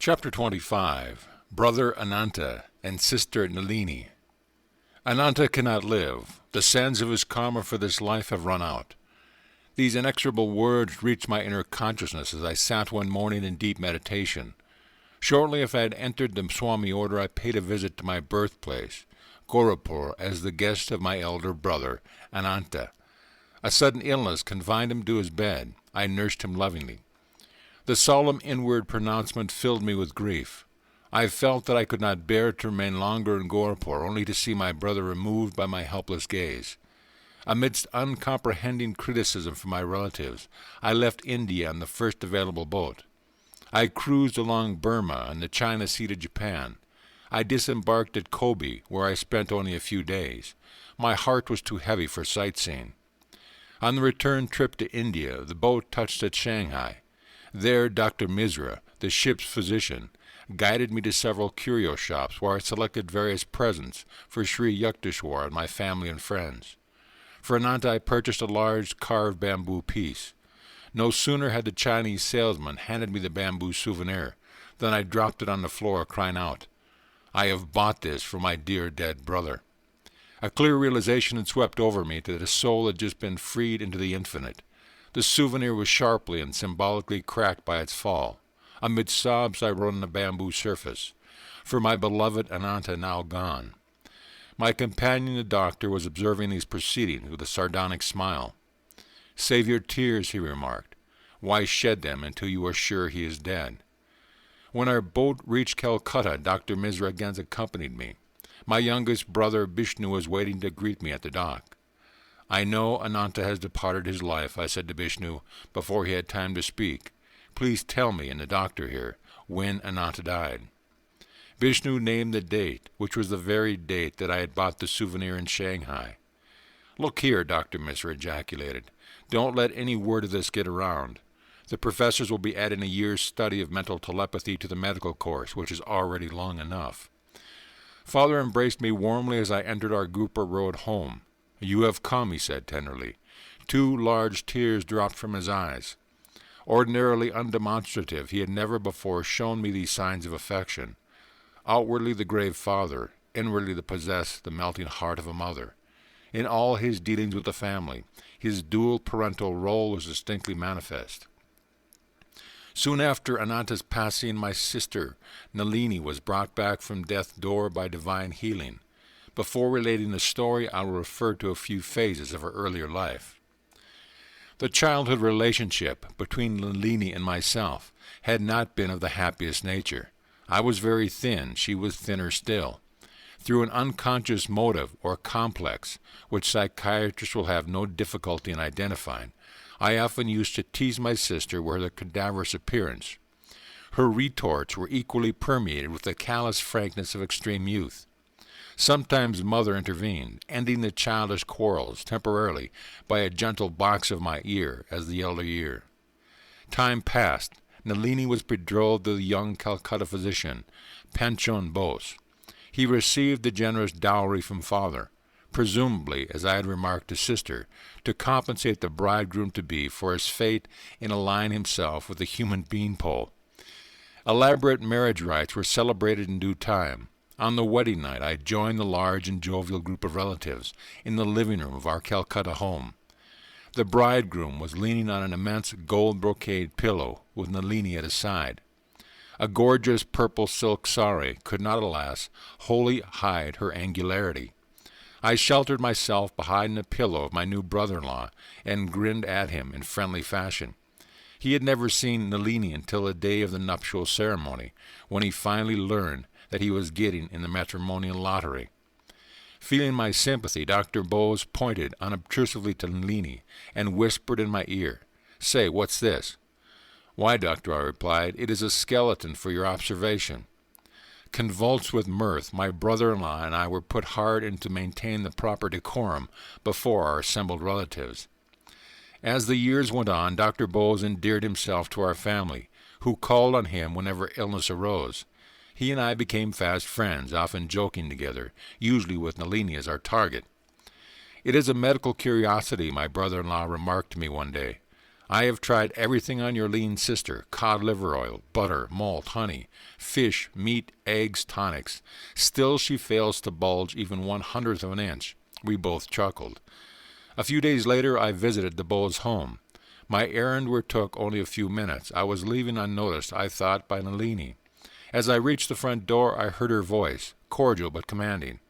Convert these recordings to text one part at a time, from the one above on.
Chapter 25. Brother Ananta and Sister Nalini. Ananta cannot live. The sands of his karma for this life have run out. These inexorable words reached my inner consciousness as I sat one morning in deep meditation. Shortly after I had entered the Swami order, I paid a visit to my birthplace, Gorapur, as the guest of my elder brother, Ananta. A sudden illness confined him to his bed. I nursed him lovingly. The solemn inward pronouncement filled me with grief. I felt that I could not bear to remain longer in Gorapur, only to see my brother removed by my helpless gaze. Amidst uncomprehending criticism from my relatives, I left India on the first available boat. I cruised along Burma and the China Sea to Japan. I disembarked at Kobe, where I spent only a few days. My heart was too heavy for sightseeing. On the return trip to India, the boat touched at Shanghai. There, Dr. Misra, the ship's physician, guided me to several curio shops where I selected various presents for Sri Yukteswar and my family and friends. For Ananta, I purchased a large carved bamboo piece. No sooner had the Chinese salesman handed me the bamboo souvenir than I dropped it on the floor, crying out, "I have bought this for my dear dead brother." A clear realization had swept over me that a soul had just been freed into the infinite. The souvenir was sharply and symbolically cracked by its fall. Amid sobs I wrote on the bamboo surface, "For my beloved Ananta now gone." My companion the doctor was observing these proceedings with a sardonic smile. "Save your tears," he remarked. "Why shed them until you are sure he is dead?" When our boat reached Calcutta, Dr. Misra again accompanied me. My youngest brother Vishnu was waiting to greet me at the dock. "I know Ananta has departed his life," I said to Vishnu before he had time to speak. "Please tell me, and the doctor here, when Ananta died." Vishnu named the date, which was the very date that I had bought the souvenir in Shanghai. "Look here," Dr. Misra ejaculated. "Don't let any word of this get around. The professors will be adding a year's study of mental telepathy to the medical course, which is already long enough." Father embraced me warmly as I entered our Gupur road home. "You have come," he said tenderly. 2 large tears dropped from his eyes. Ordinarily undemonstrative, he had never before shown me these signs of affection. Outwardly the grave father, inwardly the melting heart of a mother. In all his dealings with the family, his dual parental role was distinctly manifest. Soon after Ananta's passing, my sister Nalini was brought back from death's door by divine healing. Before relating the story, I will refer to a few phases of her earlier life. The childhood relationship between Nalini and myself had not been of the happiest nature. I was very thin, she was thinner still. Through an unconscious motive or complex, which psychiatrists will have no difficulty in identifying, I often used to tease my sister with her cadaverous appearance. Her retorts were equally permeated with the callous frankness of extreme youth. Sometimes mother intervened, ending the childish quarrels temporarily by a gentle box of my ear as the elder year. Time passed. Nalini was betrothed to the young Calcutta physician, Panchon Bose. He received the generous dowry from father, presumably, as I had remarked to sister, to compensate the bridegroom-to-be for his fate in allying himself with the human beanpole. Elaborate marriage rites were celebrated in due time. On the wedding night, I joined the large and jovial group of relatives in the living room of our Calcutta home. The bridegroom was leaning on an immense gold brocade pillow with Nalini at his side. A gorgeous purple silk sari could not, alas, wholly hide her angularity. I sheltered myself behind the pillow of my new brother-in-law and grinned at him in friendly fashion. He had never seen Nalini until the day of the nuptial ceremony, when he finally learned that he was getting in the matrimonial lottery. Feeling my sympathy, Dr. Bose pointed unobtrusively to Nalini and whispered in my ear, "Say, what's this?" "Why, doctor," I replied, "it is a skeleton for your observation." Convulsed with mirth, my brother-in-law and I were put hard in to maintain the proper decorum before our assembled relatives. As the years went on, Dr. Bose endeared himself to our family, who called on him whenever illness arose. He and I became fast friends, often joking together, usually with Nalini as our target. "It is a medical curiosity," my brother-in-law remarked to me one day. I have tried everything on your lean sister, cod liver oil, butter, malt, honey, fish, meat, eggs, tonics. Still she fails to bulge even 1/100th of an inch. We both chuckled. A few days later I visited the Bowes home. My errand took only a few minutes. I was leaving unnoticed, I thought, by Nalini. As I reached the front door, I heard her voice, cordial but commanding.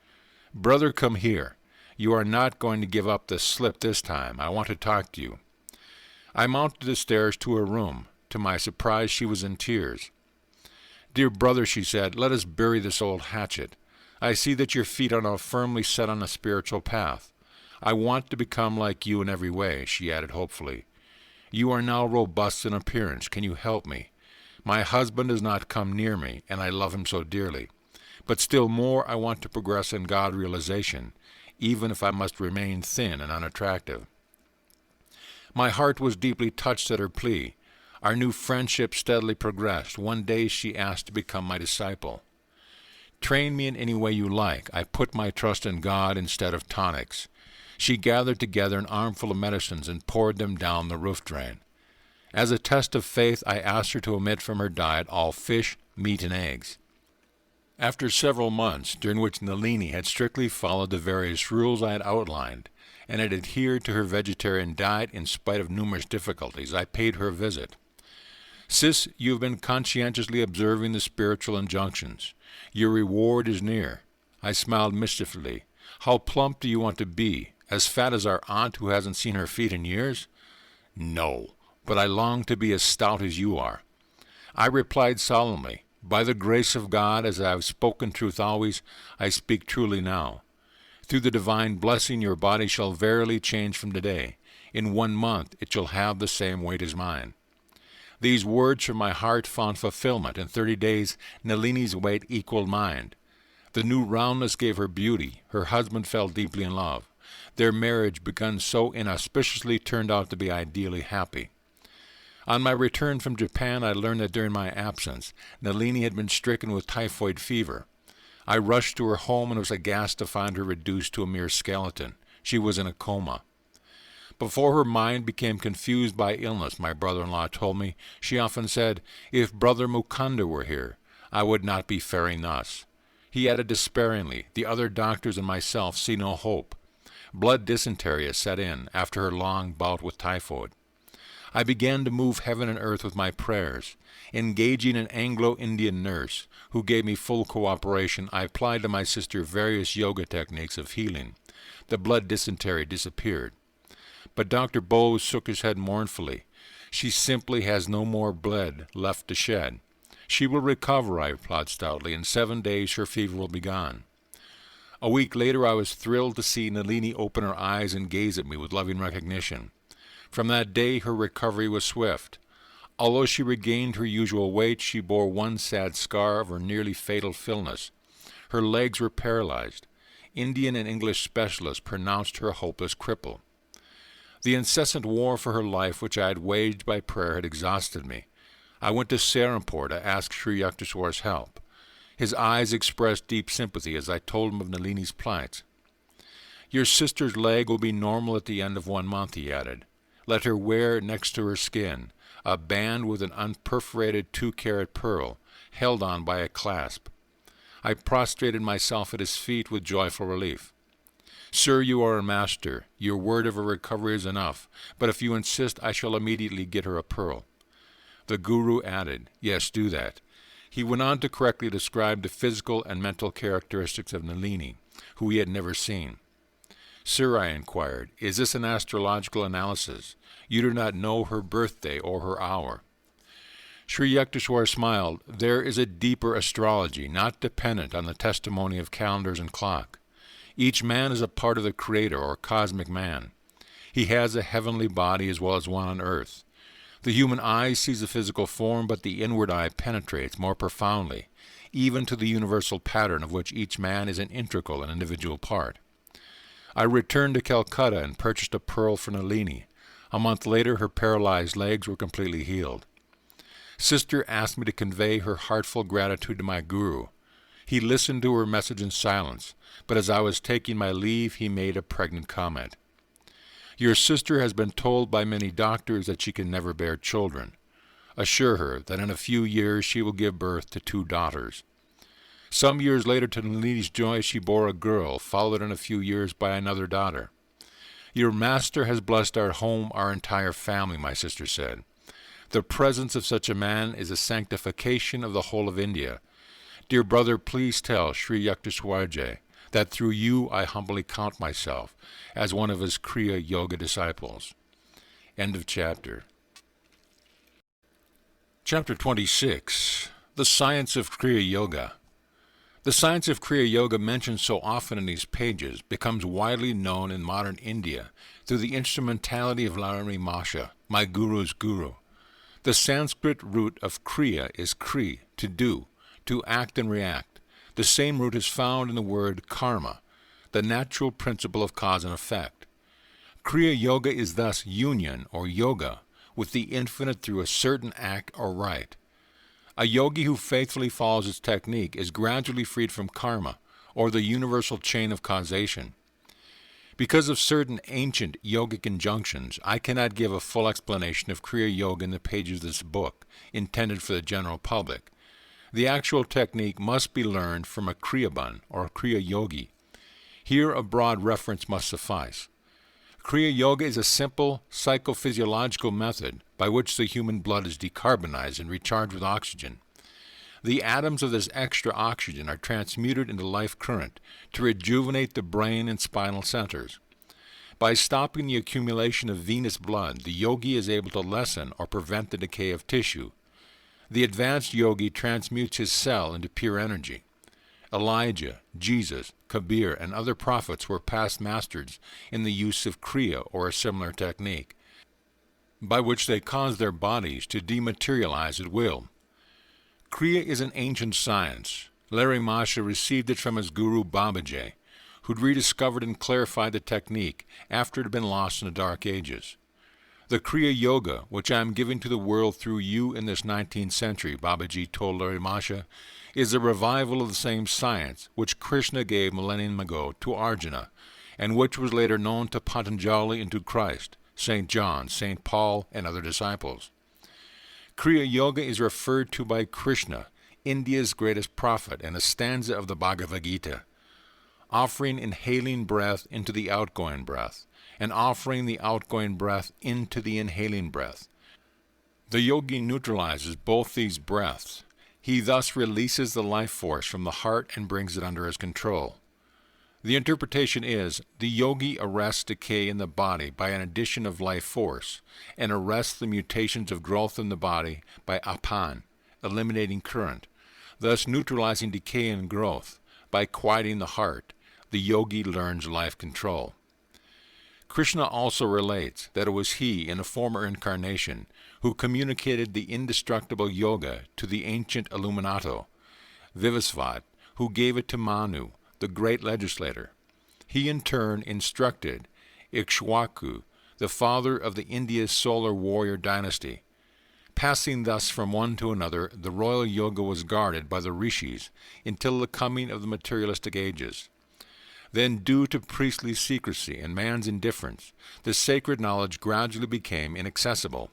"Brother, come here. You are not going to give up the slip this time. I want to talk to you." I mounted the stairs to her room. To my surprise, she was in tears. "Dear brother," she said, "let us bury this old hatchet. I see that your feet are now firmly set on a spiritual path. I want to become like you in every way," she added hopefully. "You are now robust in appearance. Can you help me? My husband does not come near me, and I love him so dearly. But still more, I want to progress in God realization, even if I must remain thin and unattractive." My heart was deeply touched at her plea. Our new friendship steadily progressed. One day she asked to become my disciple. "Train me in any way you like. I put my trust in God instead of tonics." She gathered together an armful of medicines and poured them down the roof drain. As a test of faith, I asked her to omit from her diet all fish, meat, and eggs. After several months, during which Nalini had strictly followed the various rules I had outlined, and had adhered to her vegetarian diet in spite of numerous difficulties, I paid her a visit. "Sis, you have been conscientiously observing the spiritual injunctions. Your reward is near." I smiled mischievously. "How plump do you want to be? As fat as our aunt who hasn't seen her feet in years?" "No, but I long to be as stout as you are." I replied solemnly, "By the grace of God, as I have spoken truth always, I speak truly now. Through the divine blessing your body shall verily change from today. In 1 month it shall have the same weight as mine." These words from my heart found fulfillment. In 30 days Nalini's weight equaled mine. The new roundness gave her beauty. Her husband fell deeply in love. Their marriage, begun so inauspiciously, turned out to be ideally happy. On my return from Japan, I learned that during my absence, Nalini had been stricken with typhoid fever. I rushed to her home and was aghast to find her reduced to a mere skeleton. She was in a coma. Before her mind became confused by illness, my brother-in-law told me, she often said, "If Brother Mukunda were here, I would not be faring thus." He added despairingly, "The other doctors and myself see no hope." Blood dysentery set in after her long bout with typhoid. I began to move heaven and earth with my prayers. Engaging an Anglo-Indian nurse, who gave me full cooperation, I applied to my sister various yoga techniques of healing. The blood dysentery disappeared. But Dr. Bowes shook his head mournfully. "She simply has no more blood left to shed." "She will recover," I replied stoutly. "In 7 days her fever will be gone." A week later I was thrilled to see Nalini open her eyes and gaze at me with loving recognition. From that day her recovery was swift. Although she regained her usual weight, she bore one sad scar of her nearly fatal illness. Her legs were paralyzed. Indian and English specialists pronounced her a hopeless cripple. The incessant war for her life which I had waged by prayer had exhausted me. I went to Serampore to ask Sri Yukteswar's help. His eyes expressed deep sympathy as I told him of Nalini's plight. "Your sister's leg will be normal at the end of 1 month," he added. "Let her wear, next to her skin, a band with an unperforated 2-carat pearl, held on by a clasp." I prostrated myself at his feet with joyful relief. "Sir, you are a master. Your word of a recovery is enough, but if you insist, I shall immediately get her a pearl." The Guru added, "Yes, do that." He went on to correctly describe the physical and mental characteristics of Nalini, who he had never seen. "Sir," I inquired, "is this an astrological analysis? You do not know her birthday or her hour." Sri Yukteswar smiled. "There is a deeper astrology, not dependent on the testimony of calendars and clock. Each man is a part of the Creator or cosmic man. He has a heavenly body as well as one on earth. The human eye sees a physical form, but the inward eye penetrates more profoundly, even to the universal pattern of which each man is an integral and individual part." I returned to Calcutta and purchased a pearl for Nalini. A month later her paralyzed legs were completely healed. Sister asked me to convey her heartfelt gratitude to my Guru. He listened to her message in silence, but as I was taking my leave he made a pregnant comment. Your sister has been told by many doctors that she can never bear children. Assure her that in a few years she will give birth to 2 daughters. Some years later, to Nalini's joy, she bore a girl, followed in a few years by another daughter. Your master has blessed our home, our entire family, my sister said. The presence of such a man is a sanctification of the whole of India. Dear brother, please tell Sri Yukteswarje that through you I humbly count myself as one of his Kriya Yoga disciples. End of chapter. Chapter 26. The Science of Kriya Yoga. The science of Kriya Yoga, mentioned so often in these pages, becomes widely known in modern India through the instrumentality of Larari Masha, my guru's guru. The Sanskrit root of Kriya is Kri, to do, to act and react. The same root is found in the word karma, the natural principle of cause and effect. Kriya Yoga is thus union, or yoga, with the infinite through a certain act or rite. A yogi who faithfully follows its technique is gradually freed from karma, or the universal chain of causation. Because of certain ancient yogic injunctions, I cannot give a full explanation of Kriya Yoga in the pages of this book, intended for the general public. The actual technique must be learned from a Kriyaban, or Kriya Yogi. Here a broad reference must suffice. Kriya Yoga is a simple psychophysiological method by which the human blood is decarbonized and recharged with oxygen. The atoms of this extra oxygen are transmuted into life current to rejuvenate the brain and spinal centers. By stopping the accumulation of venous blood, the yogi is able to lessen or prevent the decay of tissue. The advanced yogi transmutes his cell into pure energy. Elijah, Jesus, Kabir, and other prophets were past masters in the use of Kriya, or a similar technique, by which they caused their bodies to dematerialize at will. Kriya is an ancient science. Larry Masha received it from his guru Babaji, who'd rediscovered and clarified the technique after it had been lost in the Dark Ages. The Kriya Yoga, which I am giving to the world through you in this 19th century, Babaji told Larry Masha, is a revival of the same science which Krishna gave millennium ago to Arjuna, and which was later known to Patanjali and to Christ, St. John, St. Paul, and other disciples. Kriya Yoga is referred to by Krishna, India's greatest prophet, in a stanza of the Bhagavad Gita, offering inhaling breath into the outgoing breath, and offering the outgoing breath into the inhaling breath. The yogi neutralizes both these breaths. He thus releases the life force from the heart and brings it under his control. The interpretation is, the yogi arrests decay in the body by an addition of life force, and arrests the mutations of growth in the body by apan, eliminating current, thus neutralizing decay and growth. By quieting the heart, the yogi learns life control. Krishna also relates that it was he, in a former incarnation, who communicated the indestructible yoga to the ancient Illuminato, Vivasvat, who gave it to Manu, the great legislator. He in turn instructed Ikshwaku, the father of the India's solar warrior dynasty. Passing thus from one to another, the royal yoga was guarded by the rishis until the coming of the materialistic ages. Then, due to priestly secrecy and man's indifference, the sacred knowledge gradually became inaccessible.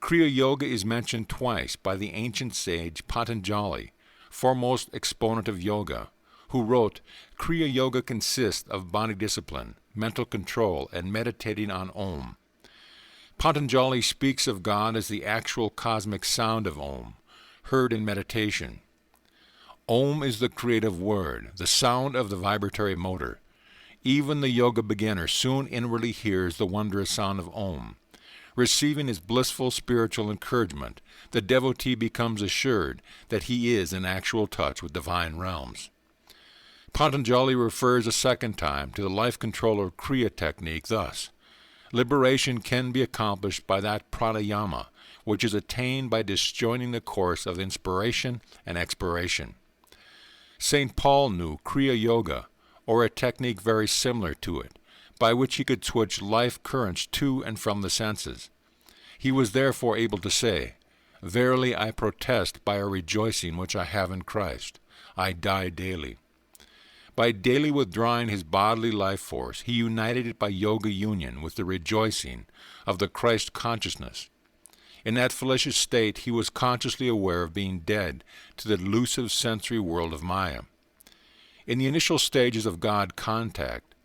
Kriya Yoga is mentioned twice by the ancient sage Patanjali, foremost exponent of yoga, who wrote, Kriya Yoga consists of body discipline, mental control, and meditating on Om. Patanjali speaks of God as the actual cosmic sound of Om, heard in meditation. Om is the creative word, the sound of the vibratory motor. Even the yoga beginner soon inwardly hears the wondrous sound of Om. Receiving his blissful spiritual encouragement, the devotee becomes assured that he is in actual touch with divine realms. Patanjali refers a second time to the life controller Kriya technique thus: liberation can be accomplished by that pranayama, which is attained by disjoining the course of inspiration and expiration. St. Paul knew Kriya Yoga, or a technique very similar to it, by which he could switch life currents to and from the senses. He was therefore able to say, Verily I protest by a rejoicing which I have in Christ. I die daily. By daily withdrawing his bodily life force, he united it by yoga union with the rejoicing of the Christ consciousness. In that fallacious state, he was consciously aware of being dead to the delusive sensory world of Maya. In the initial stages of God contact,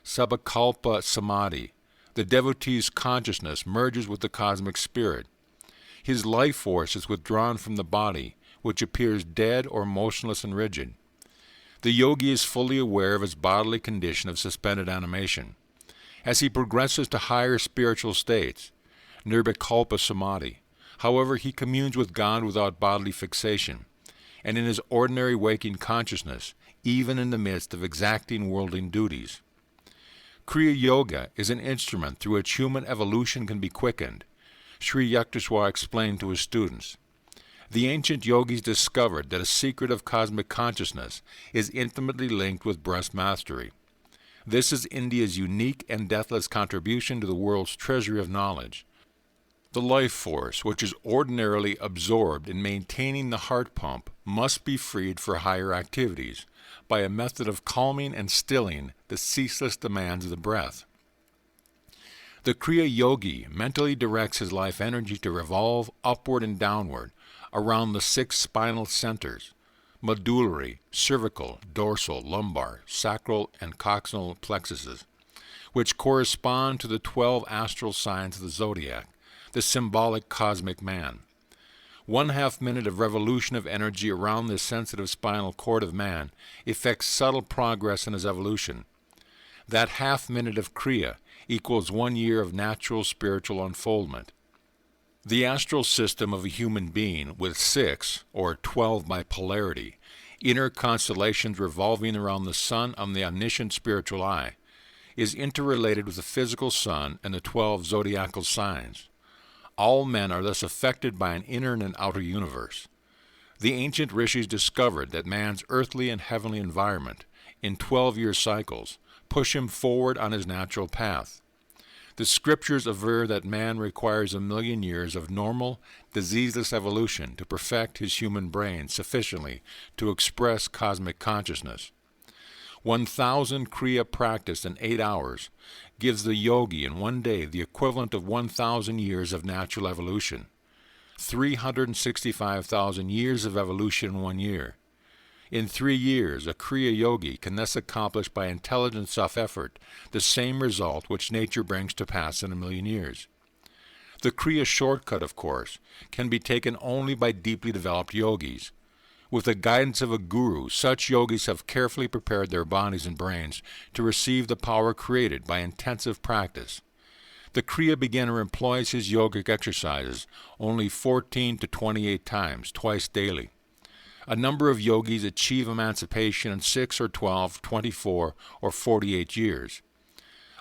Sabbakalpa Samadhi, the devotee's consciousness merges with the cosmic spirit. His life force is withdrawn from the body, which appears dead or motionless and rigid. The yogi is fully aware of his bodily condition of suspended animation. As he progresses to higher spiritual states, Nirvikalpa Samadhi, however, he communes with God without bodily fixation, and in his ordinary waking consciousness, even in the midst of exacting worldly duties. Kriya Yoga is an instrument through which human evolution can be quickened, Sri Yukteswar explained to his students. The ancient yogis discovered that a secret of cosmic consciousness is intimately linked with breast mastery. This is India's unique and deathless contribution to the world's treasury of knowledge. The life force, which is ordinarily absorbed in maintaining the heart pump, must be freed for higher activities by a method of calming and stilling the ceaseless demands of the breath. The Kriya Yogi mentally directs his life energy to revolve upward and downward around the 6 spinal centers, medullary, cervical, dorsal, lumbar, sacral, and coxal plexuses, which correspond to the 12 astral signs of the zodiac, the symbolic cosmic man. 1/2 minute of revolution of energy around this sensitive spinal cord of man effects subtle progress in his evolution. That 1/2 minute of Kriya equals 1 year of natural spiritual unfoldment. The astral system of a human being with 6, or 12 by polarity, inner constellations revolving around the sun of the omniscient spiritual eye, is interrelated with the physical sun and the 12 zodiacal signs. All men are thus affected by an inner and an outer universe. The ancient rishis discovered that man's earthly and heavenly environment, in 12-year cycles, push him forward on his natural path. The scriptures aver that man requires 1,000,000 years of normal, diseaseless evolution to perfect his human brain sufficiently to express cosmic consciousness. 1,000 Kriya practiced in 8 hours gives the yogi in 1 day the equivalent of 1,000 years of natural evolution, 365,000 years of evolution in 1 year. In 3 years, a Kriya yogi can thus accomplish by intelligent self-effort the same result which nature brings to pass in 1,000,000 years. The Kriya shortcut, of course, can be taken only by deeply developed yogis. With the guidance of a guru, such yogis have carefully prepared their bodies and brains to receive the power created by intensive practice. The Kriya beginner employs his yogic exercises only 14 to 28 times, twice daily. A number of yogis achieve emancipation in 6 or 12, 24, or 48 years.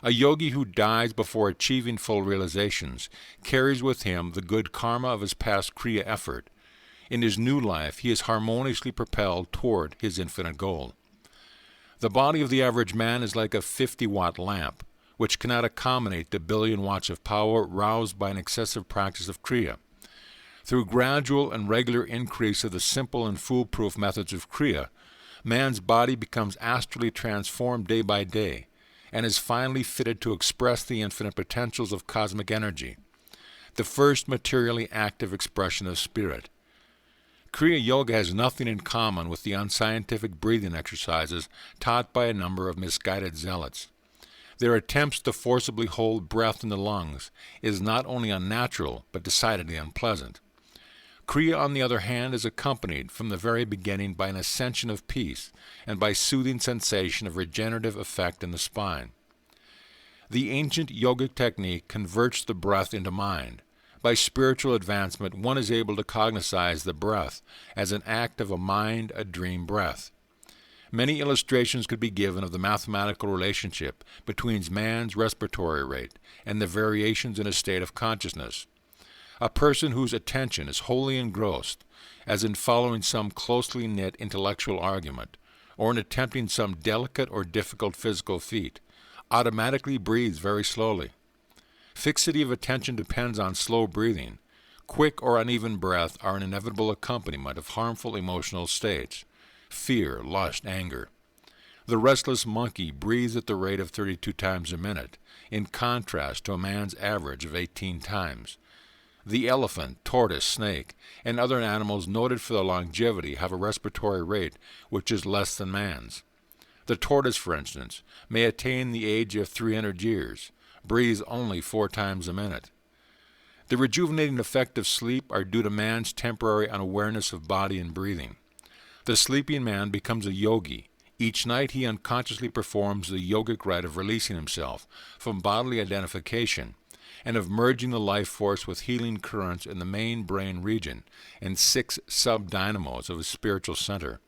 A yogi who dies before achieving full realizations carries with him the good karma of his past Kriya effort. In his new life, he is harmoniously propelled toward his infinite goal. The body of the average man is like a 50-watt lamp, which cannot accommodate the 1,000,000,000 watts of power roused by an excessive practice of Kriya. Through gradual and regular increase of the simple and foolproof methods of Kriya, man's body becomes astrally transformed day by day, and is finally fitted to express the infinite potentials of cosmic energy, the first materially active expression of spirit. Kriya Yoga has nothing in common with the unscientific breathing exercises taught by a number of misguided zealots. Their attempts to forcibly hold breath in the lungs is not only unnatural, but decidedly unpleasant. Kriya, on the other hand, is accompanied from the very beginning by an ascension of peace and by soothing sensation of regenerative effect in the spine. The ancient yogic technique converts the breath into mind. By spiritual advancement, one is able to cognize the breath as an act of a mind, a dream breath. Many illustrations could be given of the mathematical relationship between man's respiratory rate and the variations in a state of consciousness. A person whose attention is wholly engrossed, as in following some closely knit intellectual argument, or in attempting some delicate or difficult physical feat, automatically breathes very slowly. Fixity of attention depends on slow breathing. Quick or uneven breath are an inevitable accompaniment of harmful emotional states, fear, lust, anger. The restless monkey breathes at the rate of 32 times a minute, in contrast to a man's average of 18 times. The elephant, tortoise, snake, and other animals noted for their longevity have a respiratory rate which is less than man's. The tortoise, for instance, may attain the age of 300 years, breathes only 4 times a minute. The rejuvenating effect of sleep are due to man's temporary unawareness of body and breathing. The sleeping man becomes a yogi. Each night he unconsciously performs the yogic rite of releasing himself from bodily identification and of merging the life force with healing currents in the main brain region and 6 sub-dynamos of his spiritual center.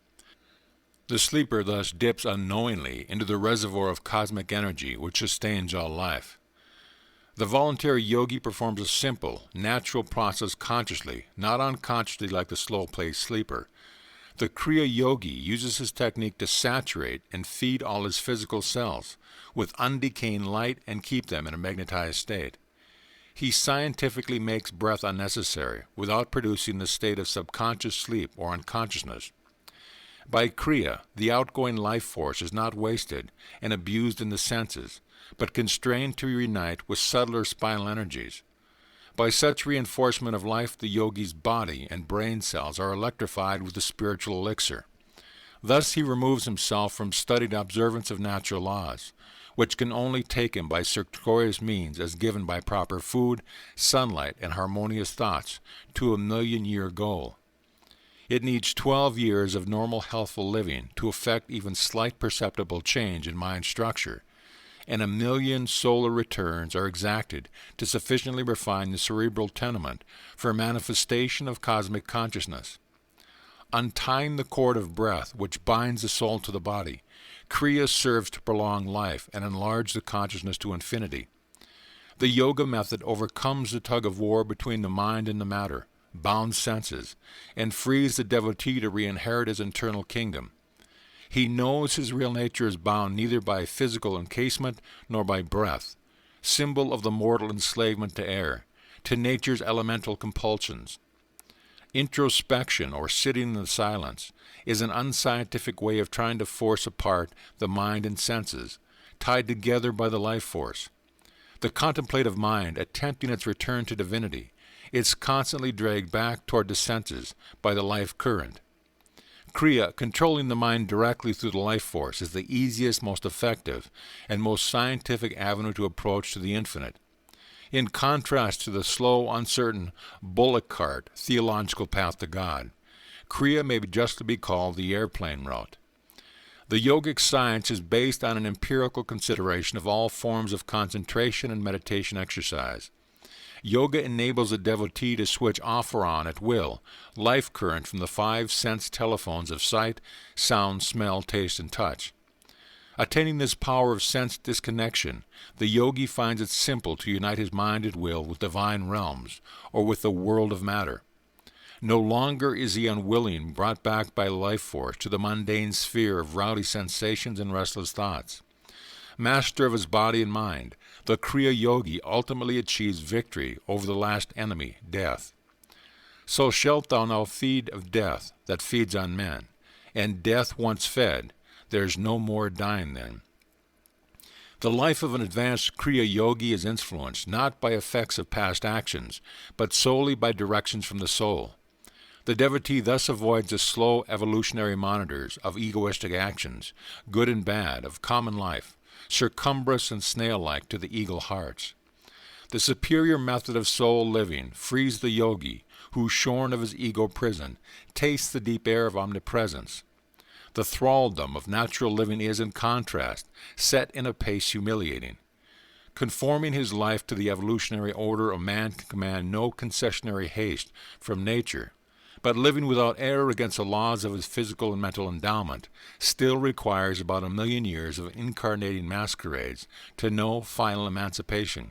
The sleeper thus dips unknowingly into the reservoir of cosmic energy which sustains all life. The voluntary yogi performs a simple, natural process consciously, not unconsciously like the slow-paced sleeper. The Kriya Yogi uses his technique to saturate and feed all his physical cells with undecaying light and keep them in a magnetized state. He scientifically makes breath unnecessary without producing the state of subconscious sleep or unconsciousness. By Kriya, the outgoing life force is not wasted and abused in the senses, but constrained to reunite with subtler spinal energies. By such reinforcement of life, the yogi's body and brain cells are electrified with the spiritual elixir. Thus he removes himself from studied observance of natural laws, which can only take him by circuitous means as given by proper food, sunlight, and harmonious thoughts, to a million-year goal. It needs 12 years of normal healthful living to effect even slight perceptible change in mind structure, and 1 million solar returns are exacted to sufficiently refine the cerebral tenement for manifestation of cosmic consciousness. Untying the cord of breath which binds the soul to the body, Kriya serves to prolong life and enlarge the consciousness to infinity. The yoga method overcomes the tug-of-war between the mind and the matter, bound senses, and frees the devotee to re-inherit his internal kingdom. He knows his real nature is bound neither by physical encasement nor by breath, symbol of the mortal enslavement to air, to nature's elemental compulsions. Introspection, or sitting in the silence, is an unscientific way of trying to force apart the mind and senses, tied together by the life force. The contemplative mind, attempting its return to divinity, is constantly dragged back toward the senses by the life current. Kriya, controlling the mind directly through the life force, is the easiest, most effective, and most scientific avenue to approach to the infinite. In contrast to the slow, uncertain, bullock cart theological path to God, Kriya may justly be called the airplane route. The yogic science is based on an empirical consideration of all forms of concentration and meditation exercise. Yoga enables a devotee to switch off or on at will life current from the 5 sense telephones of sight, sound, smell, taste, and touch. Attaining this power of sense disconnection, the yogi finds it simple to unite his mind at will with divine realms or with the world of matter. No longer is he unwilling, brought back by life force to the mundane sphere of rowdy sensations and restless thoughts. Master of his body and mind, the Kriya Yogi ultimately achieves victory over the last enemy, death. So shalt thou now feed of death that feeds on men, and death once fed, there is no more dying then. The life of an advanced Kriya Yogi is influenced not by effects of past actions, but solely by directions from the soul. The devotee thus avoids the slow evolutionary monitors of egoistic actions, good and bad, of common life, circumbrous and snail-like to the eagle hearts. The superior method of soul living frees the yogi, who, shorn of his ego prison, tastes the deep air of omnipresence. The thraldom of natural living is, in contrast, set in a pace humiliating. Conforming his life to the evolutionary order, a man can command no concessionary haste from nature, but living without error against the laws of his physical and mental endowment still requires about 1 million years of incarnating masquerades to know final emancipation.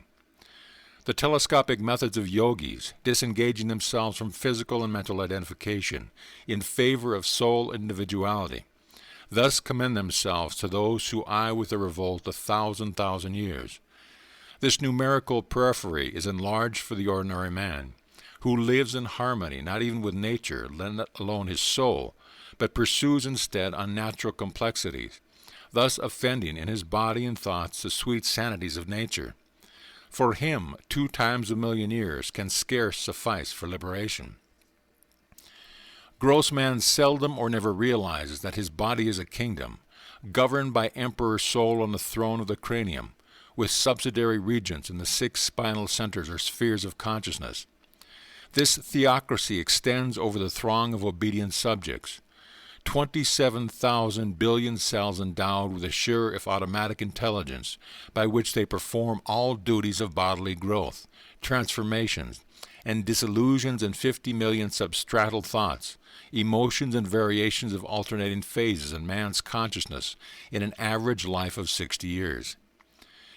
The telescopic methods of yogis, disengaging themselves from physical and mental identification in favor of soul individuality, thus commend themselves to those who eye with a revolt 1,000 years. This numerical periphery is enlarged for the ordinary man, who lives in harmony not even with nature, let alone his soul, but pursues instead unnatural complexities, thus offending in his body and thoughts the sweet sanities of nature. For him, 2 times a million years can scarce suffice for liberation. Gross man seldom or never realizes that his body is a kingdom, governed by Emperor Soul on the throne of the cranium, with subsidiary regions in the 6 spinal centers or spheres of consciousness. This theocracy extends over the throng of obedient subjects, 27,000 billion cells endowed with a sure if automatic intelligence by which they perform all duties of bodily growth, transformations, and disillusions in 50 million substratal thoughts, emotions and variations of alternating phases in man's consciousness in an average life of 60 years.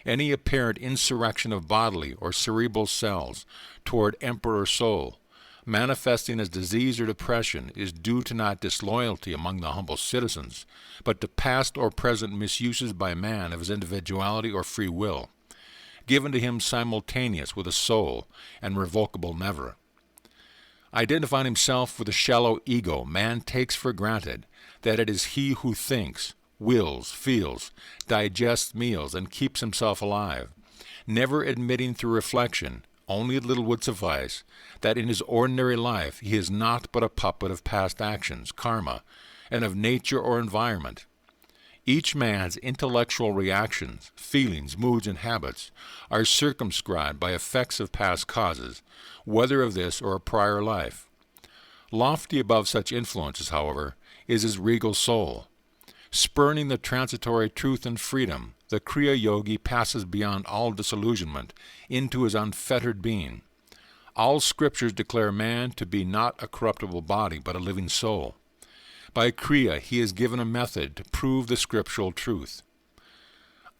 Any apparent insurrection of bodily or cerebral cells toward Emperor Soul, manifesting as disease or depression, is due to not disloyalty among the humble citizens, but to past or present misuses by man of his individuality or free will, given to him simultaneous with a soul and revocable never. Identifying himself with a shallow ego, man takes for granted that it is he who thinks, wills, feels, digests meals, and keeps himself alive, never admitting through reflection, only a little would suffice, that in his ordinary life he is not but a puppet of past actions, karma, and of nature or environment. Each man's intellectual reactions, feelings, moods, and habits are circumscribed by effects of past causes, whether of this or a prior life. Lofty above such influences, however, is his regal soul. Spurning the transitory truth and freedom, the Kriya Yogi passes beyond all disillusionment into his unfettered being. All scriptures declare man to be not a corruptible body, but a living soul. By Kriya, he is given a method to prove the scriptural truth.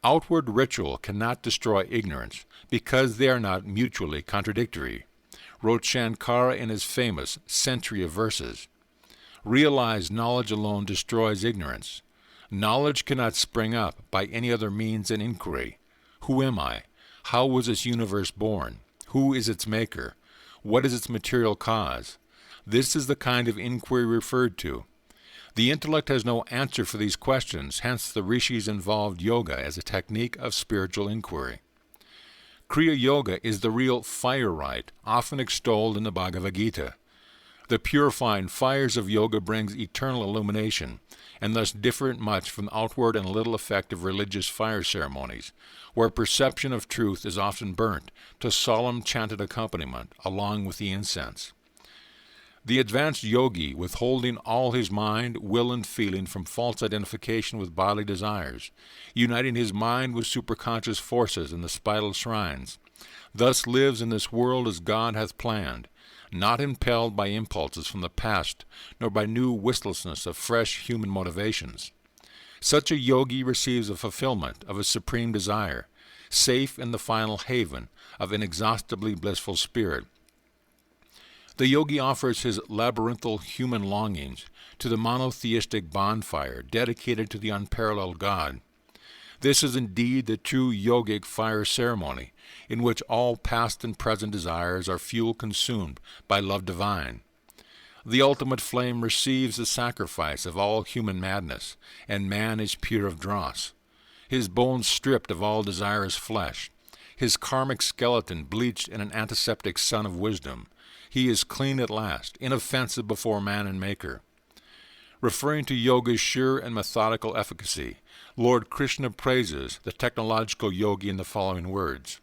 Outward ritual cannot destroy ignorance, because they are not mutually contradictory, wrote Shankara in his famous Century of Verses. Realized knowledge alone destroys ignorance. Knowledge cannot spring up by any other means than inquiry. Who am I? How was this universe born? Who is its maker? What is its material cause? This is the kind of inquiry referred to. The intellect has no answer for these questions, hence the rishis involved yoga as a technique of spiritual inquiry. Kriya Yoga is the real fire rite, often extolled in the Bhagavad Gita. The purifying fires of yoga brings eternal illumination, and thus differ much from the outward and little effective religious fire ceremonies, where perception of truth is often burnt to solemn chanted accompaniment along with the incense. The advanced yogi, withholding all his mind, will, and feeling from false identification with bodily desires, uniting his mind with superconscious forces in the spinal shrines, thus lives in this world as God hath planned, not impelled by impulses from the past, nor by new listlessness of fresh human motivations. Such a yogi receives a fulfillment of his supreme desire, safe in the final haven of inexhaustibly blissful spirit. The yogi offers his labyrinthal human longings to the monotheistic bonfire dedicated to the unparalleled God. This is indeed the true yogic fire ceremony, in which all past and present desires are fuel consumed by love divine. The ultimate flame receives the sacrifice of all human madness, and man is pure of dross. His bones stripped of all desirous flesh, his karmic skeleton bleached in an antiseptic sun of wisdom, he is clean at last, inoffensive before man and maker. Referring to yoga's sure and methodical efficacy, Lord Krishna praises the technological yogi in the following words.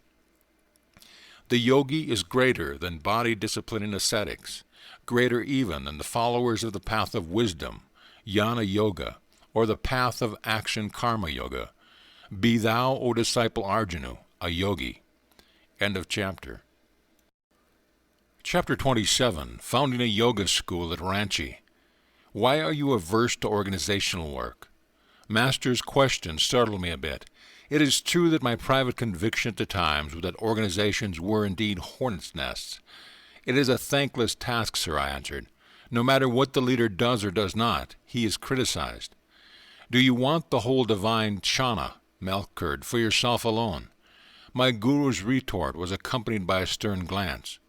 The yogi is greater than body-disciplining ascetics, greater even than the followers of the path of wisdom, jnana yoga, or the path of action karma yoga. Be thou, O disciple Arjuna, a yogi. End of chapter. Chapter 27, Founding a Yoga School at Ranchi. Why are you averse to organizational work? Master's question startled me a bit. It is true that my private conviction at the times was that organizations were indeed hornets' nests. It is a thankless task, sir, I answered. No matter what the leader does or does not, he is criticized. Do you want the whole divine chana, milk curd, for yourself alone? My guru's retort was accompanied by a stern glance.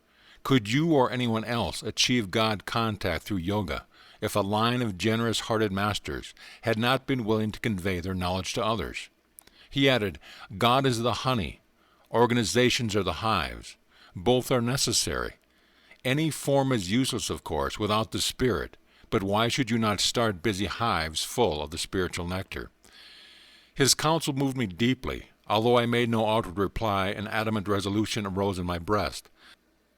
Could you or anyone else achieve God contact through yoga, if a line of generous-hearted masters had not been willing to convey their knowledge to others. He added, God is the honey. Organizations are the hives. Both are necessary. Any form is useless, of course, without the spirit, but why should you not start busy hives full of the spiritual nectar? His counsel moved me deeply. Although I made no outward reply, an adamant resolution arose in my breast.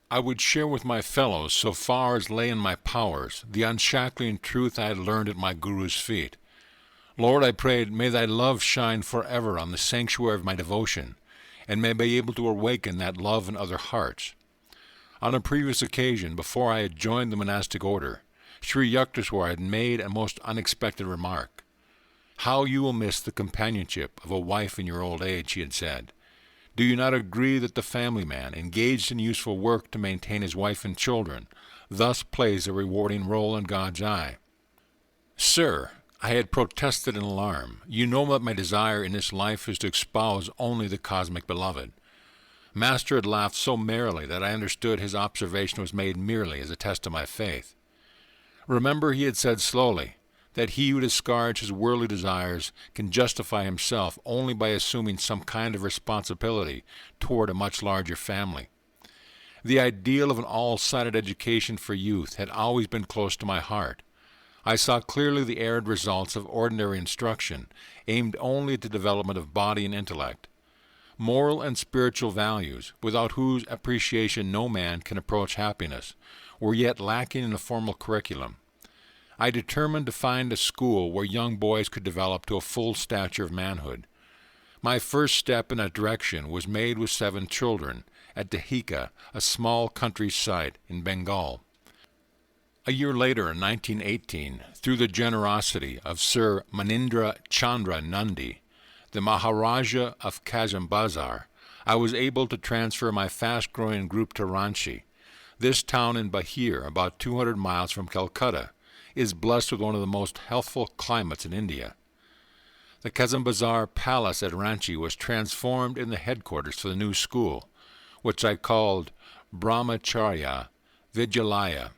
I would share with my fellows, so far as lay in my powers, the unshackling truth I had learned at my Guru's feet. Lord, I prayed, may thy love shine forever on the sanctuary of my devotion, and may I be able to awaken that love in other hearts. On a previous occasion, before I had joined the monastic order, Sri Yukteswar had made a most unexpected remark. How you will miss the companionship of a wife in your old age, he had said. Do you not agree that the family man, engaged in useful work to maintain his wife and children, thus plays a rewarding role in God's eye? Sir, I had protested in alarm. You know that my desire in this life is to espouse only the cosmic beloved. Master had laughed so merrily that I understood his observation was made merely as a test of my faith. Remember, he had said slowly, that he who discards his worldly desires can justify himself only by assuming some kind of responsibility toward a much larger family. The ideal of an all-sided education for youth had always been close to my heart. I saw clearly the arid results of ordinary instruction, aimed only at the development of body and intellect. Moral and spiritual values, without whose appreciation no man can approach happiness, were yet lacking in the formal curriculum. I determined to find a school where young boys could develop to a full stature of manhood. My first step in that direction was made with 7 children at Dehika, a small country site in Bengal. A year later, in 1918, through the generosity of Sir Manindra Chandra Nandi, the Maharaja of Kazambazar, I was able to transfer my fast-growing group to Ranchi. This town in Bahir, about 200 miles from Calcutta, is blessed with one of the most healthful climates in India. The Kazambazar Palace at Ranchi was transformed in the headquarters for the new school, which I called Brahmacharya Vidyalaya.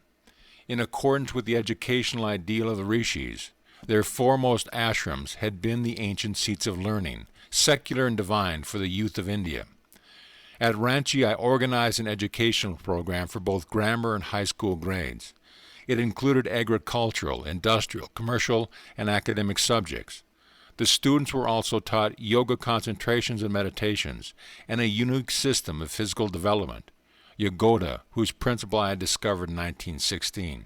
In accordance with the educational ideal of the rishis, their foremost ashrams had been the ancient seats of learning, secular and divine, for the youth of India. At Ranchi, I organized an educational program for both grammar and high school grades. It included agricultural, industrial, commercial, and academic subjects. The students were also taught yoga concentrations and meditations, and a unique system of physical development, Yogoda, whose principle I had discovered in 1916.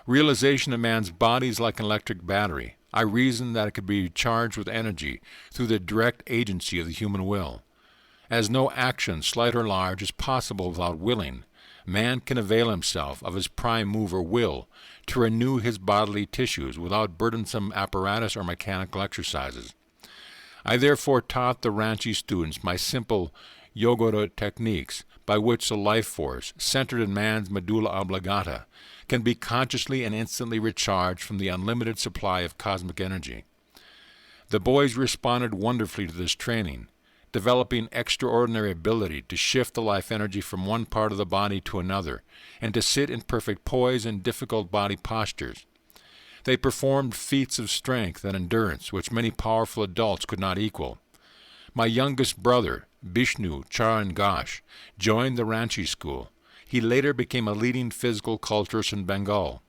Realization of man's body is like an electric battery. I reasoned that it could be charged with energy through the direct agency of the human will. As no action, slight or large, is possible without willing, man can avail himself of his prime mover will to renew his bodily tissues without burdensome apparatus or mechanical exercises. I therefore taught the Ranchi students my simple Yogoda techniques by which the life force, centered in man's medulla oblongata, can be consciously and instantly recharged from the unlimited supply of cosmic energy. The boys responded wonderfully to this training, developing extraordinary ability to shift the life energy from one part of the body to another, and to sit in perfect poise in difficult body postures. They performed feats of strength and endurance which many powerful adults could not equal. My youngest brother, Bishnu Charan Ghosh, joined the Ranchi school. He later became a leading physical culturist in Bengal.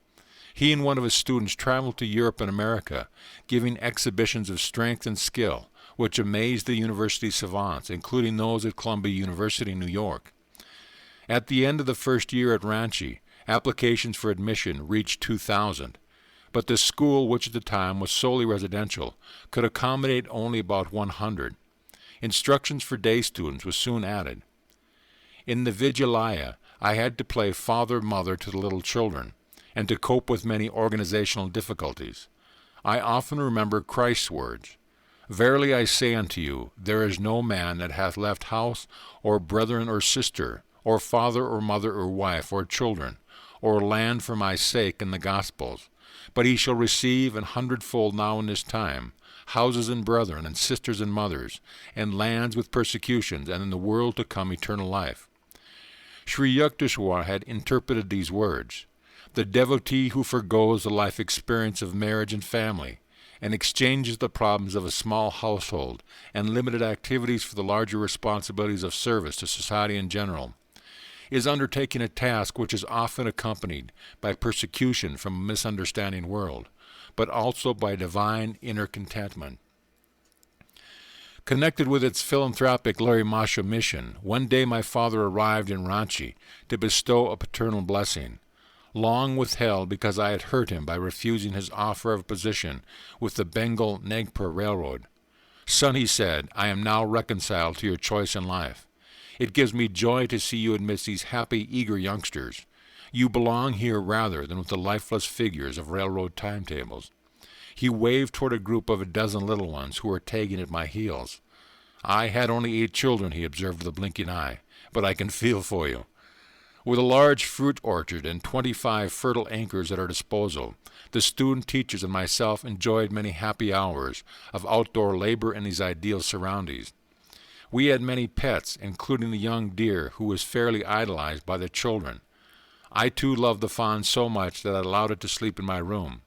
He and one of his students traveled to Europe and America, giving exhibitions of strength and skill, which amazed the university savants, including those at Columbia University, New York. At the end of the first year at Ranchi, applications for admission reached 2,000, but the school, which at the time was solely residential, could accommodate only about 100. Instructions for day students was soon added. In the Vidyalaya, I had to play father-mother to the little children, and to cope with many organizational difficulties. I often remember Christ's words, Verily I say unto you, there is no man that hath left house, or brethren or sister, or father or mother or wife or children, or land for my sake in the Gospels, but he shall receive 100-fold now in this time, houses and brethren, and sisters and mothers, and lands with persecutions, and in the world to come eternal life. Sri Yukteswar had interpreted these words. The devotee who forgoes the life experience of marriage and family and exchanges the problems of a small household and limited activities for the larger responsibilities of service to society in general is undertaking a task which is often accompanied by persecution from a misunderstanding world, but also by divine inner contentment. Connected with its philanthropic Larry Masha mission, one day my father arrived in Ranchi to bestow a paternal blessing, long withheld because I had hurt him by refusing his offer of a position with the Bengal-Nagpur Railroad. Son, he said, I am now reconciled to your choice in life. It gives me joy to see you amidst these happy, eager youngsters. You belong here rather than with the lifeless figures of railroad timetables. He waved toward a group of a dozen little ones who were tagging at my heels. I had only 8 children, he observed with a blinking eye, but I can feel for you. With a large fruit orchard and 25 fertile acres at our disposal, the student teachers and myself enjoyed many happy hours of outdoor labor in these ideal surroundings. We had many pets, including the young deer who was fairly idolized by the children. I too loved the fawn so much that I allowed it to sleep in my room.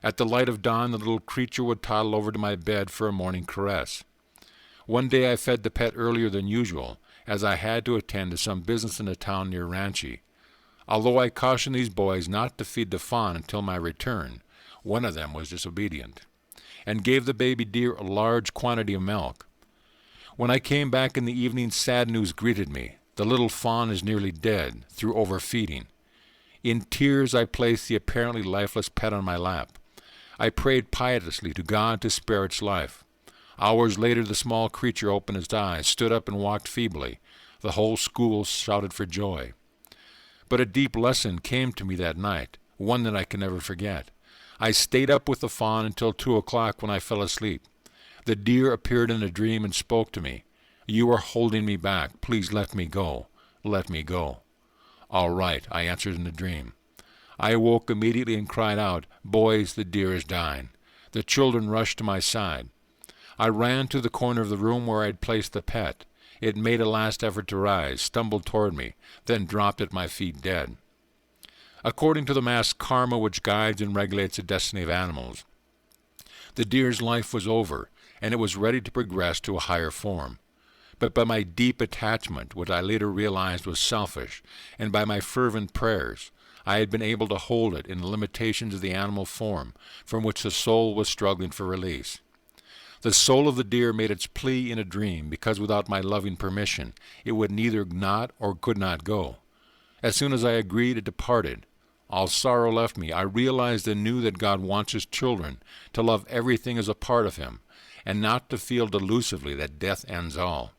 At the light of dawn, the little creature would toddle over to my bed for a morning caress. One day I fed the pet earlier than usual, as I had to attend to some business in a town near Ranchi. Although I cautioned these boys not to feed the fawn until my return, one of them was disobedient, and gave the baby deer a large quantity of milk. When I came back in the evening, sad news greeted me. The little fawn is nearly dead through overfeeding. In tears I placed the apparently lifeless pet on my lap. I prayed piously to God to spare its life. Hours later the small creature opened its eyes, stood up and walked feebly. The whole school shouted for joy. But a deep lesson came to me that night, one that I can never forget. I stayed up with the fawn until 2 o'clock when I fell asleep. The deer appeared in a dream and spoke to me. You are holding me back. Please let me go. Let me go. All right, I answered in the dream. I awoke immediately and cried out, Boys, the deer is dying. The children rushed to my side. I ran to the corner of the room where I had placed the pet. It made a last effort to rise, stumbled toward me, then dropped at my feet dead. According to the mass karma which guides and regulates the destiny of animals, the deer's life was over, and it was ready to progress to a higher form. But by my deep attachment, which I later realized was selfish, and by my fervent prayers, I had been able to hold it in the limitations of the animal form from which the soul was struggling for release. The soul of the deer made its plea in a dream because without my loving permission it would neither not or could not go. As soon as I agreed, it departed. All sorrow left me. I realized and knew that God wants His children to love everything as a part of Him, and not to feel delusively that death ends all.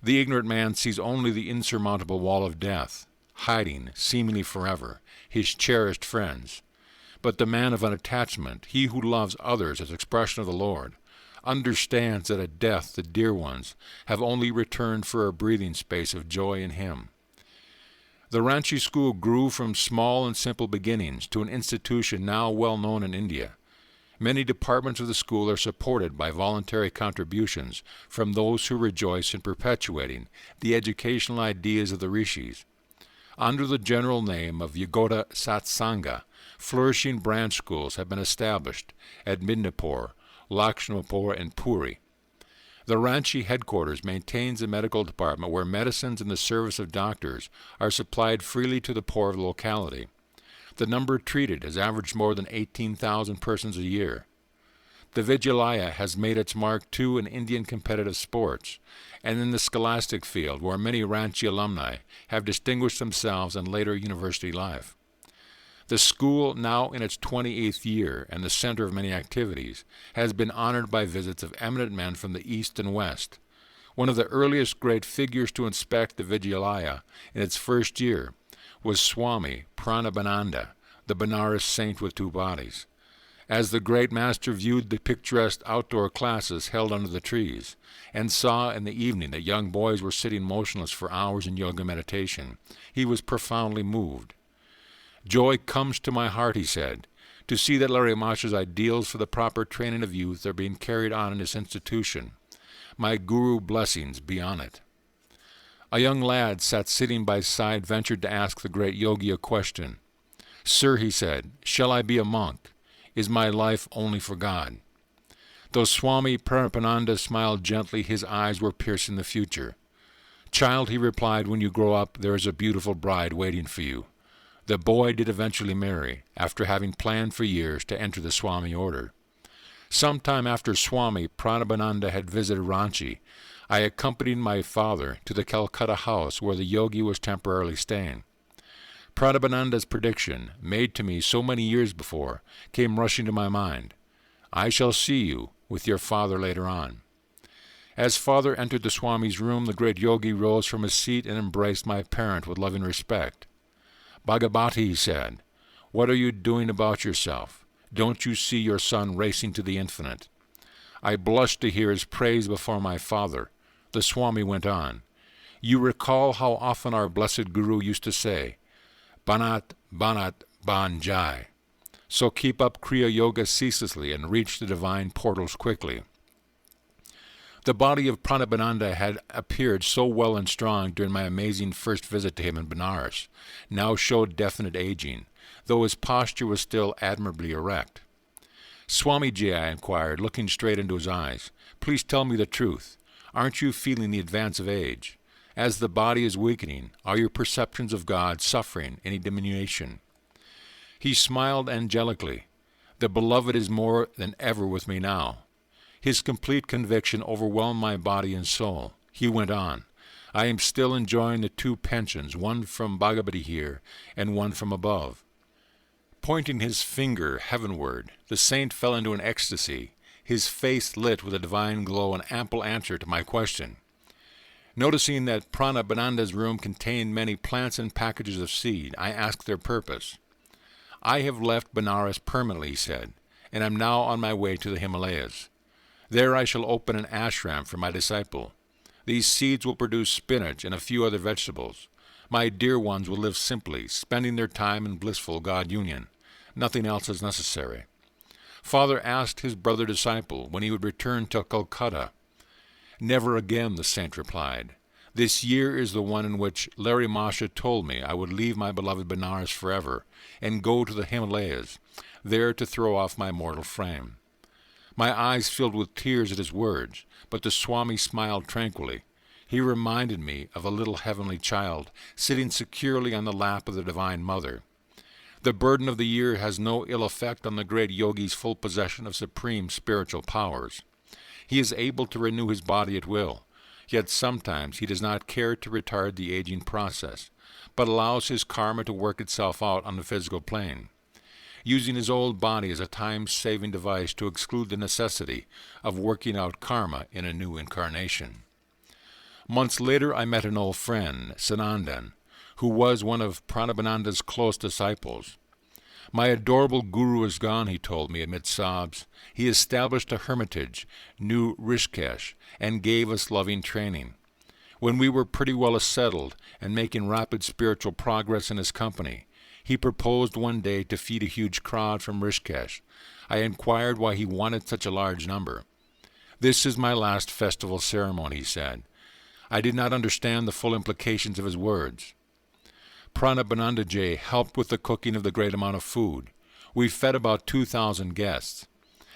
The ignorant man sees only the insurmountable wall of death, hiding, seemingly forever, his cherished friends. But the man of unattachment, he who loves others as expression of the Lord, understands that at death the dear ones have only returned for a breathing space of joy in Him. The Ranchi school grew from small and simple beginnings to an institution now well known in India. Many departments of the school are supported by voluntary contributions from those who rejoice in perpetuating the educational ideas of the rishis. Under the general name of Yogoda Satsanga, flourishing branch schools have been established at Midnapur, Lakshmipur, and Puri. The Ranchi headquarters maintains a medical department where medicines and the service of doctors are supplied freely to the poor of the locality. The number treated has averaged more than 18,000 persons a year. The Vidyalaya has made its mark too in Indian competitive sports, and in the scholastic field where many Ranchi alumni have distinguished themselves in later university life. The school, now in its 28th year and the center of many activities, has been honored by visits of eminent men from the East and West. One of the earliest great figures to inspect the Vidyalaya in its first year was Swami Paramahansa, the Benares saint with 2 bodies. As the great master viewed the picturesque outdoor classes held under the trees, and saw in the evening that young boys were sitting motionless for hours in yoga meditation, he was profoundly moved. Joy comes to my heart, he said, to see that Larry Masha's ideals for the proper training of youth are being carried on in this institution. My guru blessings be on it. A young lad sat sitting by his side ventured to ask the great Yogi a question. "Sir," he said, "shall I be a monk? Is my life only for God?" Though Swami Paramananda smiled gently, his eyes were piercing the future. "Child," he replied, "when you grow up, there is a beautiful bride waiting for you." The boy did eventually marry, after having planned for years to enter the Swami order. Sometime after Swami Paramananda had visited Ranchi, I accompanied my father to the Calcutta house where the yogi was temporarily staying. Paramananda's prediction, made to me so many years before, came rushing to my mind. "I shall see you with your father later on." As father entered the Swami's room, the great yogi rose from his seat and embraced my parent with loving respect. "Bhagavati," he said, "what are you doing about yourself? Don't you see your son racing to the infinite?" I blushed to hear his praise before my father. The Swami went on, "You recall how often our blessed Guru used to say, 'Banat, Banat, Banjai.' So keep up Kriya Yoga ceaselessly and reach the divine portals quickly." The body of Pranabananda had appeared so well and strong during my amazing first visit to him in Benares, now showed definite aging, though his posture was still admirably erect. "Swamiji," I inquired, looking straight into his eyes, "please tell me the truth. Aren't you feeling the advance of age? As the body is weakening, are your perceptions of God suffering any diminution?" He smiled angelically. "The beloved is more than ever with me now." His complete conviction overwhelmed my body and soul. He went on, "I am still enjoying the 2 pensions, one from Bhagavati here and one from above." Pointing his finger heavenward, the saint fell into an ecstasy, his face lit with a divine glow, an ample answer to my question. Noticing that Pranabananda's room contained many plants and packages of seed, I asked their purpose. "I have left Benares permanently," he said, "and am now on my way to the Himalayas. There I shall open an ashram for my disciple. These seeds will produce spinach and a few other vegetables. My dear ones will live simply, spending their time in blissful God union. Nothing else is necessary." Father asked his brother disciple when he would return to Calcutta. "Never again," the saint replied. "This year is the one in which Larry Masha told me I would leave my beloved Benares forever and go to the Himalayas, there to throw off my mortal frame." My eyes filled with tears at his words, but the Swami smiled tranquilly. He reminded me of a little heavenly child sitting securely on the lap of the Divine Mother. The burden of the year has no ill effect on the great yogi's full possession of supreme spiritual powers. He is able to renew his body at will, yet sometimes he does not care to retard the aging process, but allows his karma to work itself out on the physical plane, using his old body as a time-saving device to exclude the necessity of working out karma in a new incarnation. Months later I met an old friend, Sanandan, who was one of Pranabananda's close disciples. "My adorable guru is gone," he told me amid sobs. "He established a hermitage, New Rishikesh, and gave us loving training. When we were pretty well settled and making rapid spiritual progress in his company, he proposed one day to feed a huge crowd from Rishikesh. I inquired why he wanted such a large number. 'This is my last festival ceremony,' he said. I did not understand the full implications of his words. Pranabanandaji helped with the cooking of the great amount of food. We fed about 2,000 guests.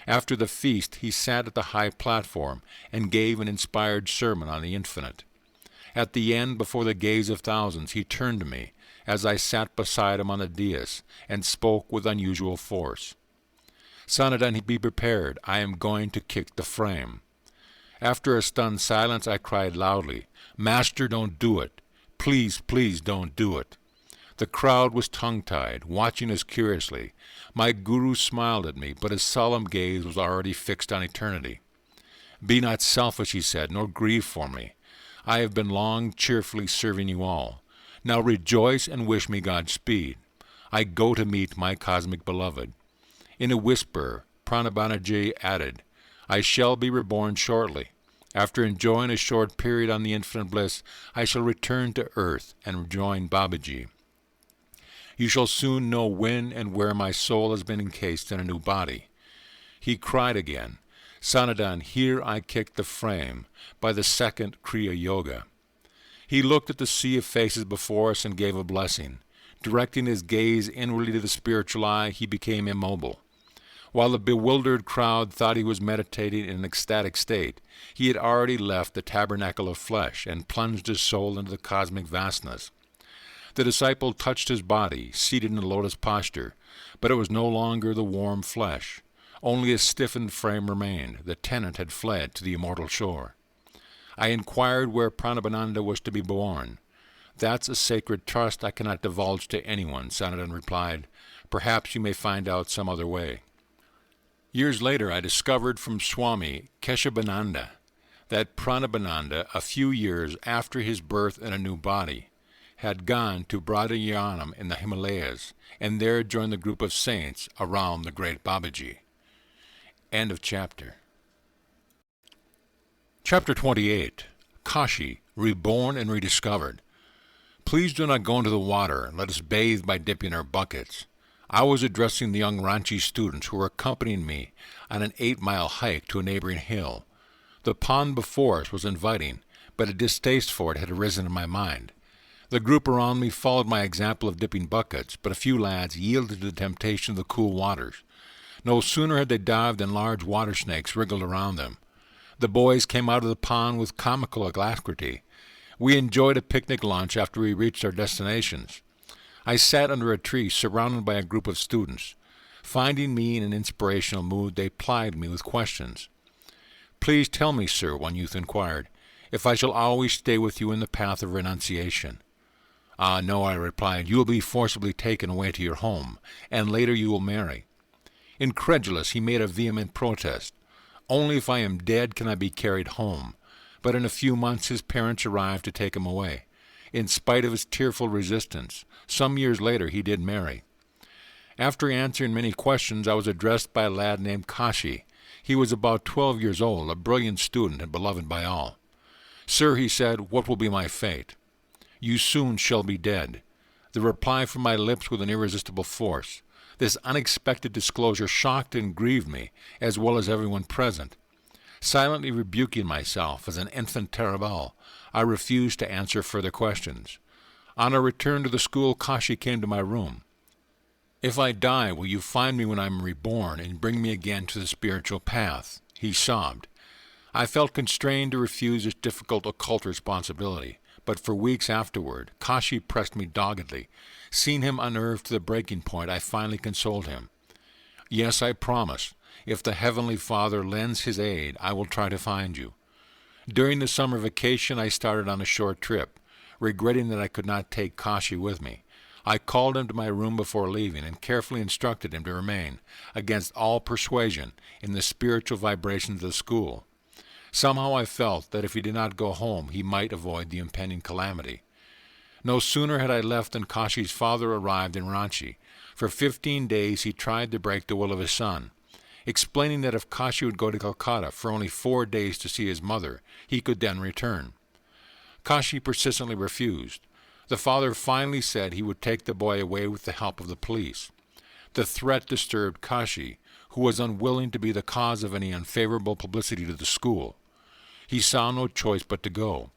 After the feast, he sat at the high platform and gave an inspired sermon on the infinite. At the end, before the gaze of thousands, he turned to me, as I sat beside him on the dais, and spoke with unusual force. 'Sanandan, be prepared. I am going to kick the frame.' After a stunned silence, I cried loudly, 'Master, don't do it. Please, please don't do it.' The crowd was tongue-tied, watching us curiously. My guru smiled at me, but his solemn gaze was already fixed on eternity. 'Be not selfish,' he said, 'nor grieve for me. I have been long cheerfully serving you all. Now rejoice and wish me Godspeed. I go to meet my cosmic beloved.' In a whisper, Pranabandaji added, 'I shall be reborn shortly. After enjoying a short period on the infinite bliss, I shall return to earth and join Babaji. You shall soon know when and where my soul has been encased in a new body.' He cried again, 'Sanandan, here I kicked the frame by the second Kriya Yoga.' He looked at the sea of faces before us and gave a blessing. Directing his gaze inwardly to the spiritual eye, he became immobile. While the bewildered crowd thought he was meditating in an ecstatic state, he had already left the tabernacle of flesh and plunged his soul into the cosmic vastness. The disciple touched his body, seated in a lotus posture, but it was no longer the warm flesh. Only a stiffened frame remained. The tenant had fled to the immortal shore. I inquired where Paramahansa was to be born. "That's a sacred trust I cannot divulge to anyone," Sanatan replied. "Perhaps you may find out some other way." Years later, I discovered from Swami Keshavananda that Paramahansa, a few years after his birth in a new body, had gone to Bradayanam in the Himalayas, and there joined the group of saints around the great Babaji. End of chapter. Chapter 28. Kashi, Reborn and Rediscovered. Please do not go into the water. Let us bathe by dipping our buckets. I was addressing the young Ranchi students who were accompanying me on an 8-mile hike to a neighboring hill. The pond before us was inviting, but a distaste for it had arisen in my mind. The group around me followed my example of dipping buckets, but a few lads yielded to the temptation of the cool waters. No sooner had they dived than large water snakes wriggled around them. The boys came out of the pond with comical alacrity. We enjoyed a picnic lunch after we reached our destinations. I sat under a tree surrounded by a group of students. Finding me in an inspirational mood, they plied me with questions. "Please tell me, sir," one youth inquired, "if I shall always stay with you in the path of renunciation." "Ah, no," I replied, "you will be forcibly taken away to your home, and later you will marry." Incredulous, he made a vehement protest. "Only if I am dead can I be carried home." But in a few months his parents arrived to take him away. In spite of his tearful resistance, some years later he did marry. After answering many questions, I was addressed by a lad named Kashi. He was about 12 years old, a brilliant student and beloved by all. "Sir," he said, "what will be my fate?" "You soon shall be dead." The reply from my lips with an irresistible force. This unexpected disclosure shocked and grieved me, as well as everyone present. Silently rebuking myself as an infant terrible, I refused to answer further questions. On our return to the school, Kashi came to my room. "If I die, will you find me when I am reborn and bring me again to the spiritual path?" He sobbed. I felt constrained to refuse this difficult occult responsibility, but for weeks afterward, Kashi pressed me doggedly. Seeing him unnerved to the breaking point, I finally consoled him. "Yes, I promise. If the Heavenly Father lends his aid, I will try to find you." During the summer vacation, I started on a short trip. Regretting that I could not take Kashi with me, I called him to my room before leaving and carefully instructed him to remain, against all persuasion, in the spiritual vibrations of the school. Somehow I felt that if he did not go home, he might avoid the impending calamity. No sooner had I left than Kashi's father arrived in Ranchi. For 15 days he tried to break the will of his son, explaining that if Kashi would go to Calcutta for only 4 days to see his mother, he could then return. Kashi persistently refused. The father finally said he would take the boy away with the help of the police. The threat disturbed Kashi, who was unwilling to be the cause of any unfavorable publicity to the school. He saw no choice but to go.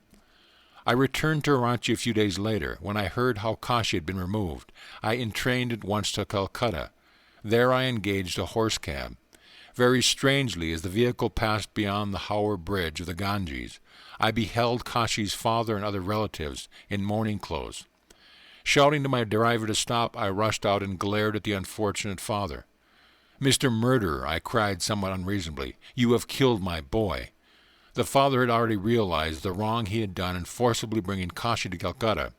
I returned to Ranchi a few days later. When I heard how Kashi had been removed, I entrained at once to Calcutta. There I engaged a horse cab. Very strangely, as the vehicle passed beyond the Howrah Bridge of the Ganges, I beheld Kashi's father and other relatives in mourning clothes. Shouting to my driver to stop, I rushed out and glared at the unfortunate father. "Mr. Murderer," I cried somewhat unreasonably, "you have killed my boy." The father had already realized the wrong he had done in forcibly bringing Kashi to Calcutta.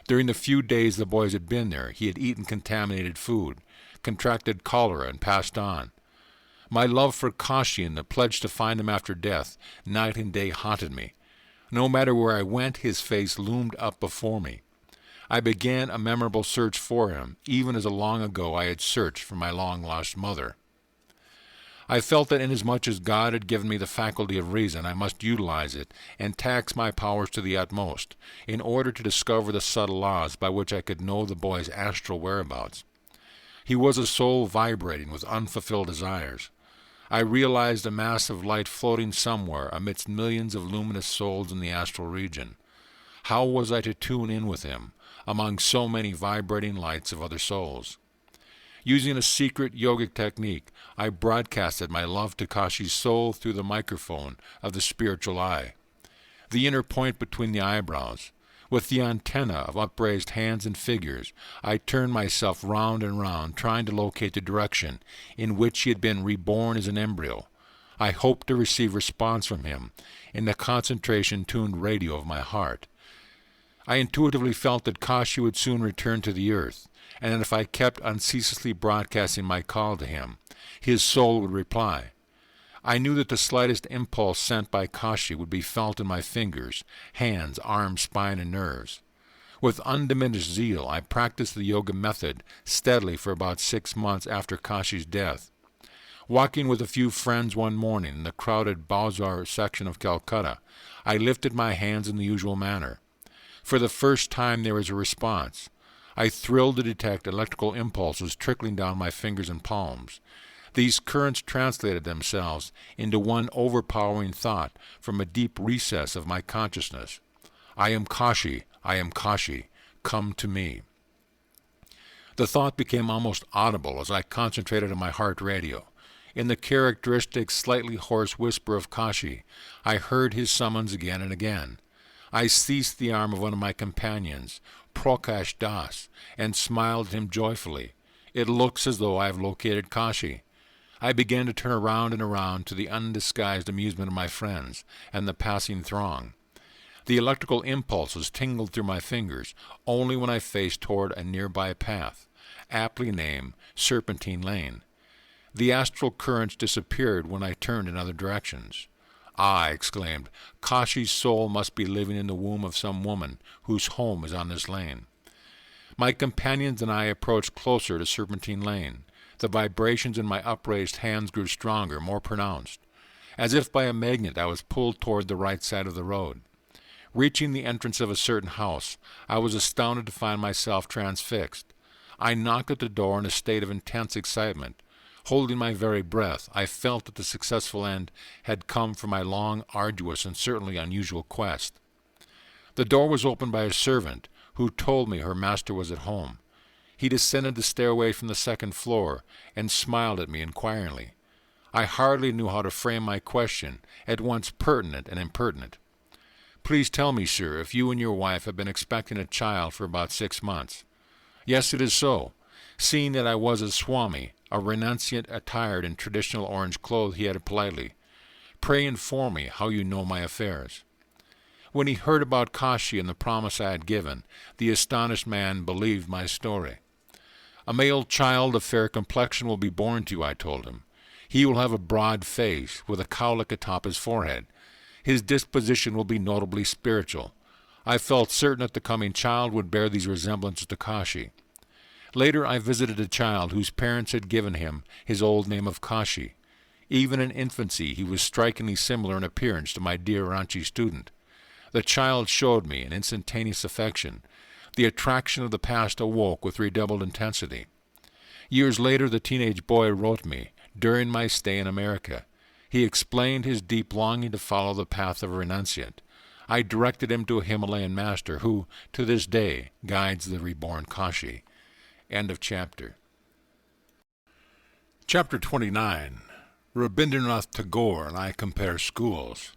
During the few days the boys had been there, he had eaten contaminated food, contracted cholera, and passed on. My love for Kashi and the pledge to find him after death, night and day haunted me. No matter where I went, his face loomed up before me. I began a memorable search for him, even as long ago I had searched for my long-lost mother. I felt that inasmuch as God had given me the faculty of reason, I must utilize it and tax my powers to the utmost, in order to discover the subtle laws by which I could know the boy's astral whereabouts. He was a soul vibrating with unfulfilled desires. I realized a mass of light floating somewhere amidst millions of luminous souls in the astral region. How was I to tune in with him, among so many vibrating lights of other souls? Using a secret yogic technique, I broadcasted my love to Kashi's soul through the microphone of the spiritual eye, the inner point between the eyebrows. With the antenna of upraised hands and figures, I turned myself round and round, trying to locate the direction in which he had been reborn as an embryo. I hoped to receive response from him in the concentration-tuned radio of my heart. I intuitively felt that Kashi would soon return to the earth, and that if I kept unceasingly broadcasting my call to him, his soul would reply. I knew that the slightest impulse sent by Kashi would be felt in my fingers, hands, arms, spine, and nerves. With undiminished zeal, I practiced the yoga method steadily for about 6 months after Kashi's death. Walking with a few friends one morning in the crowded Bazaar section of Calcutta, I lifted my hands in the usual manner. For the first time there was a response. I thrilled to detect electrical impulses trickling down my fingers and palms. These currents translated themselves into one overpowering thought from a deep recess of my consciousness. I am Kashi, come to me. The thought became almost audible as I concentrated on my heart radio. In the characteristic, slightly hoarse whisper of Kashi, I heard his summons again and again. I seized the arm of one of my companions, Prakash Das, and smiled at him joyfully. It looks as though I have located Kashi. I began to turn around and around to the undisguised amusement of my friends and the passing throng. The electrical impulses tingled through my fingers only when I faced toward a nearby path, aptly named Serpentine Lane. The astral currents disappeared when I turned in other directions. "Ah," I exclaimed, "Kashi's soul must be living in the womb of some woman whose home is on this lane." My companions and I approached closer to Serpentine Lane. The vibrations in my upraised hands grew stronger, more pronounced. As if by a magnet, I was pulled toward the right side of the road. Reaching the entrance of a certain house, I was astounded to find myself transfixed. I knocked at the door in a state of intense excitement. Holding my very breath, I felt that the successful end had come for my long, arduous, and certainly unusual quest. The door was opened by a servant, who told me her master was at home. He descended the stairway from the second floor and smiled at me inquiringly. I hardly knew how to frame my question, at once pertinent and impertinent. "Please tell me, sir, if you and your wife have been expecting a child for about 6 months." "Yes, it is so." Seeing that I was a Swami, a renunciate attired in traditional orange clothes, he added politely, "Pray inform me how you know my affairs." When he heard about Kashi and the promise I had given, the astonished man believed my story. "A male child of fair complexion will be born to you," I told him. "He will have a broad face, with a cowlick atop his forehead. His disposition will be notably spiritual. I felt certain that the coming child would bear these resemblances to Kashi. Later I visited a child whose parents had given him his old name of Kashi. Even in infancy he was strikingly similar in appearance to my dear Ranchi student. The child showed me an instantaneous affection. The attraction of the past awoke with redoubled intensity. Years later the teenage boy wrote me, during my stay in America. He explained his deep longing to follow the path of a renunciate. I directed him to a Himalayan master who, to this day, guides the reborn Kashi. End of chapter. Chapter 29. Rabindranath Tagore and I Compare Schools.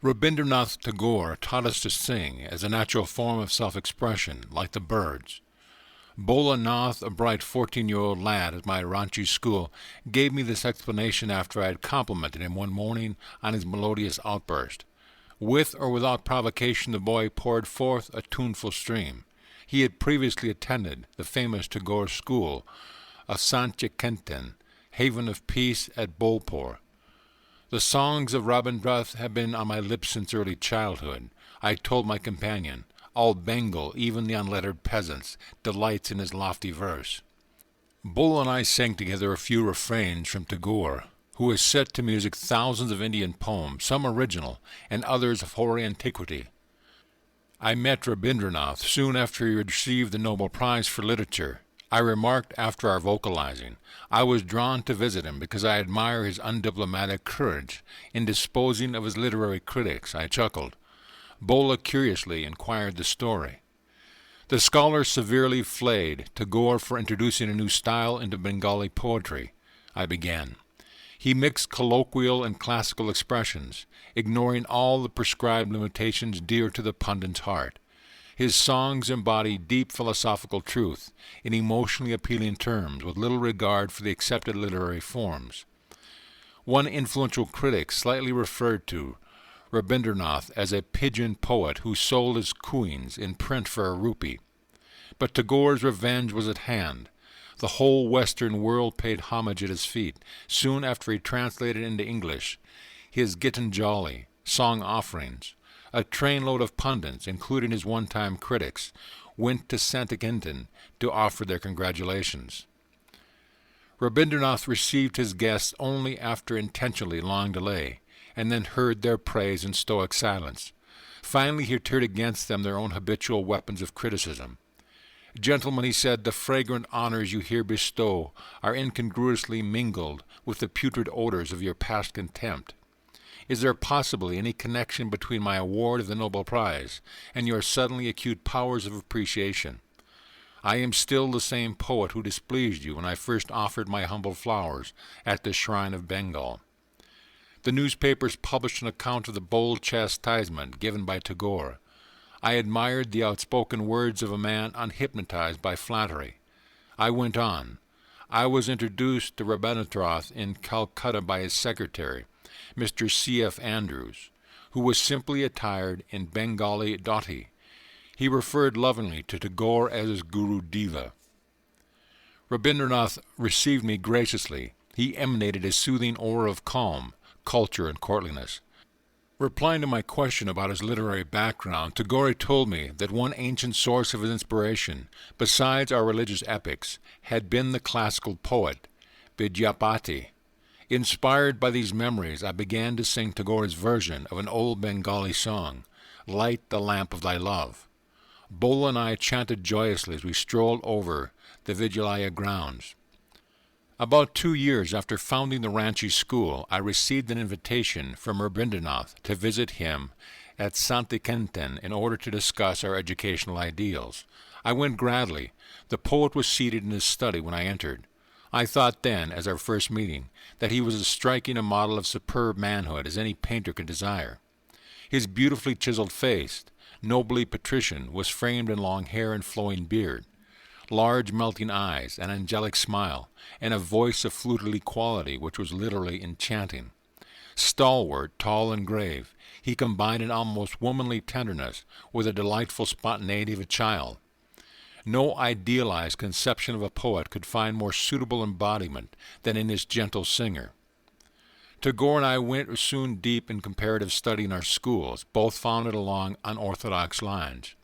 Rabindranath Tagore taught us to sing as a natural form of self-expression, like the birds. Bola Nath, a bright 14-year-old lad at my Ranchi school, gave me this explanation after I had complimented him one morning on his melodious outburst. With or without provocation, the boy poured forth a tuneful stream. He had previously attended the famous Tagore school of Sanchikenten, haven of peace at Bolpur. The songs of Rabindranath have been on my lips since early childhood. I told my companion, all Bengal, even the unlettered peasants, delights in his lofty verse. Bull and I sang together a few refrains from Tagore, who has set to music thousands of Indian poems, some original, and others of hoary antiquity. I met Rabindranath soon after he received the Nobel Prize for Literature. I remarked after our vocalizing, I was drawn to visit him because I admire his undiplomatic courage in disposing of his literary critics. I chuckled. Bola curiously inquired the story. The scholar severely flayed Tagore for introducing a new style into Bengali poetry, I began. He mixed colloquial and classical expressions, ignoring all the prescribed limitations dear to the pundit's heart. His songs embody deep philosophical truth in emotionally appealing terms with little regard for the accepted literary forms. One influential critic slightly referred to Rabindranath as a pigeon poet who sold his cooings in print for a rupee. But Tagore's revenge was at hand. The whole Western world paid homage at his feet, soon after he translated into English his Gitanjali, Song Offerings. A trainload of pundits, including his one-time critics, went to Santikentan to offer their congratulations. Rabindranath received his guests only after intentionally long delay, and then heard their praise in stoic silence. Finally he turned against them their own habitual weapons of criticism. "Gentlemen," he said, "the fragrant honors you here bestow are incongruously mingled with the putrid odors of your past contempt. Is there possibly any connection between my award of the Nobel Prize and your suddenly acute powers of appreciation? I am still the same poet who displeased you when I first offered my humble flowers at the shrine of Bengal." The newspapers published an account of the bold chastisement given by Tagore. I admired the outspoken words of a man unhypnotized by flattery. I went on. I was introduced to Rabindranath in Calcutta by his secretary, Mr. C.F. Andrews, who was simply attired in Bengali dhoti. He referred lovingly to Tagore as his Guru Deva. Rabindranath received me graciously. He emanated a soothing aura of calm, culture, and courtliness. Replying to my question about his literary background, Tagore told me that one ancient source of his inspiration, besides our religious epics, had been the classical poet, Vidyapati. Inspired by these memories, I began to sing Tagore's version of an old Bengali song, "Light the Lamp of Thy Love." Bola and I chanted joyously as we strolled over the Vidyalaya grounds. About 2 years after founding the Ranchi school, I received an invitation from Rabindranath to visit him at Santikentan in order to discuss our educational ideals. I went gladly. The poet was seated in his study when I entered. I thought then, as our first meeting, that he was as striking a model of superb manhood as any painter could desire. His beautifully chiseled face, nobly patrician, was framed in long hair and flowing beard. Large melting eyes, an angelic smile, and a voice of fluted quality which was literally enchanting. Stalwart, tall, and grave, he combined an almost womanly tenderness with the delightful spontaneity of a child. No idealized conception of a poet could find more suitable embodiment than in this gentle singer. Tagore and I went soon deep in comparative study in our schools, both founded along unorthodox lines.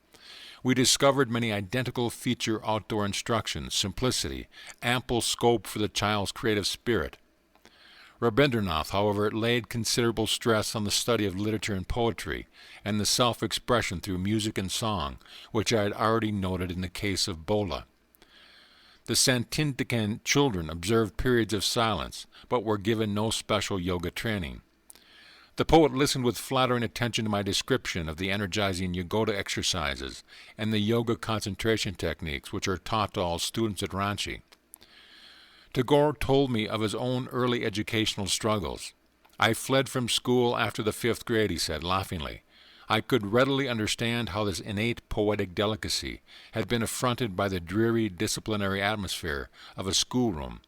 We discovered many identical feature outdoor instructions, simplicity, ample scope for the child's creative spirit. Rabindranath, however, laid considerable stress on the study of literature and poetry, and the self-expression through music and song, which I had already noted in the case of Bola. The Santintikan children observed periods of silence, but were given no special yoga training. The poet listened with flattering attention to my description of the energizing Yogoda exercises and the yoga concentration techniques which are taught to all students at Ranchi. Tagore told me of his own early educational struggles. "I fled from school after the 5th grade," he said laughingly. "I could readily understand how this innate poetic delicacy had been affronted by the dreary disciplinary atmosphere of a schoolroom.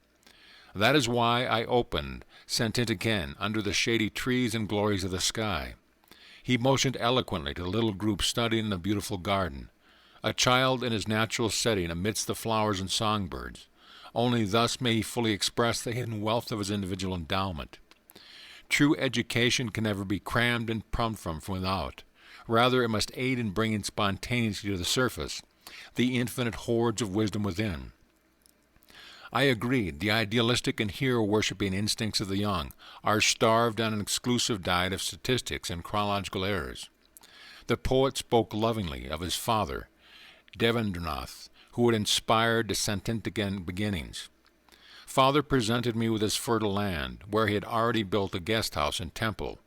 That is why I opened Santintikan under the shady trees and glories of the sky." He motioned eloquently to the little group studying in the beautiful garden, a child in his natural setting amidst the flowers and songbirds. Only thus may he fully express the hidden wealth of his individual endowment. True education can never be crammed and pumped from without. Rather, it must aid in bringing spontaneously to the surface the infinite hordes of wisdom within. I agreed. The idealistic and hero-worshipping instincts of the young are starved on an exclusive diet of statistics and chronological errors. The poet spoke lovingly of his father, Devendranath, who had inspired the Santintikan beginnings. Father presented me with his fertile land, where he had already built a guest house and temple.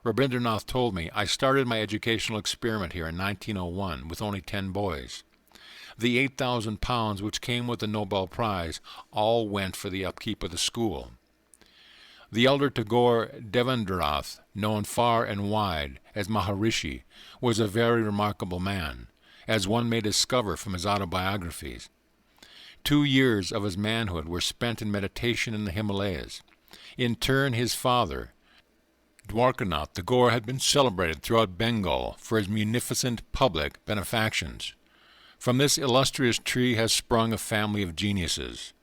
Rabindranath told me, I started my educational experiment here in 1901 with only 10 boys. The 8,000 pounds which came with the Nobel Prize all went for the upkeep of the school. The elder Tagore Devendranath, known far and wide as Maharishi, was a very remarkable man, as one may discover from his autobiographies. 2 years of his manhood were spent in meditation in the Himalayas. In turn, his father, Dwarkanath Tagore, had been celebrated throughout Bengal for his munificent public benefactions. From this illustrious tree has sprung a family of geniuses.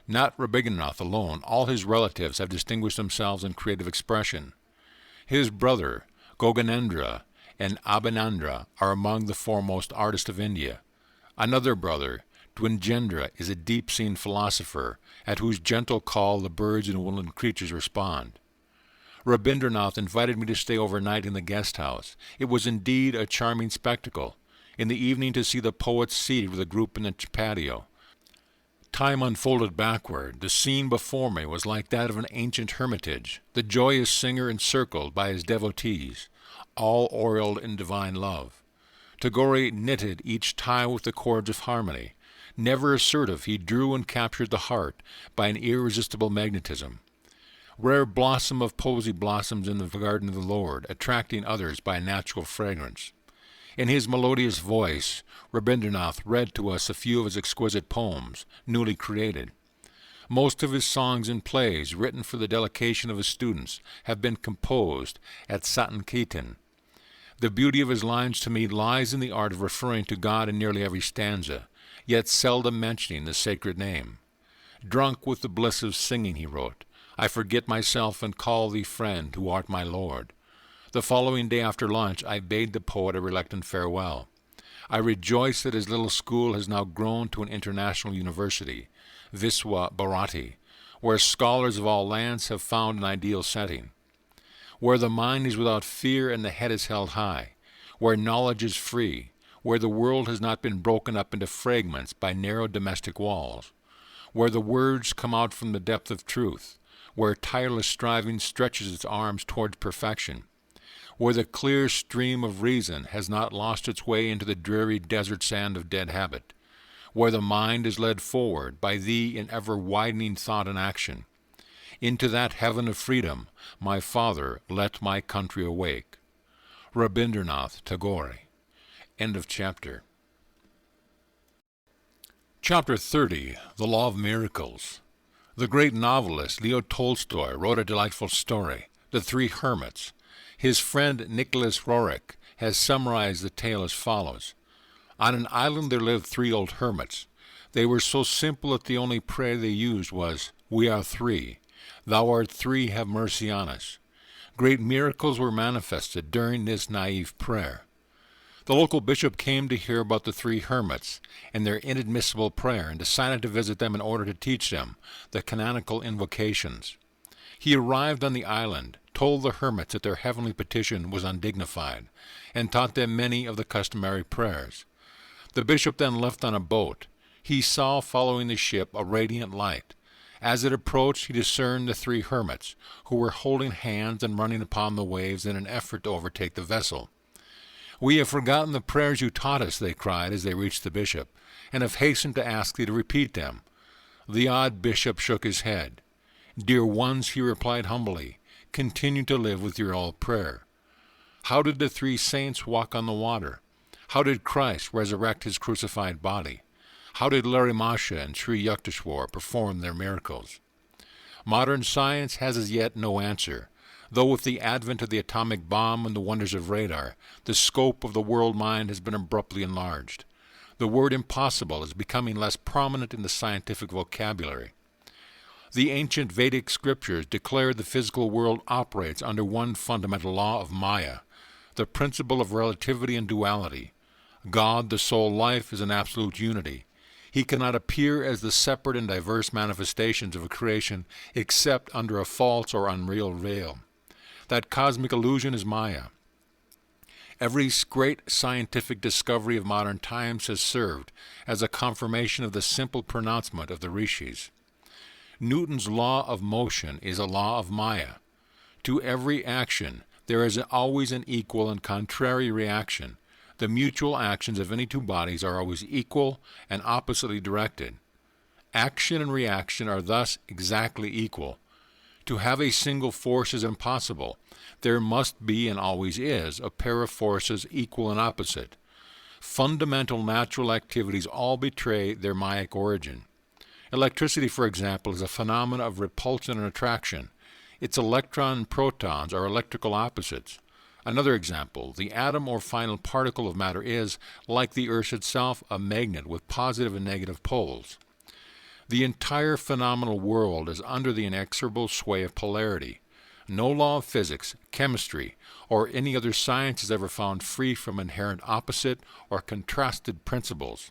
Not Rabindranath alone, all his relatives have distinguished themselves in creative expression. His brother, Yogananda, and Abhinandra are among the foremost artists of India. Another brother, Dwinjendra, is a deep-seen philosopher, at whose gentle call the birds and woodland creatures respond. Rabindranath invited me to stay overnight in the guest house. It was indeed a charming spectacle. In the evening to see the poets seated with a group in the patio. Time unfolded backward. The scene before me was like that of an ancient hermitage, the joyous singer encircled by his devotees, all aureoled in divine love. Tagore knitted each tie with the cords of harmony. Never assertive, he drew and captured the heart by an irresistible magnetism. Rare blossom of posy blossoms in the garden of the Lord, attracting others by a natural fragrance. In his melodious voice, Rabindranath read to us a few of his exquisite poems, newly created. Most of his songs and plays, written for the delectation of his students, have been composed at Satanketan. The beauty of his lines to me lies in the art of referring to God in nearly every stanza, yet seldom mentioning the sacred name. Drunk with the bliss of singing, he wrote, I forget myself and call thee friend, who art my Lord. The following day after lunch, I bade the poet a reluctant farewell. I rejoice that his little school has now grown to an international university, Viswa Bharati, where scholars of all lands have found an ideal setting, where the mind is without fear and the head is held high, where knowledge is free, where the world has not been broken up into fragments by narrow domestic walls, where the words come out from the depth of truth, where tireless striving stretches its arms towards perfection, where the clear stream of reason has not lost its way into the dreary desert sand of dead habit, where the mind is led forward by thee in ever-widening thought and action. Into that heaven of freedom, my Father, let my country awake. Rabindranath Tagore. End of chapter. Chapter 30. The Law of Miracles. The great novelist Leo Tolstoy wrote a delightful story, The Three Hermits. His friend Nicholas Roerich has summarized the tale as follows. On an island there lived 3 old hermits. They were so simple that the only prayer they used was, We are 3. Thou art 3, have mercy on us. Great miracles were manifested during this naive prayer. The local bishop came to hear about the 3 hermits and their inadmissible prayer and decided to visit them in order to teach them the canonical invocations. He arrived on the island, told the hermits that their heavenly petition was undignified, and taught them many of the customary prayers. The bishop then left on a boat. He saw following the ship a radiant light. As it approached, he discerned the 3 hermits, who were holding hands and running upon the waves in an effort to overtake the vessel. We have forgotten the prayers you taught us, they cried as they reached the bishop, and have hastened to ask thee to repeat them. The odd bishop shook his head. Dear ones, he replied humbly, continue to live with your old prayer. How did the 3 saints walk on the water? How did Christ resurrect his crucified body? How did Larimasha and Sri Yukteswar perform their miracles? Modern science has as yet no answer, though with the advent of the atomic bomb and the wonders of radar, the scope of the world mind has been abruptly enlarged. The word impossible is becoming less prominent in the scientific vocabulary. The ancient Vedic scriptures declare the physical world operates under one fundamental law of Maya, the principle of relativity and duality. God, the sole life, is an absolute unity. He cannot appear as the separate and diverse manifestations of a creation except under a false or unreal veil. That cosmic illusion is Maya. Every great scientific discovery of modern times has served as a confirmation of the simple pronouncement of the rishis. Newton's law of motion is a law of Maya. To every action, there is always an equal and contrary reaction. The mutual actions of any two bodies are always equal and oppositely directed. Action and reaction are thus exactly equal. To have a single force is impossible. There must be and always is a pair of forces equal and opposite. Fundamental natural activities all betray their Mayic origin. Electricity, for example, is a phenomenon of repulsion and attraction. Its electron and protons are electrical opposites. Another example, the atom or final particle of matter is, like the Earth itself, a magnet with positive and negative poles. The entire phenomenal world is under the inexorable sway of polarity. No law of physics, chemistry, or any other science is ever found free from inherent opposite or contrasted principles.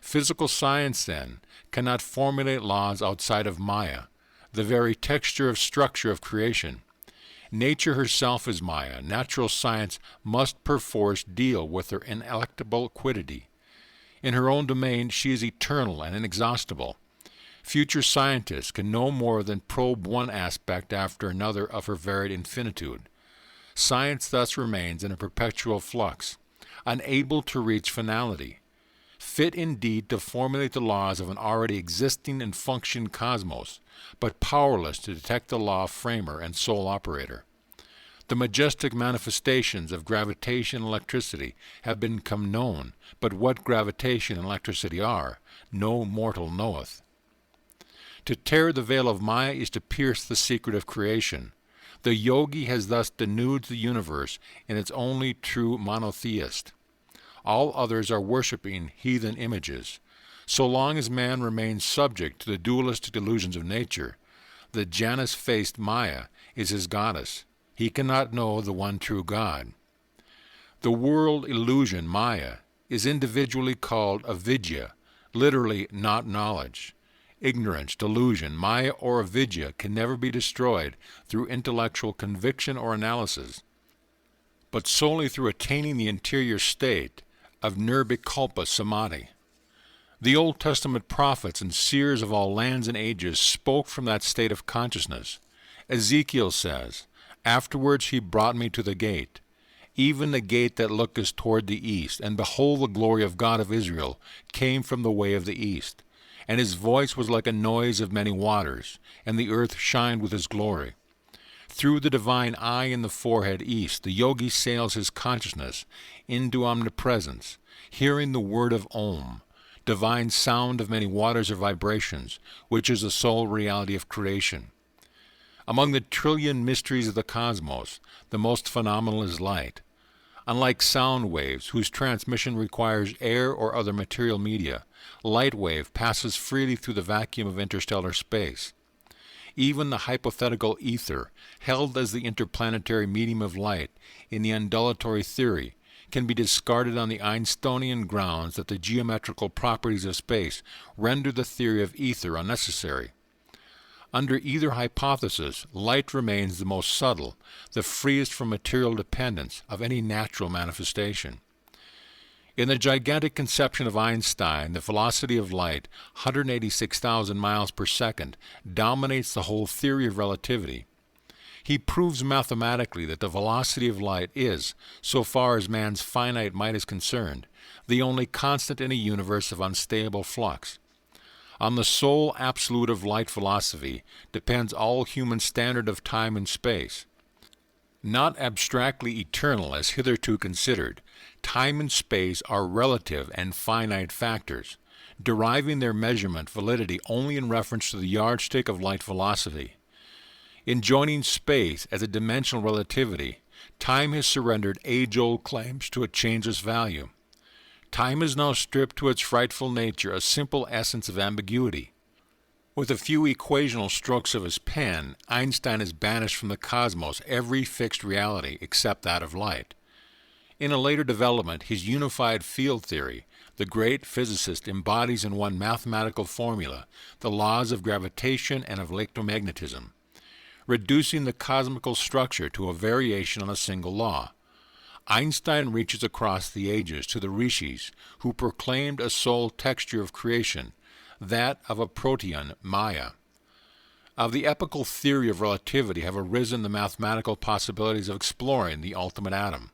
Physical science, then, cannot formulate laws outside of Maya, the very texture of structure of creation. Nature herself is Maya. Natural science must perforce deal with her ineluctable quiddity. In her own domain, she is eternal and inexhaustible. Future scientists can no more than probe one aspect after another of her varied infinitude. Science thus remains in a perpetual flux, unable to reach finality, fit indeed to formulate the laws of an already existing and functioning cosmos, but powerless to detect the law framer and sole operator. The majestic manifestations of gravitation and electricity have become known, but what gravitation and electricity are, no mortal knoweth. To tear the veil of Maya is to pierce the secret of creation. The yogi has thus denuded the universe in its only true monotheist. All others are worshipping heathen images. So long as man remains subject to the dualistic delusions of nature, the Janus-faced Maya is his goddess. He cannot know the one true God. The world illusion, Maya, is individually called avidya, literally not knowledge. Ignorance, delusion, Maya or avidya can never be destroyed through intellectual conviction or analysis, but solely through attaining the interior state of nirvikalpa samadhi. The Old Testament prophets and seers of all lands and ages spoke from that state of consciousness. Ezekiel says, "Afterwards he brought me to the gate, even the gate that looketh toward the east, and behold, the glory of God of Israel came from the way of the east. And his voice was like a noise of many waters, and the earth shined with his glory." Through the divine eye in the forehead east, the yogi sails his consciousness into omnipresence, hearing the word of Om, divine sound of many waters or vibrations, which is the sole reality of creation. Among the trillion mysteries of the cosmos, the most phenomenal is light. Unlike sound waves, whose transmission requires air or other material media, light wave passes freely through the vacuum of interstellar space. Even the hypothetical ether, held as the interplanetary medium of light in the undulatory theory, can be discarded on the Einsteinian grounds that the geometrical properties of space render the theory of ether unnecessary. Under either hypothesis, light remains the most subtle, the freest from material dependence of any natural manifestation. In the gigantic conception of Einstein, the velocity of light, 186,000 miles per second, dominates the whole theory of relativity. He proves mathematically that the velocity of light is, so far as man's finite might is concerned, the only constant in a universe of unstable flux. On the sole absolute of light philosophy depends all human standard of time and space. Not abstractly eternal as hitherto considered, time and space are relative and finite factors, deriving their measurement validity only in reference to the yardstick of light philosophy. In joining space as a dimensional relativity, time has surrendered age-old claims to a changeless value. Time is now stripped to its frightful nature a simple essence of ambiguity. With a few equational strokes of his pen, Einstein has banished from the cosmos every fixed reality except that of light. In a later development, his unified field theory, the great physicist embodies in one mathematical formula the laws of gravitation and of electromagnetism, reducing the cosmical structure to a variation on a single law. Einstein reaches across the ages to the rishis, who proclaimed a sole texture of creation, that of a protean, Maya. Of the epical theory of relativity have arisen the mathematical possibilities of exploring the ultimate atom.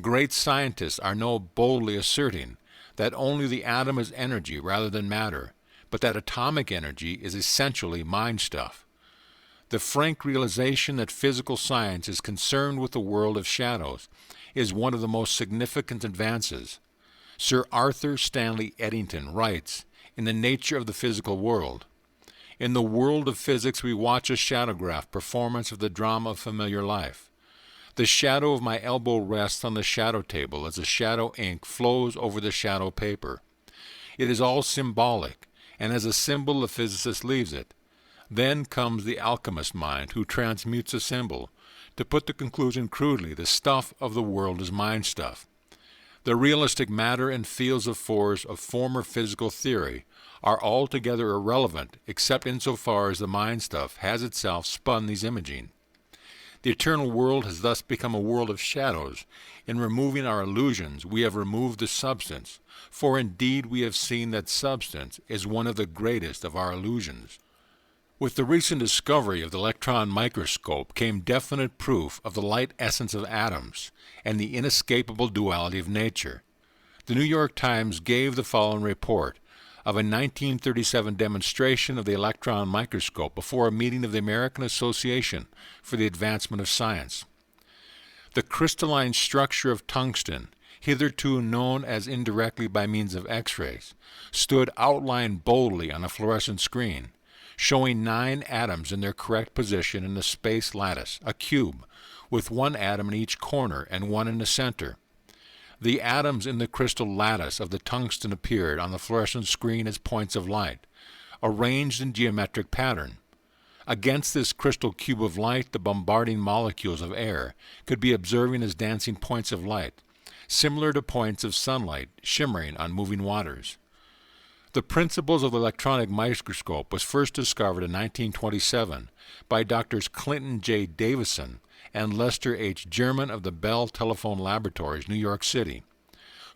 Great scientists are now boldly asserting that only the atom is energy rather than matter, but that atomic energy is essentially mind stuff. The frank realization that physical science is concerned with the world of shadows is one of the most significant advances. Sir Arthur Stanley Eddington writes, in The Nature of the Physical World, "In the world of physics we watch a shadowgraph performance of the drama of familiar life. The shadow of my elbow rests on the shadow table as the shadow ink flows over the shadow paper. It is all symbolic, and as a symbol the physicist leaves it. Then comes the alchemist mind, who transmutes a symbol. To put the conclusion crudely, the stuff of the world is mind stuff. The realistic matter and fields of force of former physical theory are altogether irrelevant except insofar as the mind stuff has itself spun these imaging. The eternal world has thus become a world of shadows. In removing our illusions, we have removed the substance, for indeed we have seen that substance is one of the greatest of our illusions." With the recent discovery of the electron microscope came definite proof of the light essence of atoms and the inescapable duality of nature. The New York Times gave the following report of a 1937 demonstration of the electron microscope before a meeting of the American Association for the Advancement of Science. The crystalline structure of tungsten, hitherto known as indirectly by means of X-rays, stood outlined boldly on a fluorescent screen, showing 9 atoms in their correct position in the space lattice, a cube, with 1 atom in each corner and 1 in the center. The atoms in the crystal lattice of the tungsten appeared on the fluorescent screen as points of light, arranged in geometric pattern. Against this crystal cube of light, the bombarding molecules of air could be observed as dancing points of light, similar to points of sunlight shimmering on moving waters. The principles of the electronic microscope was first discovered in 1927 by Drs. Clinton J. Davison and Lester H. German of the Bell Telephone Laboratories, New York City,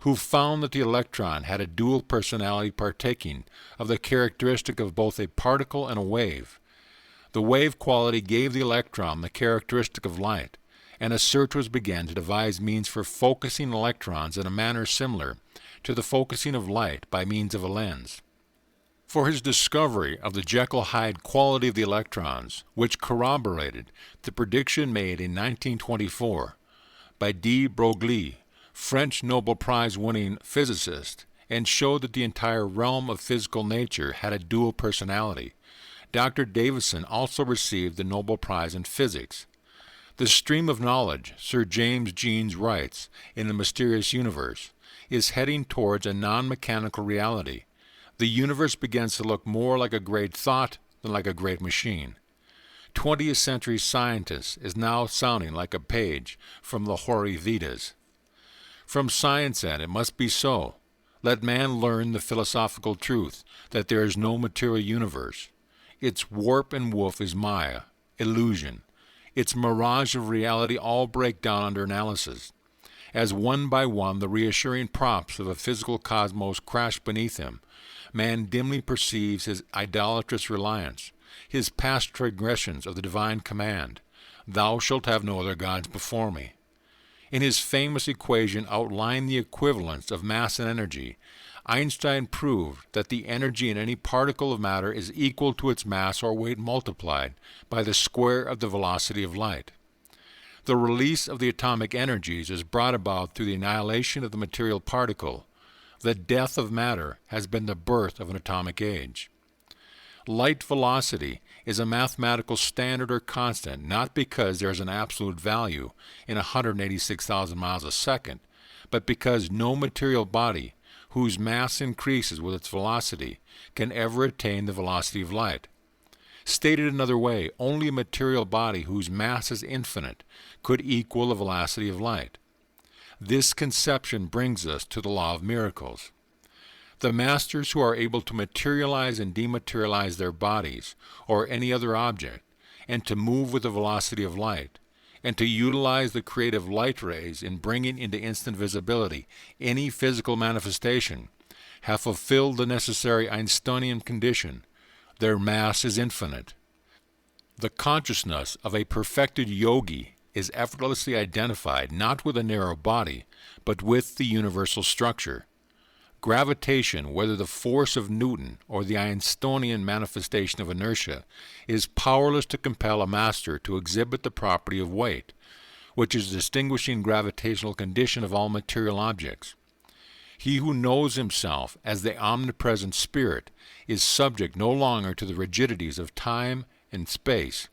who found that the electron had a dual personality partaking of the characteristic of both a particle and a wave. The wave quality gave the electron the characteristic of light, and a search was begun to devise means for focusing electrons in a manner similar to the focusing of light by means of a lens. For his discovery of the Jekyll-Hyde quality of the electrons, which corroborated the prediction made in 1924 by de Broglie, French Nobel Prize-winning physicist, and showed that the entire realm of physical nature had a dual personality, Dr. Davison also received the Nobel Prize in Physics. The stream of knowledge, Sir James Jeans writes in The Mysterious Universe, is heading towards a non-mechanical reality. The universe begins to look more like a great thought than like a great machine. 20th century scientist is now sounding like a page from the Hoary Vedas. From science, then, it must be so. Let man learn the philosophical truth that there is no material universe. Its warp and woof is Maya, illusion. Its mirage of reality all break down under analysis. As one by one the reassuring props of a physical cosmos crash beneath him, man dimly perceives his idolatrous reliance, his past transgressions of the divine command, "Thou shalt have no other gods before me." In his famous equation outlining the equivalence of mass and energy, Einstein proved that the energy in any particle of matter is equal to its mass or weight multiplied by the square of the velocity of light. The release of the atomic energies is brought about through the annihilation of the material particle. The death of matter has been the birth of an atomic age. Light velocity is a mathematical standard or constant not because there is an absolute value in 186,000 miles a second, but because no material body whose mass increases with its velocity can ever attain the velocity of light. Stated another way, only a material body whose mass is infinite could equal the velocity of light. This conception brings us to the law of miracles. The masters who are able to materialize and dematerialize their bodies or any other object, and to move with the velocity of light, and to utilize the creative light rays in bringing into instant visibility any physical manifestation, have fulfilled the necessary Einsteinian condition. Their mass is infinite. The consciousness of a perfected yogi is effortlessly identified not with a narrow body, but with the universal structure. Gravitation, whether the force of Newton or the Einsteinian manifestation of inertia, is powerless to compel a master to exhibit the property of weight, which is a distinguishing gravitational condition of all material objects. He who knows himself as the omnipresent Spirit is subject no longer to the rigidities of time and space.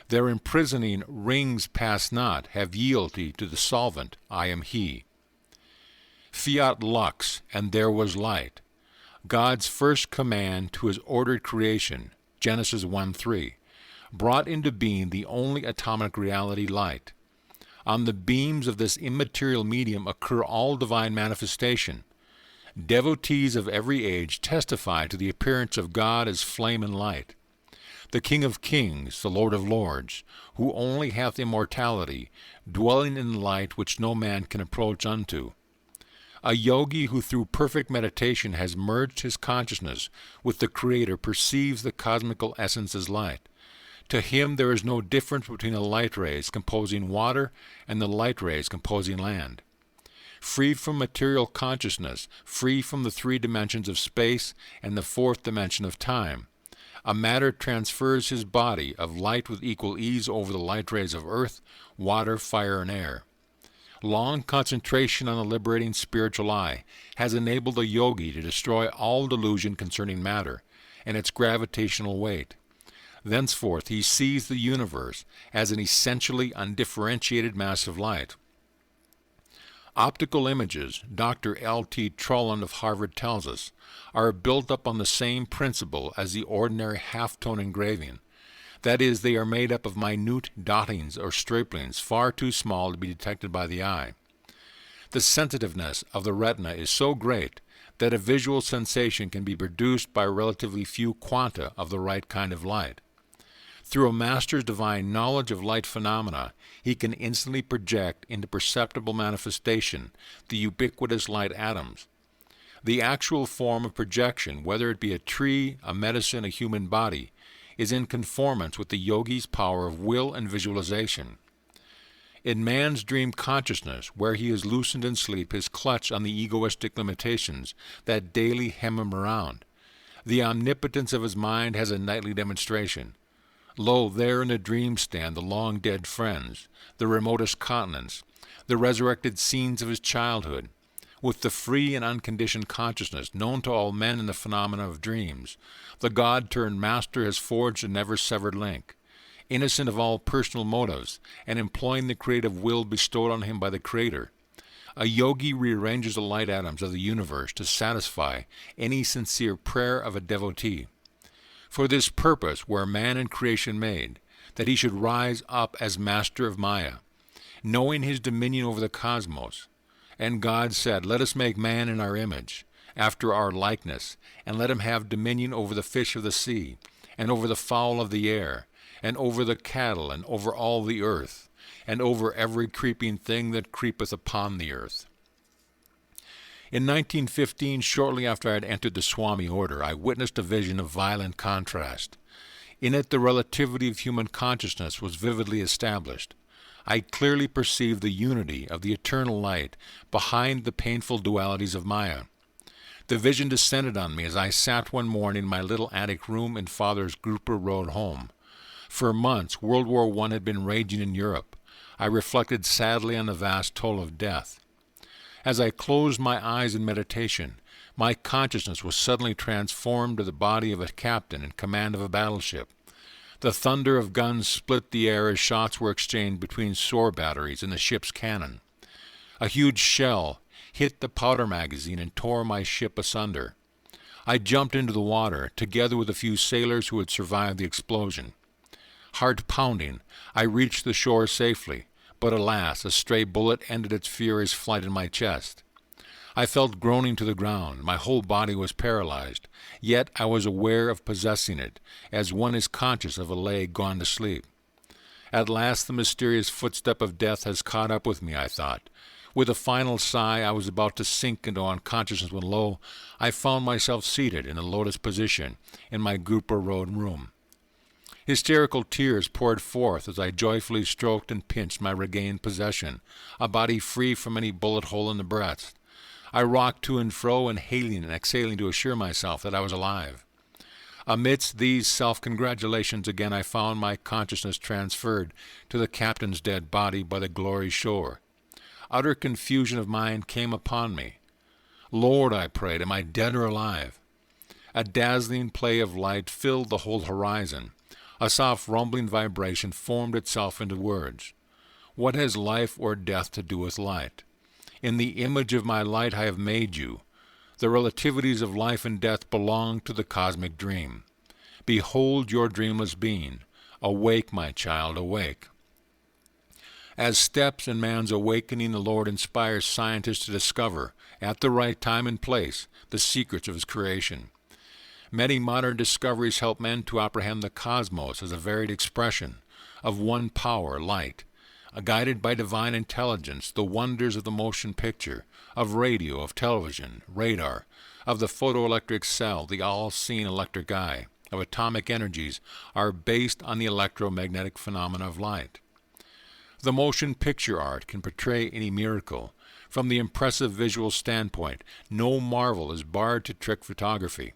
Their imprisoning rings pass not, have yielded to the solvent, I am He. Fiat lux, and there was light. God's first command to His ordered creation, Genesis 1:3, brought into being the only atomic reality, light. On the beams of this immaterial medium occur all divine manifestation. Devotees of every age testify to the appearance of God as flame and light. The King of Kings, the Lord of Lords, who only hath immortality, dwelling in light which no man can approach unto. A yogi who through perfect meditation has merged his consciousness with the Creator perceives the cosmical essence as light. To him there is no difference between the light rays composing water and the light rays composing land. Free from material consciousness, free from the three dimensions of space and the fourth dimension of time, a matter transfers his body of light with equal ease over the light rays of earth, water, fire, and air. Long concentration on the liberating spiritual eye has enabled the yogi to destroy all delusion concerning matter and its gravitational weight. Thenceforth he sees the universe as an essentially undifferentiated mass of light. Optical images, Dr. L.T. Trulland of Harvard tells us, are built up on the same principle as the ordinary half-tone engraving. That is, they are made up of minute dottings or staplings far too small to be detected by the eye. The sensitiveness of the retina is so great that a visual sensation can be produced by relatively few quanta of the right kind of light. Through a master's divine knowledge of light phenomena, he can instantly project into perceptible manifestation the ubiquitous light atoms. The actual form of projection, whether it be a tree, a medicine, a human body, is in conformance with the yogi's power of will and visualization. In man's dream consciousness, where he is loosened in sleep his clutch on the egoistic limitations that daily hem him around, the omnipotence of his mind has a nightly demonstration. Lo, there in the dream stand the long-dead friends, the remotest continents, the resurrected scenes of his childhood. With the free and unconditioned consciousness known to all men in the phenomena of dreams, the God-turned-master has forged a never-severed link. Innocent of all personal motives, and employing the creative will bestowed on him by the Creator, a yogi rearranges the light atoms of the universe to satisfy any sincere prayer of a devotee. For this purpose were man and creation made, that he should rise up as master of Maya, knowing his dominion over the cosmos. And God said, Let us make man in our image, after our likeness, and let him have dominion over the fish of the sea, and over the fowl of the air, and over the cattle, and over all the earth, and over every creeping thing that creepeth upon the earth. In 1915, shortly after I had entered the Swami order, I witnessed a vision of violent contrast. In it the relativity of human consciousness was vividly established. I clearly perceived the unity of the eternal light behind the painful dualities of Maya. The vision descended on me as I sat one morning in my little attic room in Father's Grouper Road home. For months, World War I had been raging in Europe. I reflected sadly on the vast toll of death. As I closed my eyes in meditation, my consciousness was suddenly transformed to the body of a captain in command of a battleship. The thunder of guns split the air as shots were exchanged between SOAR batteries and the ship's cannon. A huge shell hit the powder magazine and tore my ship asunder. I jumped into the water, together with a few sailors who had survived the explosion. Heart pounding, I reached the shore safely, but alas, a stray bullet ended its furious flight in my chest. I felt groaning to the ground. My whole body was paralyzed, yet I was aware of possessing it, as one is conscious of a leg gone to sleep. At last the mysterious footstep of death has caught up with me, I thought. With a final sigh, I was about to sink into unconsciousness when, lo, I found myself seated in a lotus position in my Grouper Road room. Hysterical tears poured forth as I joyfully stroked and pinched my regained possession, a body free from any bullet hole in the breast. I rocked to and fro, inhaling and exhaling to assure myself that I was alive. Amidst these self-congratulations again I found my consciousness transferred to the captain's dead body by the glory shore. Utter confusion of mind came upon me. Lord, I prayed, am I dead or alive? A dazzling play of light filled the whole horizon. A soft rumbling vibration formed itself into words. What has life or death to do with light? In the image of my light I have made you. The relativities of life and death belong to the cosmic dream. Behold your dreamless being. Awake, my child, awake. As steps in man's awakening, the Lord inspires scientists to discover, at the right time and place, the secrets of his creation. Many modern discoveries help men to apprehend the cosmos as a varied expression of one power, light, guided by divine intelligence, the wonders of the motion picture, of radio, of television, radar, of the photoelectric cell, the all-seeing electric eye, of atomic energies, are based on the electromagnetic phenomena of light. The motion picture art can portray any miracle. From the impressive visual standpoint, no marvel is barred to trick photography.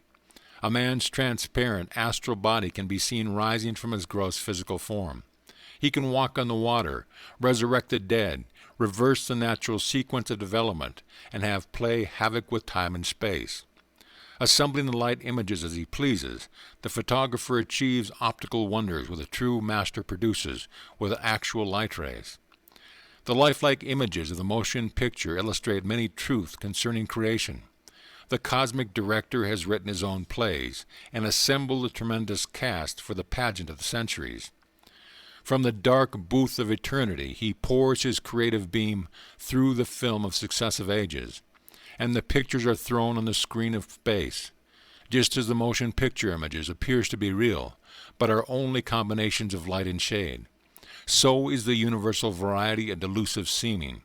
A man's transparent astral body can be seen rising from his gross physical form. He can walk on the water, resurrect the dead, reverse the natural sequence of development, and have play havoc with time and space. Assembling the light images as he pleases, the photographer achieves optical wonders with a true master produces with actual light rays. The lifelike images of the motion picture illustrate many truths concerning creation. The cosmic director has written his own plays and assembled a tremendous cast for the pageant of the centuries. From the dark booth of eternity, he pours his creative beam through the film of successive ages, and the pictures are thrown on the screen of space, just as the motion picture images appears to be real, but are only combinations of light and shade. So is the universal variety a delusive seeming.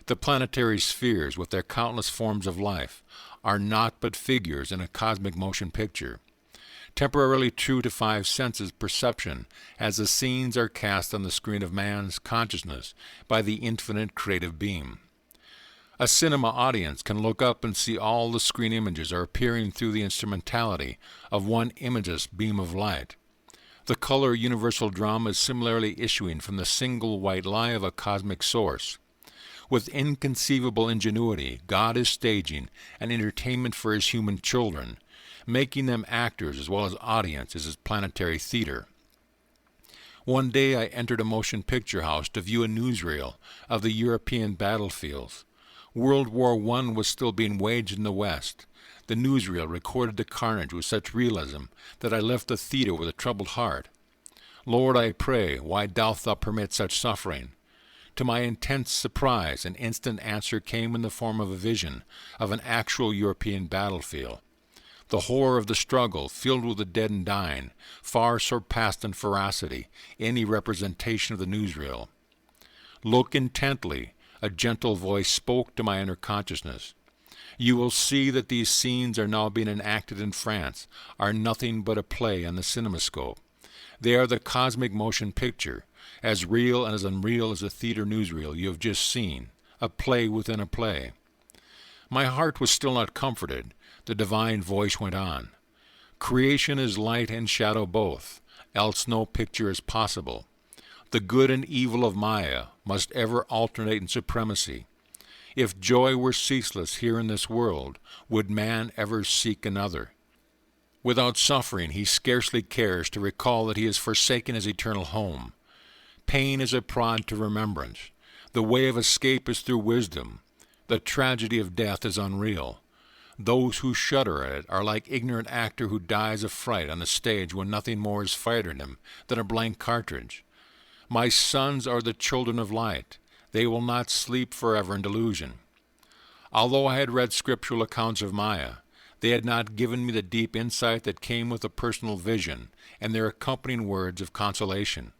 The planetary spheres, with their countless forms of life, are not but figures in a cosmic motion picture, temporarily true to five senses perception as the scenes are cast on the screen of man's consciousness by the infinite creative beam. A cinema audience can look up and see all the screen images are appearing through the instrumentality of one imageless beam of light. The color universal drama is similarly issuing from the single white lie of a cosmic source. With inconceivable ingenuity, God is staging an entertainment for his human children, making them actors as well as audience as his planetary theater. One day I entered a motion picture house to view a newsreel of the European battlefields. World War I was still being waged in the West. The newsreel recorded the carnage with such realism that I left the theater with a troubled heart. Lord, I pray, why dost thou permit such suffering? To my intense surprise, an instant answer came in the form of a vision of an actual European battlefield. The horror of the struggle, filled with the dead and dying, far surpassed in ferocity any representation of the newsreel. Look intently, a gentle voice spoke to my inner consciousness. You will see that these scenes are now being enacted in France, are nothing but a play on the cinemascope. They are the cosmic motion picture, as real and as unreal as the theater newsreel you have just seen, a play within a play. My heart was still not comforted. The divine voice went on. Creation is light and shadow both, else no picture is possible. The good and evil of Maya must ever alternate in supremacy. If joy were ceaseless here in this world, would man ever seek another? Without suffering, he scarcely cares to recall that he has forsaken his eternal home. Pain is a prod to remembrance. The way of escape is through wisdom. The tragedy of death is unreal. Those who shudder at it are like ignorant actor who dies of fright on the stage when nothing more is fired in him than a blank cartridge. My sons are the children of light. They will not sleep forever in delusion. Although I had read scriptural accounts of Maya, they had not given me the deep insight that came with a personal vision and their accompanying words of consolation.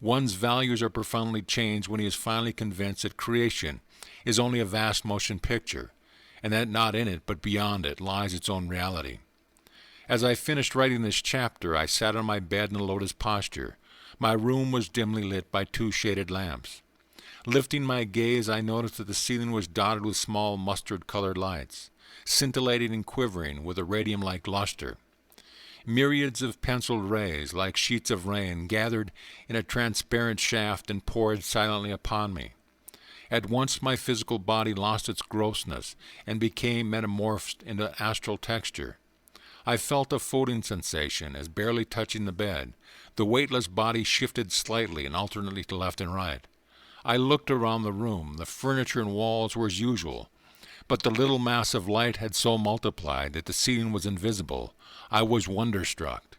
One's values are profoundly changed when he is finally convinced that creation is only a vast motion picture, and that not in it but beyond it lies its own reality. As I finished writing this chapter, I sat on my bed in a lotus posture. My room was dimly lit by 2 shaded lamps. Lifting my gaze, I noticed that the ceiling was dotted with small mustard-colored lights, scintillating and quivering with a radium-like luster. Myriads of penciled rays, like sheets of rain, gathered in a transparent shaft and poured silently upon me. At once my physical body lost its grossness and became metamorphosed into astral texture. I felt a floating sensation as, barely touching the bed, the weightless body shifted slightly and alternately to left and right. I looked around the room. The furniture and walls were as usual, but the little mass of light had so multiplied that the ceiling was invisible. I was wonderstruck.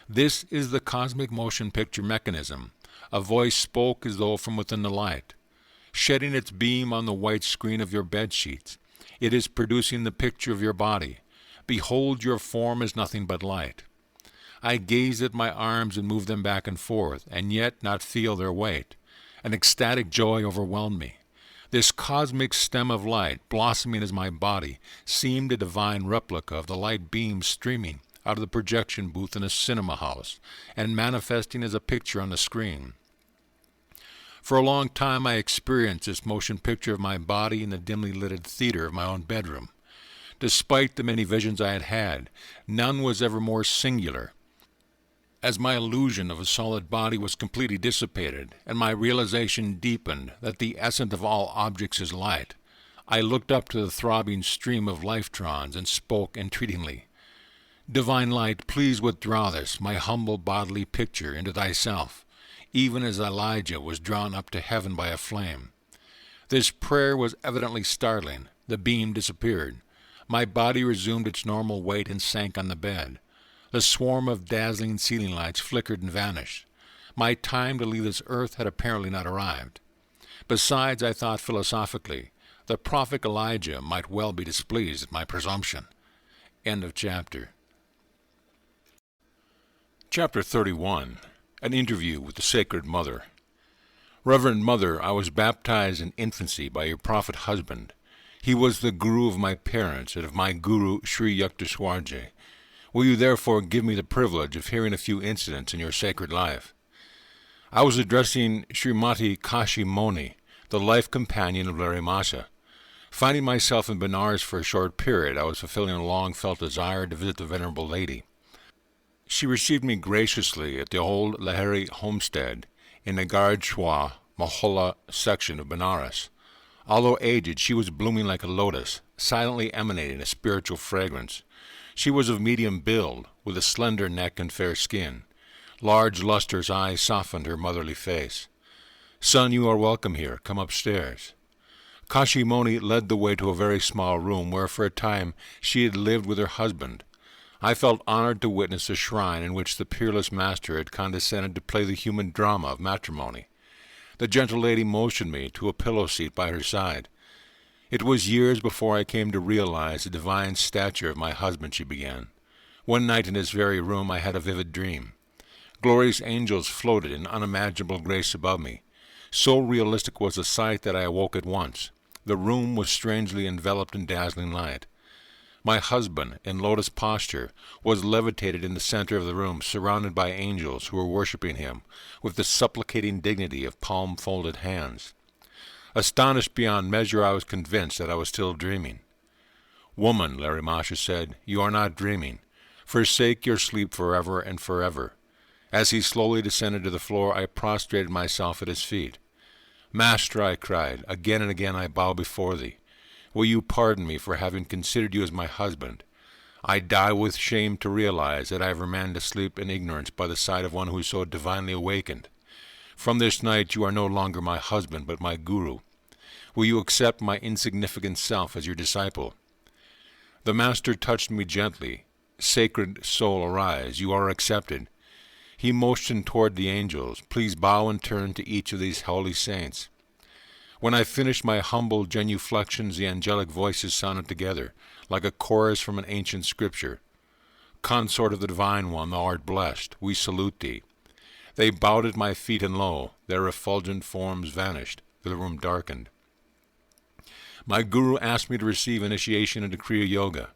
This is the cosmic motion picture mechanism. A voice spoke as though from within the light, shedding its beam on the white screen of your bed sheets. It is producing the picture of your body. Behold, your form is nothing but light. I gazed at my arms and moved them back and forth, and yet not feel their weight. An ecstatic joy overwhelmed me. This cosmic stem of light, blossoming as my body, seemed a divine replica of the light beams streaming out of the projection booth in a cinema house and manifesting as a picture on the screen. For a long time I experienced this motion picture of my body in the dimly lit theater of my own bedroom. Despite the many visions I had had, none was ever more singular. As my illusion of a solid body was completely dissipated, and my realization deepened that the essence of all objects is light, I looked up to the throbbing stream of lifetrons and spoke entreatingly. Divine light, please withdraw this, my humble bodily picture, into thyself, even as Elijah was drawn up to heaven by a flame. This prayer was evidently startling. The beam disappeared. My body resumed its normal weight and sank on the bed. The swarm of dazzling ceiling lights flickered and vanished. My time to leave this earth had apparently not arrived. Besides, I thought philosophically, the prophet Elijah might well be displeased at my presumption. End of chapter. Chapter 31. An Interview with the Sacred Mother. Reverend Mother, I was baptized in infancy by your prophet husband. He was the guru of my parents and of my guru Sri Yukteswarji. Will you therefore give me the privilege of hearing a few incidents in your sacred life? I was addressing Srimati Kashi Moni, the life companion of Larimasa. Finding myself in Benares for a short period, I was fulfilling a long-felt desire to visit the venerable lady. She received me graciously at the old Lahiri homestead in the Gardshwa Moholla section of Benares. Although aged, she was blooming like a lotus, silently emanating a spiritual fragrance. She was of medium build, with a slender neck and fair skin. Large, lustrous eyes softened her motherly face. "Son, you are welcome here. Come upstairs." Kashi Moni led the way to a very small room where for a time she had lived with her husband. I felt honored to witness a shrine in which the peerless master had condescended to play the human drama of matrimony. The gentle lady motioned me to a pillow seat by her side. "It was years before I came to realize the divine stature of my husband," she began. "One night in this very room I had a vivid dream. Glorious angels floated in unimaginable grace above me. So realistic was the sight that I awoke at once. The room was strangely enveloped in dazzling light. My husband, in lotus posture, was levitated in the center of the room, surrounded by angels who were worshipping him with the supplicating dignity of palm-folded hands. Astonished beyond measure, I was convinced that I was still dreaming. "Woman," Larimasa said, "you are not dreaming. Forsake your sleep forever and forever." As he slowly descended to the floor, I prostrated myself at his feet. "Master," I cried, "again and again I bow before thee. Will you pardon me for having considered you as my husband? I die with shame to realize that I have remained asleep in ignorance by the side of one who is so divinely awakened. From this night you are no longer my husband, but my guru. Will you accept my insignificant self as your disciple?" The master touched me gently. "Sacred soul, arise. You are accepted." He motioned toward the angels. "Please bow and turn to each of these holy saints." When I finished my humble genuflections, the angelic voices sounded together, like a chorus from an ancient scripture. "Consort of the Divine One, thou art blessed. We salute thee." They bowed at my feet, and lo, their effulgent forms vanished. The room darkened. My guru asked me to receive initiation into Kriya Yoga.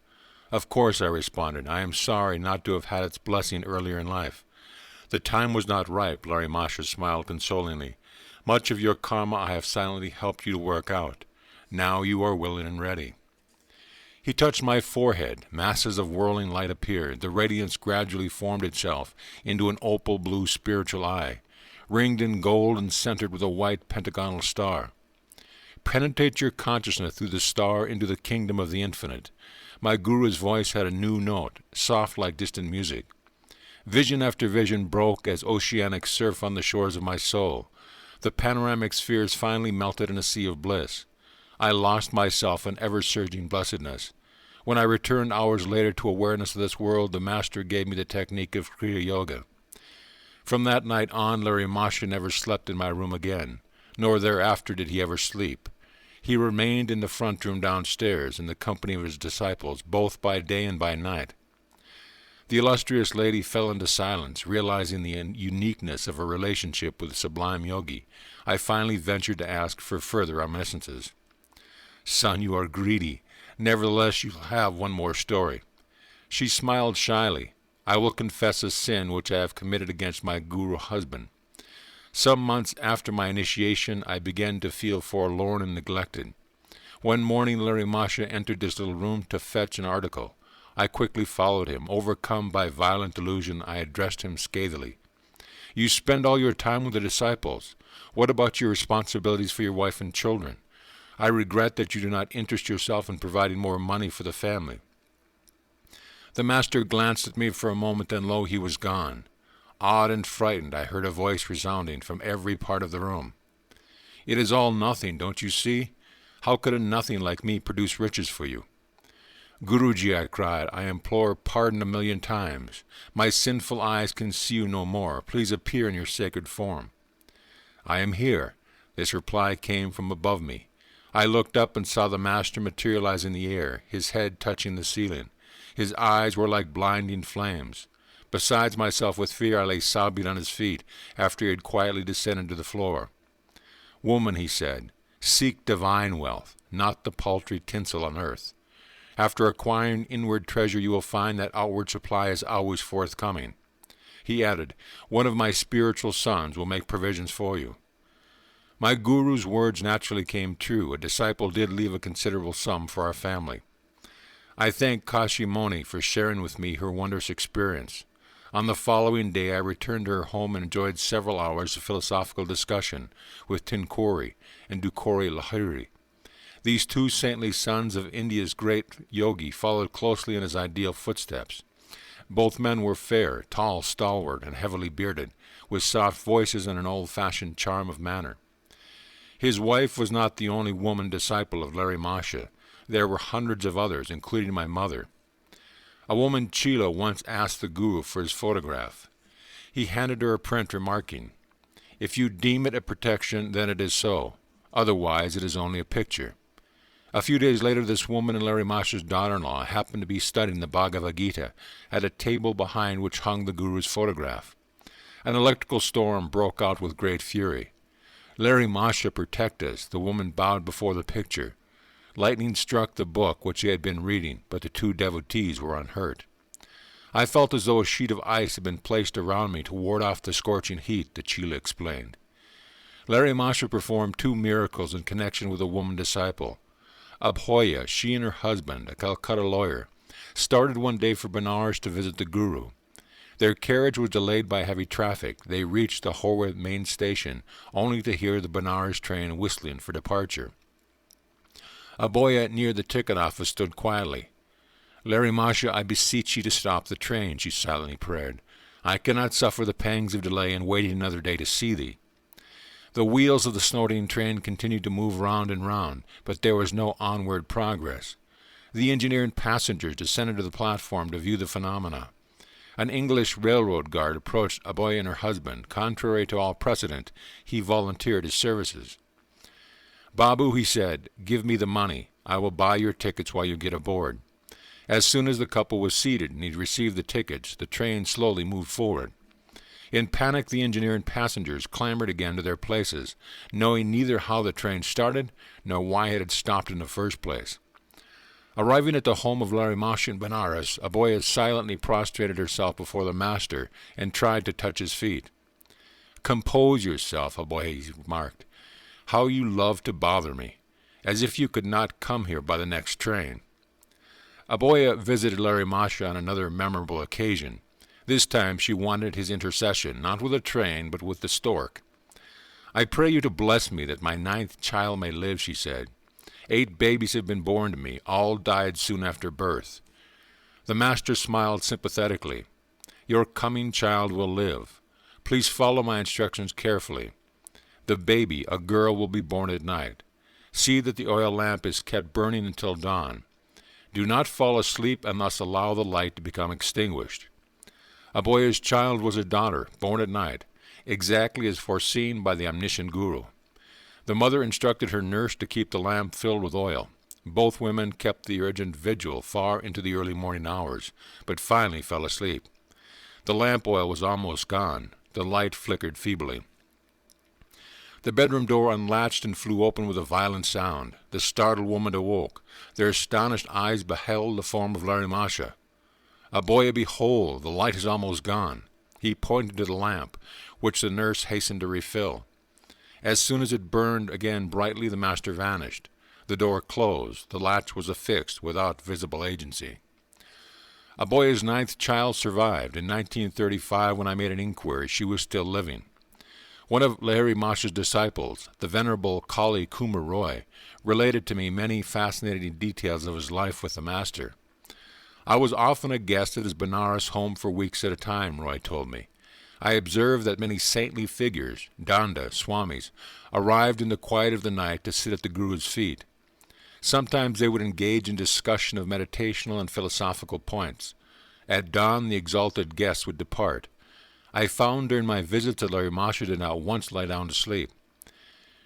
Of course, I responded. I am sorry not to have had its blessing earlier in life. The time was not ripe, Larry Masha smiled consolingly. Much of your karma I have silently helped you to work out. Now you are willing and ready. He touched my forehead. Masses of whirling light appeared. The radiance gradually formed itself into an opal blue spiritual eye, ringed in gold and centered with a white pentagonal star. Penetrate your consciousness through the star into the kingdom of the infinite. My guru's voice had a new note, soft like distant music. Vision after vision broke as oceanic surf on the shores of my soul. The panoramic spheres finally melted in a sea of bliss. I lost myself in ever-surging blessedness. When I returned hours later to awareness of this world, the Master gave me the technique of Kriya Yoga. From that night on, Larry Masha never slept in my room again, nor thereafter did he ever sleep. He remained in the front room downstairs in the company of his disciples, both by day and by night. The illustrious lady fell into silence, realizing the uniqueness of her relationship with the sublime Yogi. I finally ventured to ask for further reminiscences. Son, you are greedy. Nevertheless, you'll have one more story. She smiled shyly. I will confess a sin which I have committed against my guru husband. Some months after my initiation, I began to feel forlorn and neglected. One morning, Larry Masha entered this little room to fetch an article. I quickly followed him. Overcome by violent delusion, I addressed him scathingly. You spend all your time with the disciples. What about your responsibilities for your wife and children? I regret that you do not interest yourself in providing more money for the family. The Master glanced at me for a moment, then lo, he was gone. Awed and frightened, I heard a voice resounding from every part of the room. It is all nothing, don't you see? How could a nothing like me produce riches for you? Guruji, I cried, I implore pardon 1,000,000 times. My sinful eyes can see you no more. Please appear in your sacred form. I am here. This reply came from above me. I looked up and saw the Master materialize in the air, his head touching the ceiling. His eyes were like blinding flames. Besides myself with fear, I lay sobbing on his feet after he had quietly descended to the floor. Woman, he said, seek divine wealth, not the paltry tinsel on earth. After acquiring inward treasure, you will find that outward supply is always forthcoming. He added, one of my spiritual sons will make provisions for you. My guru's words naturally came true. A disciple did leave a considerable sum for our family. I thank Kashi Moni for sharing with me her wondrous experience. On the following day, I returned to her home and enjoyed several hours of philosophical discussion with Tinkori and Dukori Lahiri. These two saintly sons of India's great yogi followed closely in his ideal footsteps. Both men were fair, tall, stalwart, and heavily bearded, with soft voices and an old-fashioned charm of manner. His wife was not the only woman disciple of Larry Masha. There were hundreds of others, including my mother. A woman, Chila, once asked the Guru for his photograph. He handed her a print, remarking, if you deem it a protection, then it is so. Otherwise, it is only a picture. A few days later, this woman and Larry Masha's daughter-in-law happened to be studying the Bhagavad Gita at a table behind which hung the Guru's photograph. An electrical storm broke out with great fury. Larry Masha, protect us, the woman bowed before the picture. Lightning struck the book which he had been reading, but the two devotees were unhurt. I felt as though a sheet of ice had been placed around me to ward off the scorching heat, the Chila explained. Larry Masha performed 2 miracles in connection with a woman disciple. Abhoya, she and her husband, a Calcutta lawyer, started one day for Benares to visit the Guru. Their carriage was delayed by heavy traffic. They reached the Horwith main station, only to hear the Benares train whistling for departure. Abhoya near the ticket office stood quietly. Larry Masha, I beseech you to stop the train, she silently prayed. I cannot suffer the pangs of delay and waiting another day to see thee. The wheels of the snorting train continued to move round and round, but there was no onward progress. The engineer and passengers descended to the platform to view the phenomena. An English railroad guard approached Abhoya and her husband. Contrary to all precedent, he volunteered his services. Babu, he said, give me the money. I will buy your tickets while you get aboard. As soon as the couple was seated and he'd received the tickets, the train slowly moved forward. In panic, the engineer and passengers clambered again to their places, knowing neither how the train started nor why it had stopped in the first place. Arriving at the home of Larry Mash in Benares, Aboya silently prostrated herself before the master and tried to touch his feet. "Compose yourself," Aboya remarked. "How you love to bother me, as if you could not come here by the next train." Aboya visited Larry Masha on another memorable occasion. This time she wanted his intercession, not with a train, but with the stork. "I pray you to bless me that my 9th child may live," she said. 8 babies have been born to me. All died soon after birth." The master smiled sympathetically. "Your coming child will live. Please follow my instructions carefully. The baby, a girl, will be born at night. See that the oil lamp is kept burning until dawn. Do not fall asleep and thus allow the light to become extinguished." Aboya's child was a daughter, born at night, exactly as foreseen by the omniscient Guru. The mother instructed her nurse to keep the lamp filled with oil. Both women kept the urgent vigil far into the early morning hours, but finally fell asleep. The lamp oil was almost gone. The light flickered feebly. The bedroom door unlatched and flew open with a violent sound. The startled woman awoke. Their astonished eyes beheld the form of Larry Masha. "Aboya, behold, the light is almost gone." He pointed to the lamp, which the nurse hastened to refill. As soon as it burned again brightly, the master vanished. The door closed. The latch was affixed without visible agency. Aboya's 9th child survived. In 1935, when I made an inquiry, she was still living. One of Larry Masha's disciples, the Venerable Kali Kumar Roy, related to me many fascinating details of his life with the master. "I was often a guest at his Benares home for weeks at a time," Roy told me. "I observed that many saintly figures, Danda, Swamis, arrived in the quiet of the night to sit at the Guru's feet. Sometimes they would engage in discussion of meditational and philosophical points. At dawn, the exalted guests would depart. I found during my visits that Larry Masha did not once lie down to sleep.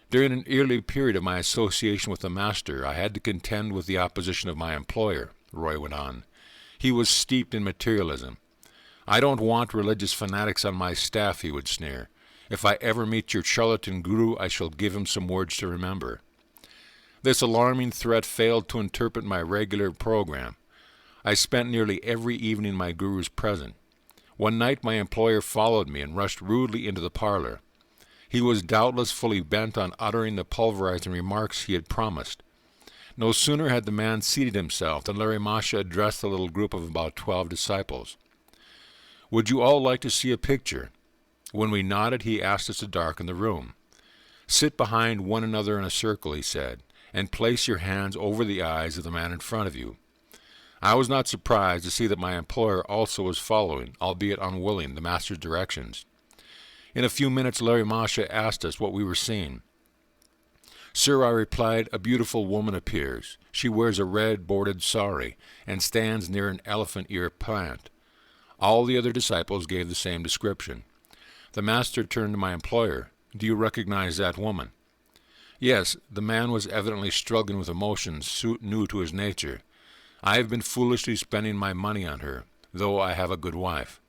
During an early period of my association with the master, I had to contend with the opposition of my employer," Roy went on. "He was steeped in materialism. 'I don't want religious fanatics on my staff,' he would sneer. 'If I ever meet your charlatan guru, I shall give him some words to remember.' This alarming threat failed to interpret my regular program. I spent nearly every evening my guru's present. One night my employer followed me and rushed rudely into the parlor. He was doubtless fully bent on uttering the pulverizing remarks he had promised. No sooner had the man seated himself than Larry Masha addressed the little group of about 12 disciples. 'Would you all like to see a picture?' When we nodded, he asked us to darken the room. 'Sit behind one another in a circle,' he said, 'and place your hands over the eyes of the man in front of you.' I was not surprised to see that my employer also was following, albeit unwilling, the master's directions. In a few minutes Larry Masha asked us what we were seeing. 'Sir,' I replied, 'a beautiful woman appears. She wears a red bordered sari and stands near an elephant ear plant.' All the other disciples gave the same description. The master turned to my employer. 'Do you recognize that woman?' Yes, the man was evidently struggling with emotions new to his nature. 'I have been foolishly spending my money on her, though I have a good wife.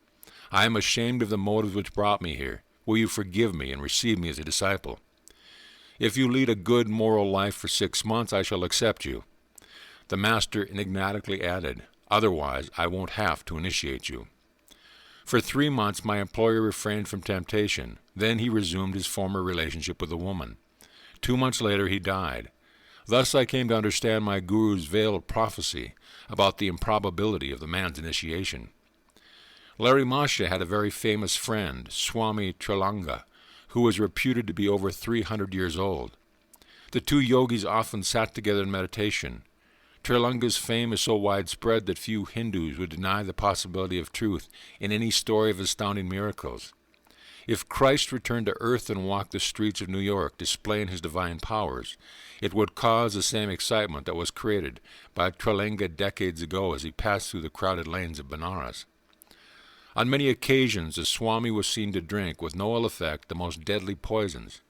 I am ashamed of the motives which brought me here. Will you forgive me and receive me as a disciple? If you lead a good moral life for 6 months, I shall accept you.' The master enigmatically added, 'Otherwise, I won't have to initiate you.' For 3 months my employer refrained from temptation. Then he resumed his former relationship with the woman. 2 months later he died. Thus I came to understand my guru's veiled prophecy about the improbability of the man's initiation. Larry Masha had a very famous friend, Swami Trilanga, who was reputed to be over 300 years old. The two yogis often sat together in meditation. Trilanga's fame is so widespread that few Hindus would deny the possibility of truth in any story of astounding miracles. If Christ returned to earth and walked the streets of New York displaying his divine powers, it would cause the same excitement that was created by Trilanga decades ago as he passed through the crowded lanes of Benares. On many occasions the Swami was seen to drink, with no ill effect, the most deadly poisons.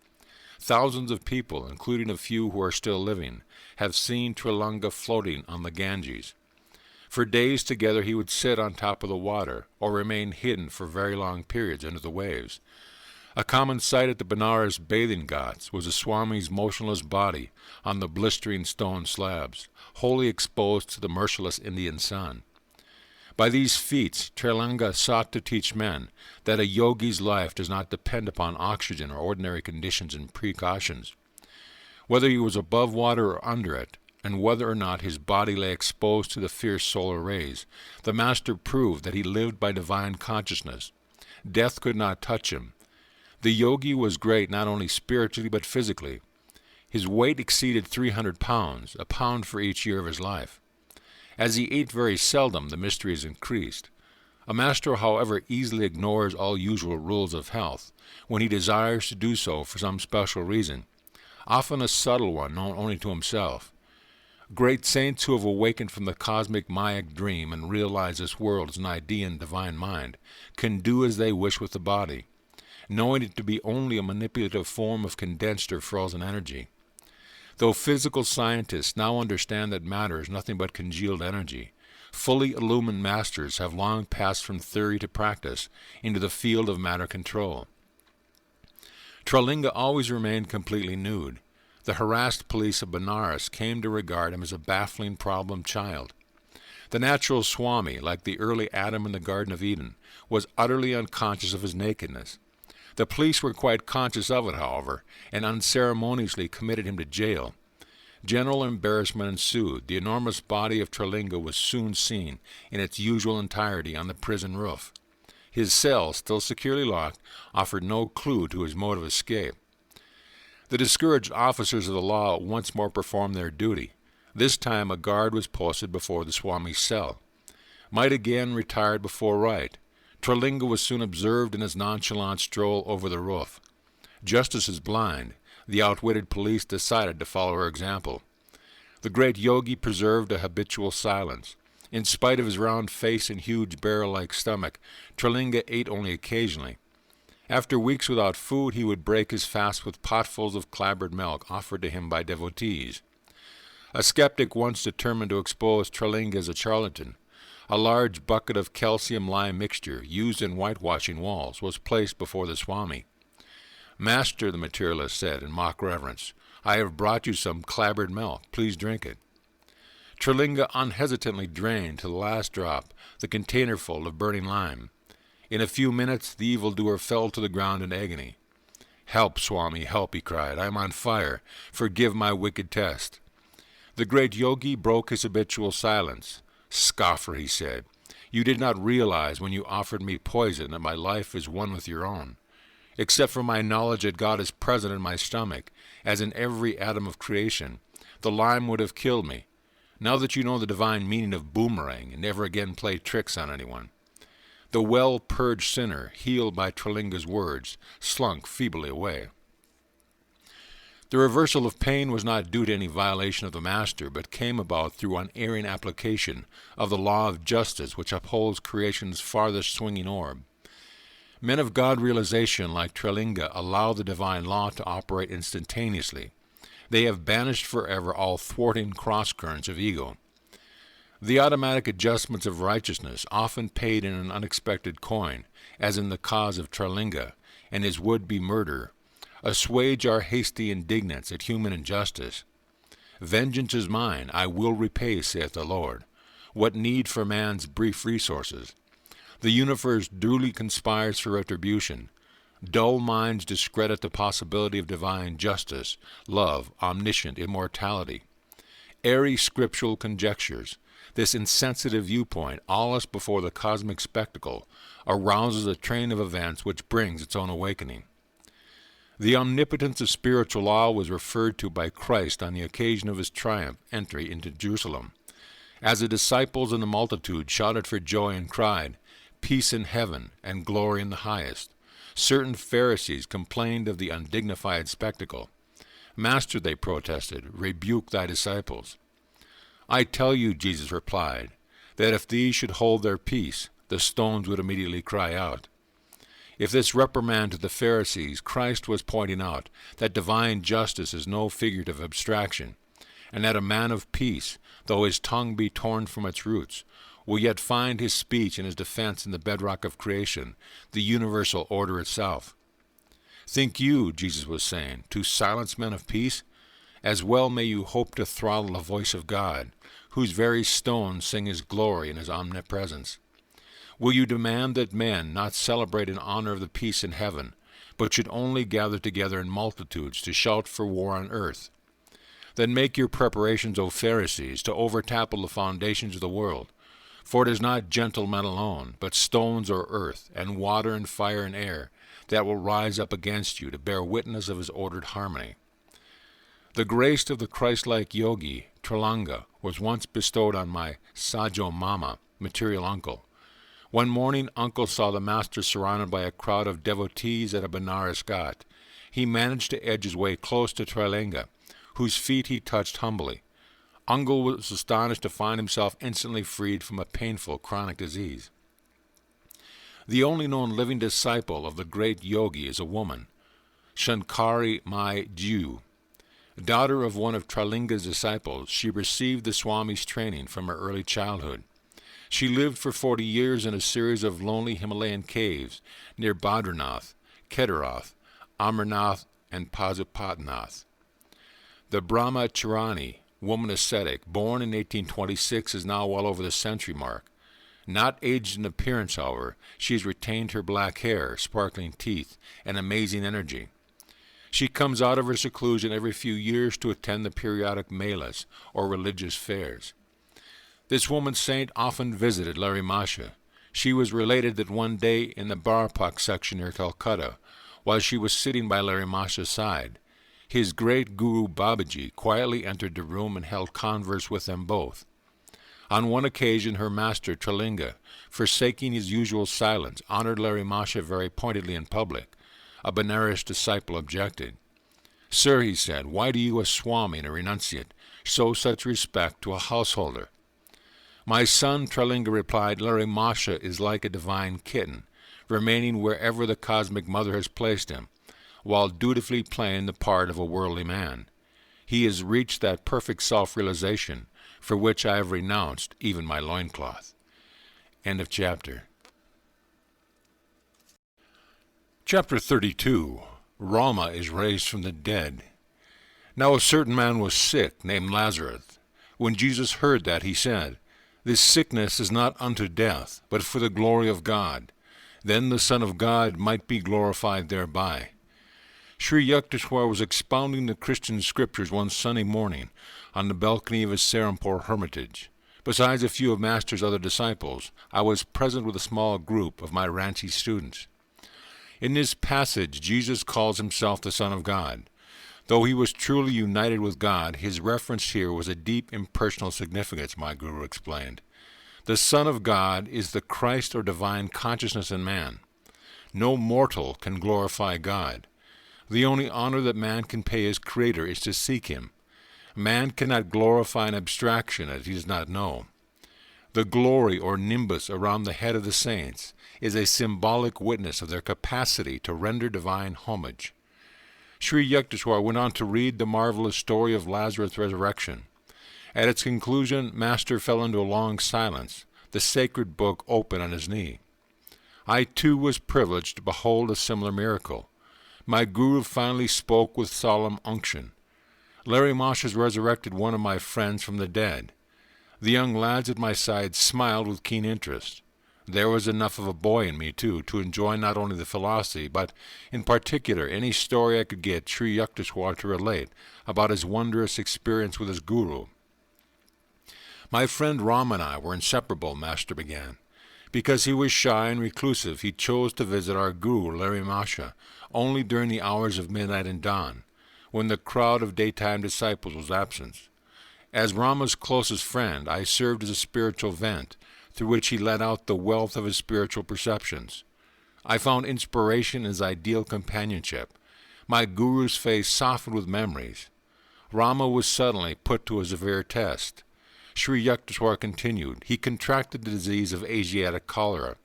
Thousands of people, including a few who are still living, have seen Trilanga floating on the Ganges. For days together he would sit on top of the water, or remain hidden for very long periods under the waves. A common sight at the Benares bathing ghats was the Swami's motionless body on the blistering stone slabs, wholly exposed to the merciless Indian sun. By these feats, Trelanga sought to teach men that a yogi's life does not depend upon oxygen or ordinary conditions and precautions. Whether he was above water or under it, and whether or not his body lay exposed to the fierce solar rays, the master proved that he lived by divine consciousness. Death could not touch him. The yogi was great not only spiritually but physically. His weight exceeded 300 pounds, a pound for each year of his life. As he ate very seldom, the mysteries increased. A master, however, easily ignores all usual rules of health when he desires to do so for some special reason, often a subtle one known only to himself. Great saints who have awakened from the cosmic Mayic dream and realize this world as an idea in divine mind can do as they wish with the body, knowing it to be only a manipulative form of condensed or frozen energy. Though physical scientists now understand that matter is nothing but congealed energy, fully illumined masters have long passed from theory to practice into the field of matter control. Trelanga always remained completely nude. The harassed police of Benares came to regard him as a baffling problem child. The natural Swami, like the early Adam in the Garden of Eden, was utterly unconscious of his nakedness. The police were quite conscious of it, however, and unceremoniously committed him to jail. General embarrassment ensued. The enormous body of Trelanga was soon seen in its usual entirety on the prison roof. His cell, still securely locked, offered no clue to his mode of escape. The discouraged officers of the law once more performed their duty. This time a guard was posted before the Swami's cell. Might again retired before right. Trelanga was soon observed in his nonchalant stroll over the roof. Justice is blind. The outwitted police decided to follow her example. The great yogi preserved a habitual silence. In spite of his round face and huge barrel-like stomach, Trelanga ate only occasionally. After weeks without food, he would break his fast with potfuls of clabbered milk offered to him by devotees. A skeptic once determined to expose Trelanga as a charlatan. A large bucket of calcium lime mixture, used in whitewashing walls, was placed before the Swami. "Master," the materialist said in mock reverence, "I have brought you some clabbered milk. Please drink it." Trelanga unhesitatingly drained to the last drop the containerful of burning lime. In a few minutes the evildoer fell to the ground in agony. "Help, Swami, help," he cried. "I am on fire. Forgive my wicked test." The great yogi broke his habitual silence. "Scoffer," he said, "you did not realize when you offered me poison that my life is one with your own. Except for my knowledge that God is present in my stomach, as in every atom of creation, the lime would have killed me. Now that you know the divine meaning of boomerang, and never again play tricks on anyone." The well-purged sinner, healed by Trelanga's words, slunk feebly away. The reversal of pain was not due to any violation of the master, but came about through unerring application of the law of justice which upholds creation's farthest swinging orb. Men of God realization like Trelanga allow the divine law to operate instantaneously. They have banished forever all thwarting cross-currents of ego. The automatic adjustments of righteousness, often paid in an unexpected coin, as in the cause of Trelanga and his would-be murder, assuage our hasty indignance at human injustice. "Vengeance is mine, I will repay, saith the Lord." What need for man's brief resources? The universe duly conspires for retribution. Dull minds discredit the possibility of divine justice, love, omniscient immortality. Airy scriptural conjectures, this insensitive viewpoint, awless before the cosmic spectacle, arouses a train of events which brings its own awakening. The omnipotence of spiritual law was referred to by Christ on the occasion of his triumph entry into Jerusalem. As the disciples and the multitude shouted for joy and cried, "Peace in heaven and glory in the highest," certain Pharisees complained of the undignified spectacle. "Master," they protested, "rebuke thy disciples." "I tell you," Jesus replied, "that if these should hold their peace, the stones would immediately cry out." If this reprimand to the Pharisees, Christ was pointing out that divine justice is no figurative abstraction, and that a man of peace, though his tongue be torn from its roots, will yet find his speech and his defense in the bedrock of creation, the universal order itself. Think you, Jesus was saying, to silence men of peace? As well may you hope to throttle the voice of God, whose very stones sing his glory and his omnipresence. Will you demand that men not celebrate in honor of the peace in heaven, but should only gather together in multitudes to shout for war on earth? Then make your preparations, O Pharisees, to overtopple the foundations of the world. For it is not gentle men alone, but stones or earth, and water and fire and air, that will rise up against you to bear witness of his ordered harmony. The grace of the Christ-like Yogi, Trilanga, was once bestowed on my Sajo Mama, material uncle. One morning, uncle saw the master surrounded by a crowd of devotees at a Benares Ghat. He managed to edge his way close to Trilanga, whose feet he touched humbly. Uncle was astonished to find himself instantly freed from a painful chronic disease. The only known living disciple of the great Yogi is a woman, Shankari Mai Jew. Daughter of one of Trilinga's disciples, she received the Swami's training from her early childhood. She lived for 40 years in a series of lonely Himalayan caves near Badranath, Kedaroth, Amarnath, and Pazupatnath. The Brahmacharani, woman ascetic, born in 1826, is now well over the century mark. Not aged in appearance, however, she has retained her black hair, sparkling teeth, and amazing energy. She comes out of her seclusion every few years to attend the periodic melas, or religious fairs. This woman saint often visited Larry Masha. She was related that one day in the Barapak section near Calcutta, while she was sitting by Larry Masha's side, his great guru Babaji quietly entered the room and held converse with them both. On one occasion, her master, Trilinga, forsaking his usual silence, honored Larry Masha very pointedly in public. A Benares disciple objected. "Sir," he said, "why do you, a Swami and a renunciate, show such respect to a householder?" "My son," Trilinga replied, "Larry Masha is like a divine kitten, remaining wherever the cosmic mother has placed him, while dutifully playing the part of a worldly man. He has reached that perfect self-realization for which I have renounced even my loincloth." End of chapter. Chapter 32. Rama is raised from the dead. Now a certain man was sick, named Lazarus. When Jesus heard that, he said, "This sickness is not unto death, but for the glory of God. Then the Son of God might be glorified thereby." Sri Yukteswar was expounding the Christian scriptures one sunny morning on the balcony of his Serampore hermitage. Besides a few of Master's other disciples, I was present with a small group of my Ranchi students. In this passage, Jesus calls himself the Son of God. Though he was truly united with God, his reference here was a deep impersonal significance, my guru explained. The Son of God is the Christ or divine consciousness in man. No mortal can glorify God. The only honor that man can pay his Creator is to seek him. Man cannot glorify an abstraction that he does not know. The glory or nimbus around the head of the saints is a symbolic witness of their capacity to render divine homage. Sri Yukteswar went on to read the marvelous story of Lazarus' resurrection. At its conclusion, Master fell into a long silence, the sacred book open on his knee. I too was privileged to behold a similar miracle. My guru finally spoke with solemn unction. Larry Mosh has resurrected one of my friends from the dead. The young lads at my side smiled with keen interest. There was enough of a boy in me, too, to enjoy not only the philosophy, but, in particular, any story I could get Sri Yukteswar to relate about his wondrous experience with his guru. My friend Ram and I were inseparable, Master began. Because he was shy and reclusive, he chose to visit our guru, Larry Masha, only during the hours of midnight and dawn, when the crowd of daytime disciples was absent. As Rama's closest friend, I served as a spiritual vent, through which he let out the wealth of his spiritual perceptions. I found inspiration in his ideal companionship. My guru's face softened with memories. Rama was suddenly put to a severe test. Sri Yukteswar continued. He contracted the disease of Asiatic cholera.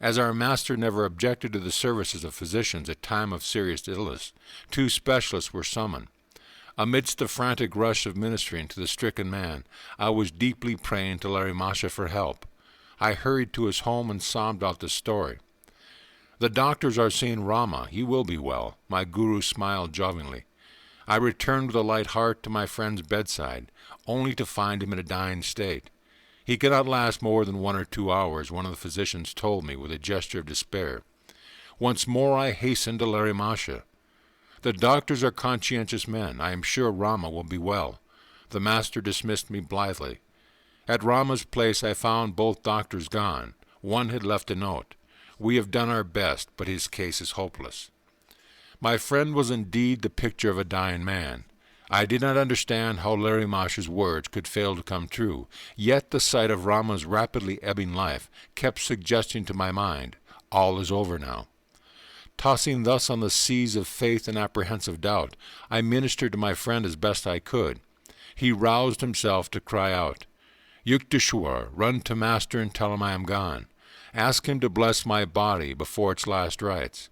As our master never objected to the services of physicians at time of serious illness, 2 specialists were summoned. Amidst the frantic rush of ministering to the stricken man, I was deeply praying to Larry Masha for help. I hurried to his home and sobbed out the story. The doctors are seeing Rama. He will be well." My guru smiled jovially. I returned with a light heart to my friend's bedside, only to find him in a dying state. He cannot last more than 1 or 2 hours, one of the physicians told me with a gesture of despair. Once more I hastened to Larimasha. "The doctors are conscientious men. I am sure Rama will be well." The master dismissed me blithely. At Rama's place I found both doctors gone. One had left a note. "We have done our best, but his case is hopeless." My friend was indeed the picture of a dying man. I did not understand how Larimasha's words could fail to come true, yet the sight of Rama's rapidly ebbing life kept suggesting to my mind, all is over now. Tossing thus on the seas of faith and apprehensive doubt, I ministered to my friend as best I could. He roused himself to cry out, "Yukteswar, run to Master and tell him I am gone. Ask him to bless my body before its last rites."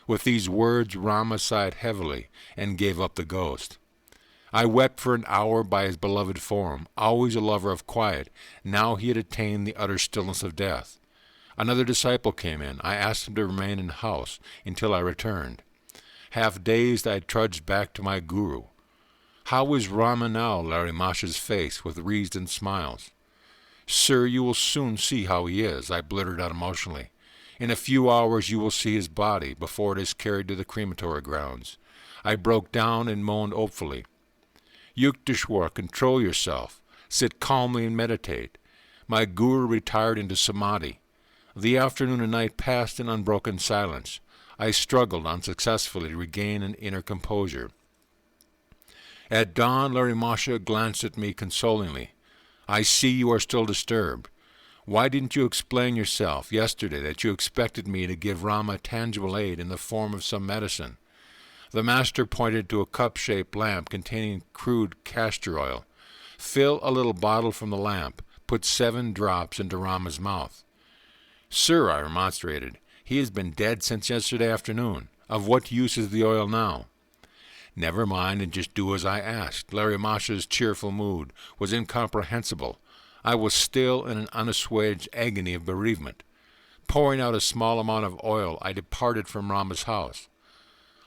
With these words Rama sighed heavily and gave up the ghost. I wept for an hour by his beloved form, always a lover of quiet. Now he had attained the utter stillness of death. Another disciple came in. I asked him to remain in the house until I returned. Half dazed, I trudged back to my guru. "How is Rama now?" Larimasha's face with wreathed smiles. "Sir, you will soon see how he is," I blurted out emotionally. "In a few hours you will see his body before it is carried to the crematory grounds." I broke down and moaned hopefully. "Yukteswar, control yourself. Sit calmly and meditate." My guru retired into samadhi. The afternoon and night passed in unbroken silence. I struggled unsuccessfully to regain an inner composure. At dawn, Larimasha glanced at me consolingly. "I see you are still disturbed. Why didn't you explain yourself yesterday that you expected me to give Rama tangible aid in the form of some medicine?" The master pointed to a cup-shaped lamp containing crude castor oil. "Fill a little bottle from the lamp. Put 7 drops into Rama's mouth." "Sir," I remonstrated, "he has been dead since yesterday afternoon. Of what use is the oil now?" "Never mind, and just do as I asked." Larimasha's cheerful mood was incomprehensible. I was still in an unassuaged agony of bereavement. Pouring out a small amount of oil, I departed from Rama's house.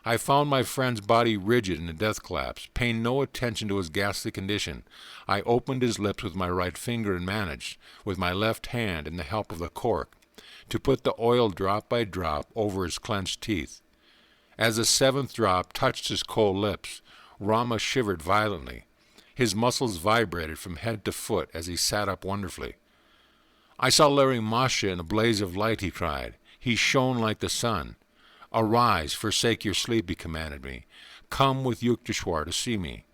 I found my friend's body rigid in a death collapse. Paying no attention to his ghastly condition, I opened his lips with my right finger and managed, with my left hand and the help of the cork, to put the oil drop by drop over his clenched teeth. As the 7th drop touched his cold lips, Rama shivered violently. His muscles vibrated from head to foot as he sat up wonderfully. "I saw Larimasha in a blaze of light," he cried. "He shone like the sun." "Arise, forsake your sleep," he commanded me. "Come with Yukteswar to see me."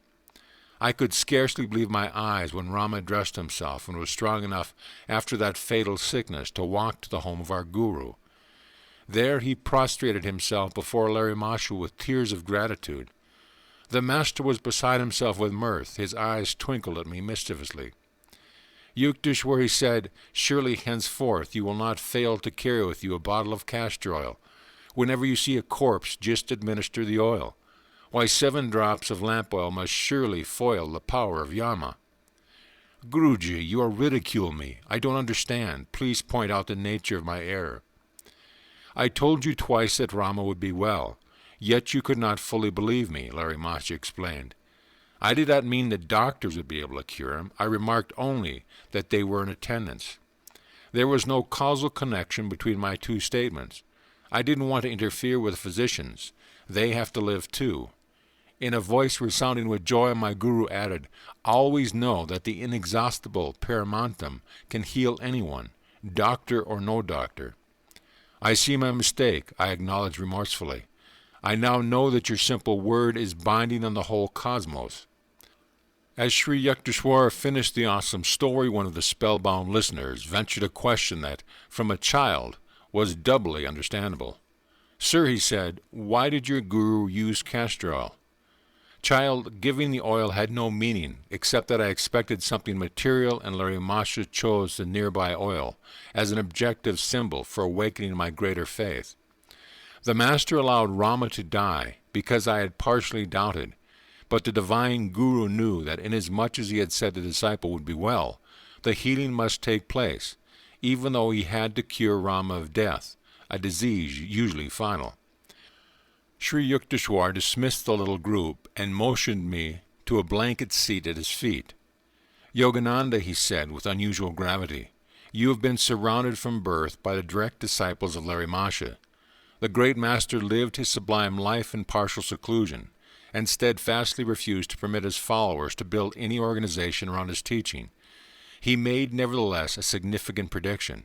I could scarcely believe my eyes when Rama dressed himself and was strong enough after that fatal sickness to walk to the home of our guru. There he prostrated himself before Larimasha with tears of gratitude. The master was beside himself with mirth. His eyes twinkled at me mischievously. "Yukteswar," he said, "surely henceforth you will not fail to carry with you a bottle of castor oil. Whenever you see a corpse, just administer the oil. Why, 7 drops of lamp oil must surely foil the power of Yama." "Guruji, you are ridiculing me. I don't understand. Please point out the nature of my error." "I told you twice that Rama would be well. Yet you could not fully believe me," Larimasha explained. "I did not mean the doctors would be able to cure him. I remarked only that they were in attendance. There was no causal connection between my 2 statements. I didn't want to interfere with the physicians. They have to live too." In a voice resounding with joy, my guru added, "Always know that the inexhaustible Paramahansa can heal anyone, doctor or no doctor." "I see my mistake," I acknowledged remorsefully. "I now know that your simple word is binding on the whole cosmos." As Sri Yukteswar finished the awesome story, one of the spellbound listeners ventured a question that, from a child, was doubly understandable. "Sir," he said, "why did your guru use castor oil?" "Child, giving the oil had no meaning, except that I expected something material, and Larimasha chose the nearby oil as an objective symbol for awakening my greater faith. The master allowed Rama to die because I had partially doubted, but the divine guru knew that inasmuch as he had said the disciple would be well, the healing must take place, even though he had to cure Rama of death, a disease usually fatal. Sri Yukteswar dismissed the little group and motioned me to a blanket seat at his feet. Yogananda, he said with unusual gravity, you have been surrounded from birth by the direct disciples of Larry Masha. The great master lived his sublime life in partial seclusion, and steadfastly refused to permit his followers to build any organization around his teaching. He made, nevertheless, a significant prediction.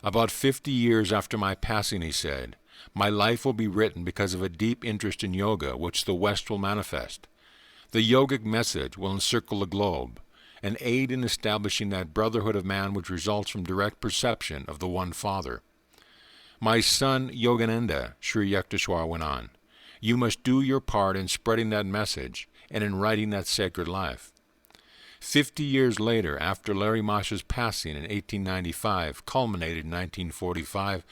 About 50 years after my passing, he said, my life will be written because of a deep interest in yoga which the West will manifest. The yogic message will encircle the globe, and aid in establishing that brotherhood of man which results from direct perception of the one Father. My son Yogananda, Sri Yukteswar went on, you must do your part in spreading that message and in writing that sacred life. 50 years later, after Larry Masha's passing in 1895, culminated in 1945,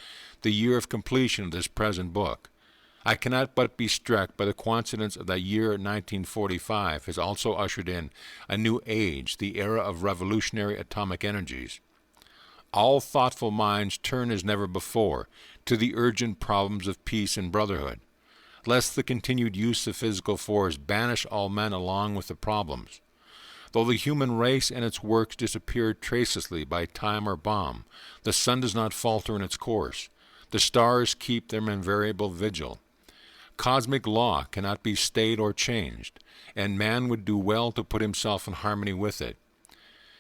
the year of completion of this present book, I cannot but be struck by the coincidence of that year 1945 has also ushered in a new age, the era of revolutionary atomic energies. All thoughtful minds turn as never before to the urgent problems of peace and brotherhood, lest the continued use of physical force banish all men along with the problems. Though the human race and its works disappear tracelessly by time or bomb, the sun does not falter in its course. The stars keep their invariable vigil. Cosmic law cannot be stayed or changed, and man would do well to put himself in harmony with it.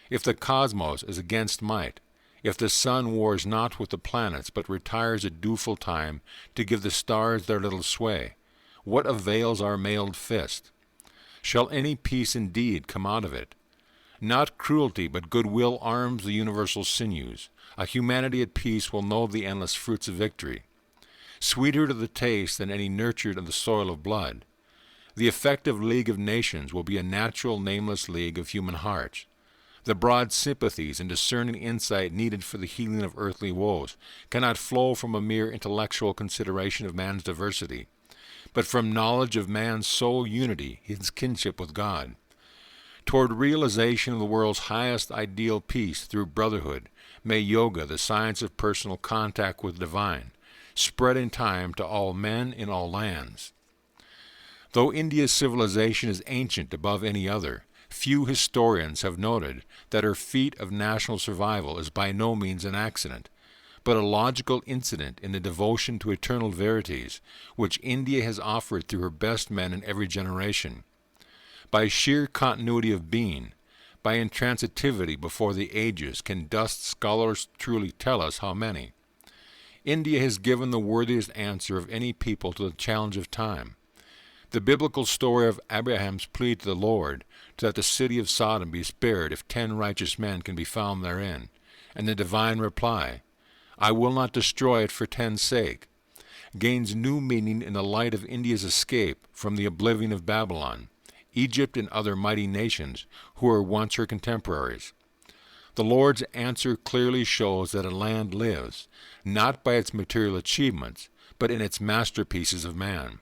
If the cosmos is against might, if the sun wars not with the planets, but retires at due time to give the stars their little sway, what avails our mailed fist? Shall any peace indeed come out of it? Not cruelty, but goodwill arms the universal sinews. A humanity at peace will know the endless fruits of victory. Sweeter to the taste than any nurtured in the soil of blood. The effective League of Nations will be a natural, nameless league of human hearts. The broad sympathies and discerning insight needed for the healing of earthly woes cannot flow from a mere intellectual consideration of man's diversity, but from knowledge of man's soul unity, his kinship with God. Toward realization of the world's highest ideal peace through brotherhood, may yoga, the science of personal contact with divine, spread in time to all men in all lands. Though India's civilization is ancient above any other, few historians have noted that her feat of national survival is by no means an accident, but a logical incident in the devotion to eternal verities which India has offered through her best men in every generation. By sheer continuity of being, by intransitivity before the ages, can dust scholars truly tell us how many. India has given the worthiest answer of any people to the challenge of time. The biblical story of Abraham's plea to the Lord that the city of Sodom be spared if 10 righteous men can be found therein, and the divine reply, I will not destroy it for 10's sake, gains new meaning in the light of India's escape from the oblivion of Babylon, Egypt and other mighty nations who were once her contemporaries. The Lord's answer clearly shows that a land lives, not by its material achievements, but in its masterpieces of man.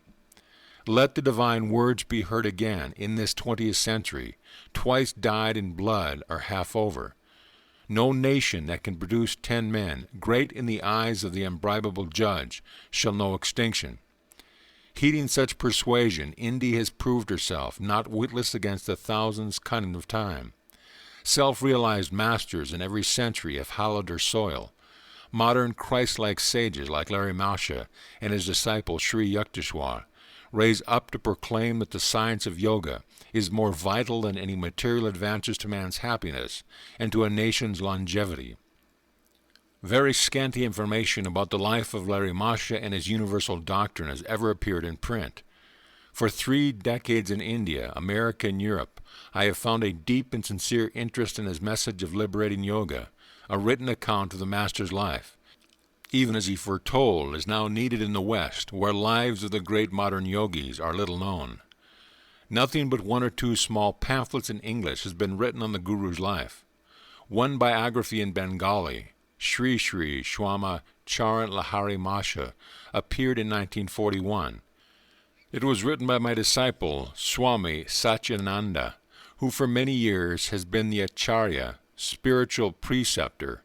Let the divine words be heard again in this 20th century, twice dyed in blood are half over. No nation that can produce 10 men, great in the eyes of the unbribable judge, shall know extinction. Heeding such persuasion, India has proved herself not witless against the thousands cunning of time. Self-realized masters in every century have hallowed her soil. Modern Christ-like sages like Larry Masha and his disciple Sri Yukteswar raise up to proclaim that the science of yoga is more vital than any material advances to man's happiness and to a nation's longevity. Very scanty information about the life of Larry Masha and his universal doctrine has ever appeared in print. For 3 decades in India, America, and Europe, I have found a deep and sincere interest in his message of liberating yoga, a written account of the Master's life, even as he foretold, is now needed in the West, where lives of the great modern yogis are little known. Nothing but 1 or 2 small pamphlets in English has been written on the Guru's life. One biography in Bengali, Sri Sri Swami Charan Lahari Masha, appeared in 1941. It was written by my disciple, Swami Satyananda, who for many years has been the Acharya, spiritual preceptor,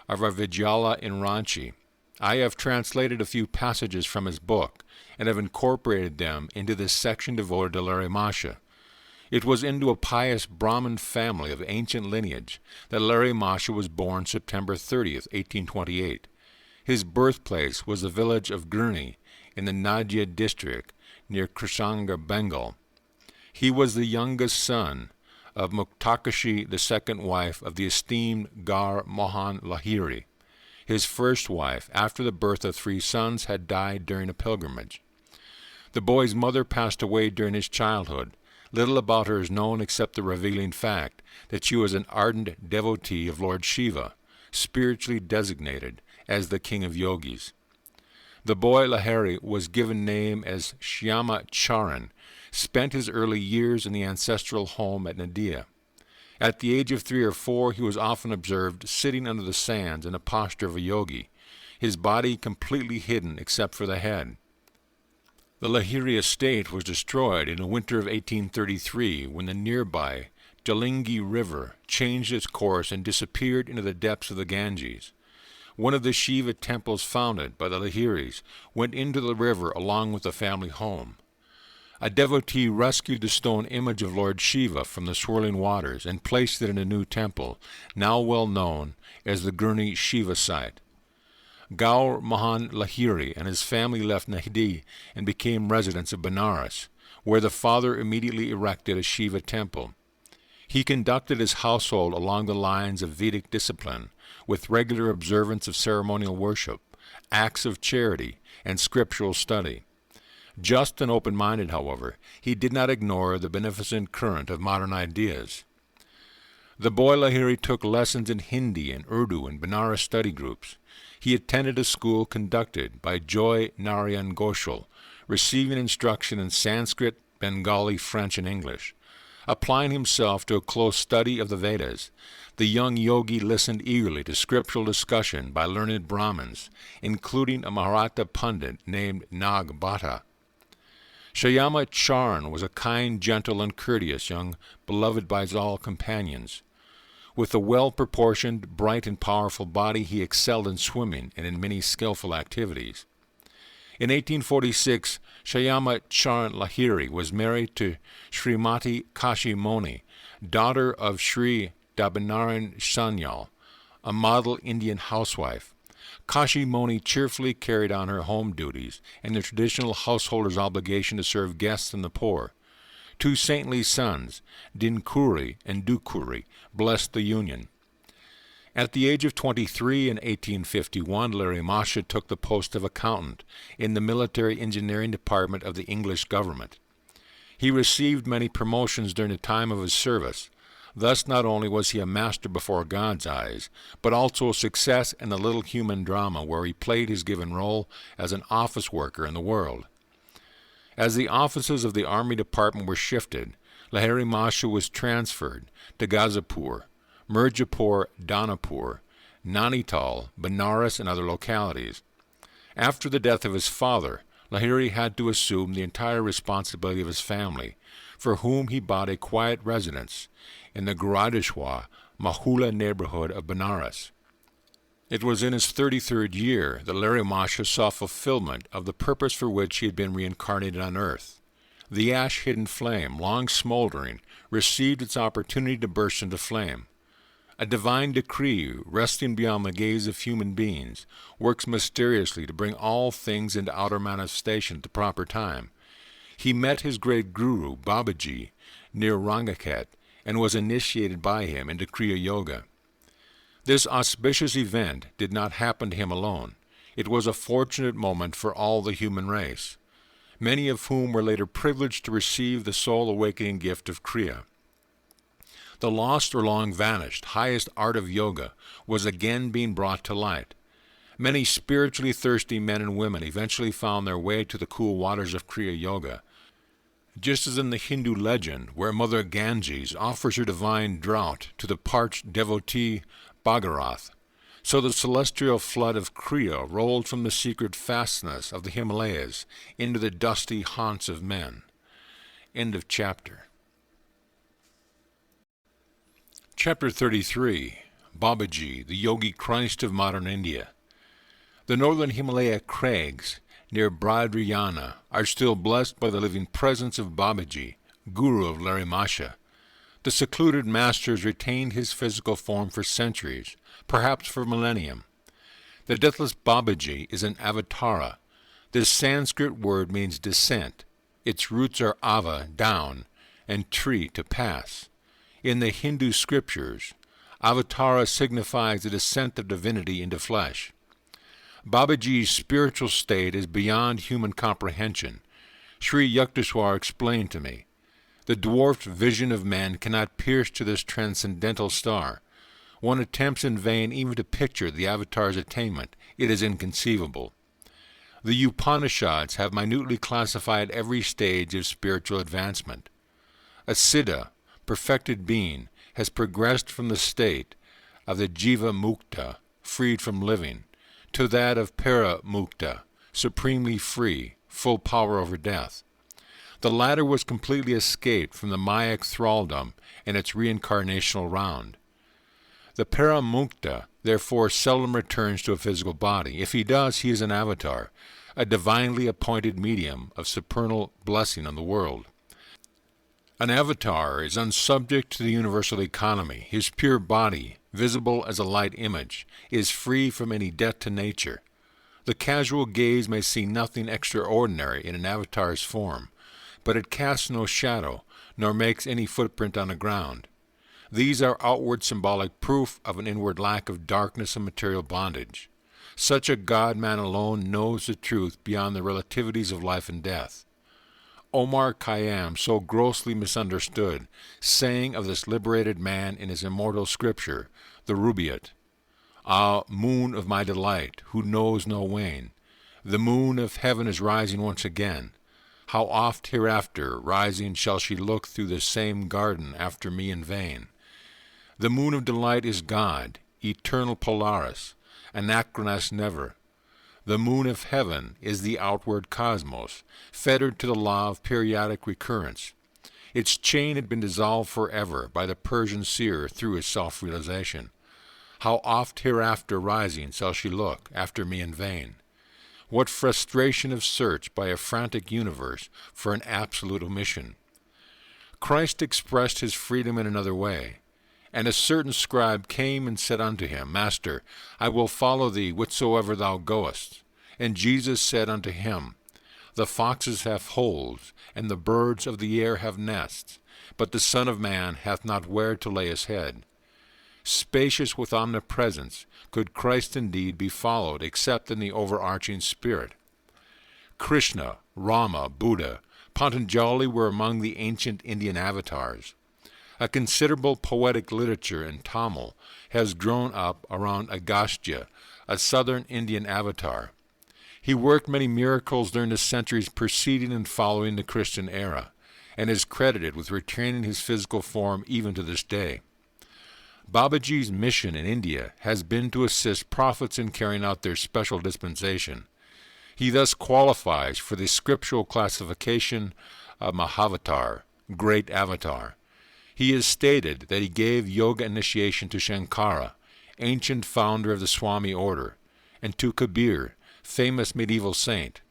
of our Vidyala in Ranchi. I have translated a few passages from his book and have incorporated them into this section devoted to Larry Masha. It was into a pious Brahmin family of ancient lineage that Larry Masha was born September 30th, 1828. His birthplace was the village of Gurney in the Nadia district near Krishnagir, Bengal. He was the youngest son of Muktakashi, the second wife of the esteemed Gar Mohan Lahiri. His first wife, after the birth of 3 sons, had died during a pilgrimage. The boy's mother passed away during his childhood. Little about her is known except the revealing fact that she was an ardent devotee of Lord Shiva, spiritually designated as the king of yogis. The boy Lahiri was given name as Shyama Charan, spent his early years in the ancestral home at Nadia. At the age of 3 or 4, he was often observed sitting under the sands in a posture of a yogi, his body completely hidden except for the head. The Lahiri estate was destroyed in the winter of 1833 when the nearby Jalingi River changed its course and disappeared into the depths of the Ganges. One of the Shiva temples founded by the Lahiris went into the river along with the family home. A devotee rescued the stone image of Lord Shiva from the swirling waters and placed it in a new temple, now well known as the Gurney Shiva site. Gaur Mohan Lahiri and his family left Nahdi and became residents of Benares, where the father immediately erected a Shiva temple. He conducted his household along the lines of Vedic discipline, with regular observance of ceremonial worship, acts of charity, and scriptural study. Just and open-minded, however, he did not ignore the beneficent current of modern ideas. The boy Lahiri took lessons in Hindi and Urdu in Benares study groups. He attended a school conducted by Joy Narayan Ghoshal, receiving instruction in Sanskrit, Bengali, French, and English. Applying himself to a close study of the Vedas, the young yogi listened eagerly to scriptural discussion by learned Brahmins, including a Maratha pundit named Nag Bhatta. Shyama Charan was a kind, gentle, and courteous young beloved by all companions. With a well-proportioned, bright, and powerful body, he excelled in swimming and in many skillful activities. In 1846, Shyama Charan Lahiri was married to Srimati Kashi Moni, daughter of Sri Dabinaran Sanyal, a model Indian housewife. Kashi Moni cheerfully carried on her home duties and the traditional householder's obligation to serve guests and the poor. 2 saintly sons, Dinkuri and Dukuri, blessed the union. At the age of 23 in 1851, Larry Masha took the post of accountant in the military engineering department of the English government. He received many promotions during the time of his service. Thus not only was he a master before God's eyes, but also a success in the little human drama where he played his given role as an office worker in the world. As the offices of the Army Department were shifted, Lahiri Masha was transferred to Gazipur, Mirzapur, Danapur, Nainital, Benares, and other localities. After the death of his father, Lahiri had to assume the entire responsibility of his family, for whom he bought a quiet residence in the Gradishwa, Mahula neighborhood of Benares. It was in his 33rd year that Larry Masha saw fulfillment of the purpose for which he had been reincarnated on earth. The ash-hidden flame, long smoldering, received its opportunity to burst into flame. A divine decree, resting beyond the gaze of human beings, works mysteriously to bring all things into outer manifestation at the proper time. He met his great guru, Babaji, near Rangaket, and was initiated by him into Kriya Yoga. This auspicious event did not happen to him alone. It was a fortunate moment for all the human race, many of whom were later privileged to receive the soul-awakening gift of Kriya. The lost or long vanished highest art of yoga was again being brought to light. Many spiritually thirsty men and women eventually found their way to the cool waters of Kriya Yoga. Just as in the Hindu legend, where Mother Ganges offers her divine draught to the parched devotee Bhagirath, so the celestial flood of Kriya rolled from the secret fastness of the Himalayas into the dusty haunts of men. End of chapter. Chapter 33. Babaji, the Yogi Christ of modern India. The northern Himalaya crags near Bhadriyana are still blessed by the living presence of Babaji, guru of Larimasha. The secluded masters retained his physical form for centuries, perhaps for millennium. The deathless Babaji is an avatara. This Sanskrit word means descent. Its roots are ava, down, and tri, to pass. In the Hindu scriptures, avatara signifies the descent of divinity into flesh. Babaji's spiritual state is beyond human comprehension. Sri Yukteswar explained to me, the dwarfed vision of man cannot pierce to this transcendental star. One attempts in vain even to picture the avatar's attainment. It is inconceivable. The Upanishads have minutely classified every stage of spiritual advancement. A siddha, perfected being, has progressed from the state of the jiva mukta, freed from living, to that of para mukta, supremely free, full power over death. The latter was completely escaped from the Mayak thraldom and its reincarnational round. The para mukta, therefore, seldom returns to a physical body. If he does, he is an avatar, a divinely appointed medium of supernal blessing on the world. An avatar is unsubject to the universal economy. His pure body, visible as a light image, is free from any debt to nature. The casual gaze may see nothing extraordinary in an avatar's form, but it casts no shadow, nor makes any footprint on the ground. These are outward symbolic proof of an inward lack of darkness and material bondage. Such a God-man alone knows the truth beyond the relativities of life and death. Omar Khayyam, so grossly misunderstood, saying of this liberated man in his immortal scripture, the Rubaiyat, "Ah, moon of my delight, who knows no wane, the moon of heaven is rising once again. How oft hereafter, rising, shall she look through the same garden after me in vain? The moon of delight is God, eternal Polaris, anachronous never. The moon of heaven is the outward cosmos, fettered to the law of periodic recurrence. Its chain had been dissolved forever by the Persian seer through his self-realization. How oft hereafter rising shall she look after me in vain? What frustration of search by a frantic universe for an absolute omission! Christ expressed his freedom in another way. And a certain scribe came and said unto him, Master, I will follow thee whithersoever thou goest. And Jesus said unto him, The foxes have holes, and the birds of the air have nests, but the Son of Man hath not where to lay his head. Spacious with omnipresence, could Christ indeed be followed except in the overarching spirit? Krishna, Rama, Buddha, Patanjali were among the ancient Indian avatars. A considerable poetic literature in Tamil has grown up around Agastya, a southern Indian avatar. He worked many miracles during the centuries preceding and following the Christian era, and is credited with retaining his physical form even to this day. Babaji's mission in India has been to assist prophets in carrying out their special dispensation. He thus qualifies for the scriptural classification of Mahavatar, great avatar. He is stated that he gave yoga initiation to Shankara, ancient founder of the Swami order, and to Kabir, famous medieval saint.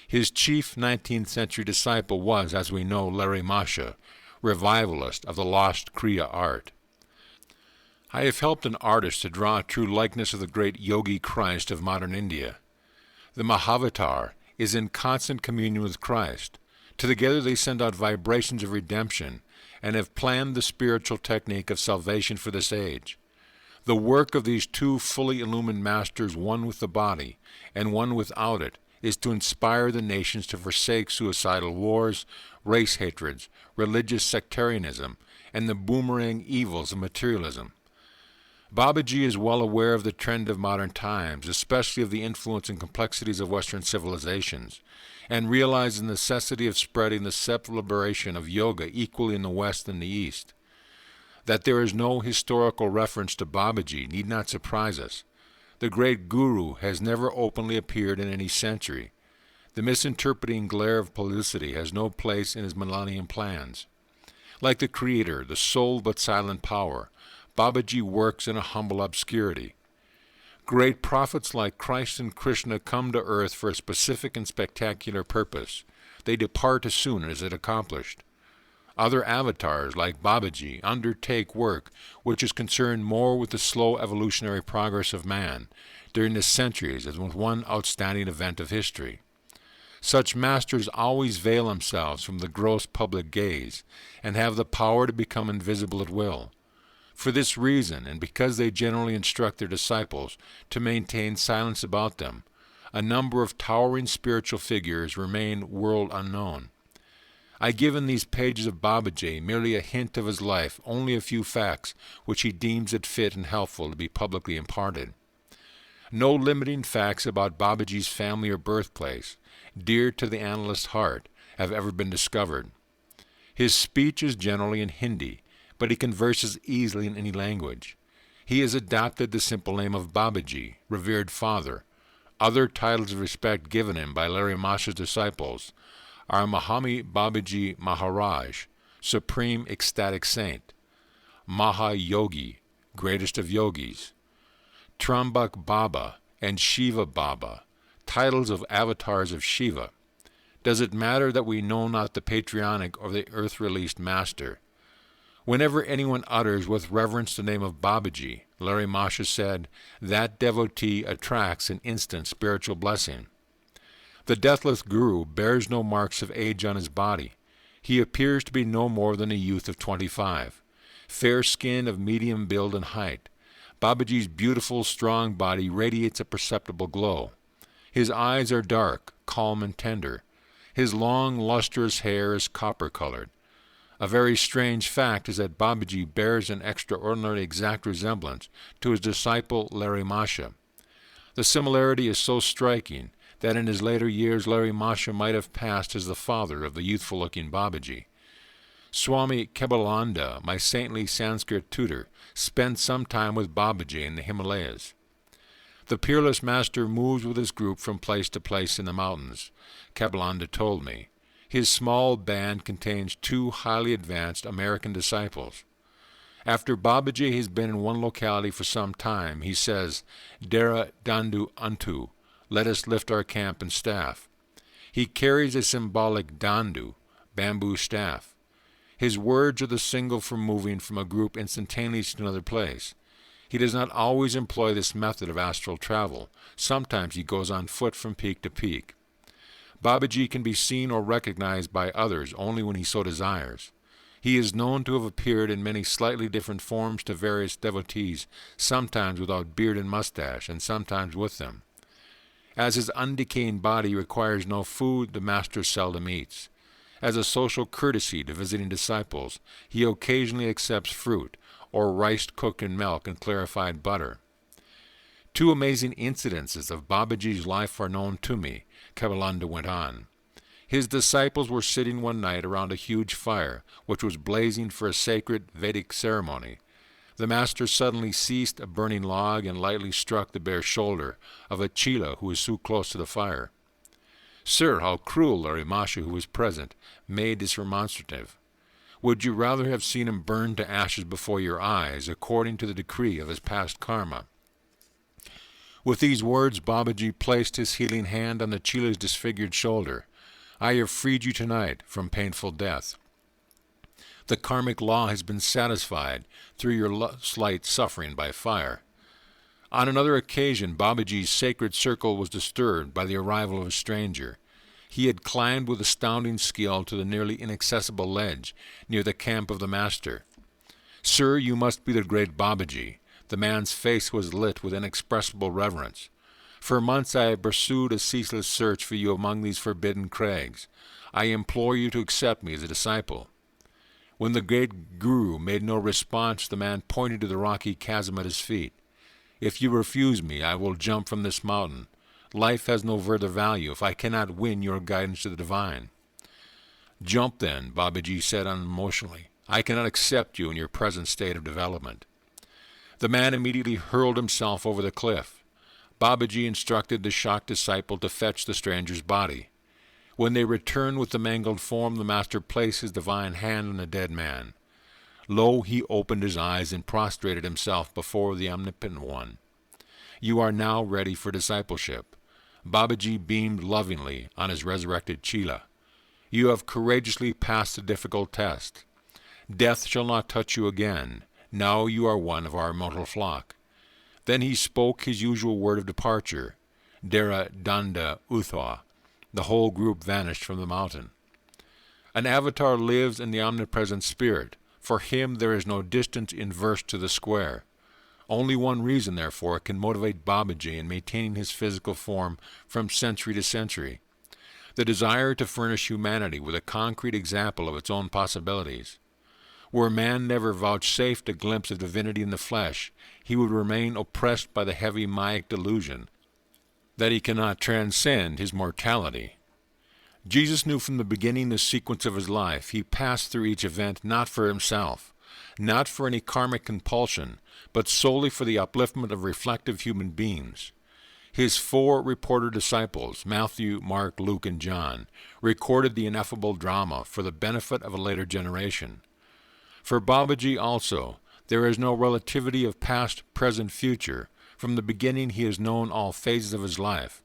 His chief 19th century disciple was, as we know, Larimasha, revivalist of the lost Kriya art. I have helped an artist to draw a true likeness of the great Yogi Christ of modern India. The Mahavatar is in constant communion with Christ. Together they send out vibrations of redemption and have planned the spiritual technique of salvation for this age. The work of these two fully illumined masters, one with the body and one without it, is to inspire the nations to forsake suicidal wars, race hatreds, religious sectarianism, and the boomerang evils of materialism. Babaji is well aware of the trend of modern times, especially of the influence and complexities of Western civilizations, and realizes the necessity of spreading the self-liberation of yoga equally in the West and the East. That there is no historical reference to Babaji need not surprise us. The great Guru has never openly appeared in any century. The misinterpreting glare of publicity has no place in his millennium plans. Like the Creator, the sole but silent power, Babaji works in a humble obscurity. Great prophets like Christ and Krishna come to earth for a specific and spectacular purpose. They depart as soon as it accomplished. Other avatars, like Babaji, undertake work which is concerned more with the slow evolutionary progress of man during the centuries as with one outstanding event of history. Such masters always veil themselves from the gross public gaze and have the power to become invisible at will. For this reason, and because they generally instruct their disciples to maintain silence about them, a number of towering spiritual figures remain world unknown. I give in these pages of Babaji merely a hint of his life, only a few facts which he deems it fit and helpful to be publicly imparted. No limiting facts about Babaji's family or birthplace, dear to the analyst's heart, have ever been discovered. His speech is generally in Hindi, but he converses easily in any language. He has adopted the simple name of Babaji, revered father. Other titles of respect given him by Larry Masha's disciples are Mahami Babaji Maharaj, Supreme Ecstatic Saint, Maha Yogi, Greatest of Yogis, Trambak Baba, and Shiva Baba, titles of avatars of Shiva. Does it matter that we know not the patronymic or the earth-released master? Whenever anyone utters with reverence the name of Babaji, Larry Masha said, that devotee attracts an instant spiritual blessing. The deathless guru bears no marks of age on his body. He appears to be no more than a youth of 25, fair skin of medium build and height. Babaji's beautiful, strong body radiates a perceptible glow. His eyes are dark, calm, and tender. His long, lustrous hair is copper-colored. A very strange fact is that Babaji bears an extraordinarily exact resemblance to his disciple Larry Masha. The similarity is so striking that in his later years Larry Masha might have passed as the father of the youthful-looking Babaji. Swami Kebalananda, my saintly Sanskrit tutor, spent some time with Babaji in the Himalayas. The peerless master moves with his group from place to place in the mountains, Kebalananda told me. His small band contains 2 highly advanced American disciples. After Babaji has been in one locality for some time, he says, Dera Dandu Antu, let us lift our camp and staff. He carries a symbolic dandu, bamboo staff. His words are the signal for moving from a group instantaneously to another place. He does not always employ this method of astral travel. Sometimes he goes on foot from peak to peak. Babaji can be seen or recognized by others only when he so desires. He is known to have appeared in many slightly different forms to various devotees, sometimes without beard and mustache, and sometimes with them. As his undecaying body requires no food, the master seldom eats. As a social courtesy to visiting disciples, he occasionally accepts fruit, or rice cooked in milk and clarified butter. 2 amazing incidences of Babaji's life are known to me, Kebalananda went on. His disciples were sitting one night around a huge fire, which was blazing for a sacred Vedic ceremony. The master suddenly seized a burning log and lightly struck the bare shoulder of a chela who was so close to the fire. Sir, how cruel, Larry Masha, who was present, made this remonstrative. Would you rather have seen him burned to ashes before your eyes, according to the decree of his past karma? With these words, Babaji placed his healing hand on the chela's disfigured shoulder. I have freed you tonight from painful death. The karmic law has been satisfied through your slight suffering by fire. On another occasion, Babaji's sacred circle was disturbed by the arrival of a stranger. He had climbed with astounding skill to the nearly inaccessible ledge near the camp of the master. Sir, you must be the great Babaji. The man's face was lit with inexpressible reverence. For months I have pursued a ceaseless search for you among these forbidden crags. I implore you to accept me as a disciple. When the great Guru made no response, the man pointed to the rocky chasm at his feet. If you refuse me, I will jump from this mountain. Life has no further value if I cannot win your guidance to the divine. Jump then, Babaji said unemotionally. I cannot accept you in your present state of development. The man immediately hurled himself over the cliff. Babaji instructed the shocked disciple to fetch the stranger's body. When they returned with the mangled form, the master placed his divine hand on the dead man. Lo, he opened his eyes and prostrated himself before the omnipotent one. You are now ready for discipleship. Babaji beamed lovingly on his resurrected Chela. You have courageously passed the difficult test. Death shall not touch you again. Now you are one of our immortal flock. Then he spoke his usual word of departure, Dera Danda Uthwa. The whole group vanished from the mountain. An avatar lives in the omnipresent spirit. For him there is no distance inverse to the square. Only one reason, therefore, can motivate Babaji in maintaining his physical form from century to century: the desire to furnish humanity with a concrete example of its own possibilities. Were man never vouchsafed a glimpse of divinity in the flesh, he would remain oppressed by the heavy Mayic delusion that he cannot transcend his mortality. Jesus knew from the beginning the sequence of his life. He passed through each event not for himself, not for any karmic compulsion, but solely for the upliftment of reflective human beings. His 4 reporter disciples, Matthew, Mark, Luke, and John, recorded the ineffable drama for the benefit of a later generation. For Babaji also, there is no relativity of past, present, future. From the beginning he has known all phases of his life.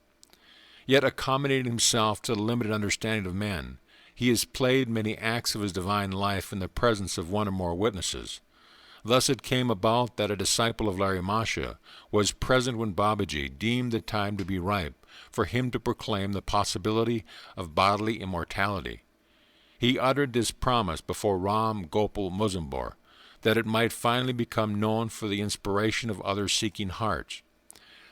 Yet accommodating himself to the limited understanding of men, he has played many acts of his divine life in the presence of one or more witnesses. Thus it came about that a disciple of Larimasha was present when Babaji deemed the time to be ripe for him to proclaim the possibility of bodily immortality. He uttered this promise before Ram Gopal Muzambur, that it might finally become known for the inspiration of other seeking hearts.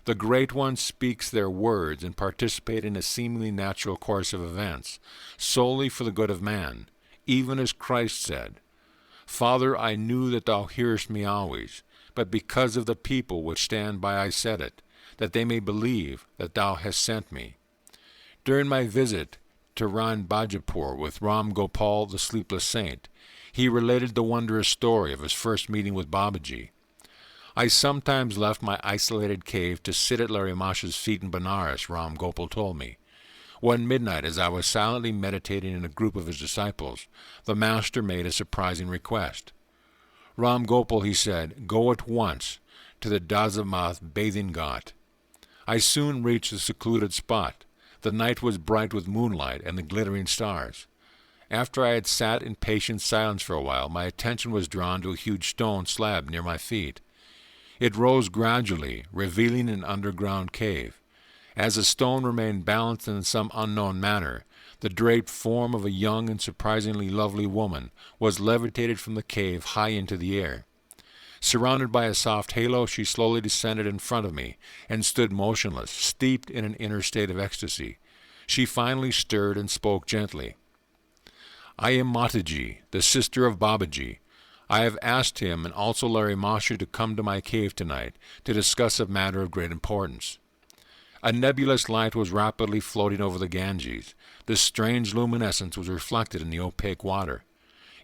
The Great One speaks their words and participate in a seemingly natural course of events, solely for the good of man, even as Christ said, Father, I knew that thou hearest me always, but because of the people which stand by I said it, that they may believe that thou hast sent me. During my visit to Ran Bajapur with Ram Gopal, the sleepless saint, he related the wondrous story of his first meeting with Babaji. I sometimes left my isolated cave to sit at Larimasha's feet in Benares, Ram Gopal told me. One midnight, as I was silently meditating in a group of his disciples, the master made a surprising request. Ram Gopal, he said, go at once to the Dazamath bathing ghat. I soon reached the secluded spot. The night was bright with moonlight and the glittering stars. After I had sat in patient silence for a while, my attention was drawn to a huge stone slab near my feet. It rose gradually, revealing an underground cave. As the stone remained balanced in some unknown manner, the draped form of a young and surprisingly lovely woman was levitated from the cave high into the air. Surrounded by a soft halo, she slowly descended in front of me and stood motionless, steeped in an inner state of ecstasy. She finally stirred and spoke gently. I am Mataji, the sister of Babaji. I have asked him and also Larimasha to come to my cave tonight to discuss a matter of great importance. A nebulous light was rapidly floating over the Ganges. This strange luminescence was reflected in the opaque water.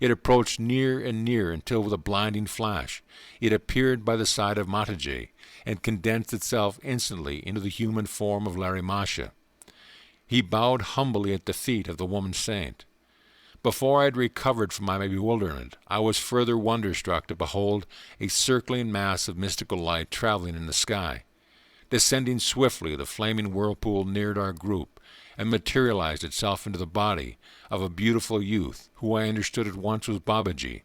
It approached near and near until with a blinding flash it appeared by the side of Mataji and condensed itself instantly into the human form of Larimasha. He bowed humbly at the feet of the woman saint. Before I had recovered from my bewilderment, I was further wonderstruck to behold a circling mass of mystical light traveling in the sky. Descending swiftly, the flaming whirlpool neared our group and materialized itself into the body of a beautiful youth, who I understood at once was Babaji.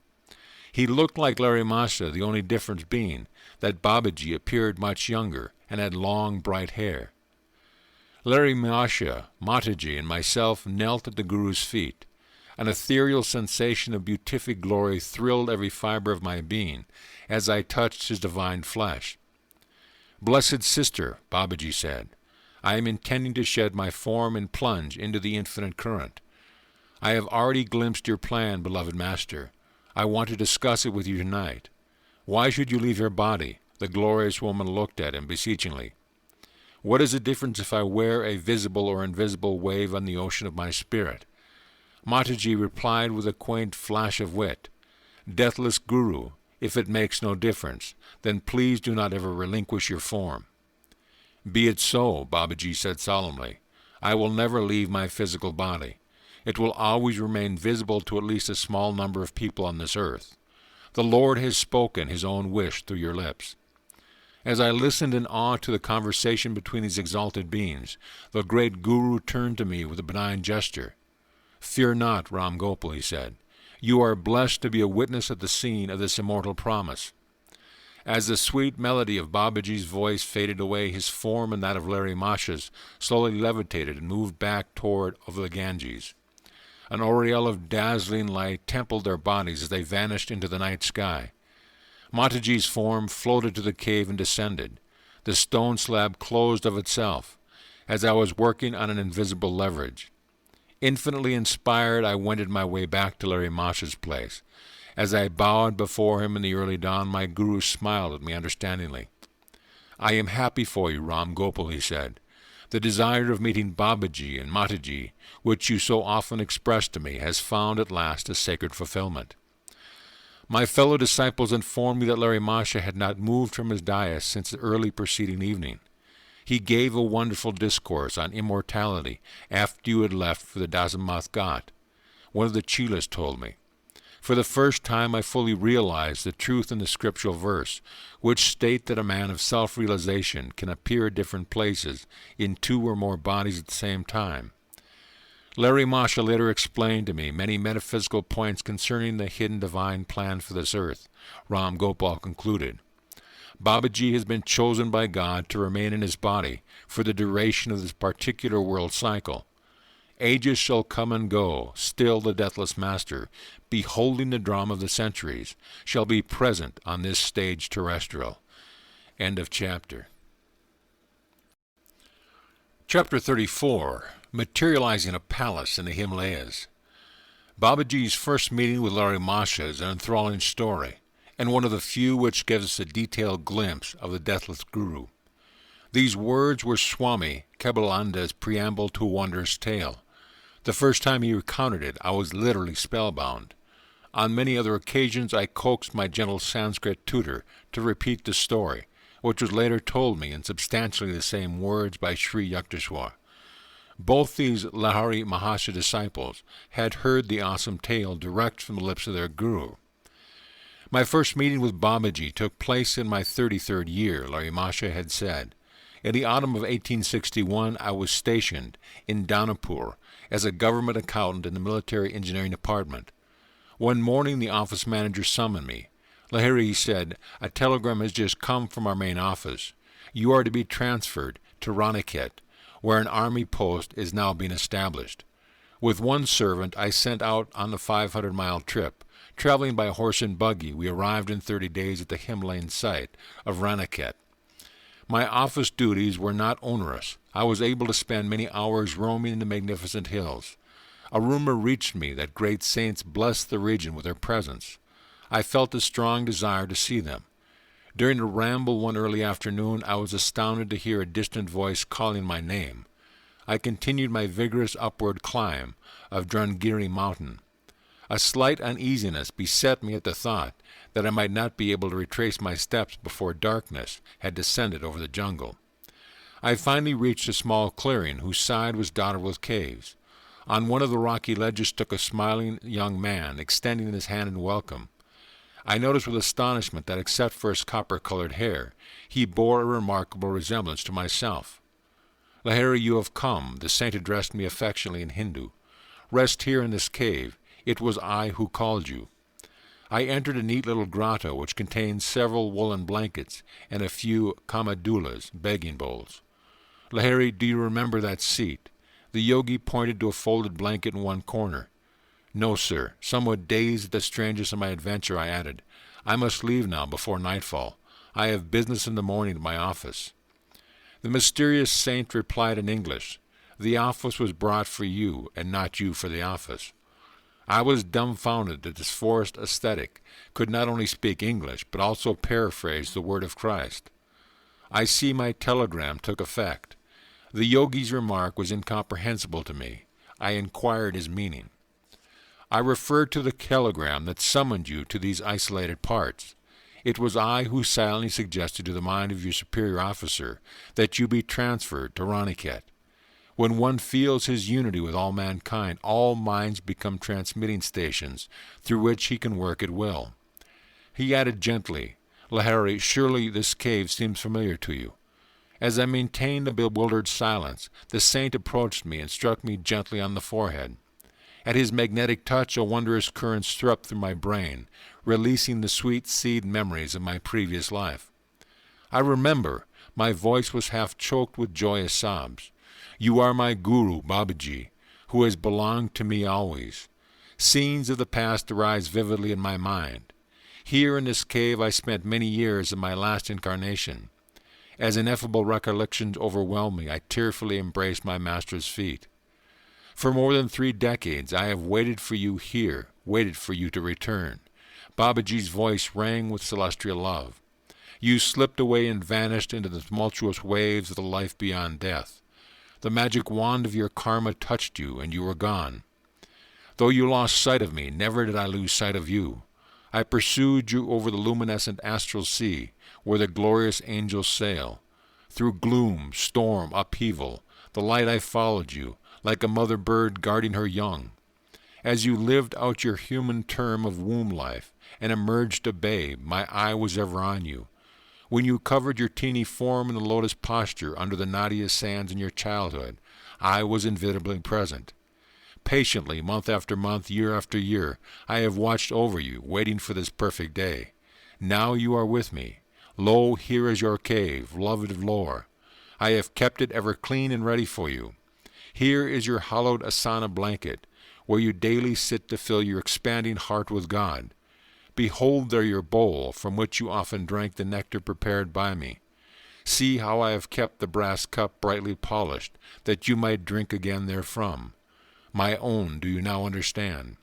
He looked like Larimasha, the only difference being that Babaji appeared much younger and had long, bright hair. Larimasha, Mataji, and myself knelt at the Guru's feet. An ethereal sensation of beatific glory thrilled every fiber of my being as I touched his divine flesh. Blessed sister, Babaji said, I am intending to shed my form and plunge into the infinite current. I have already glimpsed your plan, beloved master. I want to discuss it with you tonight. Why should you leave your body? The glorious woman looked at him beseechingly. What is the difference if I wear a visible or invisible wave on the ocean of my spirit? Mataji replied with a quaint flash of wit, Deathless Guru, if it makes no difference, then please do not ever relinquish your form. Be it so, Babaji said solemnly. I will never leave my physical body. It will always remain visible to at least a small number of people on this earth. The Lord has spoken his own wish through your lips. As I listened in awe to the conversation between these exalted beings, the great Guru turned to me with a benign gesture. "Fear not, Ram Gopal," he said. "You are blessed to be a witness at the scene of this immortal promise." As the sweet melody of Babaji's voice faded away, his form and that of Larry Masha's slowly levitated and moved back toward over the Ganges. An aureole of dazzling light templed their bodies as they vanished into the night sky. Mataji's form floated to the cave and descended. The stone slab closed of itself, as I was working on an invisible leverage. Infinitely inspired, I wended my way back to Larry Masha's place. As I bowed before him in the early dawn, my guru smiled at me understandingly. "I am happy for you, Ram Gopal," he said. "The desire of meeting Babaji and Mataji, which you so often expressed to me, has found at last a sacred fulfillment." My fellow disciples informed me that Larry Masha had not moved from his dais since the early preceding evening. He gave a wonderful discourse on immortality after you had left for the Dazamath Ghat. One of the chelas told me. For the first time I fully realized the truth in the scriptural verse, which state that a man of self-realization can appear at different places in two or more bodies at the same time. Larry Masha later explained to me many metaphysical points concerning the hidden divine plan for this earth. Ram Gopal concluded. Babaji has been chosen by God to remain in his body for the duration of this particular world cycle. Ages shall come and go, still the deathless master, beholding the drama of the centuries, shall be present on this stage terrestrial. End of chapter. Chapter 34. Materializing a Palace in the Himalayas. Babaji's first meeting with Larry Masha is an enthralling story, and one of the few which gives us a detailed glimpse of the deathless Guru. These words were Swami Kebalanda's preamble to a wondrous tale. The first time he recounted it, I was literally spellbound. On many other occasions I coaxed my gentle Sanskrit tutor to repeat the story, which was later told me in substantially the same words by Sri Yukteswar. Both these Lahari Mahasaya disciples had heard the awesome tale direct from the lips of their guru. My first meeting with Babaji took place in my 33rd year, Larry Masha had said. In the autumn of 1861, I was stationed in Danapur as a government accountant in the military engineering department. One morning the office manager summoned me. "Lahiri," he said, "a telegram has just come from our main office. You are to be transferred to Raniket, where an army post is now being established." With one servant I sent out on the 500-mile trip. Traveling by horse and buggy, we arrived in 30 days at the Himalayan site of Raniket. My office duties were not onerous. I was able to spend many hours roaming in the magnificent hills. A rumor reached me that great saints blessed the region with their presence. I felt a strong desire to see them. During a ramble one early afternoon, I was astounded to hear a distant voice calling my name. I continued my vigorous upward climb of Drangiri mountain. A slight uneasiness beset me at the thought that I might not be able to retrace my steps before darkness had descended over the jungle. I finally reached a small clearing whose side was dotted with caves. On one of the rocky ledges stood a smiling young man, extending his hand in welcome. I noticed with astonishment that except for his copper-colored hair, he bore a remarkable resemblance to myself. "Lahiri, you have come," the saint addressed me affectionately in Hindu. "Rest here in this cave. It was I who called you." I entered a neat little grotto which contained several woolen blankets and a few kamadulas, begging bowls. "Lahiri, do you remember that seat?" The yogi pointed to a folded blanket in one corner. "No, sir." Somewhat dazed at the strangeness of my adventure, I added, "I must leave now before nightfall. I have business in the morning at my office." The mysterious saint replied in English, "The office was brought for you, and not you for the office." I was dumbfounded that this forest ascetic could not only speak English, but also paraphrase the word of Christ. I see my telegram took effect. The yogi's remark was incomprehensible to me. I inquired his meaning. "I referred to the telegram that summoned you to these isolated parts. It was I who silently suggested to the mind of your superior officer that you be transferred to Raniket. When one feels his unity with all mankind, all minds become transmitting stations through which he can work at will." He added gently, Lahari, surely this cave seems familiar to you. As I maintained a bewildered silence, the saint approached me and struck me gently on the forehead. At his magnetic touch, a wondrous current swept through my brain, releasing the sweet seed memories of my previous life. I remember, my voice was half choked with joyous sobs. You are my guru, Babaji, who has belonged to me always. Scenes of the past arise vividly in my mind. Here in this cave I spent many years of my last incarnation. As ineffable recollections overwhelm me, I tearfully embraced my master's feet. For more than 3 decades I have waited for you here, waited for you to return. Babaji's voice rang with celestial love. You slipped away and vanished into the tumultuous waves of the life beyond death. The magic wand of your karma touched you, and you were gone. Though you lost sight of me, never did I lose sight of you. I pursued you over the luminescent astral sea, where the glorious angels sail. Through gloom, storm, upheaval, the light I followed you, like a mother bird guarding her young. As you lived out your human term of womb life and emerged a babe, my eye was ever on you. When you covered your teeny form in the lotus posture under the Nadia sands in your childhood, I was invisibly present. Patiently, month after month, year after year, I have watched over you, waiting for this perfect day. Now you are with me. Lo, here is your cave, loved of lore. I have kept it ever clean and ready for you. Here is your hallowed asana blanket, where you daily sit to fill your expanding heart with God. Behold there your bowl, from which you often drank the nectar prepared by me. See how I have kept the brass cup brightly polished, that you might drink again therefrom. My own, do you now understand?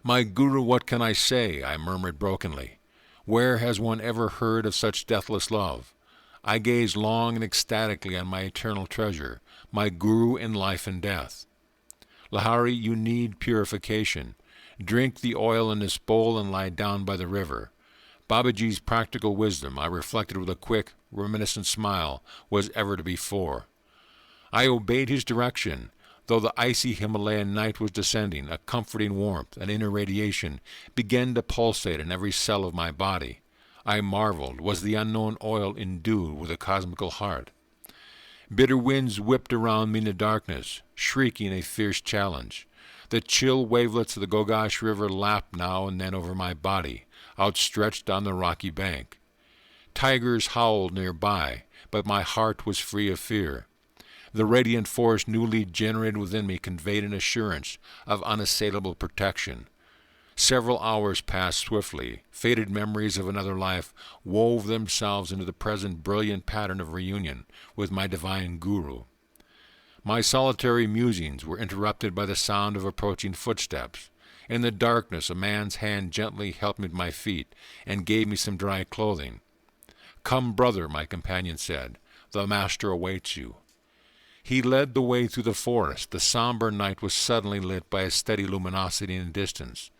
My Guru, what can I say? I murmured brokenly. Where has one ever heard of such deathless love? I gazed long and ecstatically on my eternal treasure, my Guru in life and death. Lahari, you need purification. Drink the oil in this bowl and lie down by the river. Babaji's practical wisdom, I reflected with a quick, reminiscent smile, was ever to be for. I obeyed his direction. Though the icy Himalayan night was descending, a comforting warmth, an inner radiation, began to pulsate in every cell of my body. I marveled, was the unknown oil endued with a cosmical heart? Bitter winds whipped around me in the darkness, shrieking a fierce challenge. The chill wavelets of the Gogash River lapped now and then over my body, outstretched on the rocky bank. Tigers howled nearby, but my heart was free of fear. The radiant force newly generated within me conveyed an assurance of unassailable protection. Several hours passed swiftly. Faded memories of another life wove themselves into the present brilliant pattern of reunion with my divine Guru. My solitary musings were interrupted by the sound of approaching footsteps. In the darkness, a man's hand gently helped me to my feet and gave me some dry clothing. "Come, brother," my companion said, "the master awaits you." He led the way through the forest. The somber night was suddenly lit by a steady luminosity in the distance.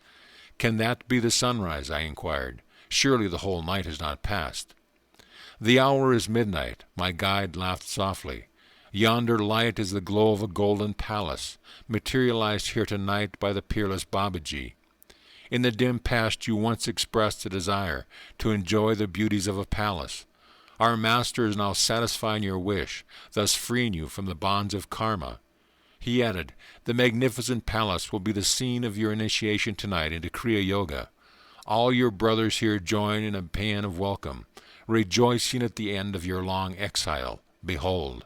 "Can that be the sunrise?" I inquired. "Surely the whole night has not passed." "The hour is midnight," my guide laughed softly. "Yonder light is the glow of a golden palace, materialized here tonight by the peerless Babaji. In the dim past you once expressed a desire to enjoy the beauties of a palace. Our master is now satisfying your wish, thus freeing you from the bonds of karma." He added, "The magnificent palace will be the scene of your initiation tonight into Kriya Yoga. All your brothers here join in a paean of welcome, rejoicing at the end of your long exile. Behold."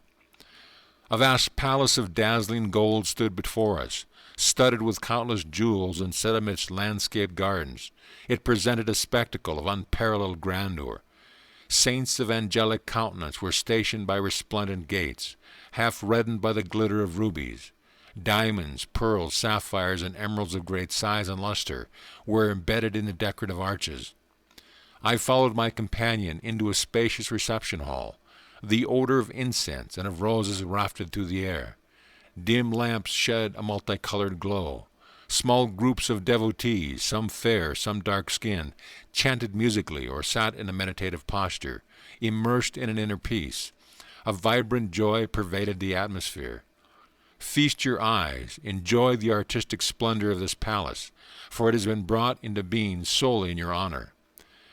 A vast palace of dazzling gold stood before us, studded with countless jewels and set amidst landscaped gardens. It presented a spectacle of unparalleled grandeur. Saints of angelic countenance were stationed by resplendent gates, half reddened by the glitter of rubies. Diamonds, pearls, sapphires, and emeralds of great size and luster were embedded in the decorative arches. I followed my companion into a spacious reception hall. The odor of incense and of roses wafted through the air. Dim lamps shed a multicolored glow. Small groups of devotees, some fair, some dark-skinned, chanted musically or sat in a meditative posture, immersed in an inner peace. A vibrant joy pervaded the atmosphere. Feast your eyes, enjoy the artistic splendor of this palace, for it has been brought into being solely in your honor.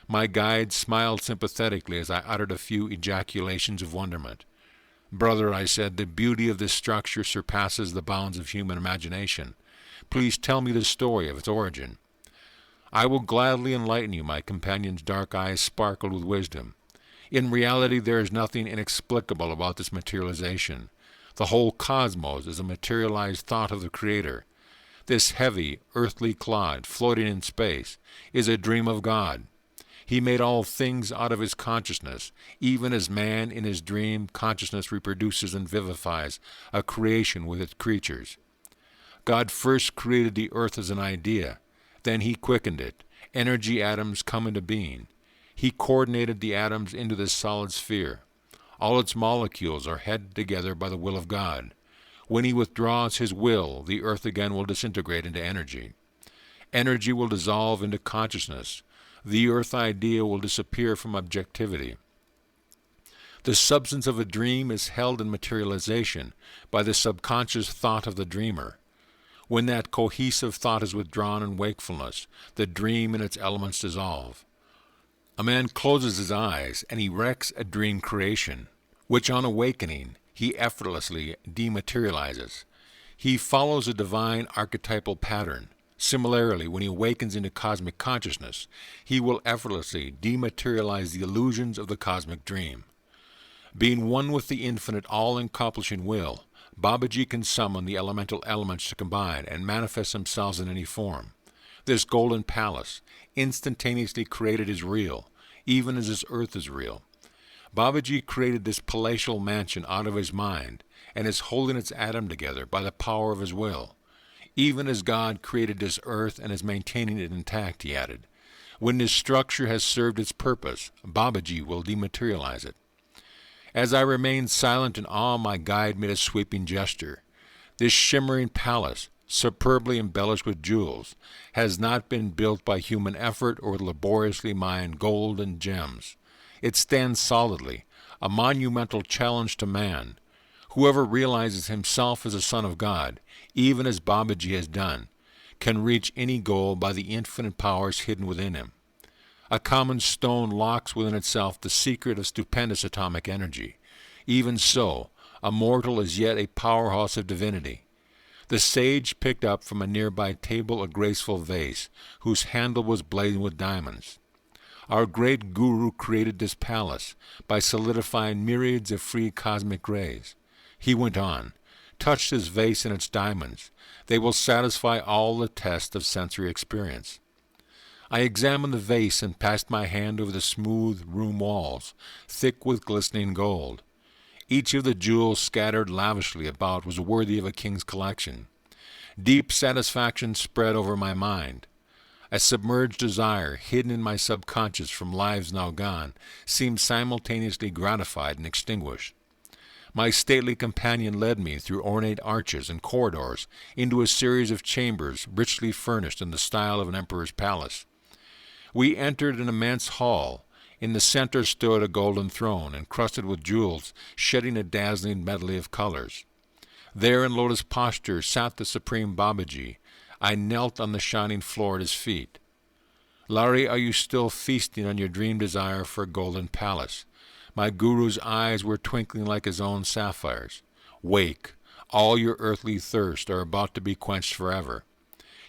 My guide smiled sympathetically as I uttered a few ejaculations of wonderment. "Brother," I said, "the beauty of this structure surpasses the bounds of human imagination. Please tell me the story of its origin." "I will gladly enlighten you." My companion's dark eyes sparkled with wisdom. "In reality, there is nothing inexplicable about this materialization. The whole cosmos is a materialized thought of the Creator. This heavy, earthly clod, floating in space, is a dream of God. He made all things out of his consciousness, even as man in his dream consciousness reproduces and vivifies a creation with its creatures. God first created the earth as an idea. Then he quickened it. Energy atoms come into being. He coordinated the atoms into this solid sphere. All its molecules are held together by the will of God. When he withdraws his will, the earth again will disintegrate into energy. Energy will dissolve into consciousness. The earth idea will disappear from objectivity. The substance of a dream is held in materialization by the subconscious thought of the dreamer. When that cohesive thought is withdrawn in wakefulness, the dream and its elements dissolve. A man closes his eyes and erects a dream creation, which on awakening he effortlessly dematerializes. He follows a divine archetypal pattern. Similarly, when he awakens into cosmic consciousness, he will effortlessly dematerialize the illusions of the cosmic dream. Being one with the infinite all-encompassing will, Babaji can summon the elemental elements to combine and manifest themselves in any form. This golden palace, instantaneously created, is real, even as this earth is real. Babaji created this palatial mansion out of his mind and is holding its atom together by the power of his will. Even as God created this earth and is maintaining it intact, he added. When this structure has served its purpose, Babaji will dematerialize it. As I remained silent in awe, my guide made a sweeping gesture. This shimmering palace, superbly embellished with jewels, has not been built by human effort or laboriously mined gold and gems. It stands solidly, a monumental challenge to man. Whoever realizes himself as a son of God, even as Babaji has done, can reach any goal by the infinite powers hidden within him. A common stone locks within itself the secret of stupendous atomic energy. Even so, a mortal is yet a powerhouse of divinity. The sage picked up from a nearby table a graceful vase, whose handle was blazing with diamonds. Our great guru created this palace by solidifying myriads of free cosmic rays. He went on, "Touch this vase and its diamonds. They will satisfy all the tests of sensory experience." I examined the vase and passed my hand over the smooth room walls, thick with glistening gold. Each of the jewels scattered lavishly about was worthy of a king's collection. Deep satisfaction spread over my mind. A submerged desire, hidden in my subconscious from lives now gone, seemed simultaneously gratified and extinguished. My stately companion led me through ornate arches and corridors into a series of chambers richly furnished in the style of an emperor's palace. We entered an immense hall. In the center stood a golden throne, encrusted with jewels, shedding a dazzling medley of colors. There in lotus posture sat the supreme Babaji. I knelt on the shining floor at his feet. "Lari, are you still feasting on your dream desire for a golden palace?" My guru's eyes were twinkling like his own sapphires. "Wake! All your earthly thirsts are about to be quenched forever."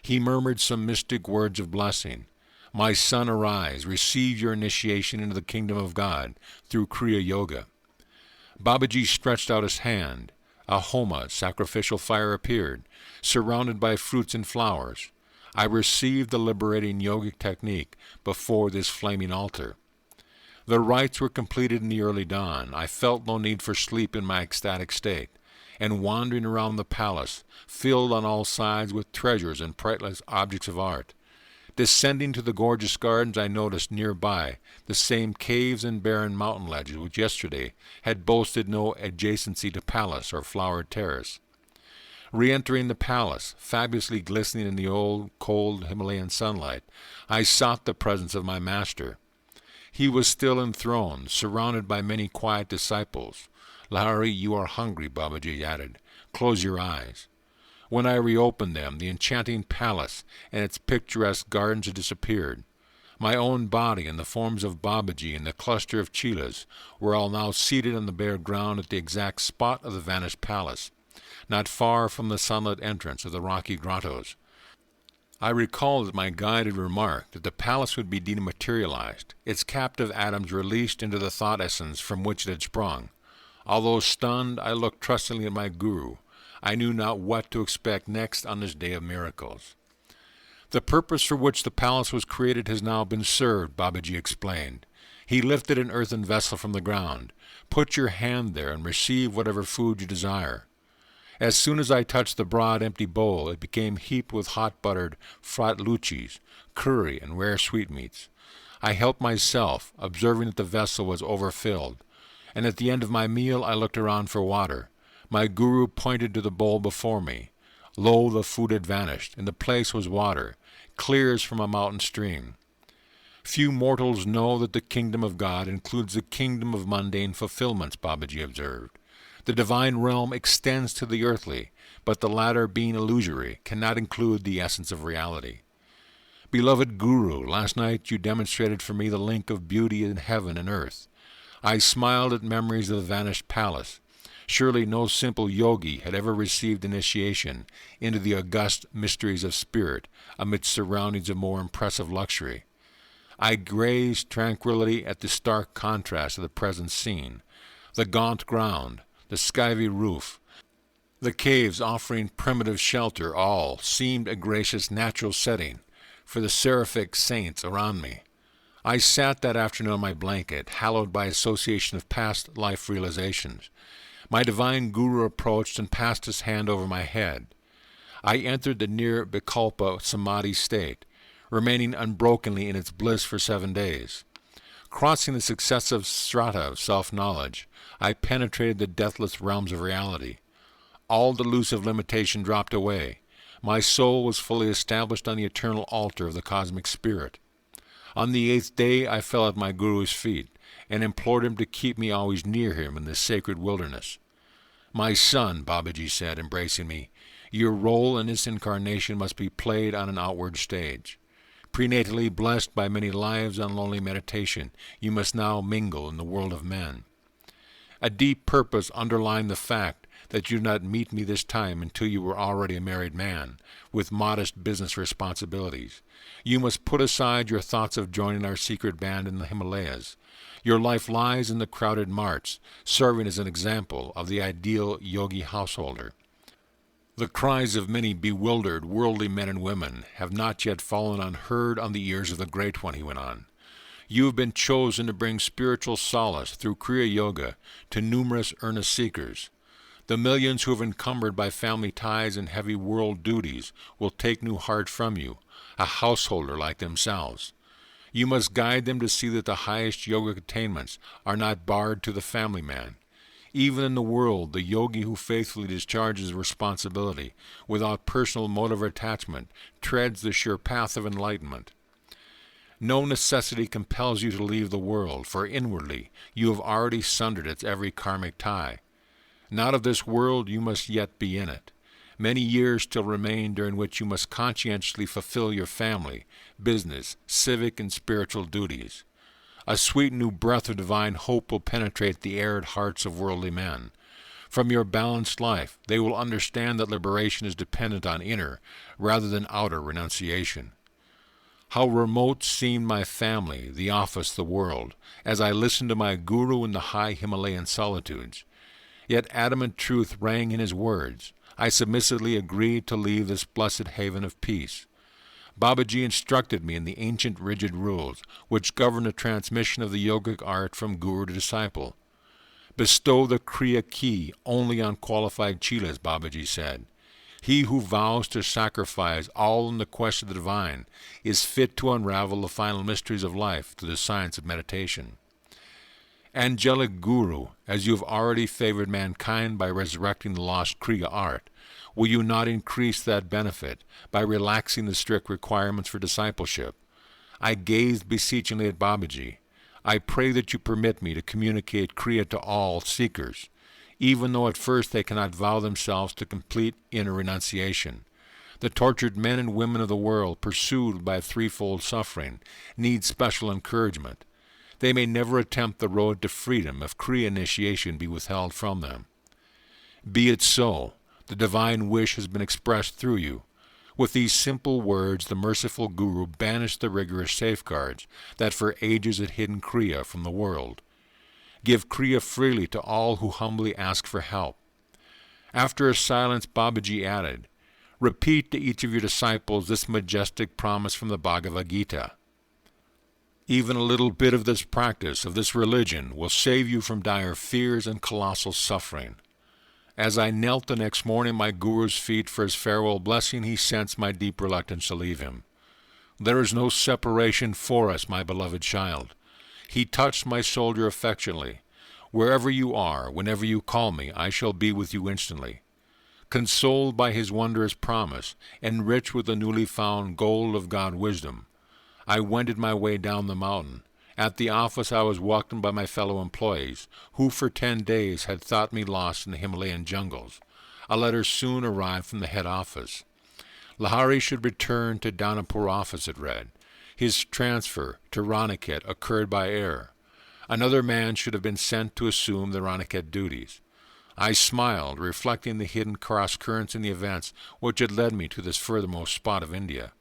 He murmured some mystic words of blessing. "My son, arise, receive your initiation into the kingdom of God through Kriya Yoga." Babaji stretched out his hand. A homa, sacrificial fire, appeared, surrounded by fruits and flowers. I received the liberating yogic technique before this flaming altar. The rites were completed in the early dawn. I felt no need for sleep in my ecstatic state, and wandering around the palace, filled on all sides with treasures and priceless objects of art. Descending to the gorgeous gardens, I noticed nearby the same caves and barren mountain ledges which yesterday had boasted no adjacency to palace or flowered terrace. Re-entering the palace, fabulously glistening in the old, cold Himalayan sunlight, I sought the presence of my master. He was still enthroned, surrounded by many quiet disciples. "Lahari, you are hungry," Babaji added. "Close your eyes." When I reopened them, the enchanting palace and its picturesque gardens had disappeared. My own body and the forms of Babaji and the cluster of chelas were all now seated on the bare ground at the exact spot of the vanished palace, not far from the sunlit entrance of the rocky grottos. I recall that my guide had remarked that the palace would be dematerialized, its captive atoms released into the thought essence from which it had sprung. Although stunned, I looked trustingly at my guru. I knew not what to expect next on this day of miracles. The purpose for which the palace was created has now been served, Babaji explained. He lifted an earthen vessel from the ground. Put your hand there and receive whatever food you desire. As soon as I touched the broad, empty bowl, it became heaped with hot-buttered frat luchis, curry, and rare sweetmeats. I helped myself, observing that the vessel was overfilled, and at the end of my meal I looked around for water. My guru pointed to the bowl before me. Lo, the food had vanished, and the place was water, clear as from a mountain stream. Few mortals know that the kingdom of God includes the kingdom of mundane fulfillments, Babaji observed. The divine realm extends to the earthly, but the latter, being illusory, cannot include the essence of reality. Beloved Guru, last night you demonstrated for me the link of beauty in heaven and earth. I smiled at memories of the vanished palace. Surely no simple yogi had ever received initiation into the august mysteries of spirit amidst surroundings of more impressive luxury. I gazed tranquilly at the stark contrast of the present scene, the gaunt ground, the skyey roof, the caves offering primitive shelter, all seemed a gracious natural setting for the seraphic saints around me. I sat that afternoon on my blanket, hallowed by association of past life realizations. My divine guru approached and passed his hand over my head. I entered the near Vikalpa Samadhi state, remaining unbrokenly in its bliss for 7 days. Crossing the successive strata of self-knowledge, I penetrated the deathless realms of reality. All delusive limitation dropped away. My soul was fully established on the eternal altar of the cosmic spirit. On the 8th day I fell at my guru's feet, and implored him to keep me always near him in this sacred wilderness. My son, Babaji said, embracing me, your role in this incarnation must be played on an outward stage. Prenatally blessed by many lives on lonely meditation, you must now mingle in the world of men. A deep purpose underlined the fact that you did not meet me this time until you were already a married man, with modest business responsibilities. You must put aside your thoughts of joining our secret band in the Himalayas. Your life lies in the crowded marts, serving as an example of the ideal yogi householder. The cries of many bewildered, worldly men and women have not yet fallen unheard on the ears of the Great One, he went on. You have been chosen to bring spiritual solace through Kriya Yoga to numerous earnest seekers. The millions who have encumbered by family ties and heavy world duties will take new heart from you, a householder like themselves. You must guide them to see that the highest yogic attainments are not barred to the family man. Even in the world, the yogi who faithfully discharges responsibility without personal motive or attachment treads the sure path of enlightenment. No necessity compels you to leave the world, for inwardly you have already sundered its every karmic tie. Not of this world, you must yet be in it. Many years still remain during which you must conscientiously fulfill your family, business, civic, and spiritual duties. A sweet new breath of divine hope will penetrate the arid hearts of worldly men. From your balanced life, they will understand that liberation is dependent on inner rather than outer renunciation. How remote seemed my family, the office, the world, as I listened to my guru in the high Himalayan solitudes. Yet adamant truth rang in his words. I submissively agreed to leave this blessed haven of peace. Babaji instructed me in the ancient rigid rules which govern the transmission of the yogic art from guru to disciple. Bestow the Kriya key only on qualified chelas, Babaji said. He who vows to sacrifice all in the quest of the divine is fit to unravel the final mysteries of life through the science of meditation. Angelic Guru, as you have already favored mankind by resurrecting the lost Kriya art, will you not increase that benefit by relaxing the strict requirements for discipleship? I gazed beseechingly at Babaji. I pray that you permit me to communicate Kriya to all seekers, even though at first they cannot vow themselves to complete inner renunciation. The tortured men and women of the world, pursued by threefold suffering, need special encouragement. They may never attempt the road to freedom if Kriya initiation be withheld from them. Be it so. The divine wish has been expressed through you. With these simple words, the merciful Guru banished the rigorous safeguards that for ages had hidden Kriya from the world. Give Kriya freely to all who humbly ask for help. After a silence, Babaji added, repeat to each of your disciples this majestic promise from the Bhagavad Gita. Even a little bit of this practice, of this religion, will save you from dire fears and colossal suffering. As I knelt the next morning at my Guru's feet for his farewell blessing, he sensed my deep reluctance to leave him. There is no separation for us, my beloved child. He touched my shoulder affectionately. Wherever you are, whenever you call me, I shall be with you instantly. Consoled by his wondrous promise, enriched with the newly found gold of God wisdom, I wended my way down the mountain. At the office I was welcomed by my fellow employees, who for 10 days had thought me lost in the Himalayan jungles. A letter soon arrived from the head office. Lahari should return to Danapur office, it read. His transfer to Raniket occurred by error. Another man should have been sent to assume the Raniket duties. I smiled, reflecting the hidden cross-currents in the events which had led me to this furthermost spot of India.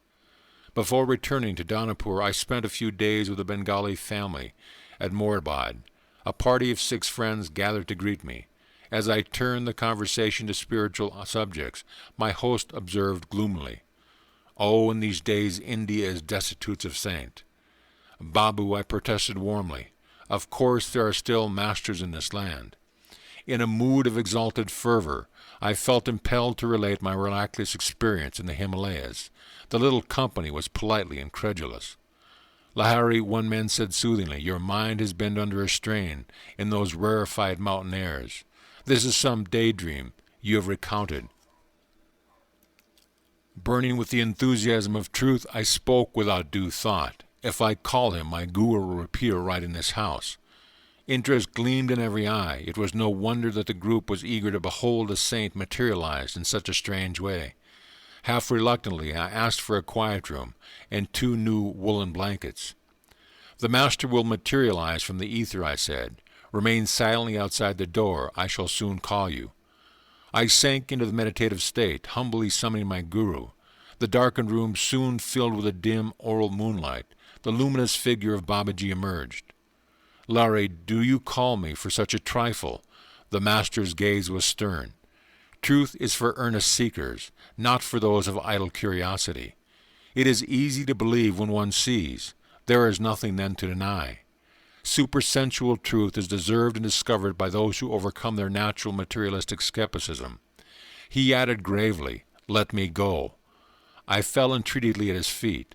Before returning to Danapur, I spent a few days with a Bengali family at Moradabad. A party of 6 friends gathered to greet me. As I turned the conversation to spiritual subjects, my host observed gloomily, "Oh, in these days India is destitute of saint." "Babu," I protested warmly, "of course there are still masters in this land." In a mood of exalted fervor, I felt impelled to relate my miraculous experience in the Himalayas. The little company was politely incredulous. "Lahari," one man said soothingly, "your mind has been under a strain in those rarefied mountain airs. This is some daydream you have recounted." Burning with the enthusiasm of truth, I spoke without due thought. If I call him, my Guru will appear right in this house. Interest gleamed in every eye. It was no wonder that the group was eager to behold a saint materialized in such a strange way. Half reluctantly, I asked for a quiet room and 2 new woolen blankets. "The master will materialize from the ether," I said. "Remain silently outside the door. I shall soon call you." I sank into the meditative state, humbly summoning my Guru. The darkened room soon filled with a dim aural moonlight. The luminous figure of Babaji emerged. "Larry, do you call me for such a trifle?" The master's gaze was stern. "Truth is for earnest seekers, not for those of idle curiosity. It is easy to believe when one sees. There is nothing then to deny. Supersensual truth is deserved and discovered by those who overcome their natural materialistic skepticism." He added gravely, "Let me go." I fell entreatingly at his feet.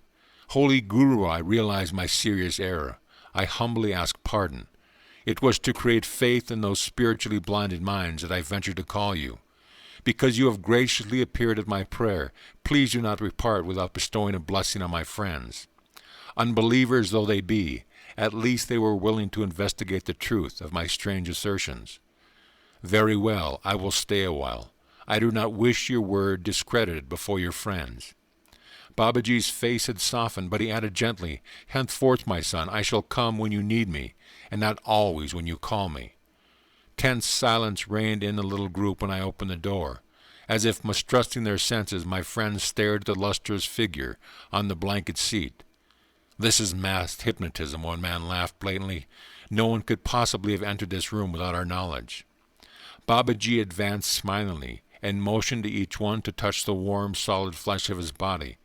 "Holy Guru," I realized my serious error. I humbly asked pardon. It was to create faith in those spiritually blinded minds that I ventured to call you. Because you have graciously appeared at my prayer, please do not depart without bestowing a blessing on my friends. Unbelievers though they be, at least they were willing to investigate the truth of my strange assertions. "Very well, I will stay a while. I do not wish your word discredited before your friends." Babaji's face had softened, but he added gently, "Henceforth, my son, I shall come when you need me, and not always when you call me." Tense silence reigned in the little group when I opened the door. As if mistrusting their senses, my friends stared at the lustrous figure on the blanket seat. "This is masked hypnotism," one man laughed blatantly. "No one could possibly have entered this room without our knowledge." Babaji advanced smilingly and motioned to each one to touch the warm, solid flesh of his body.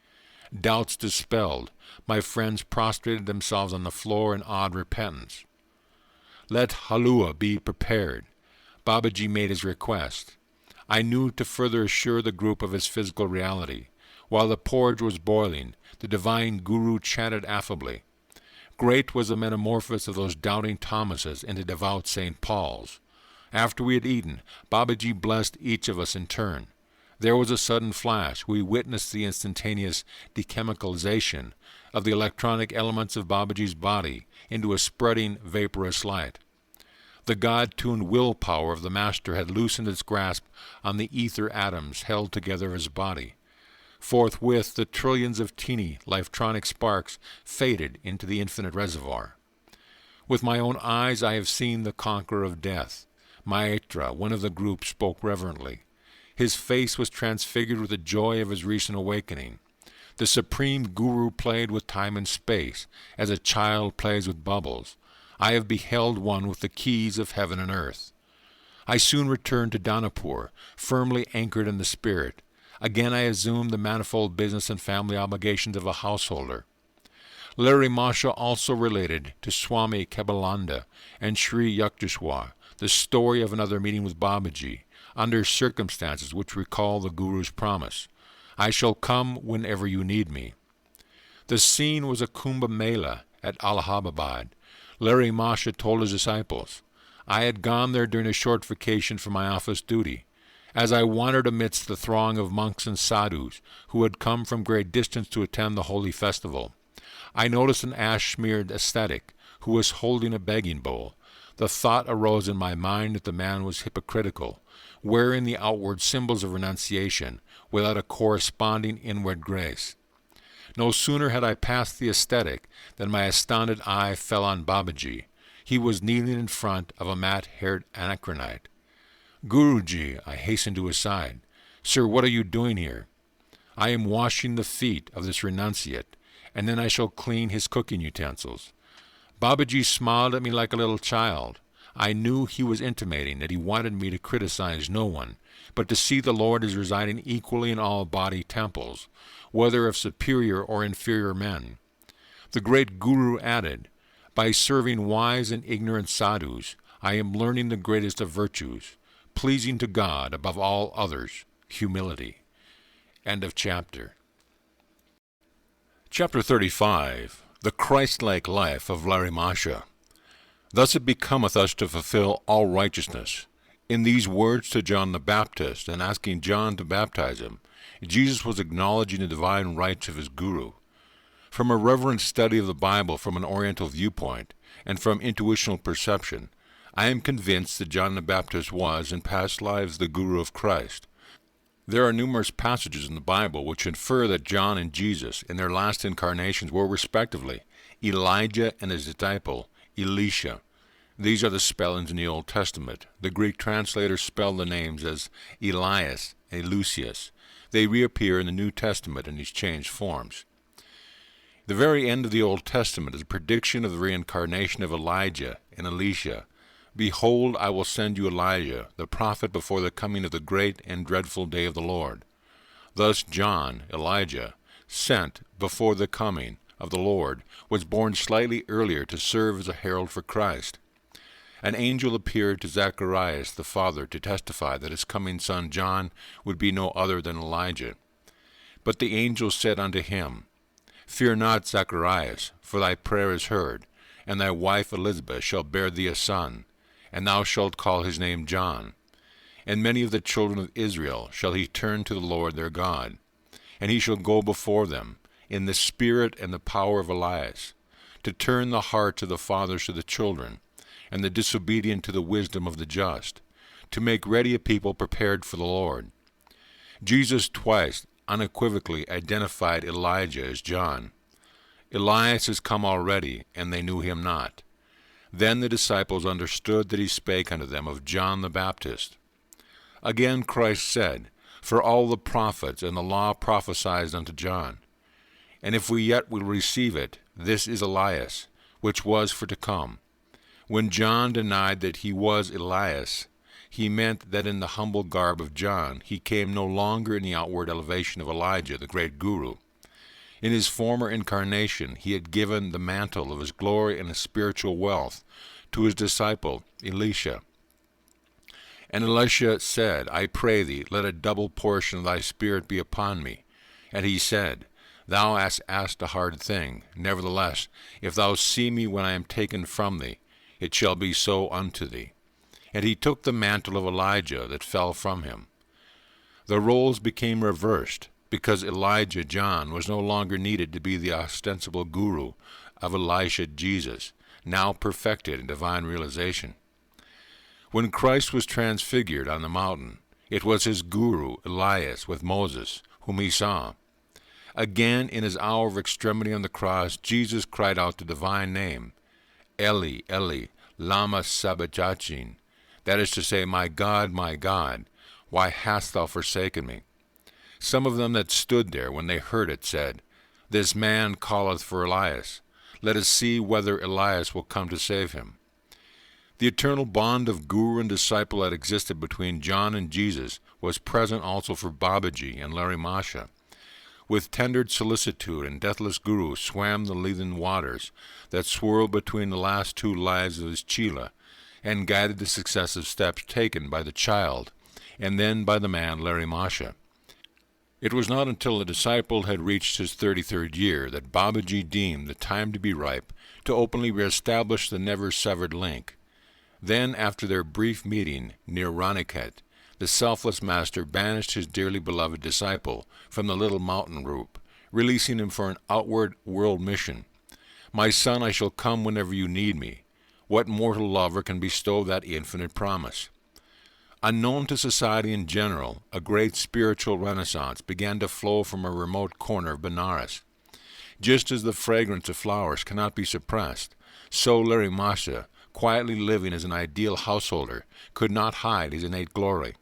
Doubts dispelled, my friends prostrated themselves on the floor in awed repentance. "Let halua be prepared." Babaji made his request. I knew to further assure the group of his physical reality. While the porridge was boiling, the divine Guru chatted affably. Great was the metamorphosis of those doubting Thomases into devout St. Pauls. After we had eaten, Babaji blessed each of us in turn. There was a sudden flash. We witnessed the instantaneous dechemicalization of the electronic elements of Babaji's body into a spreading vaporous light. The God-tuned willpower of the Master had loosened its grasp on the ether atoms held together his body. Forthwith the trillions of teeny lifeltronic sparks faded into the infinite reservoir. With my own eyes I have seen the conqueror of death. Maitra, one of the group, spoke reverently. His face was transfigured with the joy of his recent awakening. The supreme guru played with time and space, as a child plays with bubbles. I have beheld one with the keys of heaven and earth. I soon returned to Danapur, firmly anchored in the spirit. Again I assumed the manifold business and family obligations of a householder. Larry Masha also related to Swami Kebalanda and Sri Yukteswar the story of another meeting with Babaji, under circumstances which recall the Guru's promise, "I shall come whenever you need me." The scene was a Kumbh Mela at Allahabad. Larry Masha told his disciples, "I had gone there during a short vacation from my office duty. As I wandered amidst the throng of monks and sadhus who had come from great distance to attend the holy festival, I noticed an ash-smeared ascetic who was holding a begging bowl. The thought arose in my mind that the man was hypocritical, wearing the outward symbols of renunciation without a corresponding inward grace. No sooner had I passed the ascetic than my astounded eye fell on Babaji. He was kneeling in front of a mat-haired anachronite. "Guruji," I hastened to his side. "Sir, what are you doing here?" "I am washing the feet of this renunciate, and then I shall clean his cooking utensils." Babaji smiled at me like a little child. I knew he was intimating that he wanted me to criticize no one, but to see the Lord as residing equally in all body temples, whether of superior or inferior men. The great Guru added, "By serving wise and ignorant sadhus, I am learning the greatest of virtues, pleasing to God above all others, humility." End of chapter. Chapter 35. The Christ-like Life of Larry Masha. Thus it becometh us to fulfill all righteousness. In these words to John the Baptist, and asking John to baptize him, Jesus was acknowledging the divine rights of his Guru. From a reverent study of the Bible from an Oriental viewpoint, and from intuitional perception, I am convinced that John the Baptist was, in past lives, the Guru of Christ. There are numerous passages in the Bible which infer that John and Jesus, in their last incarnations, were respectively Elijah and his disciple, Elisha. These are the spellings in the Old Testament. The Greek translators spell the names as Elias and Eleusius. They reappear in the New Testament in these changed forms. The very end of the Old Testament is a prediction of the reincarnation of Elijah and Elisha. "Behold, I will send you Elijah, the prophet, before the coming of the great and dreadful day of the Lord." Thus John, Elijah, sent before the coming of the Lord, was born slightly earlier to serve as a herald for Christ. An angel appeared to Zacharias the father to testify that his coming son John would be no other than Elijah. But the angel said unto him, "Fear not, Zacharias, for thy prayer is heard, and thy wife Elizabeth shall bear thee a son, and thou shalt call his name John. And many of the children of Israel shall he turn to the Lord their God, and he shall go before them in the spirit and the power of Elias, to turn the hearts of the fathers to the children, and the disobedient to the wisdom of the just, to make ready a people prepared for the Lord." Jesus twice unequivocally identified Elijah as John. "Elias is come already, and they knew him not." Then the disciples understood that he spake unto them of John the Baptist. Again Christ said, "For all the prophets and the law prophesied unto John. And if we yet will receive it, this is Elias, which was for to come." When John denied that he was Elias, he meant that in the humble garb of John he came no longer in the outward elevation of Elijah, the great Guru. In his former incarnation he had given the mantle of his glory and his spiritual wealth to his disciple Elisha. And Elisha said, "I pray thee, let a double portion of thy spirit be upon me." And he said, "Thou hast asked a hard thing. Nevertheless, if thou see me when I am taken from thee, it shall be so unto thee." And he took the mantle of Elijah that fell from him. The roles became reversed, because Elijah John was no longer needed to be the ostensible guru of Elisha Jesus, now perfected in divine realization. When Christ was transfigured on the mountain, it was his guru Elias with Moses whom he saw. Again, in his hour of extremity on the cross, Jesus cried out the divine name, Eli, Eli, lama sabachthani. That is to say, my God, why hast thou forsaken me? Some of them that stood there, when they heard it, said, This man calleth for Elias. Let us see whether Elias will come to save him. The eternal bond of guru and disciple that existed between John and Jesus was present also for Babaji and Larry Masha. With tender solicitude and deathless guru swam the leaden waters that swirled between the last two lives of his chela, and guided the successive steps taken by the child, and then by the man Larry Masha. It was not until the disciple had reached his 33rd year that Babaji deemed the time to be ripe to openly re-establish the never-severed link. Then, after their brief meeting near Raniket, the selfless master banished his dearly beloved disciple from the little mountain group, releasing him for an outward world mission. My son, I shall come whenever you need me. What mortal lover can bestow that infinite promise? Unknown to society in general, a great spiritual renaissance began to flow from a remote corner of Benares. Just as the fragrance of flowers cannot be suppressed, so Larry Masha, quietly living as an ideal householder, could not hide his innate glory.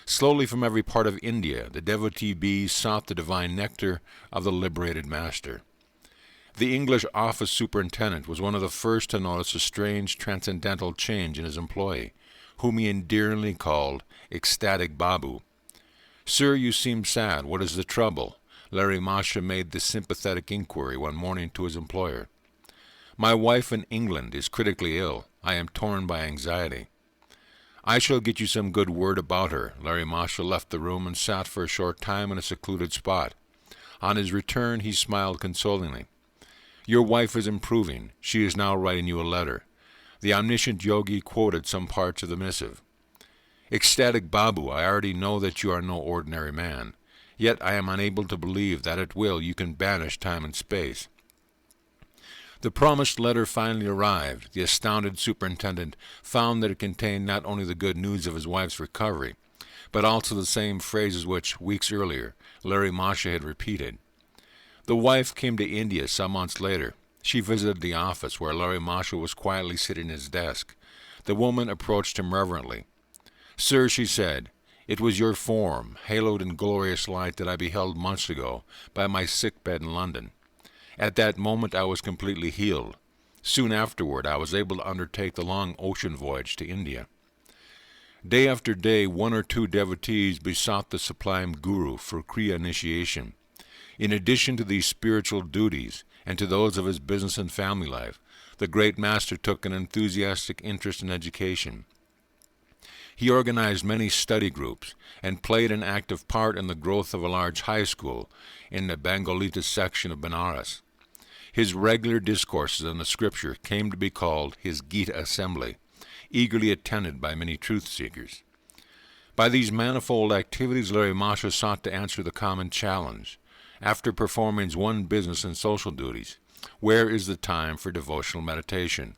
Slowly from every part of India, the devotee bees sought the divine nectar of the liberated master. The English office superintendent was one of the first to notice a strange transcendental change in his employee, whom he endearingly called Ecstatic Babu. Sir, you seem sad. What is the trouble? Larry Masha made this sympathetic inquiry one morning to his employer. My wife in England is critically ill. I am torn by anxiety. I shall get you some good word about her. Larry Masha left the room and sat for a short time in a secluded spot. On his return, he smiled consolingly. Your wife is improving. She is now writing you a letter. The omniscient Yogi quoted some parts of the missive. Ecstatic Babu, I already know that you are no ordinary man. Yet I am unable to believe that at will you can banish time and space. The promised letter finally arrived. The astounded superintendent found that it contained not only the good news of his wife's recovery, but also the same phrases which, weeks earlier, Larry Masha had repeated. The wife came to India some months later. She visited the office where Larry Masha was quietly sitting at his desk. The woman approached him reverently. Sir, she said, it was your form, haloed in glorious light, that I beheld months ago by my sick bed in London. At that moment I was completely healed. Soon afterward I was able to undertake the long ocean voyage to India. Day after day, one or two devotees besought the sublime Guru for Kriya initiation. In addition to these spiritual duties, and to those of his business and family life, the great master took an enthusiastic interest in education. He organized many study groups and played an active part in the growth of a large high school in the Bengalita section of Benares. His regular discourses on the scripture came to be called his Gita Assembly, eagerly attended by many truth-seekers. By these manifold activities, Larry Masha sought to answer the common challenge. After performing his one business and social duties, where is the time for devotional meditation?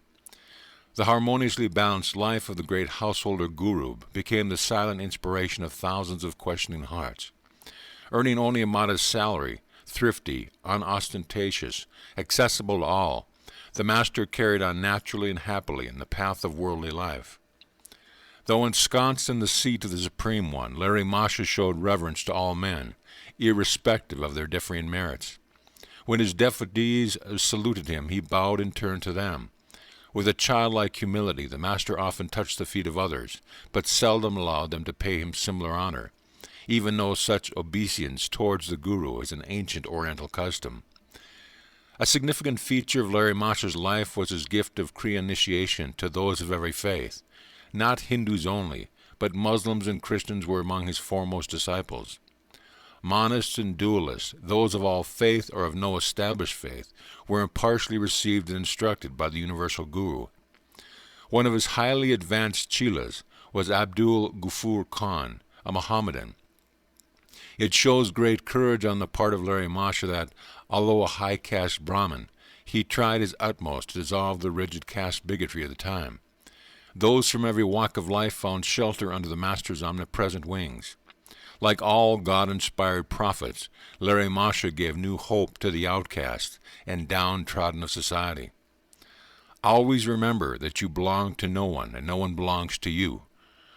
The harmoniously balanced life of the great householder guru became the silent inspiration of thousands of questioning hearts. Earning only a modest salary, thrifty, unostentatious, accessible to all, the master carried on naturally and happily in the path of worldly life. Though ensconced in the seat of the Supreme One, Larry Masha showed reverence to all men, irrespective of their differing merits. When his devotees saluted him, he bowed in turn to them. With a childlike humility, the master often touched the feet of others, but seldom allowed them to pay him similar honor, even though such obeisance towards the Guru is an ancient Oriental custom. A significant feature of Larry Masha's life was his gift of Kriya initiation to those of every faith. Not Hindus only, but Muslims and Christians were among his foremost disciples. Monists and dualists, those of all faith or of no established faith, were impartially received and instructed by the universal Guru. One of his highly advanced chelas was Abdul Ghaffur Khan, a Mohammedan. It shows great courage on the part of Larry Masha that, although a high-caste Brahmin, he tried his utmost to dissolve the rigid caste bigotry of the time. Those from every walk of life found shelter under the master's omnipresent wings. Like all God-inspired prophets, Larry Masha gave new hope to the outcast and downtrodden of society. Always remember that you belong to no one and no one belongs to you.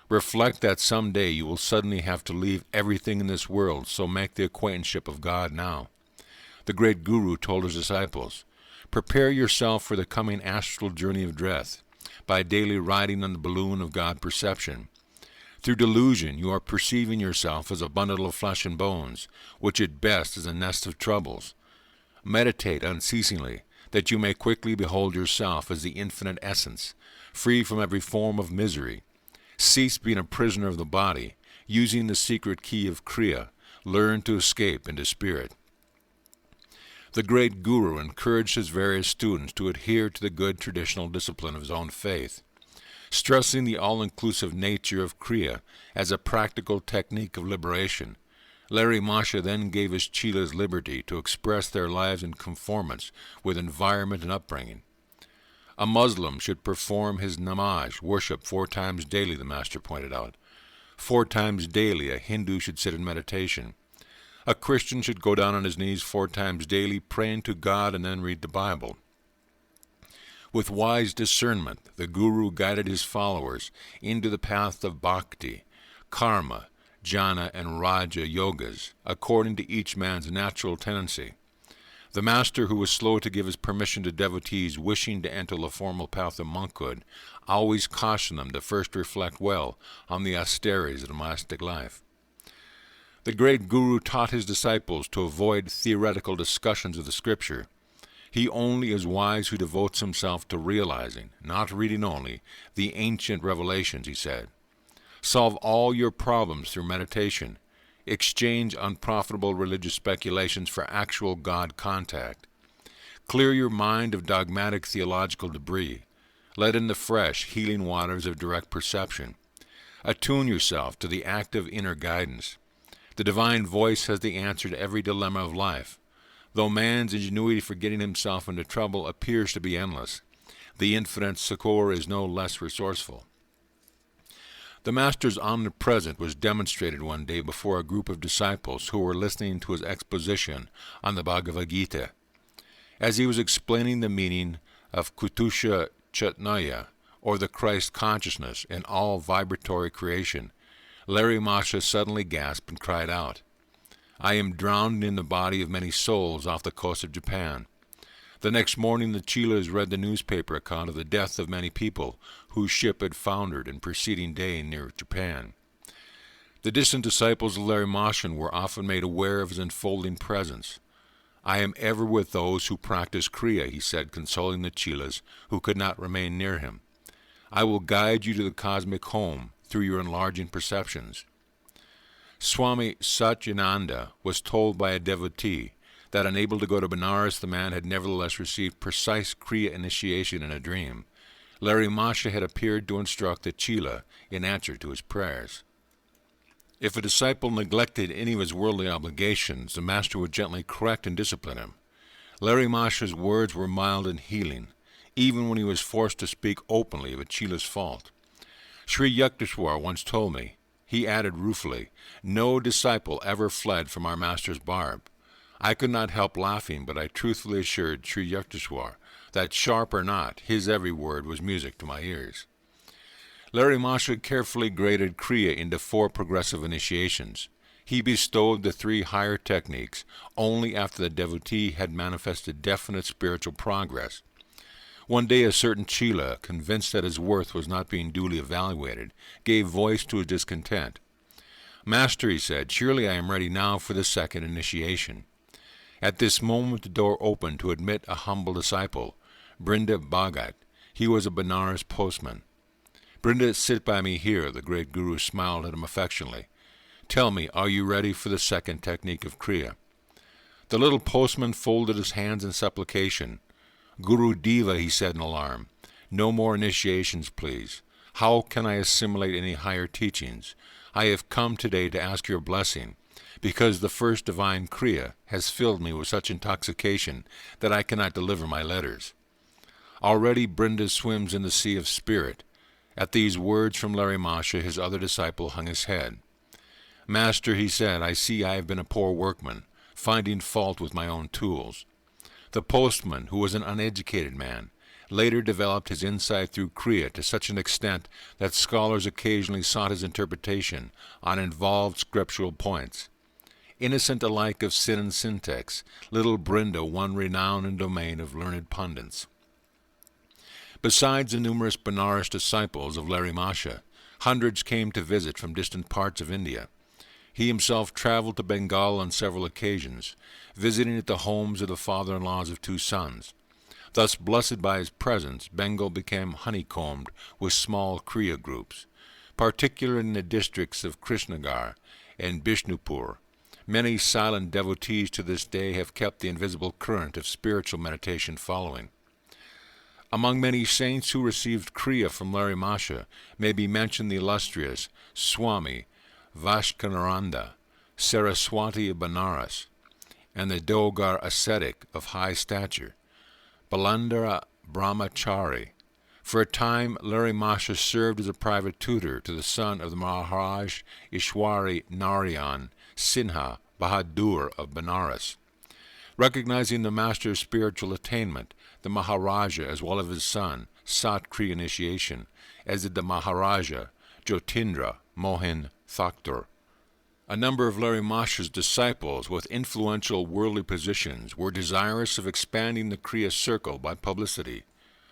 Reflect that someday you will suddenly have to leave everything in this world, so make the acquaintanceship of God now. The great Guru told his disciples, prepare yourself for the coming astral journey of death by daily riding on the balloon of God perception. Through delusion you are perceiving yourself as a bundle of flesh and bones, which at best is a nest of troubles. Meditate unceasingly, that you may quickly behold yourself as the infinite essence, free from every form of misery. Cease being a prisoner of the body, using the secret key of Kriya. Learn to escape into spirit. The great Guru encouraged his various students to adhere to the good traditional discipline of his own faith, stressing the all-inclusive nature of Kriya as a practical technique of liberation. Larry Masha then gave his chelas liberty to express their lives in conformance with environment and upbringing. A Muslim should perform his namaz, worship 4 times daily, the master pointed out. 4 times daily a Hindu should sit in meditation. A Christian should go down on his knees 4 times daily, praying to God and then read the Bible. With wise discernment, the Guru guided his followers into the path of bhakti, karma, jhana, and raja yogas, according to each man's natural tendency. The master, who was slow to give his permission to devotees wishing to enter the formal path of monkhood, always cautioned them to first reflect well on the austerities of the monastic life. The great Guru taught his disciples to avoid theoretical discussions of the scripture. He only is wise who devotes himself to realizing, not reading only, the ancient revelations, he said. Solve all your problems through meditation. Exchange unprofitable religious speculations for actual God contact. Clear your mind of dogmatic theological debris. Let in the fresh, healing waters of direct perception. Attune yourself to the active inner guidance. The divine voice has the answer to every dilemma of life. Though man's ingenuity for getting himself into trouble appears to be endless, the infinite succor is no less resourceful. The Master's omnipresence was demonstrated one day before a group of disciples who were listening to his exposition on the Bhagavad Gita. As he was explaining the meaning of Kutusha Chatnaya, or the Christ consciousness in all vibratory creation, Larry Masha suddenly gasped and cried out, I am drowned in the body of many souls off the coast of Japan. The next morning the chelas read the newspaper account of the death of many people whose ship had foundered in preceding day near Japan. The distant disciples of Larry Masha were often made aware of his enfolding presence. I am ever with those who practice Kriya, he said, consoling the chelas who could not remain near him. I will guide you to the cosmic home through your enlarging perceptions. Swami Satyananda was told by a devotee that, unable to go to Benares, the man had nevertheless received precise Kriya initiation in a dream. Larry Masha had appeared to instruct the chela in answer to his prayers. If a disciple neglected any of his worldly obligations, the master would gently correct and discipline him. Larry Masha's words were mild and healing, even when he was forced to speak openly of a chela's fault. Sri Yukteswar once told me, he added ruefully, no disciple ever fled from our master's barb. I could not help laughing, but I truthfully assured Sri Yukteswar that, sharp or not, his every word was music to my ears. Larry Masha carefully graded Kriya into 4 progressive initiations. He bestowed the 3 higher techniques only after the devotee had manifested definite spiritual progress. One day a certain chela, convinced that his worth was not being duly evaluated, gave voice to his discontent. Master, he said, surely I am ready now for the 2nd initiation. At this moment the door opened to admit a humble disciple, Brinda Bhagat. He was a Benares postman. Brinda, sit by me here, the great Guru smiled at him affectionately. Tell me, are you ready for the 2nd technique of Kriya? The little postman folded his hands in supplication. Guru Deva, he said in alarm, no more initiations, please. How can I assimilate any higher teachings? I have come today to ask your blessing, because the first divine Kriya has filled me with such intoxication that I cannot deliver my letters. Already Brinda swims in the sea of spirit. At these words from Larry Masha, his other disciple hung his head. "Master," he said, "I see I have been a poor workman, finding fault with my own tools." The postman, who was an uneducated man, later developed his insight through Kriya to such an extent that scholars occasionally sought his interpretation on involved scriptural points. Innocent alike of sin and syntax, little Brinda won renown and domain of learned pundits. Besides the numerous Benares disciples of Larry Masha, hundreds came to visit from distant parts of India. He himself traveled to Bengal on several occasions, visiting at the homes of the father-in-laws of two sons. Thus, blessed by his presence, Bengal became honeycombed with small Kriya groups, particularly in the districts of Krishnagar and Bishnupur. Many silent devotees to this day have kept the invisible current of spiritual meditation following. Among many saints who received Kriya from Larry Masha may be mentioned the illustrious Swami Vashkanaranda, Saraswati of Benares, and the Dogar ascetic of high stature, Balandara Brahmachari. For a time, Larry Masha served as a private tutor to the son of the Maharaj Ishwari Narayan Sinha Bahadur of Benares. Recognizing the master's spiritual attainment, the Maharaja, as well as his son, sought Kriya initiation, as did the Maharaja Jyotindra Mohan Thakur. A number of Larry Masha's disciples with influential worldly positions were desirous of expanding the Kriya circle by publicity.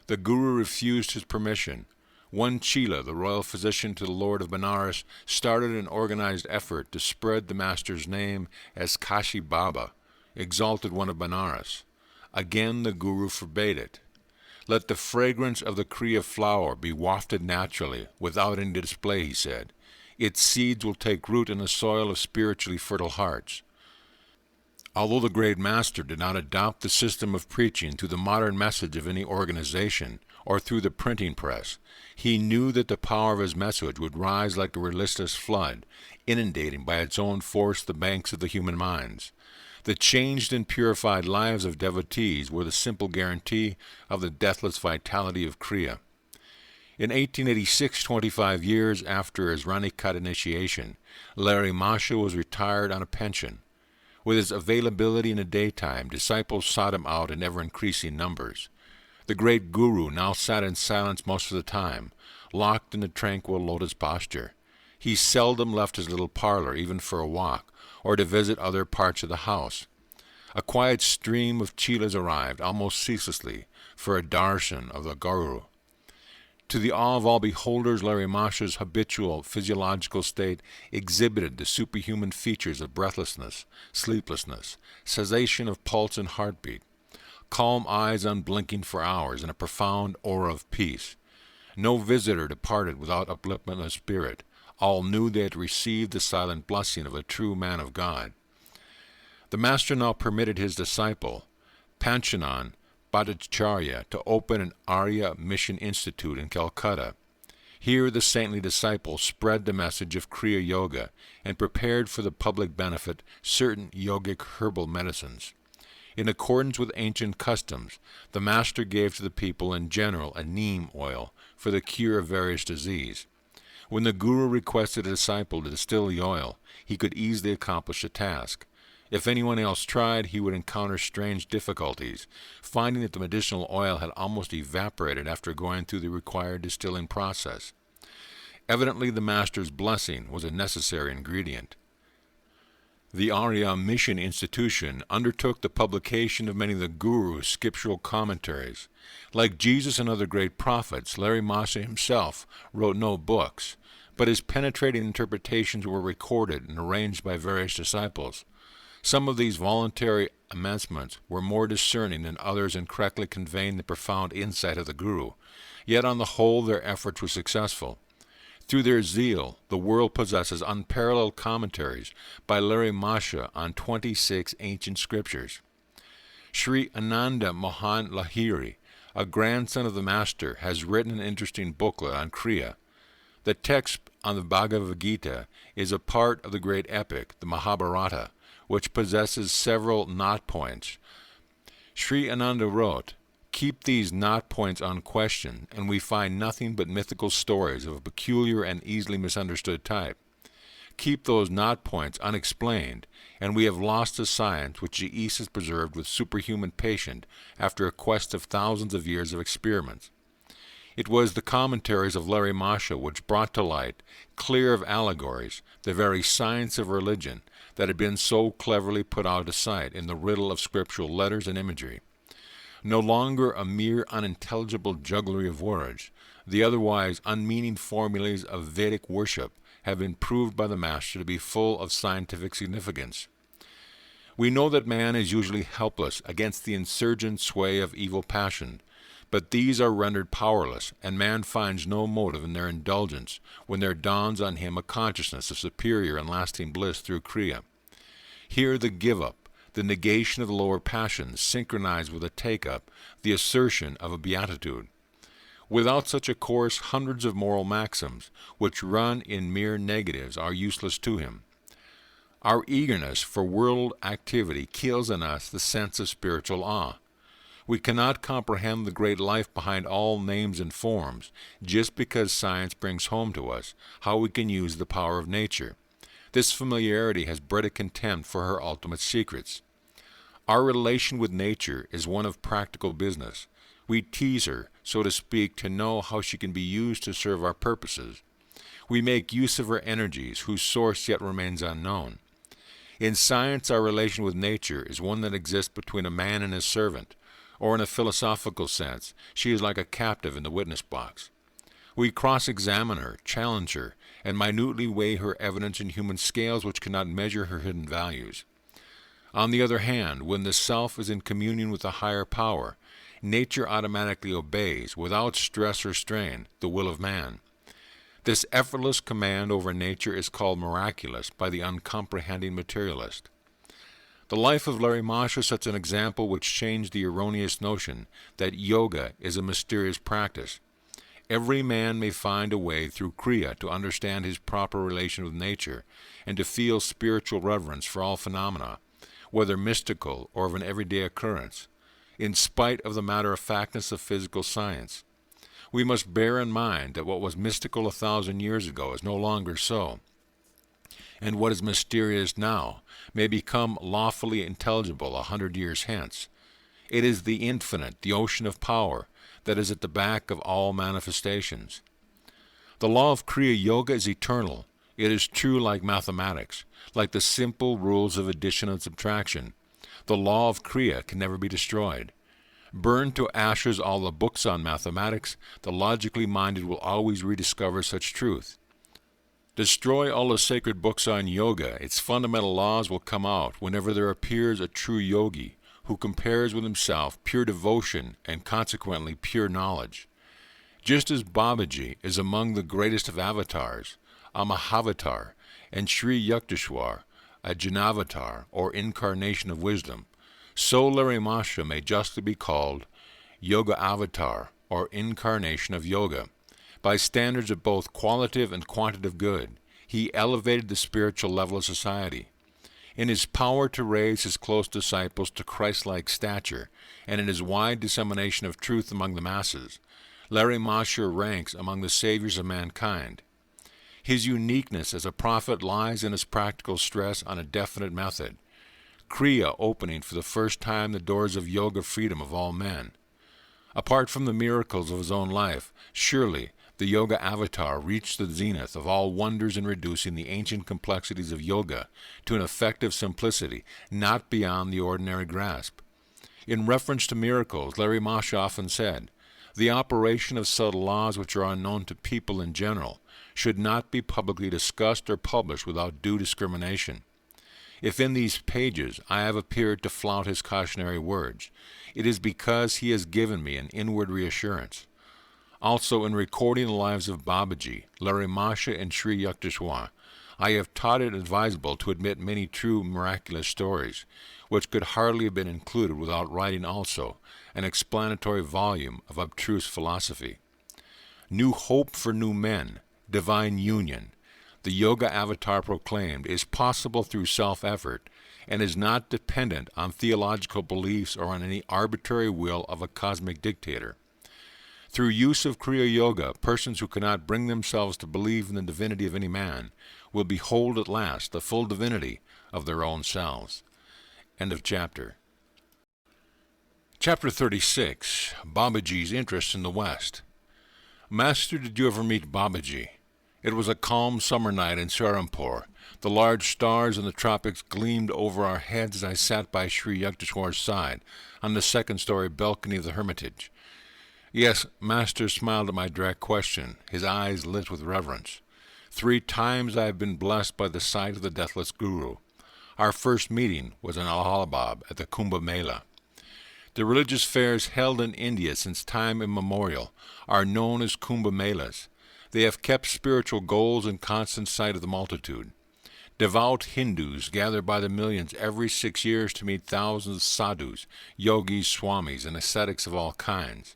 The Guru refused his permission. One Chila, the royal physician to the Lord of Benares, started an organized effort to spread the master's name as Kashi Baba, exalted one of Benares. Again the Guru forbade it. "Let the fragrance of the Kriya flower be wafted naturally, without any display," he said. "Its seeds will take root in the soil of spiritually fertile hearts." Although the great master did not adopt the system of preaching through the modern message of any organization or through the printing press, he knew that the power of his message would rise like a resistless flood, inundating by its own force the banks of the human minds. The changed and purified lives of devotees were the simple guarantee of the deathless vitality of Kriya. In 1886, 25 years after his Ranikat initiation, Larry Masha was retired on a pension. With his availability in the daytime, disciples sought him out in ever-increasing numbers. The great Guru now sat in silence most of the time, locked in a tranquil lotus posture. He seldom left his little parlor, even for a walk, or to visit other parts of the house. A quiet stream of Chilas arrived, almost ceaselessly, for a darshan of the Guru. To the awe of all beholders, Larry Masha's habitual physiological state exhibited the superhuman features of breathlessness, sleeplessness, cessation of pulse and heartbeat, calm eyes unblinking for hours, and a profound aura of peace. No visitor departed without upliftment of spirit. All knew they had received the silent blessing of a true man of God. The master now permitted his disciple, Panchanan Bhattacharya, to open an Arya Mission Institute in Calcutta. Here the saintly disciple spread the message of Kriya Yoga and prepared for the public benefit certain yogic herbal medicines. In accordance with ancient customs, the master gave to the people in general a neem oil for the cure of various disease. When the Guru requested a disciple to distill the oil, he could easily accomplish the task. If anyone else tried, he would encounter strange difficulties, finding that the medicinal oil had almost evaporated after going through the required distilling process. Evidently, the master's blessing was a necessary ingredient. The Arya Mission Institution undertook the publication of many of the Guru's scriptural commentaries. Like Jesus and other great prophets, Larry Masha himself wrote no books, but his penetrating interpretations were recorded and arranged by various disciples. Some of these voluntary amendments were more discerning than others in correctly conveying the profound insight of the Guru, yet on the whole their efforts were successful. Through their zeal, the world possesses unparalleled commentaries by Larry Masha on 26 ancient scriptures. Sri Ananda Mohan Lahiri, a grandson of the master, has written an interesting booklet on Kriya. The text on the Bhagavad Gita is a part of the great epic, the Mahabharata, which possesses several knot points. Sri Ananda wrote, "Keep these knot points unquestioned, and we find nothing but mythical stories of a peculiar and easily misunderstood type. Keep those knot points unexplained, and we have lost a science which the East has preserved with superhuman patience after a quest of thousands of years of experiments. It was the commentaries of Larry Masha which brought to light, clear of allegories, the very science of religion that had been so cleverly put out of sight in the riddle of scriptural letters and imagery. No longer a mere unintelligible jugglery of words, the otherwise unmeaning formulas of Vedic worship have been proved by the Master to be full of scientific significance. We know that man is usually helpless against the insurgent sway of evil passion, but these are rendered powerless, and man finds no motive in their indulgence when there dawns on him a consciousness of superior and lasting bliss through Kriya. Here the give-up, the negation of the lower passions, synchronized with a take-up, the assertion of a beatitude. Without such a course, hundreds of moral maxims, which run in mere negatives, are useless to him. Our eagerness for world activity kills in us the sense of spiritual awe. We cannot comprehend the great life behind all names and forms, just because science brings home to us how we can use the power of nature. This familiarity has bred a contempt for her ultimate secrets. Our relation with nature is one of practical business. We tease her, so to speak, to know how she can be used to serve our purposes. We make use of her energies, whose source yet remains unknown. In science, our relation with nature is one that exists between a man and his servant, or in a philosophical sense, she is like a captive in the witness box. We cross-examine her, challenge her, and minutely weigh her evidence in human scales which cannot measure her hidden values. On the other hand, when the self is in communion with a higher power, nature automatically obeys, without stress or strain, the will of man. This effortless command over nature is called miraculous by the uncomprehending materialist. The life of Larry Masha sets an example which changed the erroneous notion that yoga is a mysterious practice. Every man may find a way through Kriya to understand his proper relation with nature and to feel spiritual reverence for all phenomena, whether mystical or of an everyday occurrence, in spite of the matter-of-factness of physical science. We must bear in mind that what was mystical 1,000 years ago is no longer so, and what is mysterious now may become lawfully intelligible 100 years hence. It is the infinite, the ocean of power, that is at the back of all manifestations. The law of Kriya Yoga is eternal. It is true like mathematics, like the simple rules of addition and subtraction. The law of Kriya can never be destroyed. Burn to ashes all the books on mathematics, the logically minded will always rediscover such truth. Destroy all the sacred books on yoga, its fundamental laws will come out whenever there appears a true yogi who compares with himself pure devotion and consequently pure knowledge. Just as Babaji is among the greatest of avatars, a Mahavatar, and Sri Yukteswar, a Janavatar or incarnation of wisdom, so Larry Masha may justly be called Yoga Avatar or incarnation of yoga. By standards of both qualitative and quantitative good, he elevated the spiritual level of society. In his power to raise his close disciples to Christ-like stature, and in his wide dissemination of truth among the masses, Larry Masha ranks among the saviors of mankind. His uniqueness as a prophet lies in his practical stress on a definite method, Kriya opening for the first time the doors of yoga freedom of all men. Apart from the miracles of his own life, surely the Yoga Avatar reached the zenith of all wonders in reducing the ancient complexities of yoga to an effective simplicity not beyond the ordinary grasp. In reference to miracles, Larry Masha often said, "The operation of subtle laws which are unknown to people in general should not be publicly discussed or published without due discrimination." If in these pages I have appeared to flout his cautionary words, it is because he has given me an inward reassurance. Also, in recording the lives of Babaji, Larry Masha, and Sri Yukteswar, I have taught it advisable to admit many true miraculous stories, which could hardly have been included without writing also an explanatory volume of abstruse philosophy. New hope for new men, divine union, the Yoga Avatar proclaimed, is possible through self-effort and is not dependent on theological beliefs or on any arbitrary will of a cosmic dictator. Through use of Kriya Yoga, persons who cannot bring themselves to believe in the divinity of any man will behold at last the full divinity of their own selves. End of chapter. Chapter 36. Babaji's Interest in the West. Master, did you ever meet Babaji? It was a calm summer night in Serampore. The large stars in the tropics gleamed over our heads as I sat by Sri Yukteswar's side, on the second-story balcony of the hermitage. Yes, Master smiled at my direct question, his eyes lit with reverence. 3 times I have been blessed by the sight of the deathless Guru. Our first meeting was in Allahabad at the Kumbh Mela. The religious fairs held in India since time immemorial are known as Kumbh Melas. They have kept spiritual goals in constant sight of the multitude. Devout Hindus gather by the millions every 6 years to meet thousands of sadhus, yogis, swamis, and ascetics of all kinds.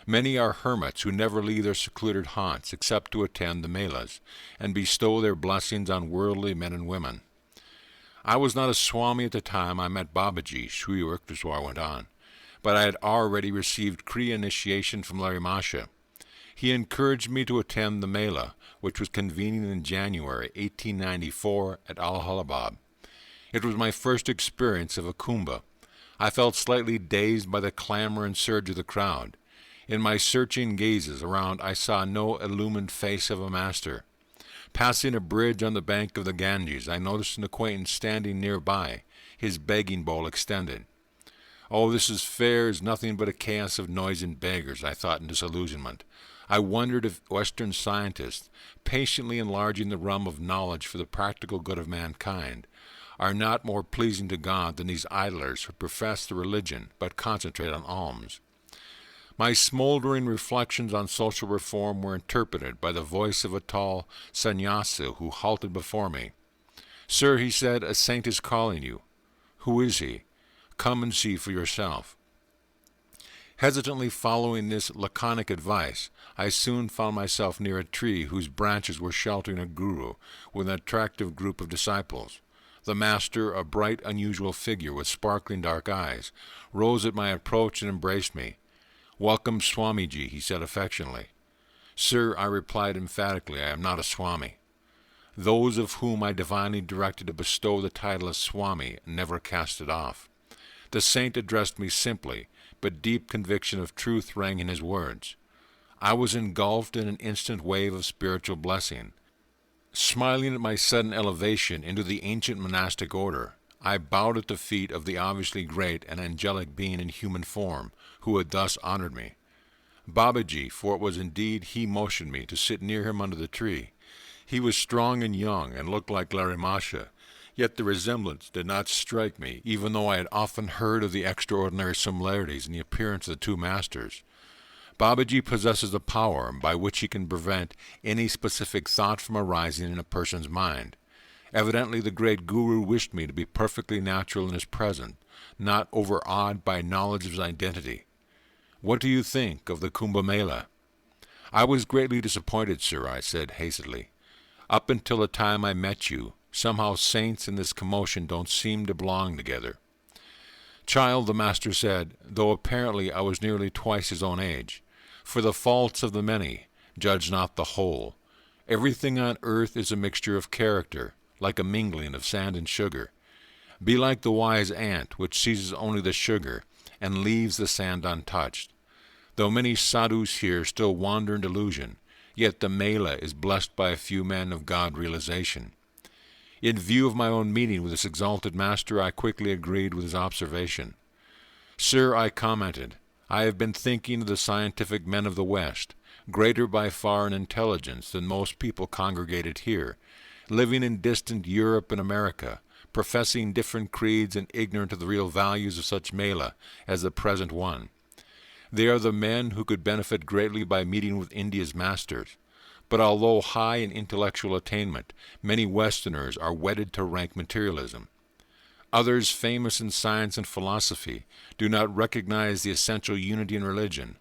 Many are hermits who never leave their secluded haunts except to attend the melas and bestow their blessings on worldly men and women. I was not a swami at the time I met Babaji, Sri Yukteswar went on, but I had already received Kriya initiation from Larry Masha. He encouraged me to attend the Mela, which was convening in January 1894 at Allahabad. It was my first experience of a kumbh. I felt slightly dazed by the clamor and surge of the crowd. In my searching gazes around, I saw no illumined face of a master. Passing a bridge on the bank of the Ganges, I noticed an acquaintance standing nearby, his begging bowl extended. Oh, this fair is nothing but a chaos of noise and beggars, I thought in disillusionment. I wondered if Western scientists, patiently enlarging the realm of knowledge for the practical good of mankind, are not more pleasing to God than these idlers who profess the religion but concentrate on alms. My smoldering reflections on social reform were interpreted by the voice of a tall sannyasi who halted before me. "Sir," he said, "a saint is calling you." "Who is he?" "Come and see for yourself." Hesitantly following this laconic advice, I soon found myself near a tree whose branches were sheltering a guru with an attractive group of disciples. The master, a bright, unusual figure with sparkling dark eyes, rose at my approach and embraced me. "Welcome, Swamiji," he said affectionately. "Sir," I replied emphatically, "I am not a Swami." Those of whom I divinely directed to bestow the title of Swami never cast it off. The saint addressed me simply, but deep conviction of truth rang in his words. I was engulfed in an instant wave of spiritual blessing. Smiling at my sudden elevation into the ancient monastic order, I bowed at the feet of the obviously great and angelic being in human form, who had thus honored me. Babaji, for it was indeed he, motioned me to sit near him under the tree. He was strong and young, and looked like Larry Masha, yet the resemblance did not strike me, even though I had often heard of the extraordinary similarities in the appearance of the two masters. Babaji possesses a power by which he can prevent any specific thought from arising in a person's mind. Evidently the great Guru wished me to be perfectly natural in his presence, not overawed by knowledge of his identity. "What do you think of the Kumbh Mela?" "I was greatly disappointed, sir," I said hastily. "Up until the time I met you, somehow saints in this commotion don't seem to belong together." "Child," the master said, though apparently I was nearly twice his own age, "for the faults of the many, judge not the whole. Everything on earth is a mixture of character, like a mingling of sand and sugar. Be like the wise ant, which seizes only the sugar and leaves the sand untouched. Though many sadhus here still wander in delusion, yet the Mela is blessed by a few men of God realization." In view of my own meeting with this exalted master, I quickly agreed with his observation. "Sir," I commented, "I have been thinking of the scientific men of the West, greater by far in intelligence than most people congregated here, living in distant Europe and America, professing different creeds and ignorant of the real values of such Mela as the present one. They are the men who could benefit greatly by meeting with India's masters. But although high in intellectual attainment, many Westerners are wedded to rank materialism. Others, famous in science and philosophy, do not recognize the essential unity in religion.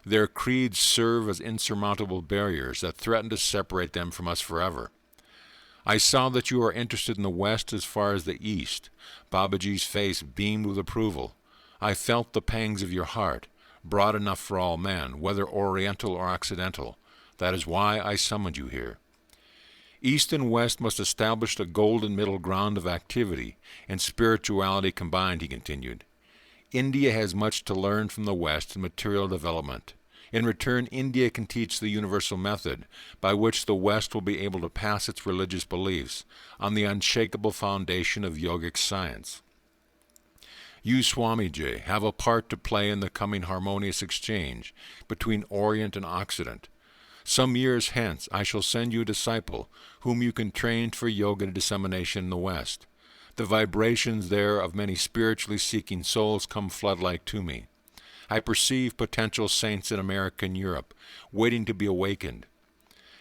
Their creeds serve as insurmountable barriers that threaten to separate them from us forever. I saw that you are interested in the West as far as the East." Babaji's face beamed with approval. "I felt the pangs of your heart. broad enough for all men, whether Oriental or Occidental. That is why I summoned you here. East and West must establish a golden middle ground of activity and spirituality combined, he continued. India has much to learn from the West in material development. In return, India can teach the universal method by which the West will be able to pass its religious beliefs on the unshakable foundation of yogic science. You, Swamiji, have a part to play in the coming harmonious exchange between Orient and Occident. Some years hence I shall send you a disciple whom you can train for yoga dissemination in the West. The vibrations there of many spiritually seeking souls come flood-like to me. I perceive potential saints in America and Europe, waiting to be awakened.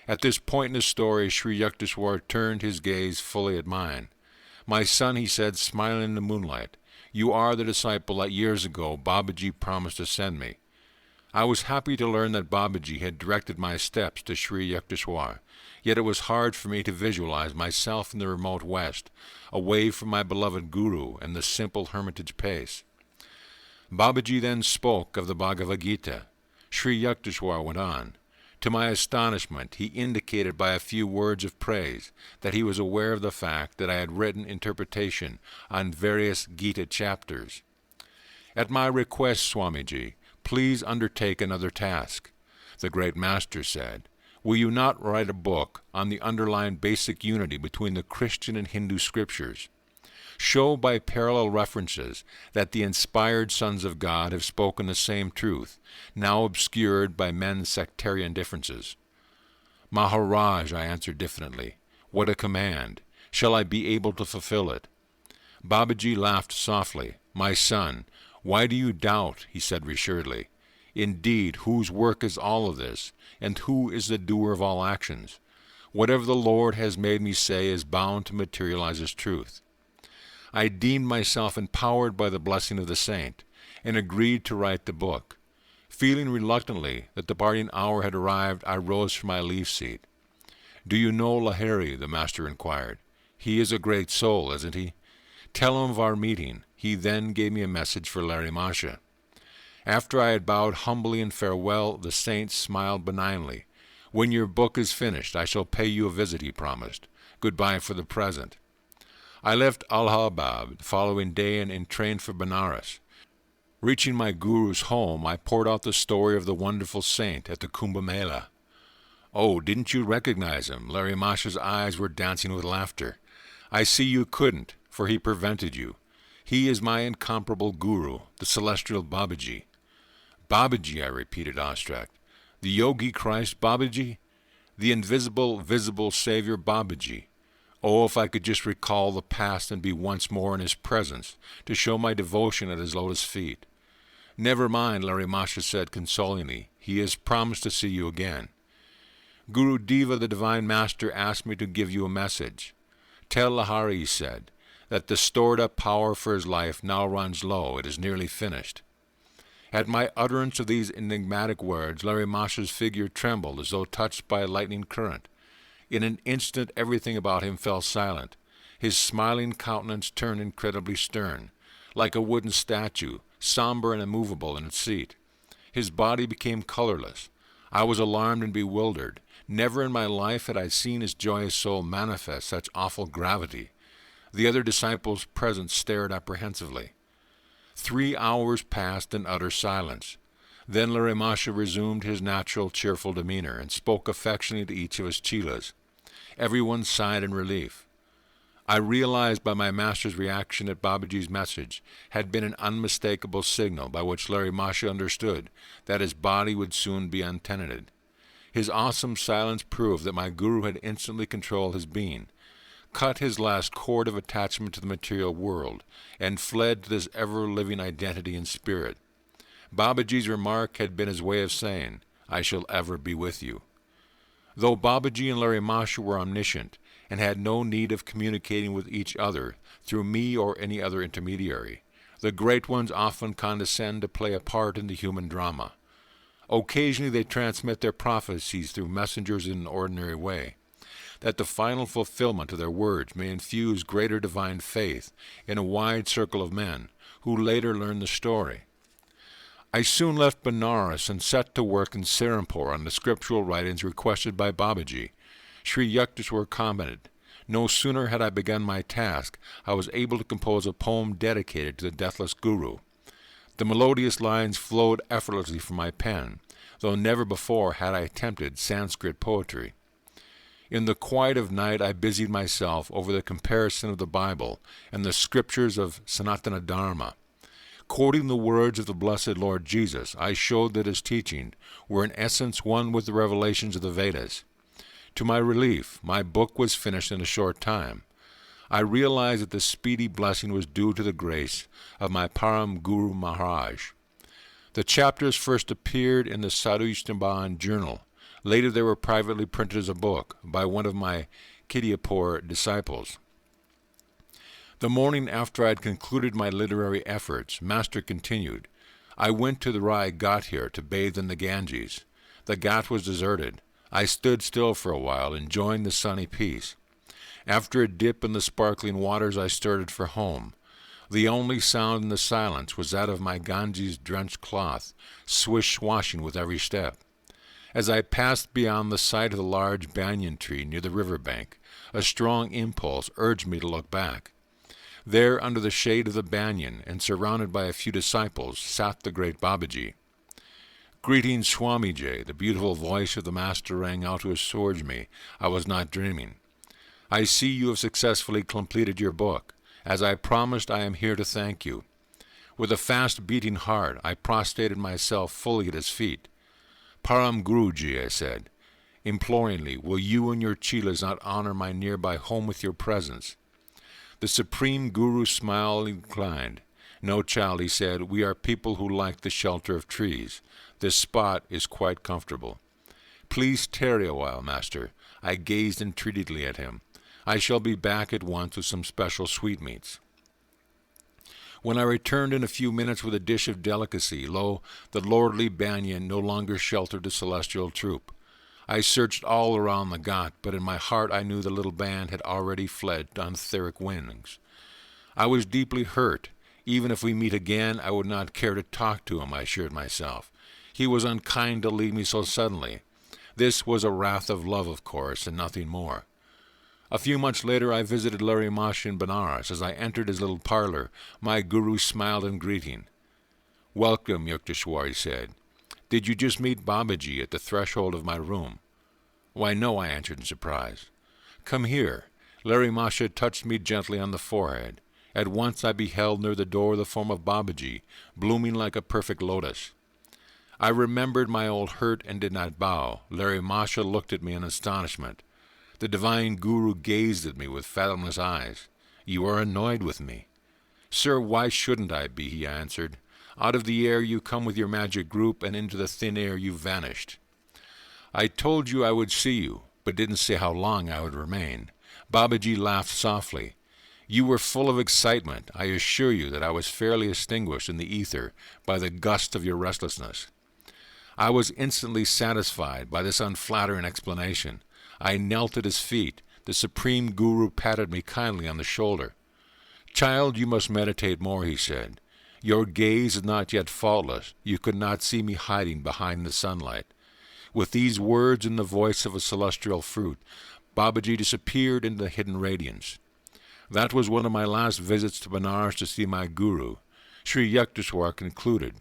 At this point in the story, Sri Yukteswar turned his gaze fully at mine. My son, he said, smiling in the moonlight, you are the disciple that years ago Babaji promised to send me. I was happy to learn that Babaji had directed my steps to Sri Yukteswar, yet it was hard for me to visualize myself in the remote West, away from my beloved Guru and the simple hermitage pace. Babaji then spoke of the Bhagavad Gita. Sri Yukteswar went on. To my astonishment, he indicated by a few words of praise that he was aware of the fact that I had written interpretation on various Gita chapters. At my request, Swamiji, please undertake another task. The great master said, will you not write a book on the underlying basic unity between the Christian and Hindu scriptures? Show by parallel references that the inspired sons of God have spoken the same truth, now obscured by men's sectarian differences. Maharaj, I answered diffidently, what a command! Shall I be able to fulfill it? Babaji laughed softly. My son, why do you doubt? He said reassuredly. Indeed, whose work is all of this, and who is the doer of all actions? Whatever the Lord has made me say is bound to materialize as truth. I deemed myself empowered by the blessing of the saint, and agreed to write the book. Feeling reluctantly that the parting hour had arrived, I rose from my leave seat. Do you know Lahiri? The master inquired. He is a great soul, isn't he? Tell him of our meeting. He then gave me a message for Larry Masha. After I had bowed humbly in farewell, the saint smiled benignly. When your book is finished, I shall pay you a visit, he promised. Goodbye for the present. I left Allahabad the following day and trained for Benares. Reaching my guru's home, I poured out the story of the wonderful saint at the Kumbh Mela. Oh, didn't you recognize him? Larry Masha's eyes were dancing with laughter. I see you couldn't, for he prevented you. He is my incomparable guru, the celestial Babaji. Babaji, I repeated awestruck. The Yogi Christ Babaji? The invisible, visible Savior Babaji. Oh, if I could just recall the past and be once more in his presence, to show my devotion at his lotus feet. Never mind, Larry Masha said consolingly. He has promised to see you again. Guru Deva, the Divine Master, asked me to give you a message. Tell Lahari, he said, that the stored-up power for his life now runs low. It is nearly finished. At my utterance of these enigmatic words, Larry Masha's figure trembled as though touched by a lightning current. In an instant everything about him fell silent. His smiling countenance turned incredibly stern, like a wooden statue, somber and immovable in its seat. His body became colorless. I was alarmed and bewildered. Never in my life had I seen his joyous soul manifest such awful gravity. The other disciples present stared apprehensively. 3 hours passed in utter silence. Then Larry Masha resumed his natural cheerful demeanor and spoke affectionately to each of his chelas. Everyone sighed in relief. I realized by my master's reaction that Babaji's message had been an unmistakable signal by which Larry Masha understood that his body would soon be untenanted. His awesome silence proved that my guru had instantly controlled his being, cut his last cord of attachment to the material world, and fled to this ever-living identity in spirit. Babaji's remark had been his way of saying, I shall ever be with you. Though Babaji and Larry Masha were omniscient and had no need of communicating with each other through me or any other intermediary, the great ones often condescend to play a part in the human drama. Occasionally they transmit their prophecies through messengers in an ordinary way, that the final fulfillment of their words may infuse greater divine faith in a wide circle of men who later learn the story. I soon left Benares and set to work in Serampore on the scriptural writings requested by Babaji. Sri Yukteswar commented, "No sooner had I begun my task, I was able to compose a poem dedicated to the deathless Guru. The melodious lines flowed effortlessly from my pen, though never before had I attempted Sanskrit poetry. In the quiet of night I busied myself over the comparison of the Bible and the scriptures of Sanatana Dharma. Quoting the words of the blessed Lord Jesus, I showed that his teachings were in essence one with the revelations of the Vedas. To my relief, my book was finished in a short time. I realized that the speedy blessing was due to the grace of my Param Guru Maharaj. The chapters first appeared in the Sadhu Ishtamban journal. Later they were privately printed as a book by one of my Kidiapur disciples. The morning after I had concluded my literary efforts, Master continued, I went to the Rai Ghat here to bathe in the Ganges. The Ghat was deserted. I stood still for a while, enjoying the sunny peace. After a dip in the sparkling waters, I started for home. The only sound in the silence was that of my Ganges-drenched cloth, swish-swashing with every step. As I passed beyond the sight of the large banyan tree near the river bank, a strong impulse urged me to look back. There, under the shade of the banyan, and surrounded by a few disciples, sat the great Babaji. Greetings, Swamiji, the beautiful voice of the Master rang out to assure me I was not dreaming. I see you have successfully completed your book. As I promised, I am here to thank you. With a fast-beating heart, I prostrated myself fully at his feet. Param Guruji, I said, imploringly, will you and your chelas not honor my nearby home with your presence? The Supreme Guru smiled and inclined. No, child, he said, we are people who like the shelter of trees. This spot is quite comfortable. Please tarry a while, Master. I gazed entreatingly at him. I shall be back at once with some special sweetmeats. When I returned in a few minutes with a dish of delicacy, lo, the lordly banyan no longer sheltered the celestial troop. I searched all around the Ghat, but in my heart I knew the little band had already fled on etheric wings. I was deeply hurt. Even if we meet again, I would not care to talk to him, I assured myself. He was unkind to leave me so suddenly. This was a wrath of love, of course, and nothing more. A few months later I visited Larry Mash in Benares. As I entered his little parlor, my guru smiled in greeting. Welcome, Yukteswar, he said. Did you just meet Babaji at the threshold of my room? Why, no, I answered in surprise. Come here. Larry Masha touched me gently on the forehead. At once I beheld near the door the form of Babaji, blooming like a perfect lotus. I remembered my old hurt and did not bow. Larry Masha looked at me in astonishment. The divine Guru gazed at me with fathomless eyes. You are annoyed with me. Sir, why shouldn't I be, he answered. Out of the air you come with your magic group, and into the thin air you vanished. I told you I would see you, but didn't say how long I would remain. Babaji laughed softly. You were full of excitement. I assure you that I was fairly extinguished in the ether by the gust of your restlessness. I was instantly satisfied by this unflattering explanation. I knelt at his feet. The Supreme Guru patted me kindly on the shoulder. Child, you must meditate more, he said. Your gaze is not yet faultless. You could not see me hiding behind the sunlight. With these words in the voice of a celestial fruit, Babaji disappeared into the hidden radiance. That was one of my last visits to Benares to see my guru. Sri Yukteswar concluded.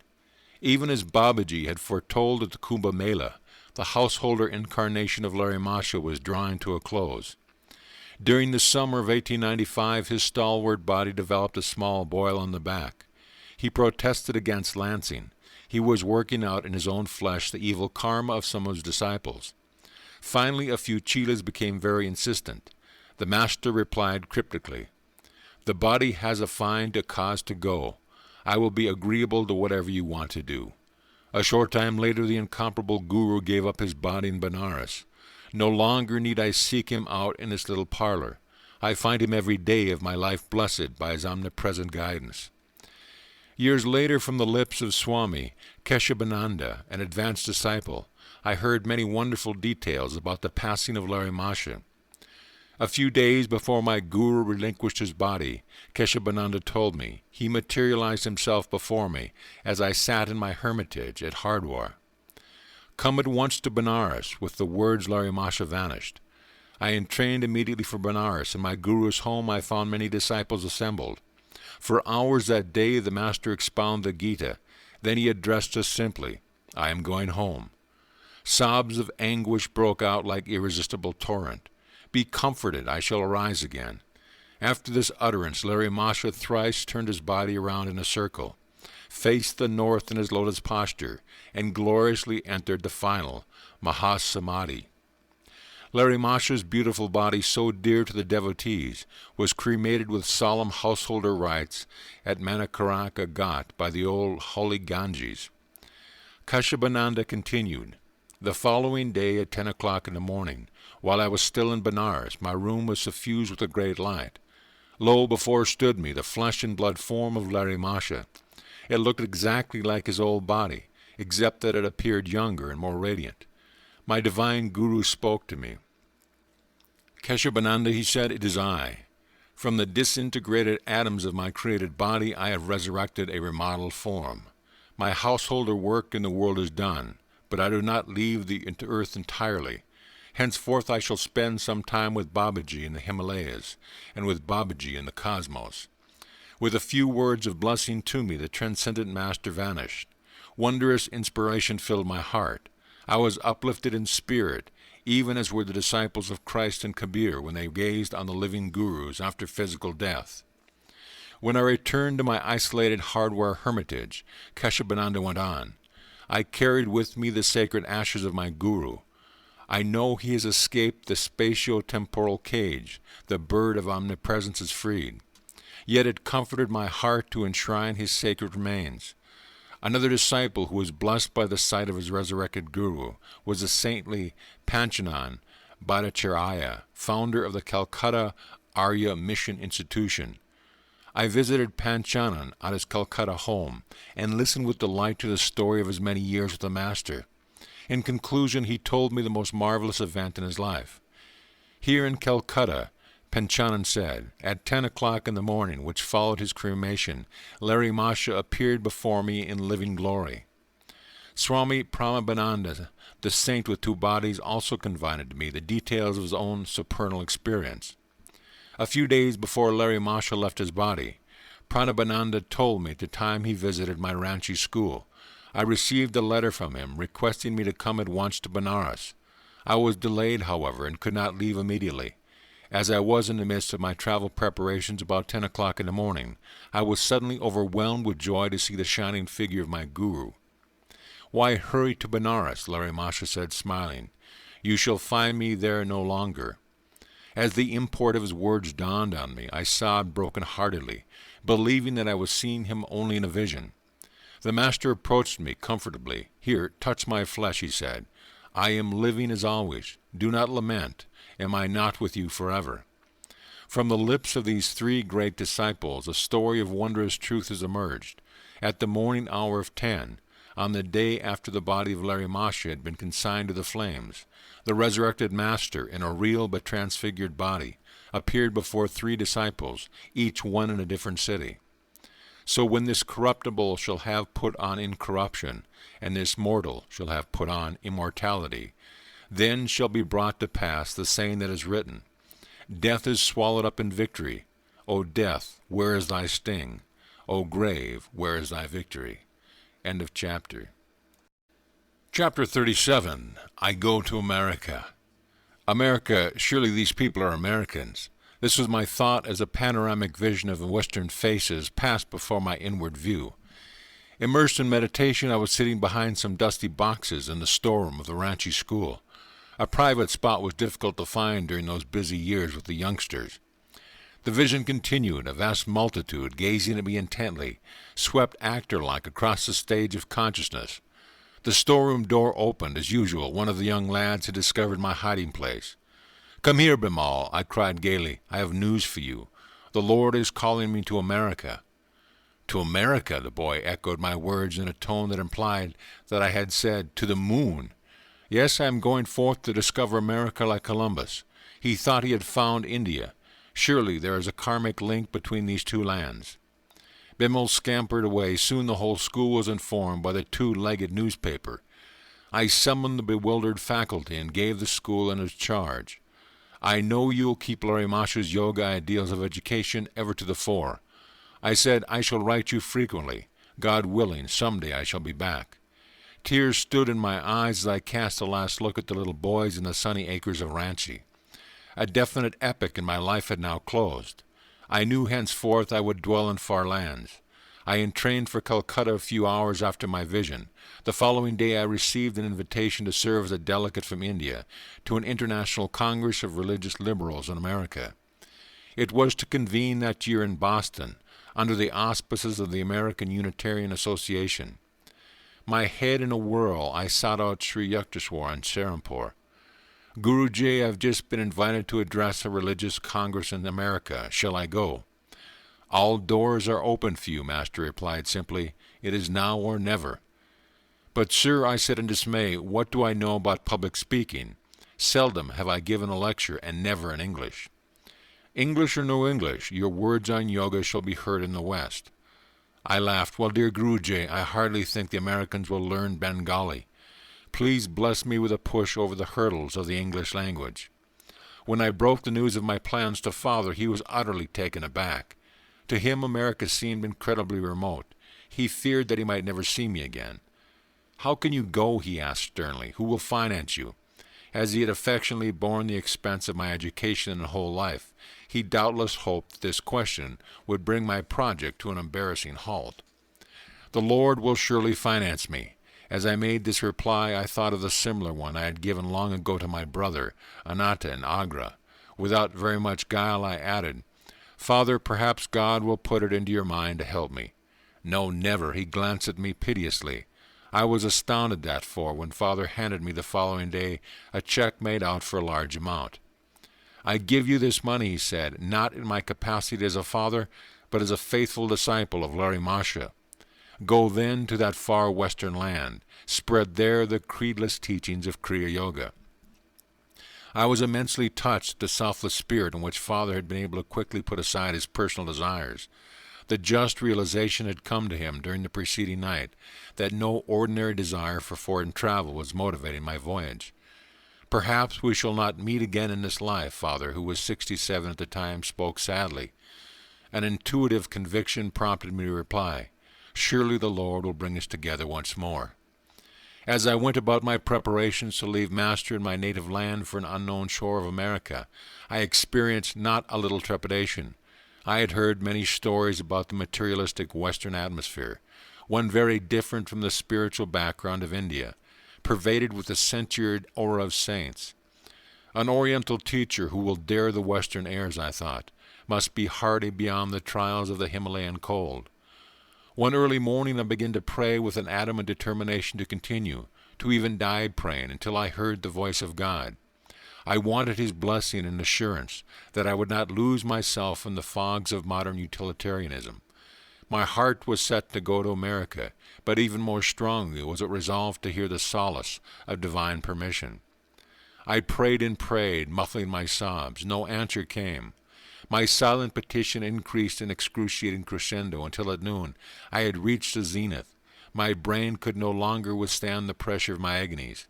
Even as Babaji had foretold at the Kumbh Mela, the householder incarnation of Larry Masha was drawing to a close. During the summer of 1895, his stalwart body developed a small boil on the back. He protested against lancing. He was working out in his own flesh the evil karma of some of his disciples. Finally, a few chelas became very insistent. The master replied cryptically, The body has a fine cause to go. I will be agreeable to whatever you want to do. A short time later, the incomparable Guru gave up his body in Benares. No longer need I seek him out in his little parlor. I find him every day of my life blessed by his omnipresent guidance. Years later, from the lips of Swami Keshabananda, an advanced disciple, I heard many wonderful details about the passing of Larry Masha. A few days before my guru relinquished his body, Keshabananda told me he materialized himself before me as I sat in my hermitage at Hardwar. Come at once to Benares, with the words Larry Masha vanished. I entrained immediately for Benares. In my guru's home I found many disciples assembled. For hours that day the master expounded the Gita. Then he addressed us simply, I am going home. Sobs of anguish broke out like irresistible torrent. Be comforted, I shall arise again. After this utterance, Larry Masha thrice turned his body around in a circle, faced the north in his lotus posture, and gloriously entered the final Mahasamadhi. Larry Masha's beautiful body, so dear to the devotees, was cremated with solemn householder rites at Manikarnika Ghat by the old holy Ganges. Keshabananda continued, the following day at 10 o'clock in the morning, while I was still in Benares, my room was suffused with a great light. Lo, before stood me the flesh and blood form of Larry Masha. It looked exactly like his old body, except that it appeared younger and more radiant. My divine guru spoke to me. Keshabananda, he said, it is I. From the disintegrated atoms of my created body I have resurrected a remodeled form. My householder work in the world is done, but I do not leave the earth entirely. Henceforth I shall spend some time with Babaji in the Himalayas, and with Babaji in the cosmos. With a few words of blessing to me, the transcendent master vanished. Wondrous inspiration filled my heart. I was uplifted in spirit, even as were the disciples of Christ and Kabir when they gazed on the living gurus after physical death. When I returned to my isolated Hardwar hermitage, Keshabananda went on, I carried with me the sacred ashes of my guru. I know he has escaped the spatio-temporal cage, the bird of omnipresence is freed. Yet it comforted my heart to enshrine his sacred remains. Another disciple who was blessed by the sight of his resurrected guru was the saintly Panchanan Bhattacharya, founder of the Calcutta Arya Mission Institution. I visited Panchanan at his Calcutta home and listened with delight to the story of his many years with the Master. In conclusion, he told me the most marvelous event in his life. Here in Calcutta, Panchanan said, at 10 o'clock in the morning, which followed his cremation, Larry Masha appeared before me in living glory. Swami Paramahansa, the saint with two bodies, also confided to me the details of his own supernal experience. A few days before Larry Masha left his body, Paramahansa told me at the time he visited my Ranchi school. I received a letter from him requesting me to come at once to Benares. I was delayed, however, and could not leave immediately. As I was in the midst of my travel preparations about 10 o'clock in the morning, I was suddenly overwhelmed with joy to see the shining figure of my guru. Why hurry to Benares? Larry Masha said, smiling. You shall find me there no longer. As the import of his words dawned on me, I sobbed broken-heartedly, believing that I was seeing him only in a vision. The Master approached me comfortably. Here, touch my flesh, he said. I am living as always. Do not lament. Am I not with you forever? From the lips of these three great disciples, a story of wondrous truth has emerged. At the morning hour of 10, on the day after the body of Larry Masha had been consigned to the flames, the resurrected Master, in a real but transfigured body, appeared before three disciples, each one in a different city. So when this corruptible shall have put on incorruption, and this mortal shall have put on immortality, then shall be brought to pass the saying that is written, Death is swallowed up in victory. O death, where is thy sting? O grave, where is thy victory? End of chapter. Chapter 37. I Go to America. America, surely these people are Americans. This was my thought as a panoramic vision of the Western faces passed before my inward view. Immersed in meditation, I was sitting behind some dusty boxes in the storeroom of the Ranchi school. A private spot was difficult to find during those busy years with the youngsters. The vision continued, a vast multitude, gazing at me intently, swept actor-like across the stage of consciousness. The storeroom door opened, as usual. One of the young lads had discovered my hiding place. "Come here, Bimal," I cried gaily. "I have news for you. The Lord is calling me to America." "To America?" the boy echoed my words in a tone that implied that I had said, "To the moon." "Yes, I am going forth to discover America like Columbus. He thought he had found India. Surely there is a karmic link between these two lands. Bimal scampered away. Soon the whole school was informed by the two-legged newspaper. I summoned the bewildered faculty and gave the school in its charge. I know you'll keep Larry Masha's yoga ideals of education ever to the fore. I said I shall write you frequently. God willing, someday I shall be back. Tears stood in my eyes as I cast a last look at the little boys in the sunny acres of Ranchi. A definite epoch in my life had now closed. I knew henceforth I would dwell in far lands. I entrained for Calcutta a few hours after my vision. The following day I received an invitation to serve as a delegate from India to an international congress of religious liberals in America. It was to convene that year in Boston, under the auspices of the American Unitarian Association. My head in a whirl, I sought out Sri Yukteswar in Serampore. Guruji, I've just been invited to address a religious congress in America. Shall I go? All doors are open for you, Master replied simply. It is now or never. But, sir, I said in dismay, what do I know about public speaking? Seldom have I given a lecture, and never in English. English or no English, your words on yoga shall be heard in the West. I laughed. Well, dear Guruji, I hardly think the Americans will learn Bengali. Please bless me with a push over the hurdles of the English language. When I broke the news of my plans to Father, he was utterly taken aback. To him, America seemed incredibly remote. He feared that he might never see me again. How can you go, he asked sternly. Who will finance you? As he had affectionately borne the expense of my education and whole life, he doubtless hoped that this question would bring my project to an embarrassing halt. The Lord will surely finance me. As I made this reply, I thought of the similar one I had given long ago to my brother, Ananta, in Agra. Without very much guile, I added, Father, perhaps God will put it into your mind to help me. No, never. He glanced at me piteously. I was astounded, therefore, when Father handed me the following day a check made out for a large amount. I give you this money, he said, not in my capacity as a father, but as a faithful disciple of Larry Masha. Go then to that far western land. Spread there the creedless teachings of Kriya Yoga. I was immensely touched at the selfless spirit in which Father had been able to quickly put aside his personal desires. The just realization had come to him during the preceding night that no ordinary desire for foreign travel was motivating my voyage. Perhaps we shall not meet again in this life, Father, who was 67 at the time, spoke sadly. An intuitive conviction prompted me to reply, Surely the Lord will bring us together once more. As I went about my preparations to leave Master in my native land for an unknown shore of America, I experienced not a little trepidation. I had heard many stories about the materialistic Western atmosphere, one very different from the spiritual background of India, pervaded with the censured aura of saints. An Oriental teacher who will dare the Western airs, I thought, must be hardy beyond the trials of the Himalayan cold. One early morning I began to pray with an adamant determination to continue, to even die praying, until I heard the voice of God. I wanted his blessing and assurance that I would not lose myself in the fogs of modern utilitarianism. My heart was set to go to America, but even more strongly was it resolved to hear the solace of divine permission. I prayed and prayed, muffling my sobs. No answer came. My silent petition increased in excruciating crescendo until at noon I had reached the zenith. My brain could no longer withstand the pressure of my agonies.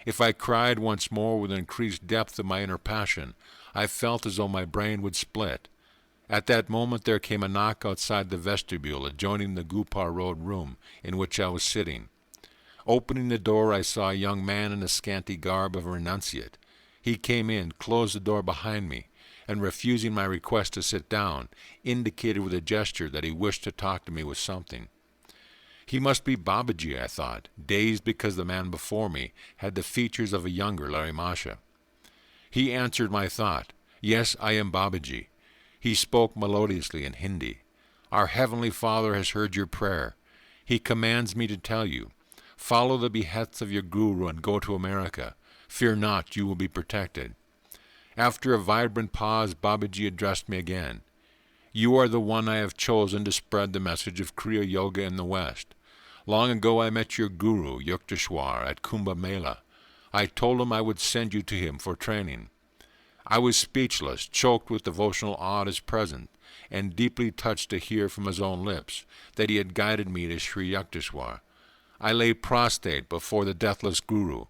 If I cried once more with an increased depth of my inner passion, I felt as though my brain would split. At that moment there came a knock outside the vestibule adjoining the Gupar Road room in which I was sitting. Opening the door, I saw a young man in the scanty garb of a renunciate. He came in, closed the door behind me, and refusing my request to sit down, indicated with a gesture that he wished to talk to me with something. He must be Babaji, I thought, dazed because the man before me had the features of a younger Larry Masha. He answered my thought. Yes, I am Babaji. He spoke melodiously in Hindi. Our Heavenly Father has heard your prayer. He commands me to tell you, follow the behests of your Guru and go to America. Fear not, you will be protected. After a vibrant pause, Babaji addressed me again. You are the one I have chosen to spread the message of Kriya Yoga in the West. Long ago I met your Guru, Yukteswar, at Kumbh Mela. I told him I would send you to him for training. I was speechless, choked with devotional awe at his presence, and deeply touched to hear from his own lips that he had guided me to Sri Yukteswar. I lay prostrate before the deathless Guru.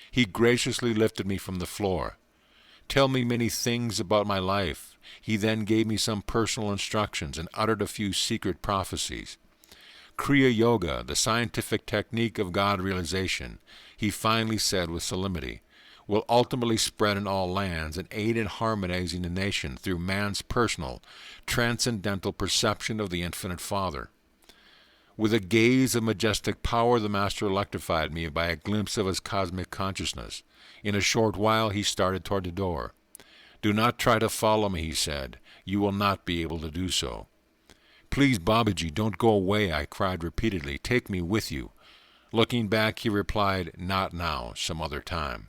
He graciously lifted me from the floor. Tell me many things about my life. He then gave me some personal instructions and uttered a few secret prophecies. Kriya Yoga, the scientific technique of God realization, he finally said with solemnity, will ultimately spread in all lands and aid in harmonizing the nation through man's personal, transcendental perception of the Infinite Father. With a gaze of majestic power, the Master electrified me by a glimpse of his cosmic consciousness. In a short while, he started toward the door. Do not try to follow me, he said. You will not be able to do so. Please, Babaji, don't go away, I cried repeatedly. Take me with you. Looking back, he replied, not now, some other time.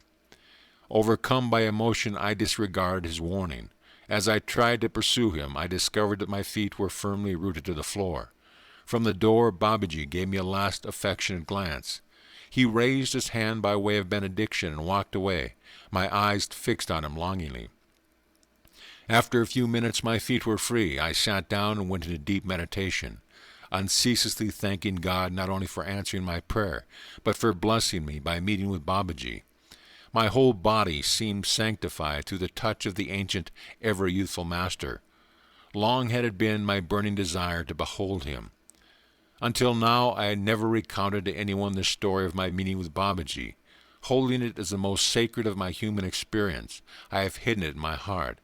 Overcome by emotion, I disregarded his warning. As I tried to pursue him, I discovered that my feet were firmly rooted to the floor. From the door, Babaji gave me a last affectionate glance. He raised his hand by way of benediction and walked away, my eyes fixed on him longingly. After a few minutes, my feet were free. I sat down and went into deep meditation, unceasingly thanking God not only for answering my prayer, but for blessing me by meeting with Babaji. My whole body seemed sanctified through the touch of the ancient, ever-youthful Master. Long had it been my burning desire to behold him. Until now, I had never recounted to anyone the story of my meeting with Babaji. Holding it as the most sacred of my human experience, I have hidden it in my heart.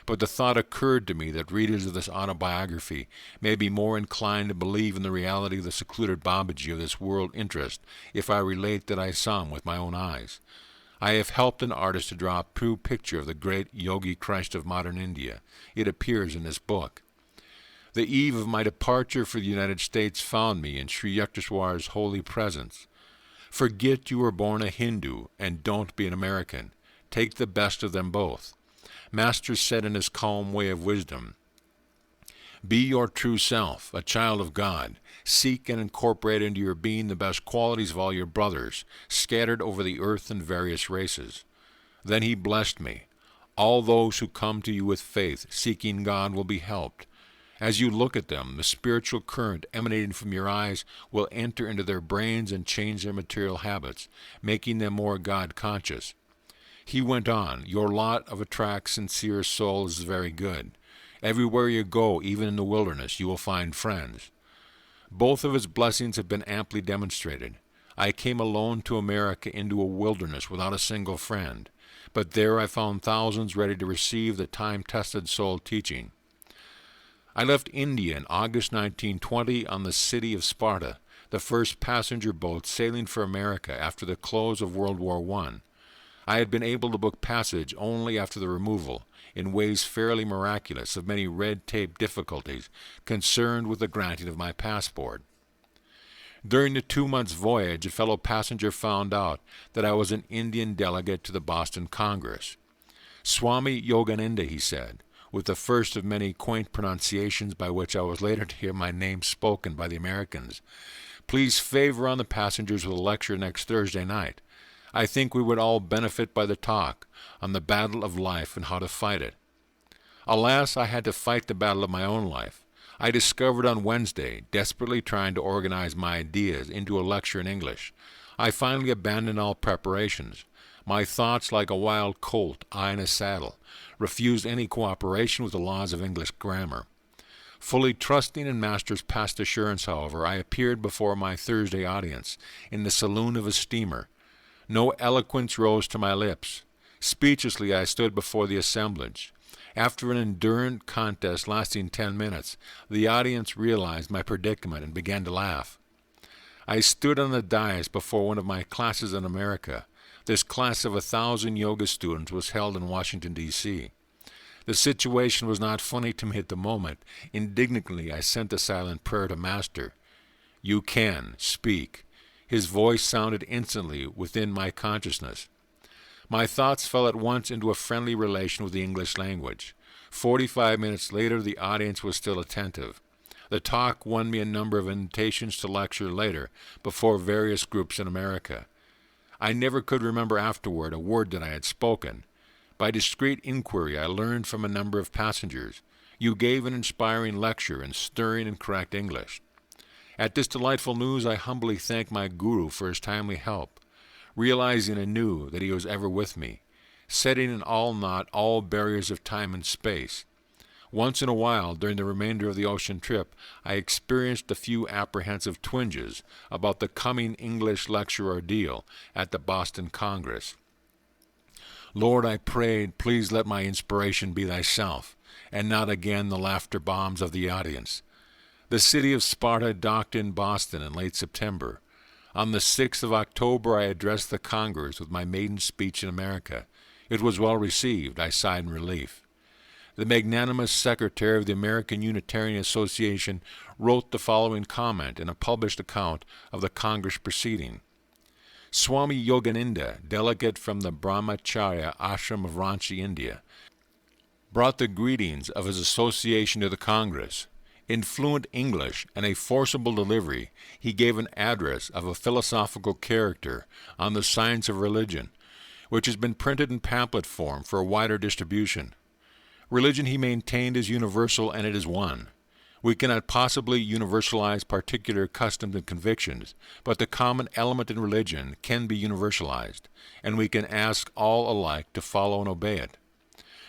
But the thought occurred to me that readers of this autobiography may be more inclined to believe in the reality of the secluded Babaji of this world interest if I relate that I saw him with my own eyes. I have helped an artist to draw a true picture of the great Yogi Christ of modern India. It appears in this book. The eve of my departure for the United States found me in Sri Yukteswar's holy presence. Forget you were born a Hindu and don't be an American. Take the best of them both. Master said in his calm way of wisdom, be your true self, a child of God. Seek and incorporate into your being the best qualities of all your brothers, scattered over the earth in various races. Then he blessed me. All those who come to you with faith, seeking God, will be helped. As you look at them, the spiritual current emanating from your eyes will enter into their brains and change their material habits, making them more God-conscious. He went on, your lot of attract sincere souls is very good. Everywhere you go, even in the wilderness, you will find friends. Both of his blessings have been amply demonstrated. I came alone to America into a wilderness without a single friend, but there I found thousands ready to receive the time-tested soul teaching. I left India in August 1920 on the City of Sparta, the first passenger boat sailing for America after the close of World War I. I had been able to book passage only after the removal, in ways fairly miraculous, of many red-tape difficulties concerned with the granting of my passport. During the 2 months' voyage, a fellow passenger found out that I was an Indian delegate to the Boston Congress. Swami Yogananda, he said, with the first of many quaint pronunciations by which I was later to hear my name spoken by the Americans. Please favor on the passengers with a lecture next Thursday night. I think we would all benefit by the talk on the battle of life and how to fight it. Alas, I had to fight the battle of my own life. I discovered on Wednesday, desperately trying to organize my ideas into a lecture in English. I finally abandoned all preparations. My thoughts, like a wild colt eyeing a saddle, refused any cooperation with the laws of English grammar. Fully trusting in Master's past assurance, however, I appeared before my Thursday audience in the saloon of a steamer. No eloquence rose to my lips. Speechlessly I stood before the assemblage. After an endurance contest lasting 10 minutes, the audience realized my predicament and began to laugh. I stood on the dais before one of my classes in America. This class of 1,000 yoga students was held in Washington, D.C. The situation was not funny to me at the moment. Indignantly, I sent a silent prayer to Master. You can speak. His voice sounded instantly within my consciousness. My thoughts fell at once into a friendly relation with the English language. 45 minutes later, the audience was still attentive. The talk won me a number of invitations to lecture later before various groups in America. I never could remember afterward a word that I had spoken. By discreet inquiry I learned from a number of passengers. You gave an inspiring lecture in stirring and correct English. At this delightful news I humbly thank my Guru for his timely help, realizing anew that he was ever with me, setting in all knot all barriers of time and space. Once in a while, during the remainder of the ocean trip, I experienced a few apprehensive twinges about the coming English lecture ordeal at the Boston Congress. Lord, I prayed, please let my inspiration be thyself, and not again the laughter bombs of the audience. The city of Sparta docked in Boston in late September. On the 6th of October I addressed the Congress with my maiden speech in America. It was well received. I sighed in relief. The magnanimous secretary of the American Unitarian Association wrote the following comment in a published account of the Congress proceeding. Swami Yogananda, delegate from the Brahmacharya ashram of Ranchi, India, brought the greetings of his association to the Congress. In fluent English and a forcible delivery, he gave an address of a philosophical character on the science of religion, which has been printed in pamphlet form for a wider distribution. Religion, he maintained, is universal, and it is one. We cannot possibly universalize particular customs and convictions, but the common element in religion can be universalized, and we can ask all alike to follow and obey it.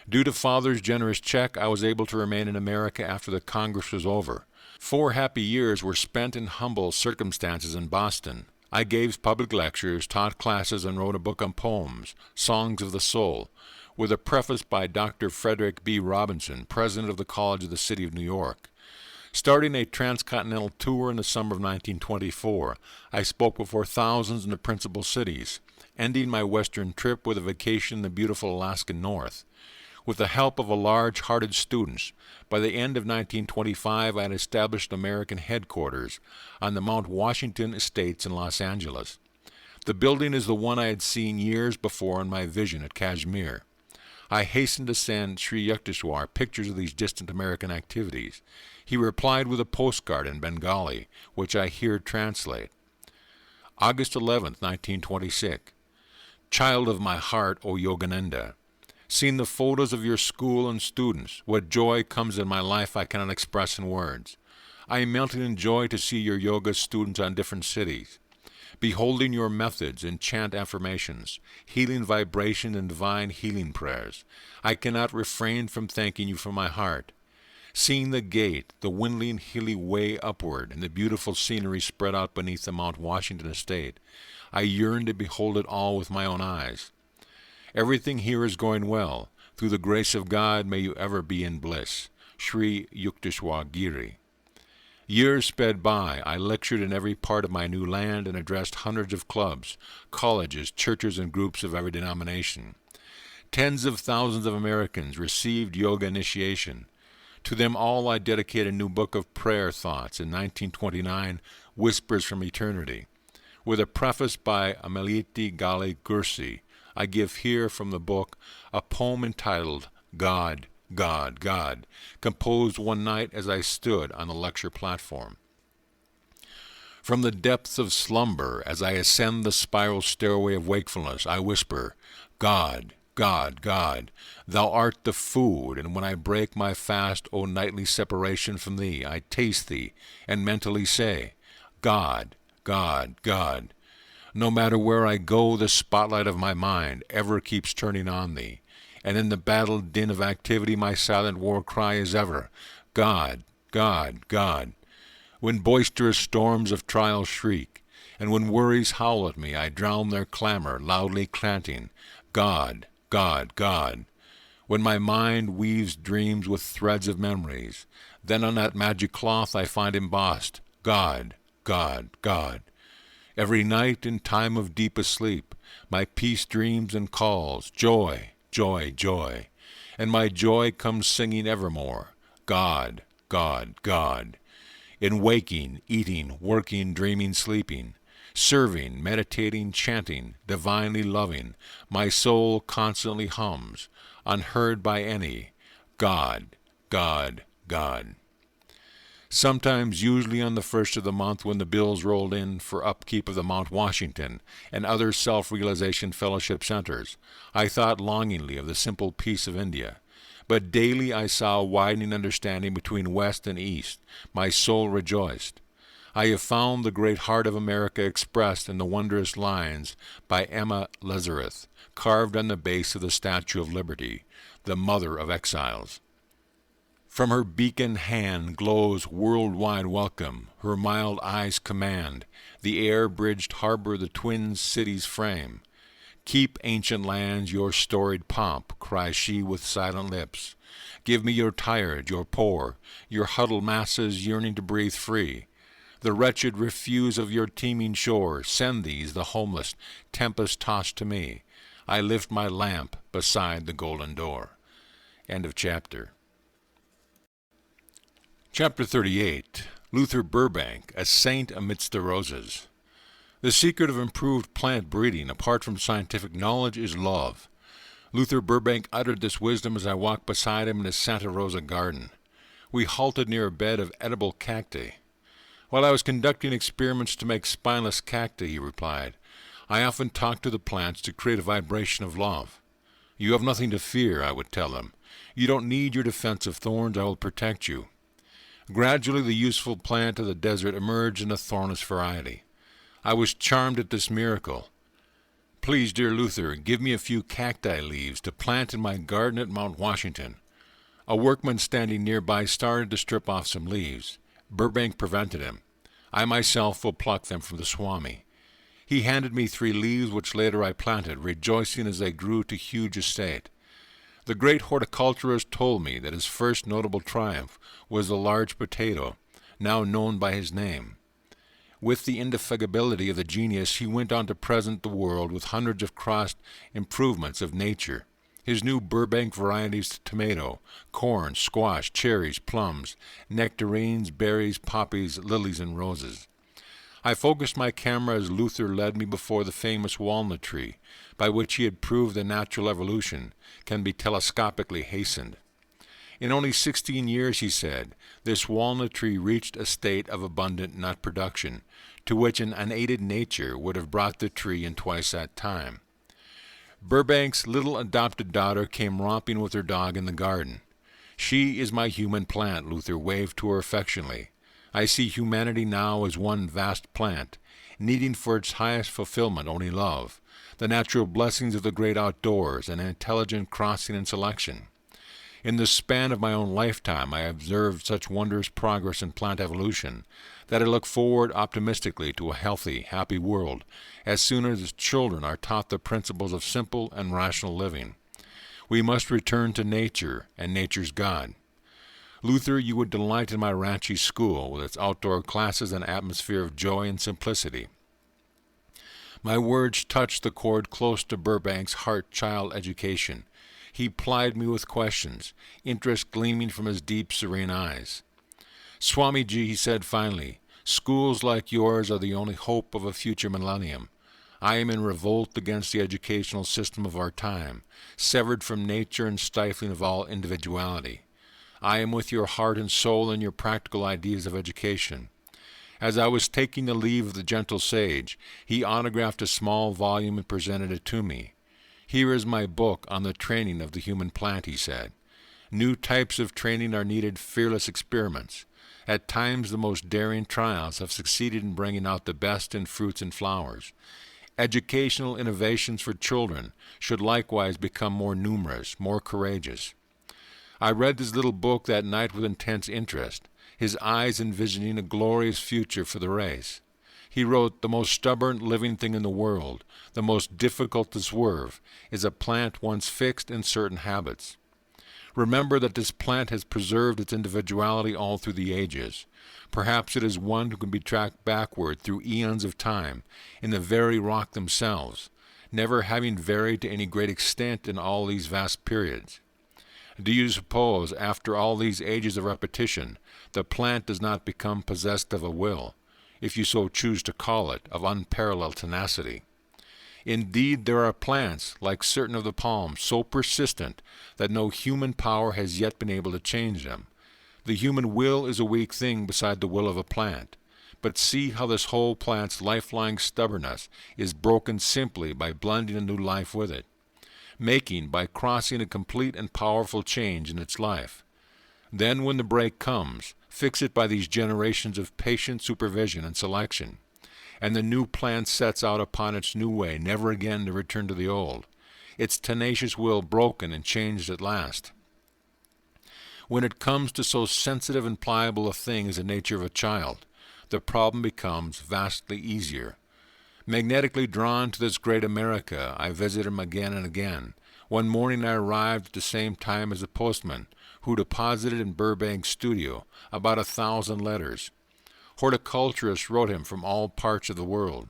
Due to Father's generous check, I was able to remain in America after the Congress was over. 4 happy years were spent in humble circumstances in Boston. I gave public lectures, taught classes, and wrote a book on poems, Songs of the Soul, with a preface by Dr. Frederick B. Robinson, president of the College of the City of New York. Starting a transcontinental tour in the summer of 1924, I spoke before thousands in the principal cities, ending my western trip with a vacation in the beautiful Alaskan North. With the help of large-hearted students, by the end of 1925 I had established American headquarters on the Mount Washington Estates in Los Angeles. The building is the one I had seen years before in my vision at Kashmir. I hastened to send Sri Yukteswar pictures of these distant American activities. He replied with a postcard in Bengali, which I here translate. August 11, 1926. Child of my heart, O Yogananda, seeing the photos of your school and students, what joy comes in my life I cannot express in words. I am melting in joy to see your yoga students on different cities, beholding your methods and chant affirmations, healing vibration and divine healing prayers. I cannot refrain from thanking you from my heart. Seeing the gate, the winding hilly way upward, and the beautiful scenery spread out beneath the Mount Washington estate, I yearn to behold it all with my own eyes. Everything here is going well. Through the grace of God, may you ever be in bliss. Sri Yukteswar Giri. Years sped by. I lectured in every part of my new land and addressed hundreds of clubs, colleges, churches, and groups of every denomination. Tens of thousands of Americans received yoga initiation. To them all I dedicate a new book of prayer thoughts in 1929, Whispers from Eternity. With a preface by Ameliti Gali Gursi, I give here from the book a poem entitled God, God, God, composed one night as I stood on the lecture platform. From the depths of slumber, as I ascend the spiral stairway of wakefulness, I whisper, God, God, God, thou art the food, and when I break my fast, O nightly separation from thee, I taste thee, and mentally say, God, God, God. No matter where I go, the spotlight of my mind ever keeps turning on thee, and in the battle din of activity my silent war cry is ever, God, God, God. When boisterous storms of trial shriek, and when worries howl at me, I drown their clamor, loudly chanting, God, God, God. When my mind weaves dreams with threads of memories, then on that magic cloth I find embossed, God, God, God. Every night in time of deepest sleep, my peace dreams and calls, joy, joy, joy. And my joy comes singing evermore, God, God, God. In waking, eating, working, dreaming, sleeping, serving, meditating, chanting, divinely loving, my soul constantly hums, unheard by any, God, God, God. Sometimes, usually on the first of the month when the bills rolled in for upkeep of the Mount Washington and other self-realization fellowship centers, I thought longingly of the simple peace of India. But daily I saw a widening understanding between West and East. My soul rejoiced. I have found the great heart of America expressed in the wondrous lines by Emma Lazarus, carved on the base of the Statue of Liberty, the mother of exiles. From her beacon hand glows worldwide welcome, her mild eyes command, the air-bridged harbor the twin cities frame. Keep, ancient lands, your storied pomp, cries she with silent lips. Give me your tired, your poor, your huddled masses yearning to breathe free. The wretched refuse of your teeming shore, send these, the homeless, tempest-tossed to me. I lift my lamp beside the golden door. End of chapter. Chapter 38. Luther Burbank, a Saint Amidst the Roses. The secret of improved plant breeding, apart from scientific knowledge, is love. Luther Burbank uttered this wisdom as I walked beside him in his Santa Rosa garden. We halted near a bed of edible cacti. While I was conducting experiments to make spineless cacti, he replied, I often talk to the plants to create a vibration of love. You have nothing to fear, I would tell them. You don't need your defense of thorns, I will protect you. Gradually the useful plant of the desert emerged in a thornless variety. I was charmed at this miracle. Please, dear Luther, give me a few cacti leaves to plant in my garden at Mount Washington. A workman standing nearby started to strip off some leaves. Burbank prevented him. I myself will pluck them from the Swami. He handed me 3 leaves, which later I planted, rejoicing as they grew to huge estate. The great horticulturist told me that his first notable triumph was the large potato, now known by his name. With the indefatigability of the genius, he went on to present the world with hundreds of crossed improvements of nature. His new Burbank varieties of tomato, corn, squash, cherries, plums, nectarines, berries, poppies, lilies, and roses. I focused my camera as Luther led me before the famous walnut tree, by which he had proved that natural evolution can be telescopically hastened. In only 16 years, he said, this walnut tree reached a state of abundant nut production, to which an unaided nature would have brought the tree in twice that time. Burbank's little adopted daughter came romping with her dog in the garden. She is my human plant, Luther waved to her affectionately. I see humanity now as one vast plant, needing for its highest fulfillment only love, the natural blessings of the great outdoors, and intelligent crossing and selection. In the span of my own lifetime, I observed such wondrous progress in plant evolution that I look forward optimistically to a healthy, happy world as soon as children are taught the principles of simple and rational living. We must return to nature and nature's God. Luther, you would delight in my ranchy school with its outdoor classes and atmosphere of joy and simplicity. My words touched the chord close to Burbank's heart-child education. He plied me with questions, interest gleaming from his deep, serene eyes. Swamiji, he said finally, schools like yours are the only hope of a future millennium. I am in revolt against the educational system of our time, severed from nature and stifling of all individuality. I am with your heart and soul in your practical ideas of education. As I was taking the leave of the gentle sage, he autographed a small volume and presented it to me. Here is my book on the training of the human plant, he said. New types of training are needed, fearless experiments. At times the most daring trials have succeeded in bringing out the best in fruits and flowers. Educational innovations for children should likewise become more numerous, more courageous. I read this little book that night with intense interest, his eyes envisioning a glorious future for the race. He wrote, the most stubborn living thing in the world, the most difficult to swerve, is a plant once fixed in certain habits. Remember that this plant has preserved its individuality all through the ages. Perhaps it is one who can be tracked backward through eons of time, in the very rock themselves, never having varied to any great extent in all these vast periods. Do you suppose, after all these ages of repetition, the plant does not become possessed of a will, if you so choose to call it, of unparalleled tenacity? Indeed, there are plants, like certain of the palms, so persistent that no human power has yet been able to change them. The human will is a weak thing beside the will of a plant. But see how this whole plant's lifelong stubbornness is broken simply by blending a new life with it, making by crossing a complete and powerful change in its life. Then when the break comes, fix it by these generations of patient supervision and selection, and the new plant sets out upon its new way, never again to return to the old, its tenacious will broken and changed at last. When it comes to so sensitive and pliable a thing as the nature of a child, the problem becomes vastly easier. Magnetically drawn to this great America, I visit him again and again. One morning I arrived at the same time as the postman, who deposited in Burbank's studio about 1,000 letters. Horticulturists wrote him from all parts of the world.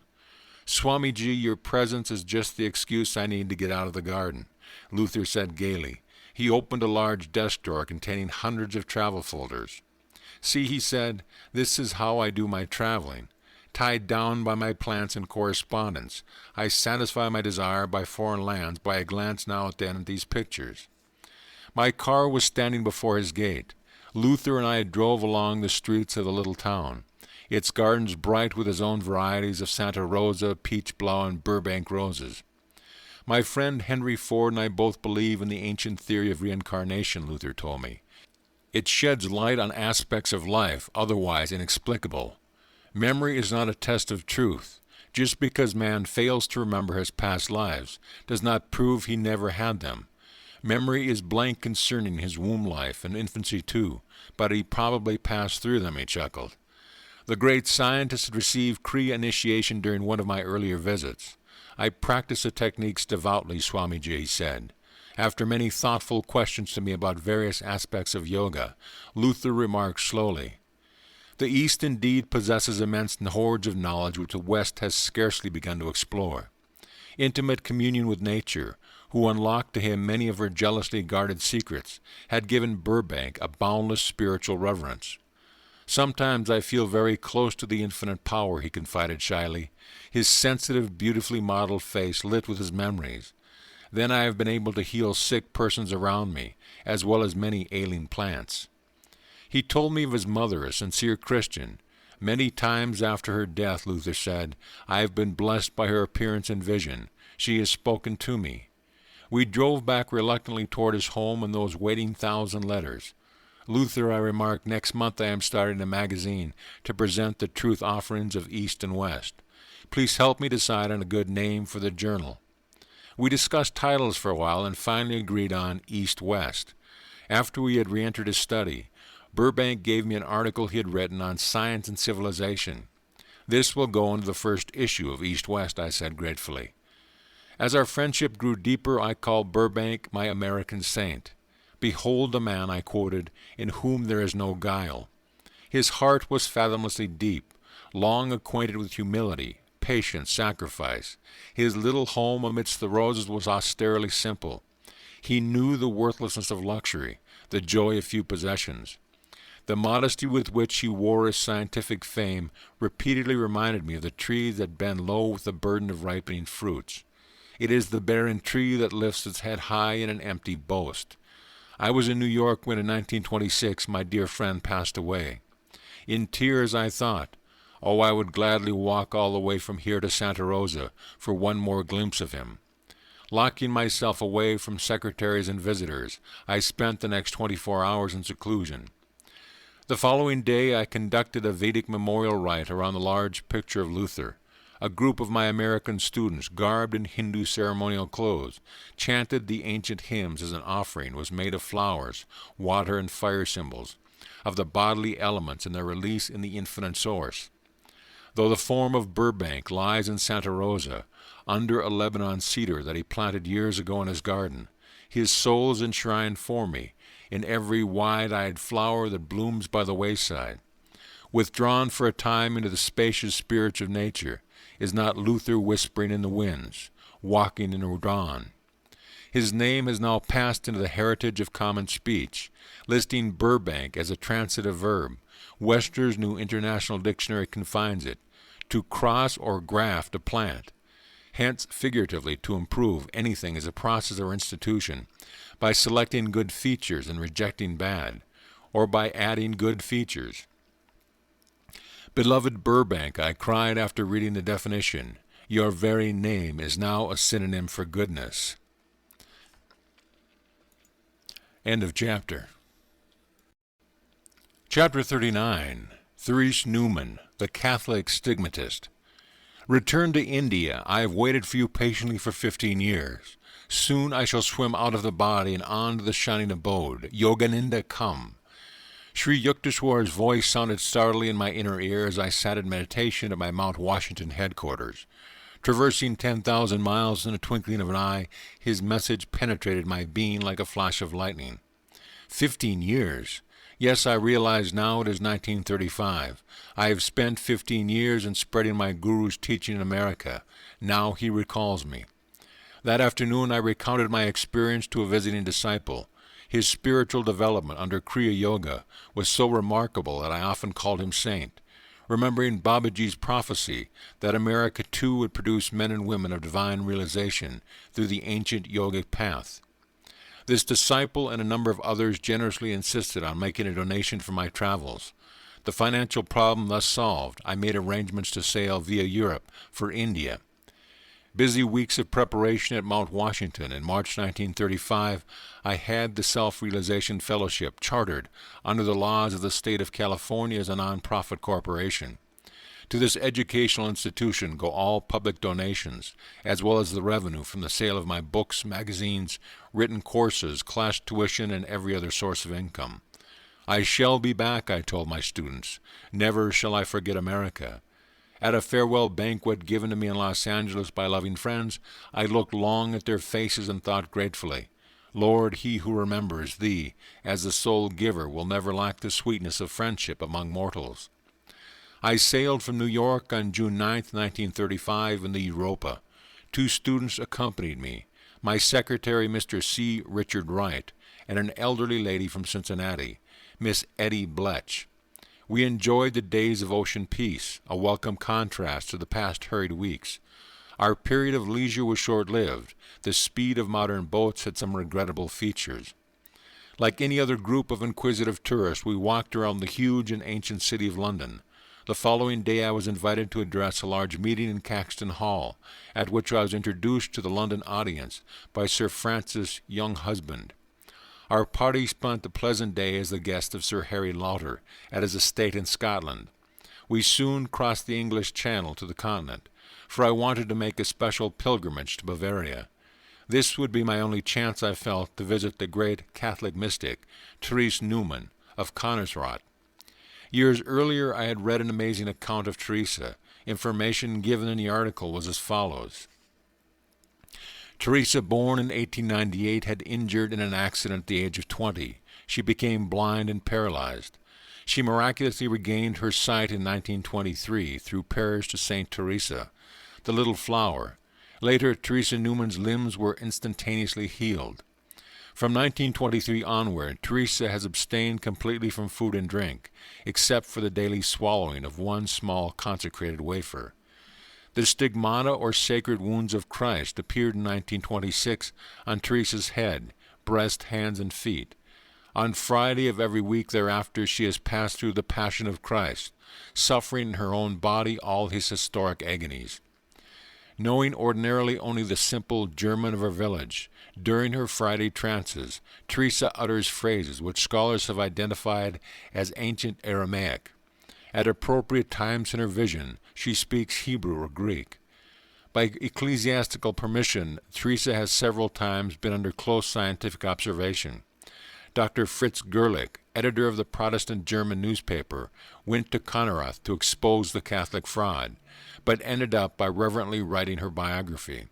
"Swamiji, your presence is just the excuse I need to get out of the garden," Luther said gaily. He opened a large desk drawer containing hundreds of travel folders. "See," he said, "this is how I do my traveling. Tied down by my plants and correspondence, I satisfy my desire by foreign lands by a glance now and then at these pictures." My car was standing before his gate. Luther and I drove along the streets of the little town, its gardens bright with his own varieties of Santa Rosa, peach blow, and Burbank roses. "My friend Henry Ford and I both believe in the ancient theory of reincarnation," Luther told me. "It sheds light on aspects of life otherwise inexplicable. Memory is not a test of truth. Just because man fails to remember his past lives does not prove he never had them. Memory is blank concerning his womb life and infancy too, but he probably passed through them," he chuckled. "The great scientist had received Kriya initiation during one of my earlier visits. I practice the techniques devoutly, Swamiji," he said. After many thoughtful questions to me about various aspects of yoga, Luther remarked slowly, "The East indeed possesses immense hoards of knowledge which the West has scarcely begun to explore. Intimate communion with nature, who unlocked to him many of her jealously guarded secrets, had given Burbank a boundless spiritual reverence. Sometimes I feel very close to the infinite power," he confided shyly, his sensitive, beautifully modeled face lit with his memories. "Then I have been able to heal sick persons around me, as well as many ailing plants." He told me of his mother, a sincere Christian. "Many times after her death," Luther said, "I have been blessed by her appearance and vision. She has spoken to me." We drove back reluctantly toward his home and those waiting 1,000 letters. "Luther," I remarked, "next month I am starting a magazine to present the truth offerings of East and West. Please help me decide on a good name for the journal." We discussed titles for a while and finally agreed on East-West. After we had re-entered his study, Burbank gave me an article he had written on science and civilization. "This will go into the first issue of East-West," I said gratefully. As our friendship grew deeper, I called Burbank my American saint. "Behold the man," I quoted, "in whom there is no guile." His heart was fathomlessly deep, long acquainted with humility, patience, sacrifice. His little home amidst the roses was austerely simple. He knew the worthlessness of luxury, the joy of few possessions. The modesty with which he wore his scientific fame repeatedly reminded me of the trees that bend low with the burden of ripening fruits. It is the barren tree that lifts its head high in an empty boast. I was in New York when in 1926 my dear friend passed away. In tears I thought, oh, I would gladly walk all the way from here to Santa Rosa for one more glimpse of him. Locking myself away from secretaries and visitors, I spent the next 24 hours in seclusion. The following day I conducted a Vedic memorial rite around the large picture of Luther. A group of my American students, garbed in Hindu ceremonial clothes, chanted the ancient hymns as an offering was made of flowers, water, and fire symbols, of the bodily elements and their release in the infinite source. Though the form of Burbank lies in Santa Rosa, under a Lebanon cedar that he planted years ago in his garden, his soul is enshrined for me in every wide-eyed flower that blooms by the wayside. Withdrawn for a time into the spacious spirits of nature, is not Luther whispering in the winds, walking in a dawn? His name has now passed into the heritage of common speech, listing Burbank as a transitive verb. Webster's New International Dictionary confines it, to cross or graft a plant. Hence, figuratively, to improve anything is a process or institution, by selecting good features and rejecting bad, or by adding good features. Beloved Burbank, I cried after reading the definition, your very name is now a synonym for goodness. End of chapter. Chapter 39. Therese Newman, the Catholic Stigmatist. Return to India. I have waited for you patiently for 15 years. Soon I shall swim out of the body and on to the shining abode. Yogananda, come. Sri Yukteswar's voice sounded startlingly in my inner ear as I sat in meditation at my Mount Washington headquarters. Traversing 10,000 miles in a twinkling of an eye, his message penetrated my being like a flash of lightning. 15 years. Yes, I realize now it is 1935. I have spent 15 years in spreading my Guru's teaching in America. Now he recalls me. That afternoon I recounted my experience to a visiting disciple. His spiritual development under Kriya Yoga was so remarkable that I often called him saint, remembering Babaji's prophecy that America too would produce men and women of divine realization through the ancient yogic path. This disciple and a number of others generously insisted on making a donation for my travels. The financial problem thus solved, I made arrangements to sail via Europe for India. Busy weeks of preparation at Mount Washington in March 1935, I had the Self-Realization Fellowship chartered under the laws of the state of California as a non-profit corporation. To this educational institution go all public donations, as well as the revenue from the sale of my books, magazines, written courses, class tuition, and every other source of income. I shall be back, I told my students. Never shall I forget America. At a farewell banquet given to me in Los Angeles by loving friends, I looked long at their faces and thought gratefully, Lord, he who remembers Thee as the sole giver will never lack the sweetness of friendship among mortals. I sailed from New York on June 9, 1935, in the Europa. 2 students accompanied me, my secretary, Mr. C. Richard Wright, and an elderly lady from Cincinnati, Miss Etty Bletch. We enjoyed the days of ocean peace, a welcome contrast to the past hurried weeks. Our period of leisure was short-lived. The speed of modern boats had some regrettable features. Like any other group of inquisitive tourists, we walked around the huge and ancient city of London. The following day I was invited to address a large meeting in Caxton Hall, at which I was introduced to the London audience by Sir Francis Younghusband. Our party spent a pleasant day as the guest of Sir Harry Lauder at his estate in Scotland. We soon crossed the English Channel to the continent, for I wanted to make a special pilgrimage to Bavaria. This would be my only chance, I felt, to visit the great Catholic mystic, Therese Newman, of Connersrot. Years earlier I had read an amazing account of Teresa. Information given in the article was as follows. Teresa, born in 1898, had injured in an accident at the age of 20. She became blind and paralyzed. She miraculously regained her sight in 1923 through prayers to Saint Teresa, the Little Flower. Later, Teresa Newman's limbs were instantaneously healed. From 1923 onward, Teresa has abstained completely from food and drink, except for the daily swallowing of one small consecrated wafer. The stigmata or sacred wounds of Christ appeared in 1926 on Teresa's head, breast, hands, and feet. On Friday of every week thereafter she has passed through the Passion of Christ, suffering in her own body all his historic agonies. Knowing ordinarily only the simple German of her village, during her Friday trances, Teresa utters phrases which scholars have identified as ancient Aramaic. At appropriate times in her vision, she speaks Hebrew or Greek. By ecclesiastical permission, Teresa has several times been under close scientific observation. Dr. Fritz Gerlich, editor of the Protestant German newspaper, went to Conneroth to expose the Catholic fraud, but ended up by reverently writing her biography.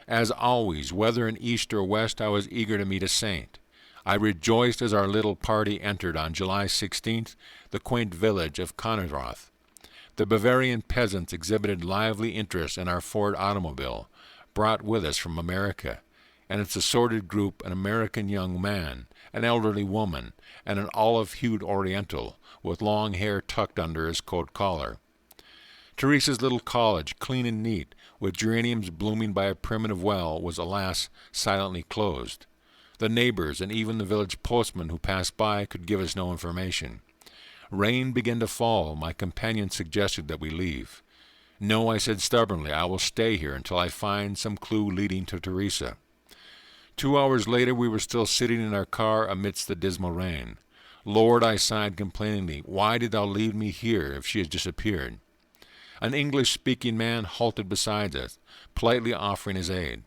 As always, whether in East or West, I was eager to meet a saint. I rejoiced as our little party entered on July 16th the quaint village of Conneroth. The Bavarian peasants exhibited lively interest in our Ford automobile, brought with us from America, and its assorted group an American young man, an elderly woman, and an olive-hued Oriental with long hair tucked under his coat collar. Teresa's little cottage, clean and neat, with geraniums blooming by a primitive well, was, alas, silently closed. The neighbors and even the village postman who passed by could give us no information. Rain began to fall. My companion suggested that we leave. No, I said stubbornly, I will stay here until I find some clue leading to Teresa. 2 hours later we were still sitting in our car amidst the dismal rain. Lord, I sighed complainingly, why did thou leave me here if she has disappeared? An English-speaking man halted beside us, politely offering his aid.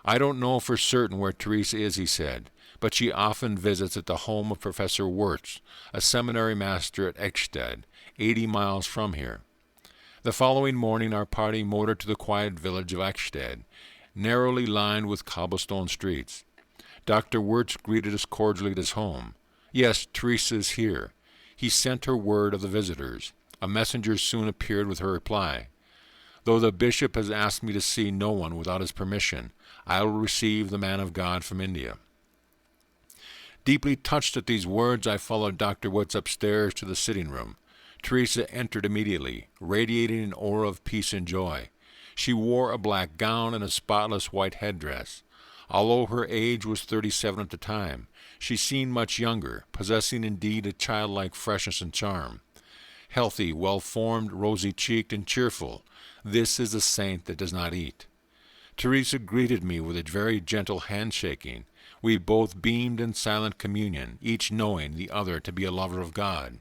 I don't know for certain where Teresa is, he said, but she often visits at the home of Professor Wirtz, a seminary master at Eichstätt, 80 miles from here. The following morning our party motored to the quiet village of Eichstätt, narrowly lined with cobblestone streets. Dr. Wirtz greeted us cordially at his home. Yes, Teresa is here. He sent her word of the visitors. A messenger soon appeared with her reply. Though the bishop has asked me to see no one without his permission, I will receive the man of God from India. Deeply touched at these words, I followed Dr. Wirtz upstairs to the sitting room. Teresa entered immediately, radiating an aura of peace and joy. She wore a black gown and a spotless white headdress. Although her age was 37 at the time, she seemed much younger, possessing indeed a childlike freshness and charm. Healthy, well-formed, rosy-cheeked, and cheerful, this is a saint that does not eat. Teresa greeted me with a very gentle handshaking. We both beamed in silent communion, each knowing the other to be a lover of God.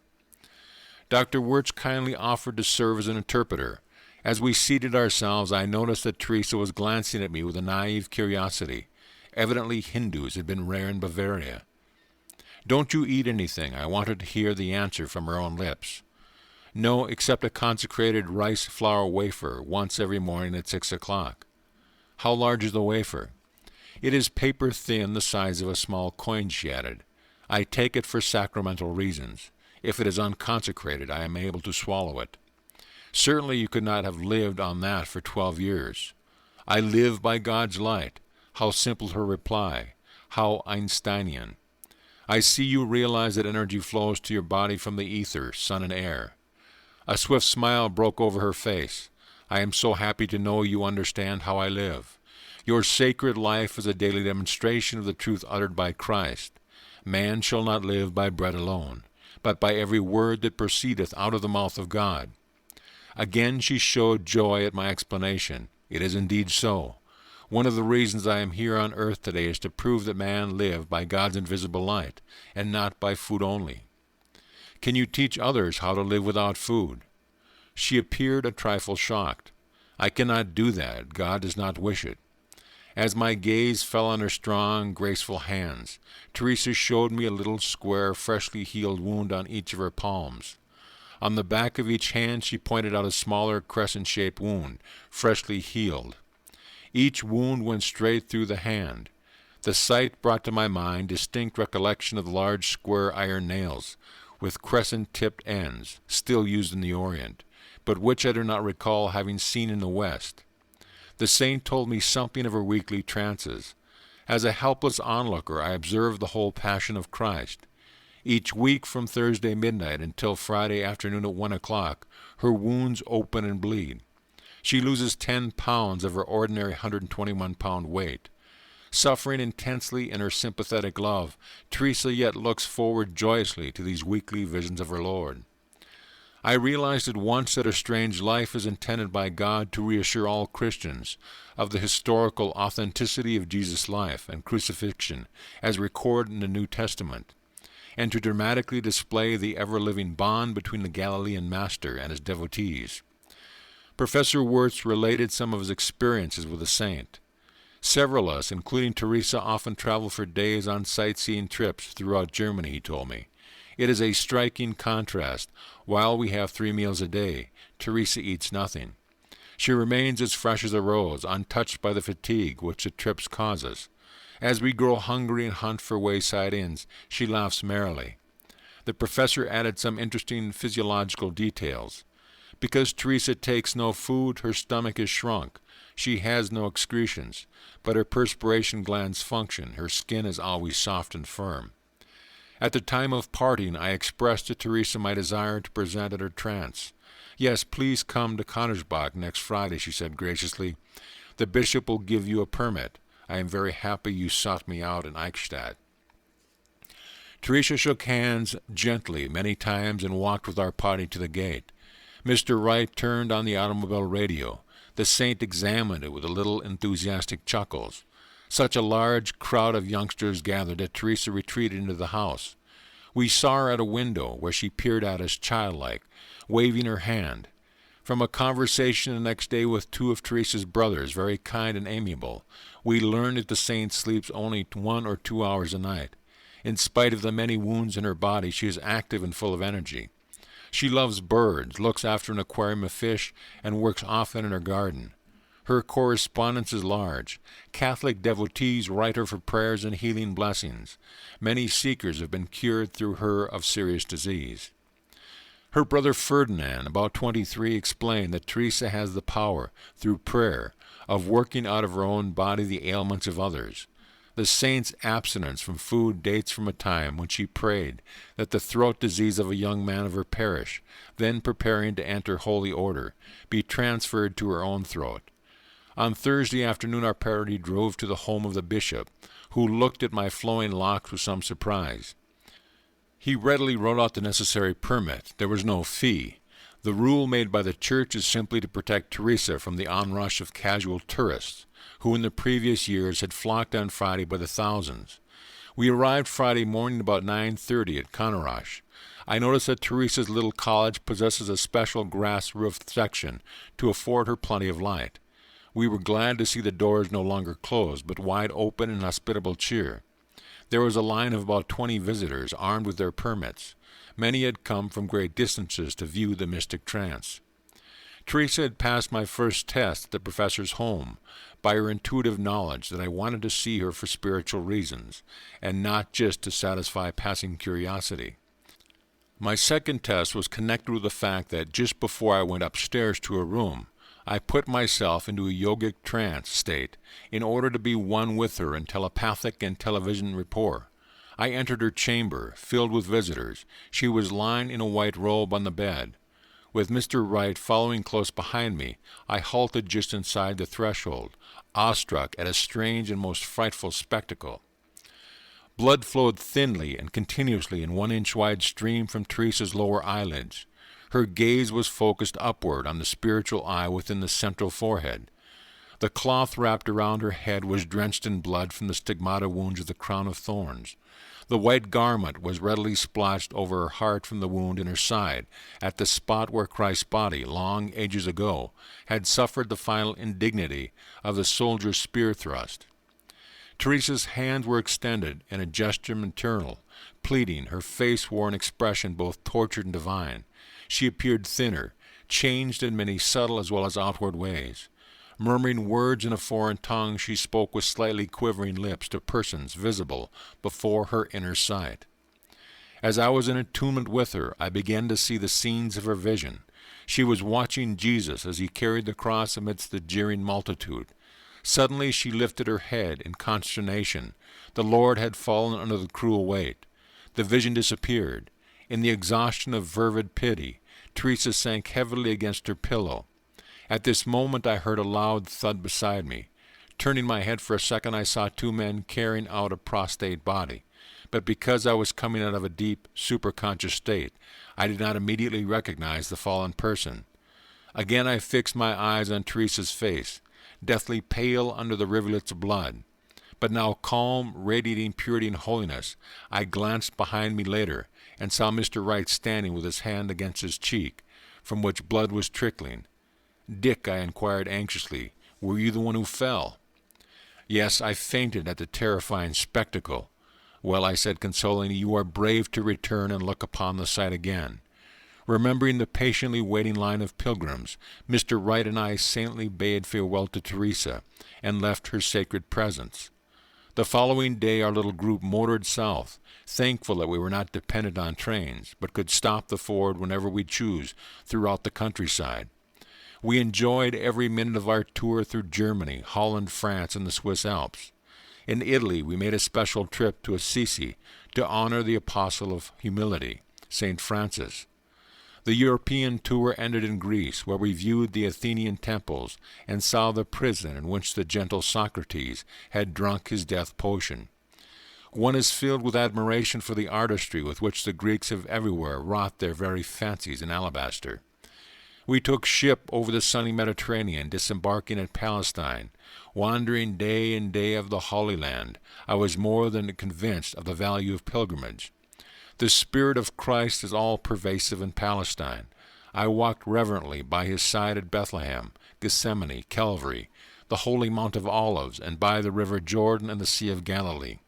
Dr. Wirtz kindly offered to serve as an interpreter. As we seated ourselves, I noticed that Teresa was glancing at me with a naive curiosity. Evidently Hindus had been rare in Bavaria. Don't you eat anything? I wanted to hear the answer from her own lips. No, except a consecrated rice flour wafer once every morning at 6 o'clock. How large is the wafer? It is paper thin, the size of a small coin, she added. I take it for sacramental reasons. If it is unconsecrated, I am able to swallow it. Certainly you could not have lived on that for 12 years. I live by God's light. How simple her reply. How Einsteinian. I see you realize that energy flows to your body from the ether, sun and air. A swift smile broke over her face. I am so happy to know you understand how I live. Your sacred life is a daily demonstration of the truth uttered by Christ. Man shall not live by bread alone, but by every word that proceedeth out of the mouth of God. Again she showed joy at my explanation. It is indeed so. One of the reasons I am here on earth today is to prove that man live by God's invisible light, and not by food only. Can you teach others how to live without food? She appeared a trifle shocked. I cannot do that. God does not wish it. As my gaze fell on her strong, graceful hands, Teresa showed me a little square, freshly healed wound on each of her palms. On the back of each hand she pointed out a smaller crescent-shaped wound, freshly healed. Each wound went straight through the hand. The sight brought to my mind distinct recollection of the large square iron nails, with crescent-tipped ends, still used in the Orient, but which I do not recall having seen in the West. The saint told me something of her weekly trances. As a helpless onlooker, I observed the whole Passion of Christ. Each week from Thursday midnight until Friday afternoon at 1 o'clock, her wounds open and bleed. She loses 10 pounds of her ordinary 121-pound weight. Suffering intensely in her sympathetic love, Teresa yet looks forward joyously to these weekly visions of her Lord. I realized at once that her strange life is intended by God to reassure all Christians of the historical authenticity of Jesus' life and crucifixion as recorded in the New Testament, and to dramatically display the ever-living bond between the Galilean master and his devotees. Professor Wirtz related some of his experiences with the saint. Several of us, including Teresa, often travel for days on sightseeing trips throughout Germany, he told me. It is a striking contrast. While we have 3 meals a day, Teresa eats nothing. She remains as fresh as a rose, untouched by the fatigue which the trips cause us. As we grow hungry and hunt for wayside inns, she laughs merrily. The professor added some interesting physiological details. Because Teresa takes no food, her stomach is shrunk. She has no excretions, but her perspiration glands function. Her skin is always soft and firm. At the time of parting, I expressed to Teresa my desire to present at her trance. Yes, please come to Konnersbach next Friday, she said graciously. The bishop will give you a permit. I am very happy you sought me out in Eichstätt." Teresa shook hands gently many times and walked with our party to the gate. Mr. Wright turned on the automobile radio. The saint examined it with a little enthusiastic chuckles. Such a large crowd of youngsters gathered that Teresa retreated into the house. We saw her at a window where she peered at us childlike, waving her hand. From a conversation the next day with two of Teresa's brothers, very kind and amiable, we learned that the saint sleeps only 1 or 2 hours a night. In spite of the many wounds in her body, she is active and full of energy. She loves birds, looks after an aquarium of fish, and works often in her garden. Her correspondence is large. Catholic devotees write her for prayers and healing blessings. Many seekers have been cured through her of serious disease. Her brother Ferdinand, about 23, explained that Teresa has the power, through prayer, of working out of her own body the ailments of others. The saint's abstinence from food dates from a time when she prayed that the throat disease of a young man of her parish, then preparing to enter holy order, be transferred to her own throat. On Thursday afternoon our party drove to the home of the bishop, who looked at my flowing locks with some surprise. He readily wrote out the necessary permit. There was no fee. The rule made by the church is simply to protect Teresa from the onrush of casual tourists, who in the previous years had flocked on Friday by the thousands. We arrived Friday morning about 9:30 at Kanarash. I noticed that Teresa's little college possesses a special grass-roofed section to afford her plenty of light. We were glad to see the doors no longer closed, but wide open in hospitable cheer. There was a line of about 20 visitors, armed with their permits. Many had come from great distances to view the mystic trance. Teresa had passed my first test at the professor's home by her intuitive knowledge that I wanted to see her for spiritual reasons, and not just to satisfy passing curiosity. My second test was connected with the fact that just before I went upstairs to her room, I put myself into a yogic trance state in order to be one with her in telepathic and television rapport. I entered her chamber, filled with visitors. She was lying in a white robe on the bed. With Mr. Wright following close behind me, I halted just inside the threshold, awestruck at a strange and most frightful spectacle. Blood flowed thinly and continuously in 1-inch wide stream from Teresa's lower eyelids. Her gaze was focused upward on the spiritual eye within the central forehead. The cloth wrapped around her head was drenched in blood from the stigmata wounds of the crown of thorns. The white garment was readily splashed over her heart from the wound in her side, at the spot where Christ's body, long ages ago, had suffered the final indignity of the soldier's spear thrust. Teresa's hands were extended in a gesture maternal, pleading. Her face wore an expression both tortured and divine. She appeared thinner, changed in many subtle as well as outward ways. Murmuring words in a foreign tongue, she spoke with slightly quivering lips to persons visible before her inner sight. As I was in attunement with her, I began to see the scenes of her vision. She was watching Jesus as he carried the cross amidst the jeering multitude. Suddenly she lifted her head in consternation. The Lord had fallen under the cruel weight. The vision disappeared. In the exhaustion of fervid pity, Teresa sank heavily against her pillow. At this moment I heard a loud thud beside me. Turning my head for a second, I saw 2 men carrying out a prostrate body. But because I was coming out of a deep, superconscious state, I did not immediately recognize the fallen person. Again I fixed my eyes on Teresa's face, deathly pale under the rivulets of blood. But now calm, radiating purity and holiness, I glanced behind me later and saw Mr. Wright standing with his hand against his cheek, from which blood was trickling. "Dick," I inquired anxiously, "were you the one who fell?" "Yes, I fainted at the terrifying spectacle." "Well," I said consolingly, "you are brave to return and look upon the sight again." Remembering the patiently waiting line of pilgrims, Mr. Wright and I saintly bade farewell to Teresa and left her sacred presence. The following day our little group motored south, thankful that we were not dependent on trains, but could stop the Ford whenever we choose throughout the countryside. We enjoyed every minute of our tour through Germany, Holland, France, and the Swiss Alps. In Italy we made a special trip to Assisi to honor the apostle of humility, St. Francis. The European tour ended in Greece, where we viewed the Athenian temples and saw the prison in which the gentle Socrates had drunk his death potion. One is filled with admiration for the artistry with which the Greeks have everywhere wrought their very fancies in alabaster. We took ship over the sunny Mediterranean, disembarking at Palestine. Wandering day and day of the Holy Land, I was more than convinced of the value of pilgrimage. The Spirit of Christ is all-pervasive in Palestine. I walked reverently by his side at Bethlehem, Gethsemane, Calvary, the holy Mount of Olives, and by the river Jordan and the Sea of Galilee.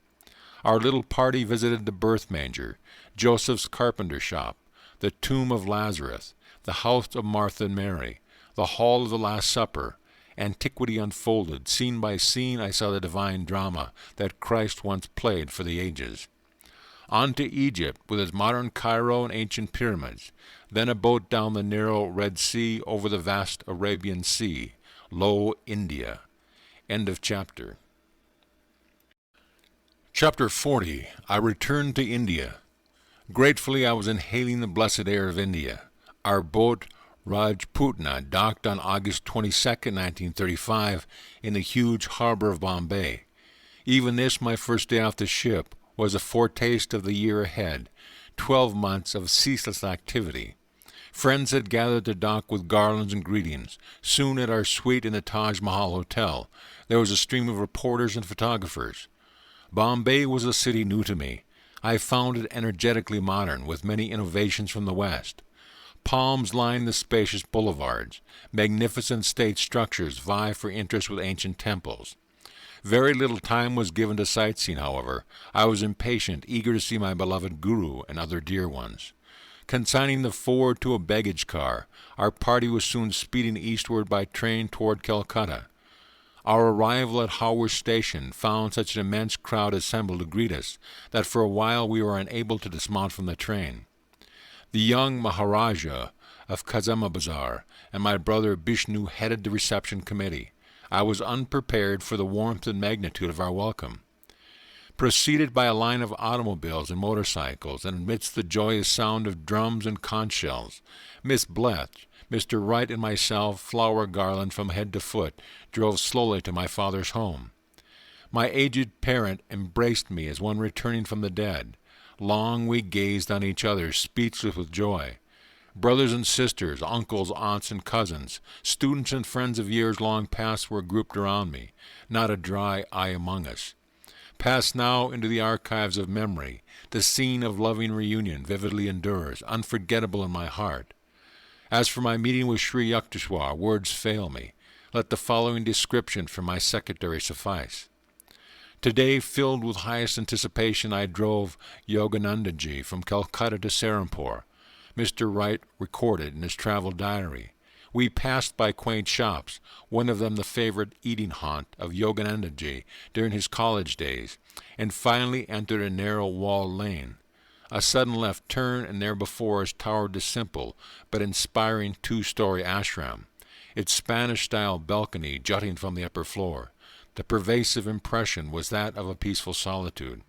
Our little party visited the birth manger, Joseph's carpenter shop, the tomb of Lazarus, the house of Martha and Mary, the hall of the Last Supper. Antiquity unfolded. Scene by scene I saw the divine drama that Christ once played for the ages. On to Egypt, with its modern Cairo and ancient pyramids, then a boat down the narrow Red Sea over the vast Arabian Sea. Lo, India. End of chapter. Chapter 40. I returned to India. Gratefully I was inhaling the blessed air of India. Our boat, Rajputna, docked on August 22, 1935, in the huge harbor of Bombay. Even this, my first day off the ship, was a foretaste of the year ahead, 12 months of ceaseless activity. Friends had gathered to dock with garlands and greetings. Soon at our suite in the Taj Mahal Hotel, there was a stream of reporters and photographers. Bombay was a city new to me. I found it energetically modern, with many innovations from the West. Palms line the spacious boulevards. Magnificent state structures vie for interest with ancient temples. Very little time was given to sightseeing, however. I was impatient, eager to see my beloved Guru and other dear ones. Consigning the Ford to a baggage car, our party was soon speeding eastward by train toward Calcutta. Our arrival at Howard Station found such an immense crowd assembled to greet us that for a while we were unable to dismount from the train. The young Maharaja of Kazamabazar and my brother Bishnu headed the reception committee. I was unprepared for the warmth and magnitude of our welcome. Preceded by a line of automobiles and motorcycles, and amidst the joyous sound of drums and conch shells, Miss Bletch, Mr. Wright, and myself, flower garland from head to foot, drove slowly to my father's home. My aged parent embraced me as one returning from the dead. Long we gazed on each other, speechless with joy. Brothers and sisters, uncles, aunts, and cousins, students and friends of years long past were grouped around me, not a dry eye among us. Pass now into the archives of memory, the scene of loving reunion vividly endures, unforgettable in my heart. As for my meeting with Sri Yukteswar, words fail me. Let the following description from my secretary suffice. Today, filled with highest anticipation, I drove Yogananda from Calcutta to Serampore. Mr. Wright recorded in his travel diary. We passed by quaint shops, one of them the favorite eating haunt of Yogananda during his college days, and finally entered a narrow walled lane. A sudden left turn, and there before us towered the simple but inspiring two-story ashram, its Spanish-style balcony jutting from the upper floor. The pervasive impression was that of a peaceful solitude.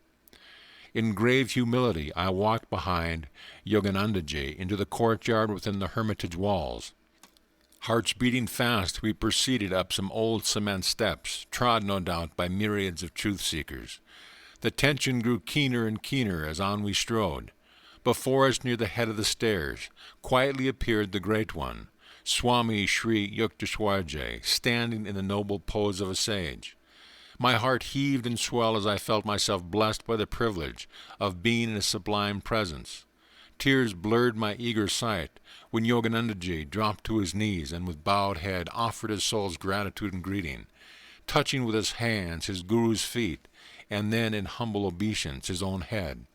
In grave humility I walked behind Yogananda into the courtyard within the hermitage walls. Hearts beating fast, we proceeded up some old cement steps, trod no doubt by myriads of truth-seekers. The tension grew keener and keener as on we strode. Before us, near the head of the stairs, quietly appeared the Great One, Swami Sri Yukteswarji, standing in the noble pose of a sage. My heart heaved and swelled as I felt myself blessed by the privilege of being in a sublime presence. Tears blurred my eager sight when Yogananda dropped to his knees and with bowed head offered his soul's gratitude and greeting, touching with his hands his Guru's feet, and then in humble obeisance his own head.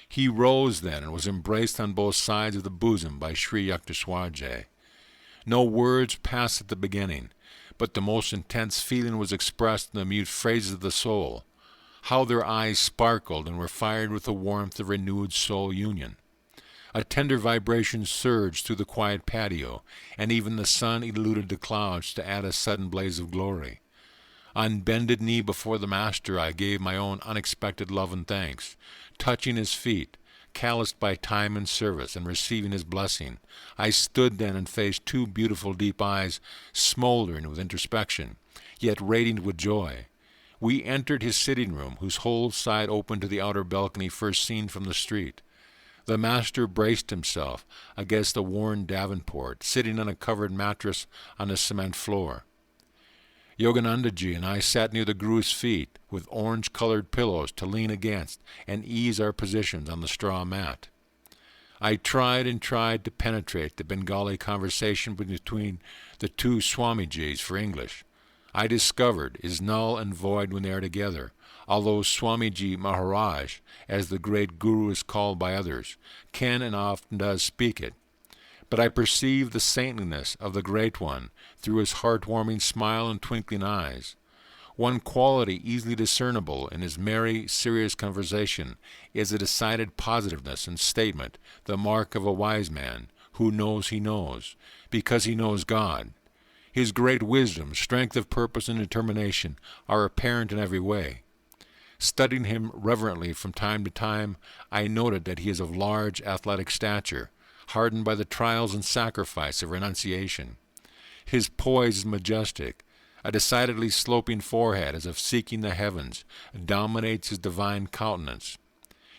He rose then and was embraced on both sides of the bosom by Sri Yukteswarji. No words passed at the beginning, but the most intense feeling was expressed in the mute phrases of the soul. How their eyes sparkled and were fired with the warmth of renewed soul union. A tender vibration surged through the quiet patio, and even the sun eluded the clouds to add a sudden blaze of glory. On bended knee before the Master I gave my own unexpected love and thanks, touching his feet, calloused by time and service, and receiving his blessing. I stood then and faced two beautiful deep eyes, smoldering with introspection, yet radiant with joy. We entered his sitting room, whose whole side opened to the outer balcony first seen from the street. The master braced himself against a worn davenport, sitting on a covered mattress on the cement floor. Yogananda and I sat near the Guru's feet, with orange-colored pillows to lean against and ease our positions on the straw mat. I tried and tried to penetrate the Bengali conversation between the two Swamijis for English. I discovered is null and void when they are together, although Swamiji Maharaj, as the great Guru is called by others, can and often does speak it. But I perceive the saintliness of the Great One through his heartwarming smile and twinkling eyes. One quality easily discernible in his merry, serious conversation is a decided positiveness in statement, the mark of a wise man who knows he knows, because he knows God. His great wisdom, strength of purpose, and determination are apparent in every way. Studying him reverently from time to time, I noted that he is of large athletic stature, hardened by the trials and sacrifice of renunciation. His poise is majestic. A decidedly sloping forehead, as if seeking the heavens, dominates his divine countenance.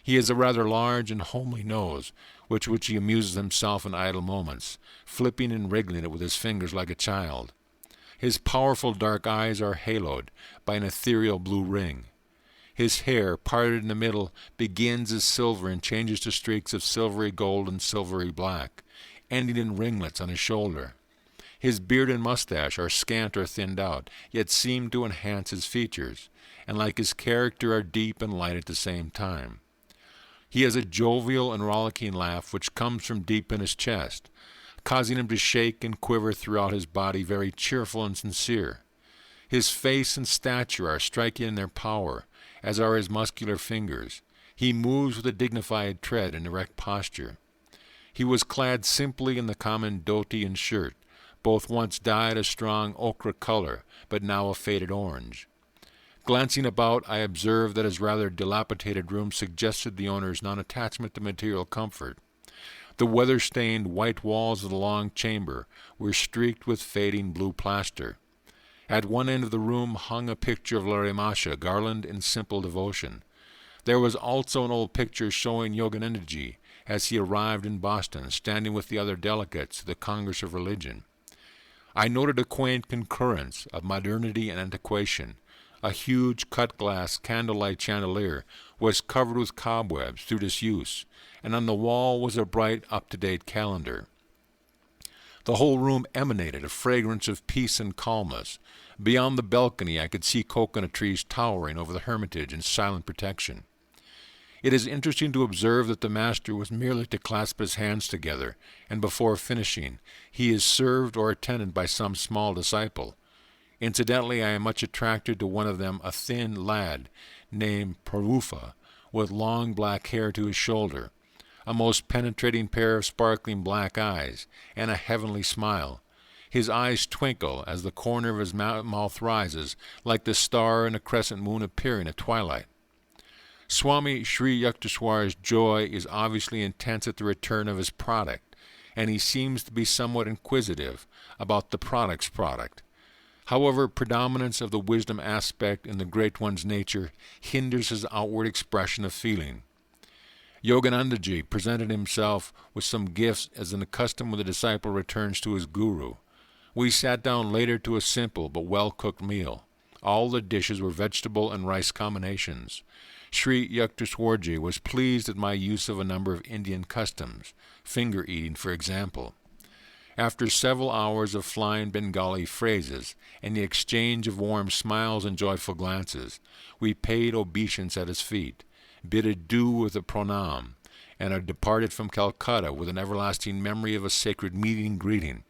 He has a rather large and homely nose, with which he amuses himself in idle moments, flipping and wriggling it with his fingers like a child. His powerful dark eyes are haloed by an ethereal blue ring. His hair, parted in the middle, begins as silver and changes to streaks of silvery gold and silvery black, ending in ringlets on his shoulder. His beard and mustache are scant or thinned out, yet seem to enhance his features, and like his character are deep and light at the same time. He has a jovial and rollicking laugh which comes from deep in his chest, causing him to shake and quiver throughout his body, very cheerful and sincere. His face and stature are striking in their power, as are his muscular fingers. He moves with a dignified tread and erect posture. He was clad simply in the common dhoti and shirt, both once dyed a strong ochre color, but now a faded orange. Glancing about, I observed that his rather dilapidated room suggested the owner's non-attachment to material comfort. The weather-stained white walls of the long chamber were streaked with fading blue plaster. At one end of the room hung a picture of Larry Masha, garlanded in simple devotion. There was also an old picture showing Yogananda as he arrived in Boston, standing with the other delegates to the Congress of Religion. I noted a quaint concurrence of modernity and antiquation. A huge cut-glass candlelight chandelier was covered with cobwebs through disuse, and on the wall was a bright, up-to-date calendar. The whole room emanated a fragrance of peace and calmness. Beyond the balcony I could see coconut trees towering over the hermitage in silent protection. It is interesting to observe that the master was merely to clasp his hands together, and before finishing, he is served or attended by some small disciple. Incidentally, I am much attracted to one of them, a thin lad named Parufa, with long black hair to his shoulder, a most penetrating pair of sparkling black eyes, and a heavenly smile. His eyes twinkle as the corner of his mouth rises, like the star in a crescent moon appearing at twilight. Swami Sri Yukteswar's joy is obviously intense at the return of his product, and he seems to be somewhat inquisitive about the product's product. However, predominance of the wisdom aspect in the Great One's nature hinders his outward expression of feeling. Yogananda presented himself with some gifts as an custom when the disciple returns to his guru. We sat down later to a simple but well-cooked meal. All the dishes were vegetable and rice combinations. Sri Yukteswarji was pleased at my use of a number of Indian customs, finger-eating for example. After several hours of flying Bengali phrases and the exchange of warm smiles and joyful glances, we paid obeisance at his feet, bid adieu with a pranam, and are departed from Calcutta with an everlasting memory of a sacred meeting and greeting.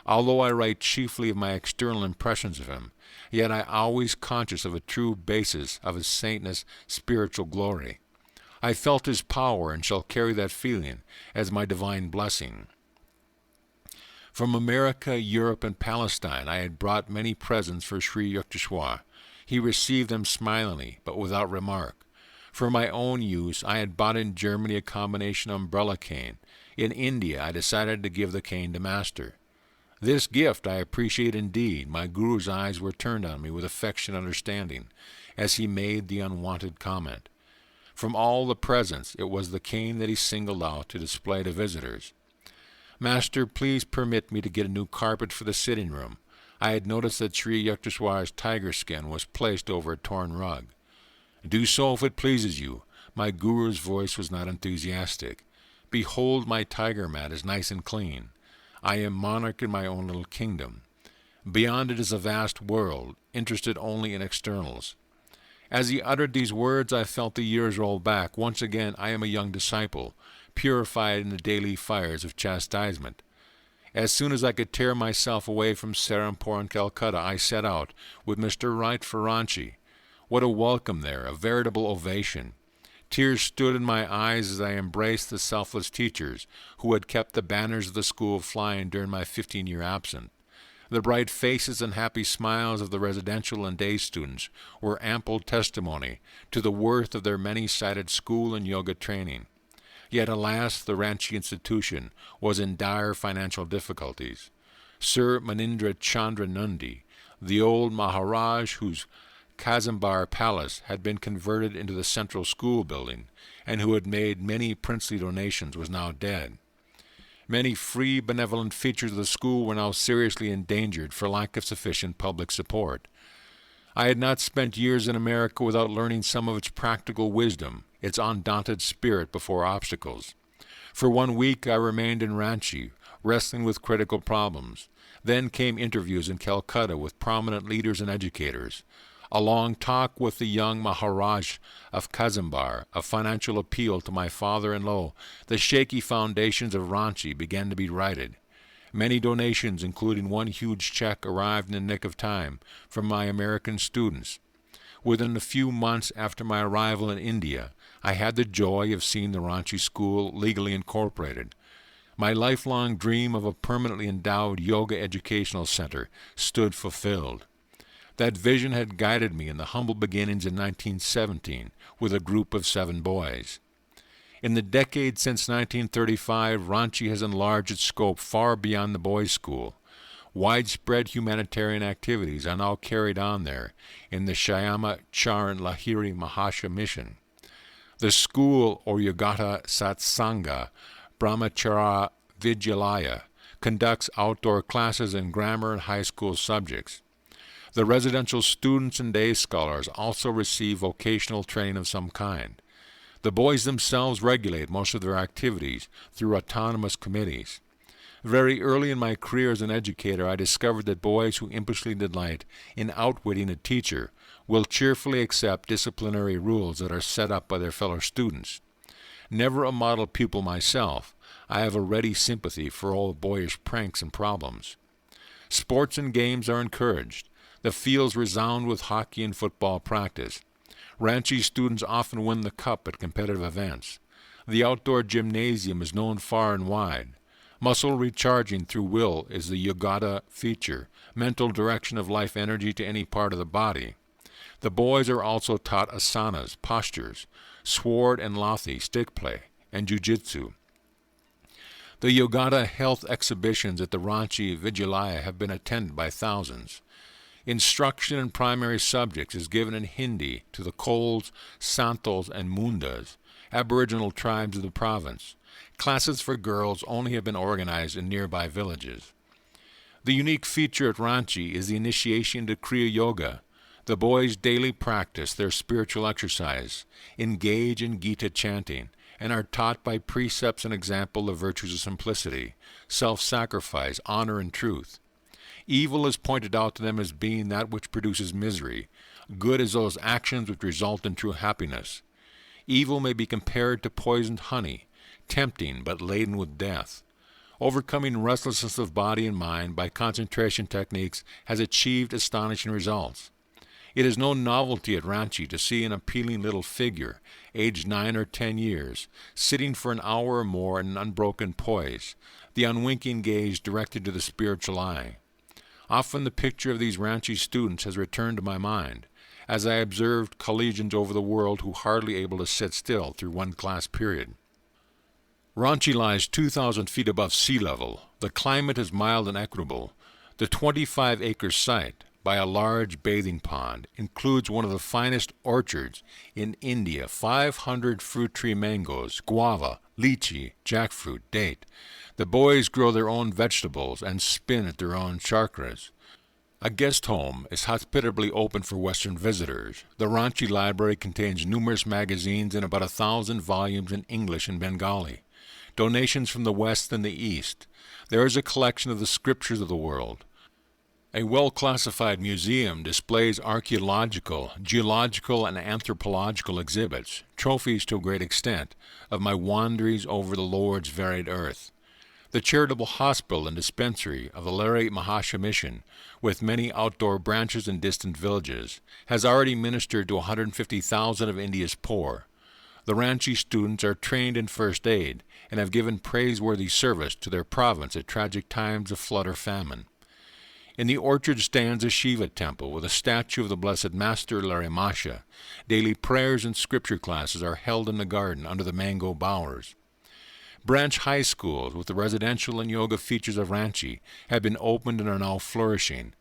Although I write chiefly of my external impressions of him, yet I always conscious of a true basis of his saintness, spiritual glory. I felt his power and shall carry that feeling as my divine blessing. From America, Europe, and Palestine I had brought many presents for Sri Yukteswar. He received them smilingly, but without remark. For my own use, I had bought in Germany a combination umbrella cane. In India, I decided to give the cane to Master. This gift I appreciate indeed. My Guru's eyes were turned on me with affectionate understanding as he made the unwanted comment. From all the presents, it was the cane that he singled out to display to visitors. Master, please permit me to get a new carpet for the sitting room. I had noticed that Sri Yukteswar's tiger skin was placed over a torn rug. Do so if it pleases you. My Guru's voice was not enthusiastic. Behold, my tiger mat is nice and clean. I am monarch in my own little kingdom. Beyond it is a vast world, interested only in externals. As he uttered these words, I felt the years roll back. Once again, I am a young disciple, purified in the daily fires of chastisement. As soon as I could tear myself away from Serampore and Calcutta, I set out, with Mr. Wright for Ranchi. What a welcome there, a veritable ovation. Tears stood in my eyes as I embraced the selfless teachers who had kept the banners of the school flying during my 15-year absence. The bright faces and happy smiles of the residential and day students were ample testimony to the worth of their many-sided school and yoga training. Yet, alas, the Ranchi institution was in dire financial difficulties. Sir Manindra Chandra Nandi, the old Maharaj whose Kazimbar Palace had been converted into the central school building, and who had made many princely donations, was now dead. Many free, benevolent features of the school were now seriously endangered for lack of sufficient public support. I had not spent years in America without learning some of its practical wisdom, its undaunted spirit before obstacles. For 1 week I remained in Ranchi, wrestling with critical problems. Then came interviews in Calcutta with prominent leaders and educators. A long talk with the young Maharaj of Kazimbar, a financial appeal to my father, and lo, the shaky foundations of Ranchi began to be righted. Many donations, including one huge check, arrived in the nick of time from my American students. Within a few months after my arrival in India, I had the joy of seeing the Ranchi school legally incorporated. My lifelong dream of a permanently endowed yoga educational center stood fulfilled. That vision had guided me in the humble beginnings in 1917 with a group of 7 boys. In the decade since 1935, Ranchi has enlarged its scope far beyond the boys' school. Widespread humanitarian activities are now carried on there in the Shyama Charan Lahiri Mahasha mission. The school, or Yogata Satsanga Brahmachara Vidyalaya, conducts outdoor classes in grammar and high school subjects. The residential students and day scholars also receive vocational training of some kind. The boys themselves regulate most of their activities through autonomous committees. Very early in my career as an educator, I discovered that boys who impishly delight in outwitting a teacher will cheerfully accept disciplinary rules that are set up by their fellow students. Never a model pupil myself, I have a ready sympathy for all boyish pranks and problems. Sports and games are encouraged. The fields resound with hockey and football practice. Ranchi students often win the cup at competitive events. The outdoor gymnasium is known far and wide. Muscle recharging through will is the Yogata feature, mental direction of life energy to any part of the body. The boys are also taught asanas, postures, sword and lathi, stick play, and jujitsu. The Yogata health exhibitions at the Ranchi Vidyalaya have been attended by thousands. Instruction in primary subjects is given in Hindi to the Kols, Santals, and Mundas, aboriginal tribes of the province. Classes for girls only have been organized in nearby villages. The unique feature at Ranchi is the initiation to Kriya Yoga. The boys daily practice their spiritual exercise, engage in Gita chanting, and are taught by precepts and example the virtues of simplicity, self-sacrifice, honor, and truth. Evil is pointed out to them as being that which produces misery. Good is those actions which result in true happiness. Evil may be compared to poisoned honey, tempting but laden with death. Overcoming restlessness of body and mind by concentration techniques has achieved astonishing results. It is no novelty at Ranchi to see an appealing little figure, aged 9 or 10 years, sitting for an hour or more in an unbroken poise, the unwinking gaze directed to the spiritual eye. Often the picture of these Ranchi students has returned to my mind. as I observed collegians over the world who hardly able to sit still through one class period. Ranchi lies 2,000 feet above sea level. The climate is mild and equable. The 25-acre site, by a large bathing pond, includes one of the finest orchards in India, 500 fruit tree mangoes, guava, lychee, jackfruit, date. The boys grow their own vegetables and spin at their own chakras. A guest home is hospitably open for Western visitors. The Ranchi Library contains numerous magazines and about 1,000 volumes in English and Bengali. Donations from the West and the East. There is a collection of the scriptures of the world. A well-classified museum displays archaeological, geological, and anthropological exhibits, trophies to a great extent, of my wanderings over the Lord's varied earth. The charitable hospital and dispensary of the Larry Mahasha Mission, with many outdoor branches in distant villages, has already ministered to 150,000 of India's poor. The Ranchi students are trained in first aid and have given praiseworthy service to their province at tragic times of flood or famine. In the orchard stands a Shiva temple with a statue of the Blessed Master Larry Mahasha. Daily prayers and scripture classes are held in the garden under the mango bowers. Branch high schools with the residential and yoga features of Ranchi have been opened and are now flourishing.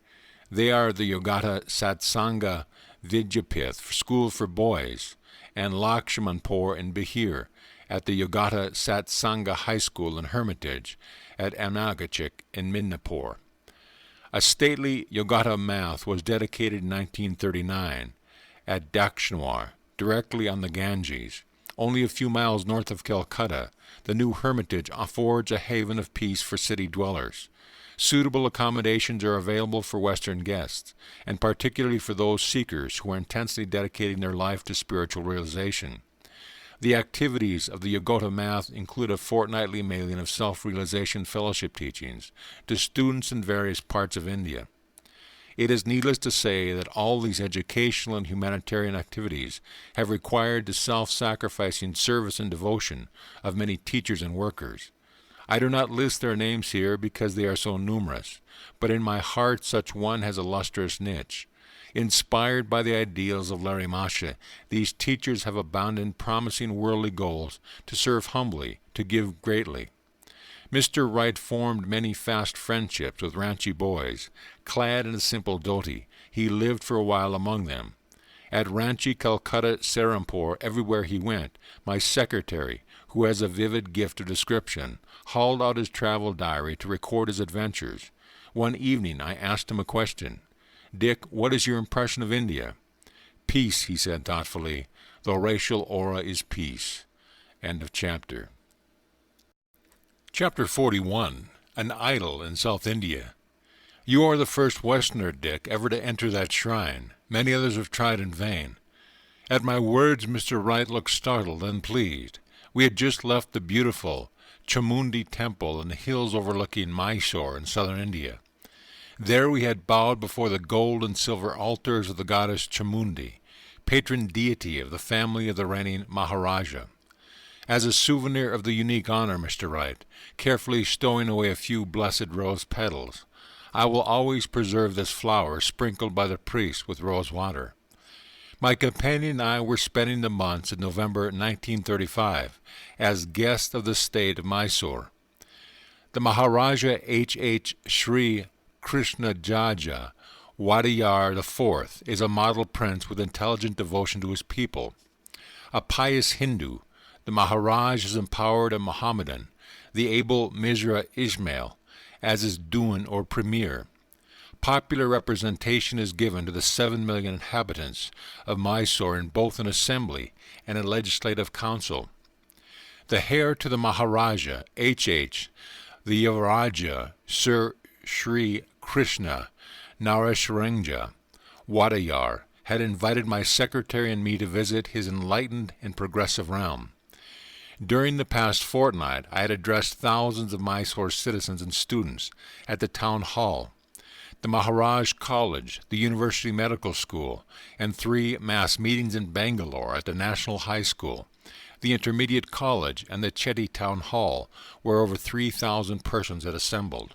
They are the Yogata Satsanga Vidyapith School for Boys and Lakshmanpur in Bihir at the Yogata Satsanga High School in Hermitage at Amnagachik in Midnapur. A stately Yogata math was dedicated in 1939 at Dakshinwar, directly on the Ganges. Only a few miles north of Calcutta, the new Hermitage affords a haven of peace for city dwellers. Suitable accommodations are available for Western guests, and particularly for those seekers who are intensely dedicating their life to spiritual realization. The activities of the Yogata Math include a fortnightly mailing of self-realization fellowship teachings to students in various parts of India. It is needless to say that all these educational and humanitarian activities have required the self-sacrificing service and devotion of many teachers and workers. I do not list their names here because they are so numerous, but in my heart such one has a lustrous niche. Inspired by the ideals of Larry Mahasha, these teachers have abandoned promising worldly goals to serve humbly, to give greatly. Mr. Wright formed many fast friendships with Ranchi boys. Clad in a simple dhoti, he lived for a while among them. At Ranchi, Calcutta, Serampore, everywhere he went, my secretary, who has a vivid gift of description, hauled out his travel diary to record his adventures. One evening I asked him a question. "Dick, what is your impression of India?" "Peace," he said thoughtfully. "The racial aura is peace." End of chapter. Chapter 41. An Idol in South India. You are the first Westerner, Dick, ever to enter that shrine. Many others have tried in vain. At my words, Mr. Wright looked startled and pleased. We had just left the beautiful Chamundi temple in the hills overlooking Mysore in southern India. There we had bowed before the gold and silver altars of the goddess Chamundi, patron deity of the family of the reigning Maharaja. As a souvenir of the unique honor, Mr. Wright, carefully stowing away a few blessed rose petals, I will always preserve this flower sprinkled by the priest with rose water. My companion and I were spending the months in November 1935 as guests of the state of Mysore. The Maharaja H. Sri Krishnajaja Wadiyar IV is a model prince with intelligent devotion to his people. A pious Hindu, the Maharaj has empowered a Mohammedan, the able Mizra Ismail, as his Doon or premier. Popular representation is given to the 7 million inhabitants of Mysore in both an assembly and a legislative council. The heir to the Maharaja, H., the Yavaraja, Sir Sri Krishna Nareshwarenja Wadayar, had invited my secretary and me to visit his enlightened and progressive realm. During the past fortnight, I had addressed thousands of Mysore citizens and students at the town hall, the Maharaj College, the University Medical School, and 3 mass meetings in Bangalore at the National High School, the Intermediate College, and the Chetty Town Hall, where over 3,000 persons had assembled.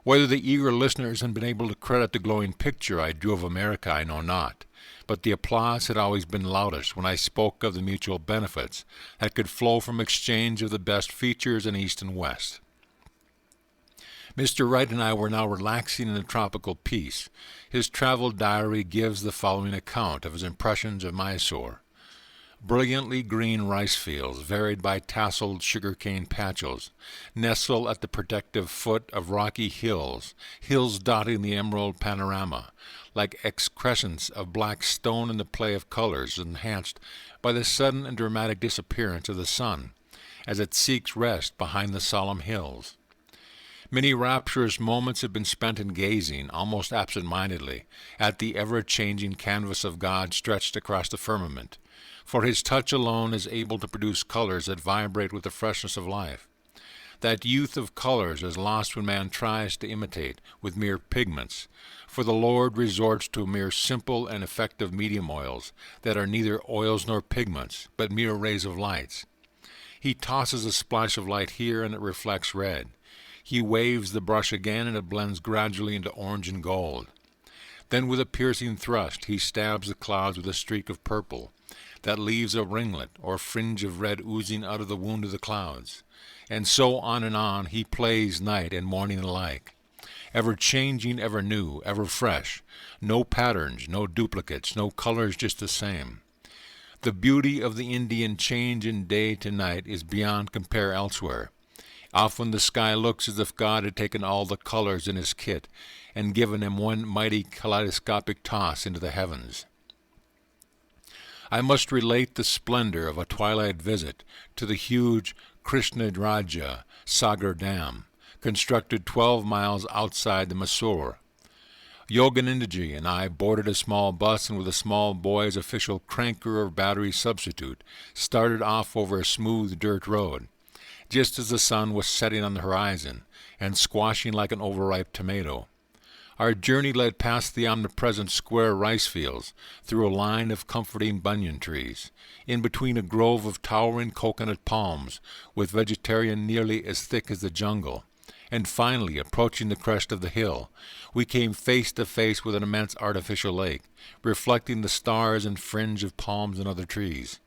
Whether the eager listeners had been able to credit the glowing picture I drew of America, I know not, but the applause had always been loudest when I spoke of the mutual benefits that could flow from exchange of the best features in East and West. Mr. Wright and I were now relaxing in a tropical peace. His travel diary gives the following account of his impressions of Mysore. Brilliantly green rice fields, varied by tasseled sugar-cane patches, nestle at the protective foot of rocky hills, hills dotting the emerald panorama, like excrescents of black stone in the play of colors enhanced by the sudden and dramatic disappearance of the sun, as it seeks rest behind the solemn hills. Many rapturous moments have been spent in gazing, almost absent-mindedly, at the ever-changing canvas of God stretched across the firmament, for his touch alone is able to produce colors that vibrate with the freshness of life. That youth of colors is lost when man tries to imitate with mere pigments, for the Lord resorts to mere simple and effective medium oils that are neither oils nor pigments, but mere rays of lights. He tosses a splash of light here and it reflects red. He waves the brush again and it blends gradually into orange and gold. Then with a piercing thrust he stabs the clouds with a streak of purple that leaves a ringlet or fringe of red oozing out of the wound of the clouds. And so on and on he plays night and morning alike, ever changing, ever new, ever fresh, no patterns, no duplicates, no colors, just the same. The beauty of the Indian change in day to night is beyond compare elsewhere. Often the sky looks as if God had taken all the colors in his kit and given him one mighty kaleidoscopic toss into the heavens. I must relate the splendor of a twilight visit to the huge Krishnaraja Sagar Dam, constructed 12 miles outside the Mysore. Yogananda and I boarded a small bus and with a small boy as official cranker or battery substitute started off over a smooth dirt road, just as the sun was setting on the horizon and squashing like an overripe tomato. Our journey led past the omnipresent square rice fields, through a line of comforting banyan trees, in between a grove of towering coconut palms, with vegetation nearly as thick as the jungle, and finally, approaching the crest of the hill, we came face to face with an immense artificial lake, reflecting the stars and fringe of palms and other trees.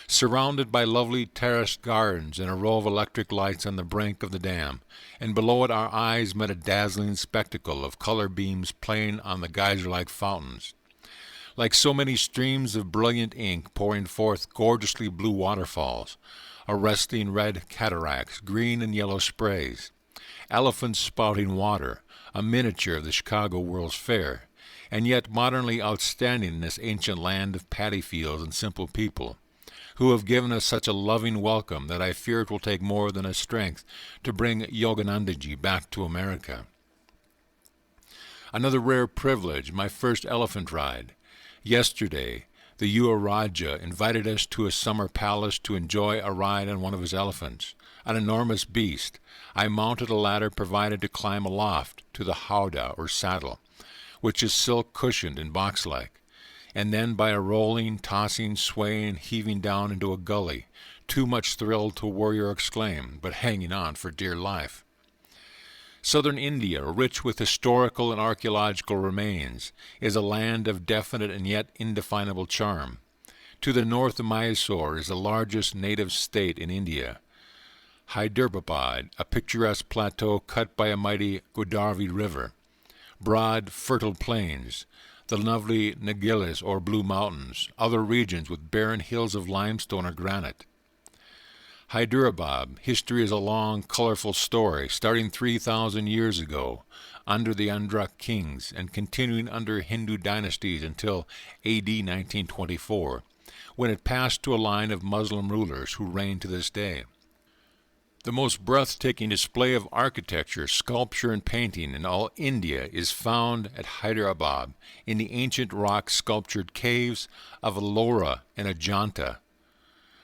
Surrounded by lovely terraced gardens and a row of electric lights on the brink of the dam, and below it our eyes met a dazzling spectacle of color beams playing on the geyser-like fountains. Like so many streams of brilliant ink pouring forth gorgeously blue waterfalls, arresting red cataracts, green and yellow sprays, elephants spouting water, a miniature of the Chicago World's Fair, and yet modernly outstanding in this ancient land of paddy fields and simple people, who have given us such a loving welcome that I fear it will take more than a strength to bring Yogananda back to America. Another rare privilege, my first elephant ride. Yesterday, the Yuva Raja invited us to a summer palace to enjoy a ride on one of his elephants, an enormous beast. I mounted a ladder provided to climb aloft to the howdah or saddle, which is silk-cushioned and box-like, and then by a rolling, tossing, swaying, heaving down into a gully, too much thrilled to worry or exclaim, but hanging on for dear life. Southern India, rich with historical and archaeological remains, is a land of definite and yet indefinable charm. To the north of Mysore is the largest native state in India, Hyderabad, a picturesque plateau cut by a mighty Godavari river, broad, fertile plains, the lovely Nilgiris or Blue Mountains, other regions with barren hills of limestone or granite. Hyderabad, history is a long, colorful story, starting 3,000 years ago, under the Andhra kings, and continuing under Hindu dynasties until A.D. 1924, when it passed to a line of Muslim rulers who reign to this day. The most breathtaking display of architecture, sculpture, and painting in all India is found at Hyderabad in the ancient rock-sculptured caves of Ellora and Ajanta.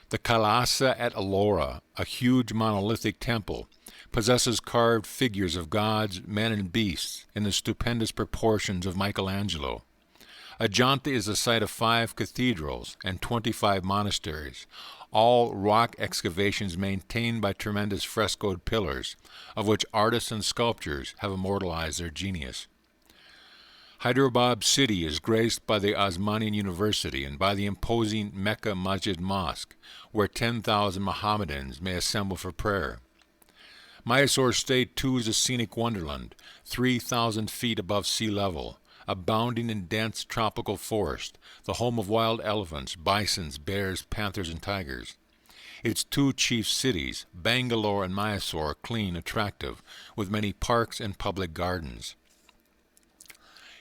The Kailasa at Ellora, a huge monolithic temple, possesses carved figures of gods, men, and beasts in the stupendous proportions of Michelangelo. Ajanta is the site of 5 cathedrals and 25 monasteries, all rock excavations maintained by tremendous frescoed pillars, of which artists and sculptors have immortalized their genius. Hyderabad city is graced by the Osmanian University and by the imposing Mecca Masjid Mosque, where 10,000 Mohammedans may assemble for prayer. Mysore State, too, is a scenic wonderland, 3,000 feet above sea level, abounding in dense tropical forest, the home of wild elephants, bisons, bears, panthers, and tigers. Its 2 chief cities, Bangalore and Mysore, are clean, attractive, with many parks and public gardens.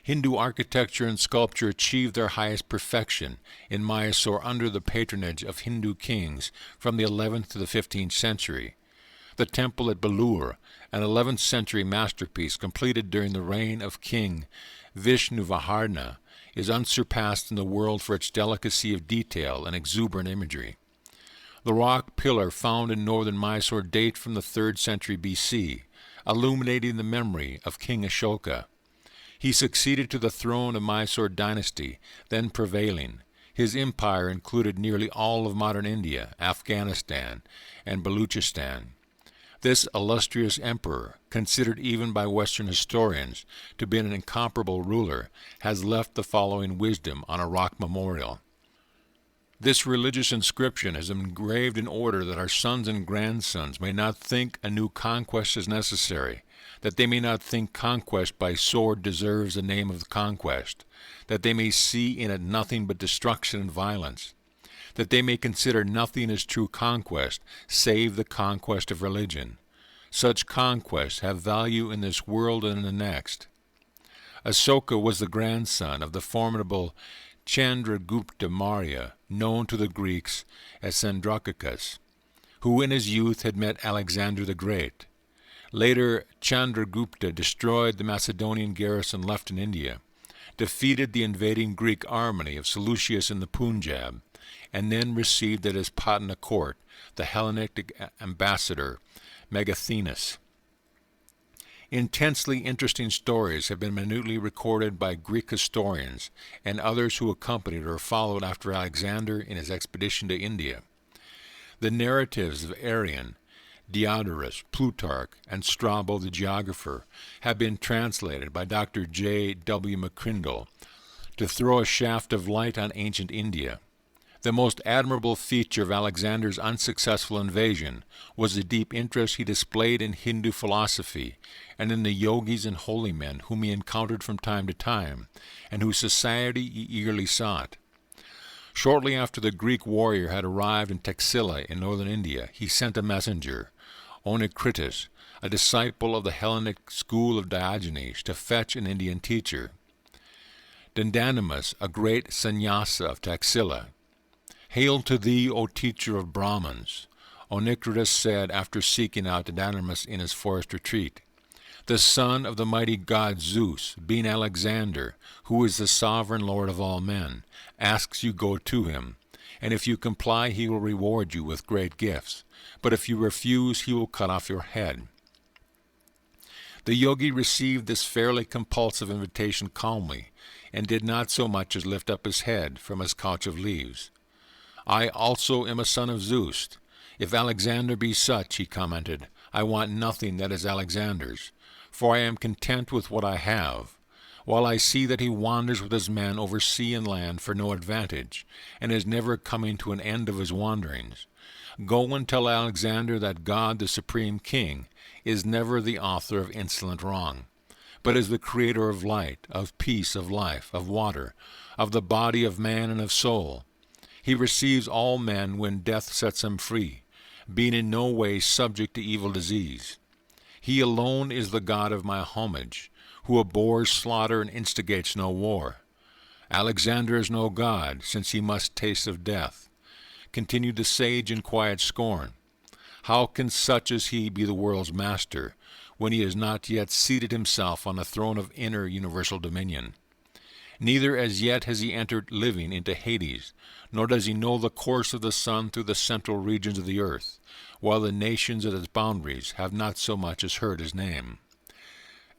Hindu architecture and sculpture achieved their highest perfection in Mysore under the patronage of Hindu kings from the 11th to the 15th century. The temple at Belur, an 11th century masterpiece completed during the reign of King Vishnuvaharna, is unsurpassed in the world for its delicacy of detail and exuberant imagery. The rock pillar found in northern Mysore date from the 3rd century BC, illuminating the memory of King Ashoka. He succeeded to the throne of Mysore dynasty, then prevailing. His empire included nearly all of modern India, Afghanistan, and Baluchistan. This illustrious emperor, considered even by Western historians to be an incomparable ruler, has left the following wisdom on a rock memorial. This religious inscription is engraved in order that our sons and grandsons may not think a new conquest is necessary, that they may not think conquest by sword deserves the name of conquest, that they may see in it nothing but destruction and violence, that they may consider nothing as true conquest save the conquest of religion. Such conquests have value in this world and in the next. Asoka was the grandson of the formidable Chandragupta Maurya, known to the Greeks as Sandracacus, who in his youth had met Alexander the Great. Later, Chandragupta destroyed the Macedonian garrison left in India, defeated the invading Greek army of Seleucus in the Punjab, and then received at his Patna court the Hellenistic ambassador Megasthenes. Intensely interesting stories have been minutely recorded by Greek historians and others who accompanied or followed after Alexander in his expedition to India. The narratives of Arrian, Diodorus, Plutarch, and Strabo the geographer have been translated by Dr. J. W. McCrindle to throw a shaft of light on ancient India. The most admirable feature of Alexander's unsuccessful invasion was the deep interest he displayed in Hindu philosophy and in the yogis and holy men whom he encountered from time to time, and whose society he eagerly sought. Shortly after the Greek warrior had arrived in Taxila in northern India, he sent a messenger, Onesicritus, a disciple of the Hellenic school of Diogenes, to fetch an Indian teacher. Dandanamus, a great sannyasa of Taxila. "Hail to thee, O teacher of Brahmins," Onesicritus said after seeking out Dandanamus in his forest retreat. "The son of the mighty god Zeus, being Alexander, who is the sovereign lord of all men, asks you go to him, and if you comply he will reward you with great gifts, but if you refuse he will cut off your head." The yogi received this fairly compulsive invitation calmly, and did not so much as lift up his head from his couch of leaves. "I also am a son of Zeus. If Alexander be such," he commented, "I want nothing that is Alexander's, for I am content with what I have, while I see that he wanders with his men over sea and land for no advantage, and is never coming to an end of his wanderings. Go and tell Alexander that God, the Supreme King, is never the author of insolent wrong, but is the creator of light, of peace, of life, of water, of the body of man and of soul. He receives all men when death sets him free, being in no way subject to evil disease. He alone is the God of my homage, who abhors slaughter and instigates no war. Alexander is no god, since he must taste of death," continued the sage in quiet scorn. "How can such as he be the world's master, when he has not yet seated himself on the throne of inner universal dominion? Neither as yet has he entered living into Hades, nor does he know the course of the sun through the central regions of the earth, while the nations at its boundaries have not so much as heard his name."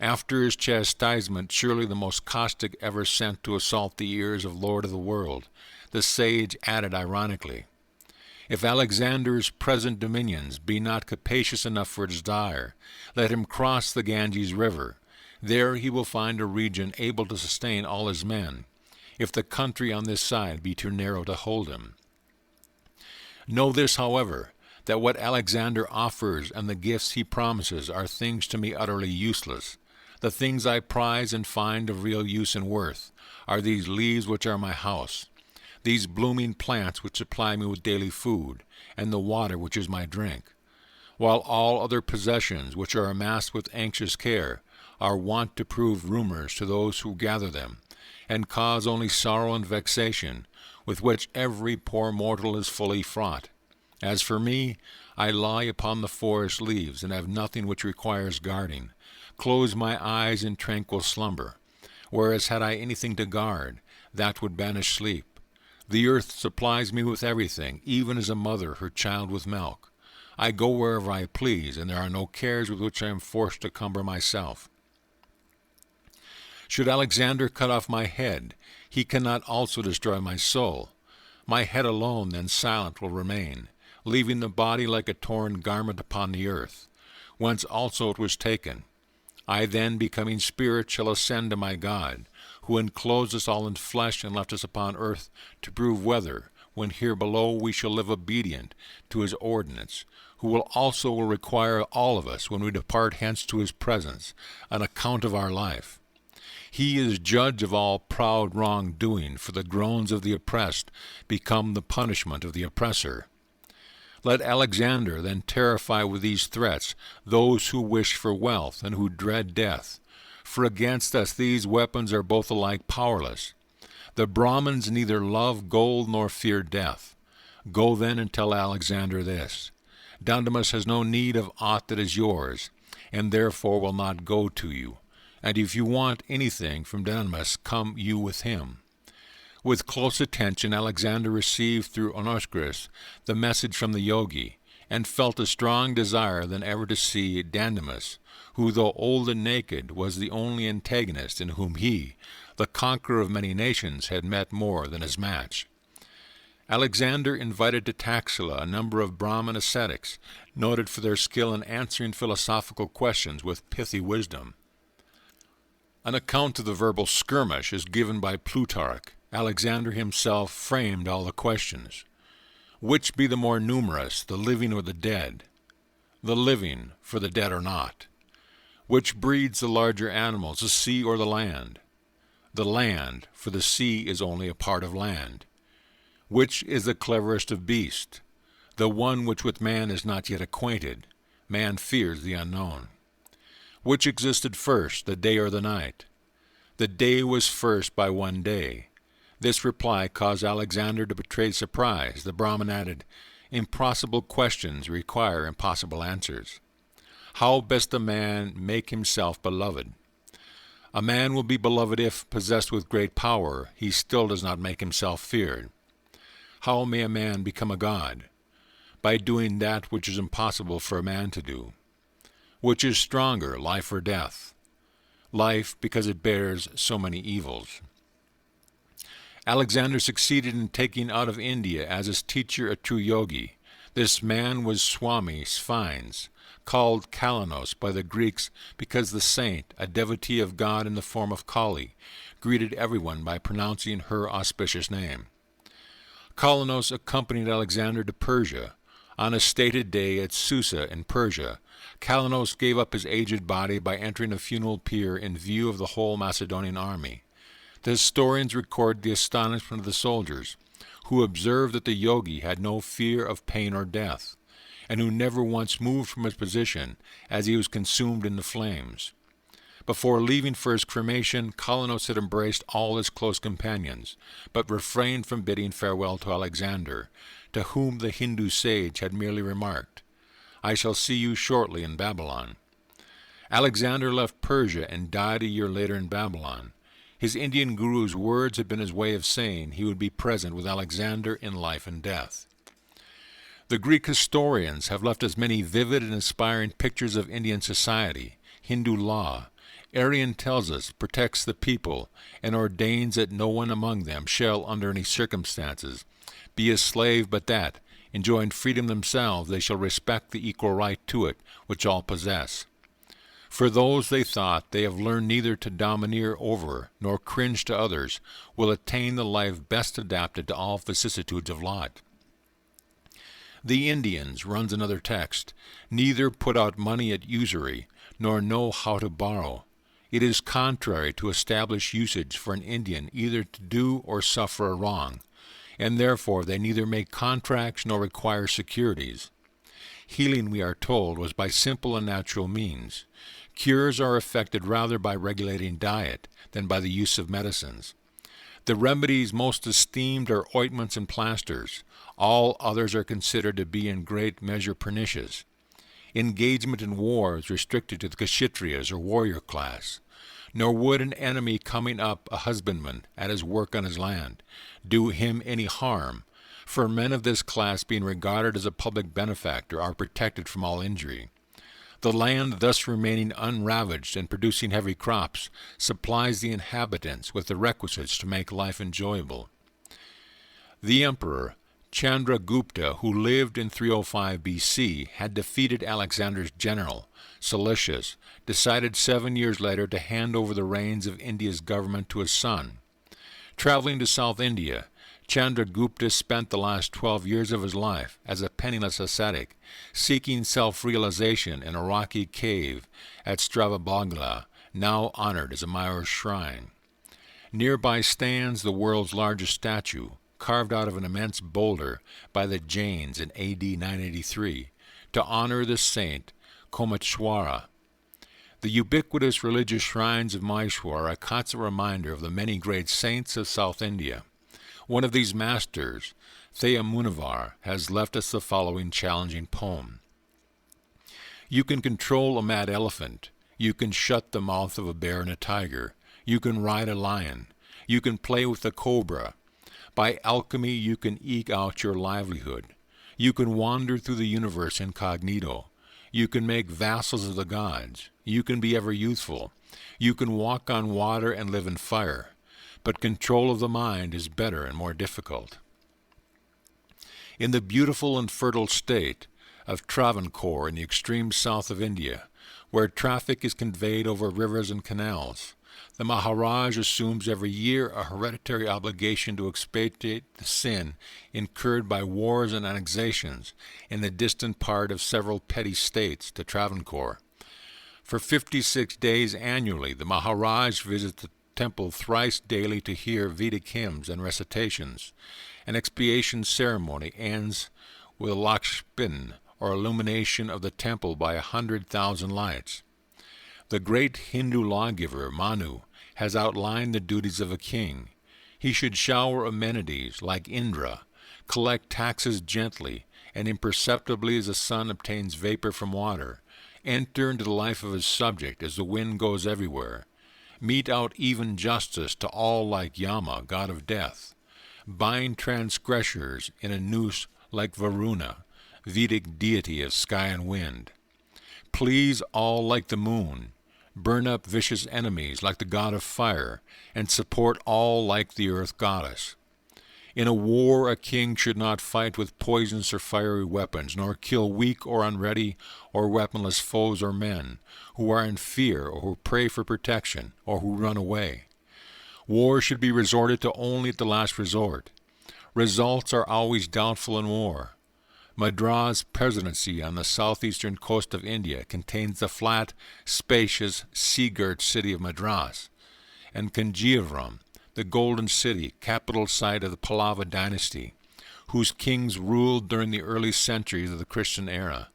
After his chastisement, surely the most caustic ever sent to assault the ears of Lord of the world, the sage added ironically, "If Alexander's present dominions be not capacious enough for desire, let him cross the Ganges River. There he will find a region able to sustain all his men, if the country on this side be too narrow to hold him. Know this, however, that what Alexander offers and the gifts he promises are things to me utterly useless. The things I prize and find of real use and worth are these leaves which are my house, these blooming plants which supply me with daily food, and the water which is my drink, while all other possessions which are amassed with anxious care are wont to prove rumors to those who gather them, and cause only sorrow and vexation, with which every poor mortal is fully fraught. As for me, I lie upon the forest leaves, and have nothing which requires guarding, close my eyes in tranquil slumber, whereas had I anything to guard, that would banish sleep. The earth supplies me with everything, even as a mother her child with milk. I go wherever I please, and there are no cares with which I am forced to cumber myself. Should Alexander cut off my head, he cannot also destroy my soul. My head alone then silent will remain, leaving the body like a torn garment upon the earth, whence also it was taken. I then, becoming spirit, shall ascend to my God, who enclosed us all in flesh and left us upon earth to prove whether, when here below, we shall live obedient to his ordinance, who will also require all of us, when we depart hence to his presence, an account of our life. He is judge of all proud wrongdoing, for the groans of the oppressed become the punishment of the oppressor. Let Alexander then terrify with these threats those who wish for wealth and who dread death, for against us these weapons are both alike powerless. The Brahmins neither love gold nor fear death. Go then and tell Alexander this: Dandamas has no need of aught that is yours, and therefore will not go to you. And if you want anything from Dandamas, come you with him. With close attention, Alexander received through Onoscris the message from the Yogi, and felt a strong desire than ever to see Dandamas, who, though old and naked, was the only antagonist in whom he, the conqueror of many nations, had met more than his match. Alexander invited to Taxila a number of Brahmin ascetics, noted for their skill in answering philosophical questions with pithy wisdom. An account of the verbal skirmish is given by Plutarch. Alexander himself framed all the questions. Which be the more numerous, the living or the dead? The living, for the dead are not. Which breeds the larger animals, the sea or the land? The land, for the sea is only a part of land. Which is the cleverest of beasts? The one which with man is not yet acquainted. Man fears the unknown. Which existed first, the day or the night? The day was first by one day. This reply caused Alexander to betray surprise. The Brahmin added, Impossible questions require impossible answers. How best a man make himself beloved? A man will be beloved if, possessed with great power, he still does not make himself feared. How may a man become a god? By doing that which is impossible for a man to do. Which is stronger, life or death? Life, because it bears so many evils. Alexander succeeded in taking out of India as his teacher a true yogi. This man was Swami Sphinx, called Kalanos by the Greeks because the saint, a devotee of God in the form of Kali, greeted everyone by pronouncing her auspicious name. Kalanos accompanied Alexander to Persia. On a stated day at Susa in Persia, Kalanos gave up his aged body by entering a funeral pyre in view of the whole Macedonian army. The historians record the astonishment of the soldiers, who observed that the yogi had no fear of pain or death, and who never once moved from his position as he was consumed in the flames. Before leaving for his cremation, Kalanos had embraced all his close companions, but refrained from bidding farewell to Alexander, to whom the Hindu sage had merely remarked, I shall see you shortly in Babylon. Alexander left Persia and died a year later in Babylon. His Indian guru's words had been his way of saying he would be present with Alexander in life and death. The Greek historians have left us many vivid and inspiring pictures of Indian society, Hindu law, Arian tells us, protects the people, and ordains that no one among them shall, under any circumstances, be a slave, but that, enjoying freedom themselves, they shall respect the equal right to it which all possess. For those, they thought, they have learned neither to domineer over nor cringe to others, will attain the life best adapted to all vicissitudes of lot. The Indians, runs another text, neither put out money at usury, nor know how to borrow. It is contrary to established usage for an Indian either to do or suffer a wrong, and therefore they neither make contracts nor require securities. Healing, we are told, was by simple and natural means. Cures are effected rather by regulating diet than by the use of medicines. The remedies most esteemed are ointments and plasters. All others are considered to be in great measure pernicious. Engagement in war is restricted to the Kshatriyas or warrior class. Nor would an enemy coming up a husbandman at his work on his land do him any harm, for men of this class, being regarded as a public benefactor, are protected from all injury. The land thus remaining unravaged and producing heavy crops supplies the inhabitants with the requisites to make life enjoyable. The emperor Chandragupta, who lived in 305 B.C., had defeated Alexander's general, Seleucus, decided 7 years later to hand over the reins of India's government to his son. Traveling to South India, Chandragupta spent the last 12 years of his life as a penniless ascetic, seeking self-realization in a rocky cave at Stravabagla, now honored as a Mayur's shrine. Nearby stands the world's largest statue, carved out of an immense boulder by the Jains in A.D. 983, to honor the saint Komachwara. The ubiquitous religious shrines of Mysore are a constant reminder of the many great saints of South India. One of these masters, Theyamunivar, has left us the following challenging poem. You can control a mad elephant. You can shut the mouth of a bear and a tiger. You can ride a lion. You can play with a cobra. By alchemy you can eke out your livelihood. You can wander through the universe incognito. You can make vassals of the gods. You can be ever youthful. You can walk on water and live in fire. But control of the mind is better and more difficult. In the beautiful and fertile state of Travancore in the extreme south of India, where traffic is conveyed over rivers and canals, the Maharaj assumes every year a hereditary obligation to expiate the sin incurred by wars and annexations in the distant part of several petty states to Travancore. For 56 days annually, the Maharaj visits the temple thrice daily to hear Vedic hymns and recitations. An expiation ceremony ends with a Lakshmin, or illumination of the temple by 100,000 lights. The great Hindu lawgiver, Manu, has outlined the duties of a king. He should shower amenities like Indra, collect taxes gently and imperceptibly as the sun obtains vapor from water, enter into the life of his subject as the wind goes everywhere, mete out even justice to all like Yama, god of death, bind transgressors in a noose like Varuna, Vedic deity of sky and wind, please all like the moon, burn up vicious enemies like the god of fire, and support all like the earth goddess. In a war a king should not fight with poisonous or fiery weapons, nor kill weak or unready or weaponless foes or men, who are in fear or who pray for protection, or who run away. War should be resorted to only at the last resort. Results are always doubtful in war. Madras Presidency on the southeastern coast of India contains the flat, spacious, sea-girt city of Madras, and Kanjivaram, the Golden City, capital site of the Pallava dynasty, whose kings ruled during the early centuries of the Christian era.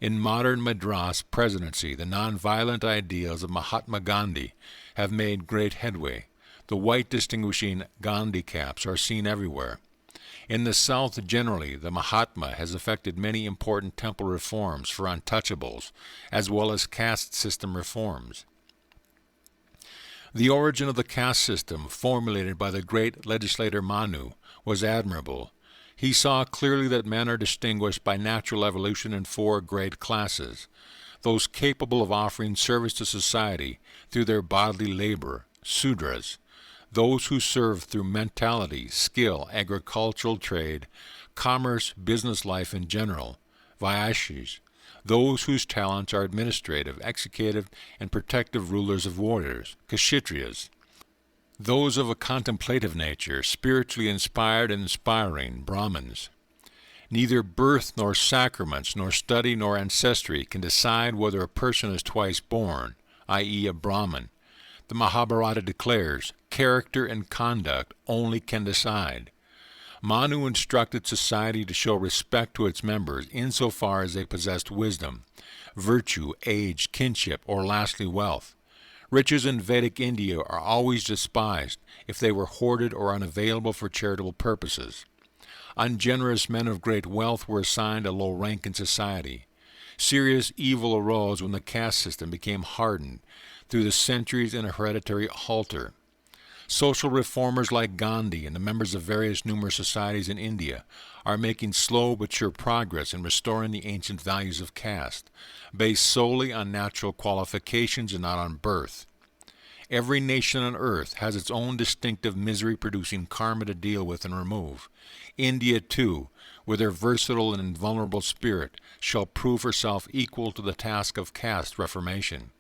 In modern Madras Presidency, the non-violent ideals of Mahatma Gandhi have made great headway. The white distinguishing Gandhi caps are seen everywhere. In the South generally, the Mahatma has effected many important temple reforms for untouchables, as well as caste system reforms. The origin of the caste system, formulated by the great legislator Manu, was admirable. He saw clearly that men are distinguished by natural evolution in 4 great classes: those capable of offering service to society through their bodily labor, Sudras, those who serve through mentality, skill, agricultural trade, commerce, business life in general, Vaishis, those whose talents are administrative, executive, and protective rulers of warriors, Kshatriyas, those of a contemplative nature, spiritually inspired and inspiring, Brahmins. Neither birth nor sacraments, nor study nor ancestry can decide whether a person is twice born, i.e. a Brahmin. The Mahabharata declares, character and conduct only can decide. Manu instructed society to show respect to its members insofar as they possessed wisdom, virtue, age, kinship, or lastly wealth. Riches in Vedic India are always despised if they were hoarded or unavailable for charitable purposes. Ungenerous men of great wealth were assigned a low rank in society. Serious evil arose when the caste system became hardened through the centuries in a hereditary halter. Social reformers like Gandhi and the members of various numerous societies in India are making slow but sure progress in restoring the ancient values of caste, based solely on natural qualifications and not on birth. Every nation on earth has its own distinctive misery-producing karma to deal with and remove. India, too, with her versatile and invulnerable spirit, shall prove herself equal to the task of caste reformation.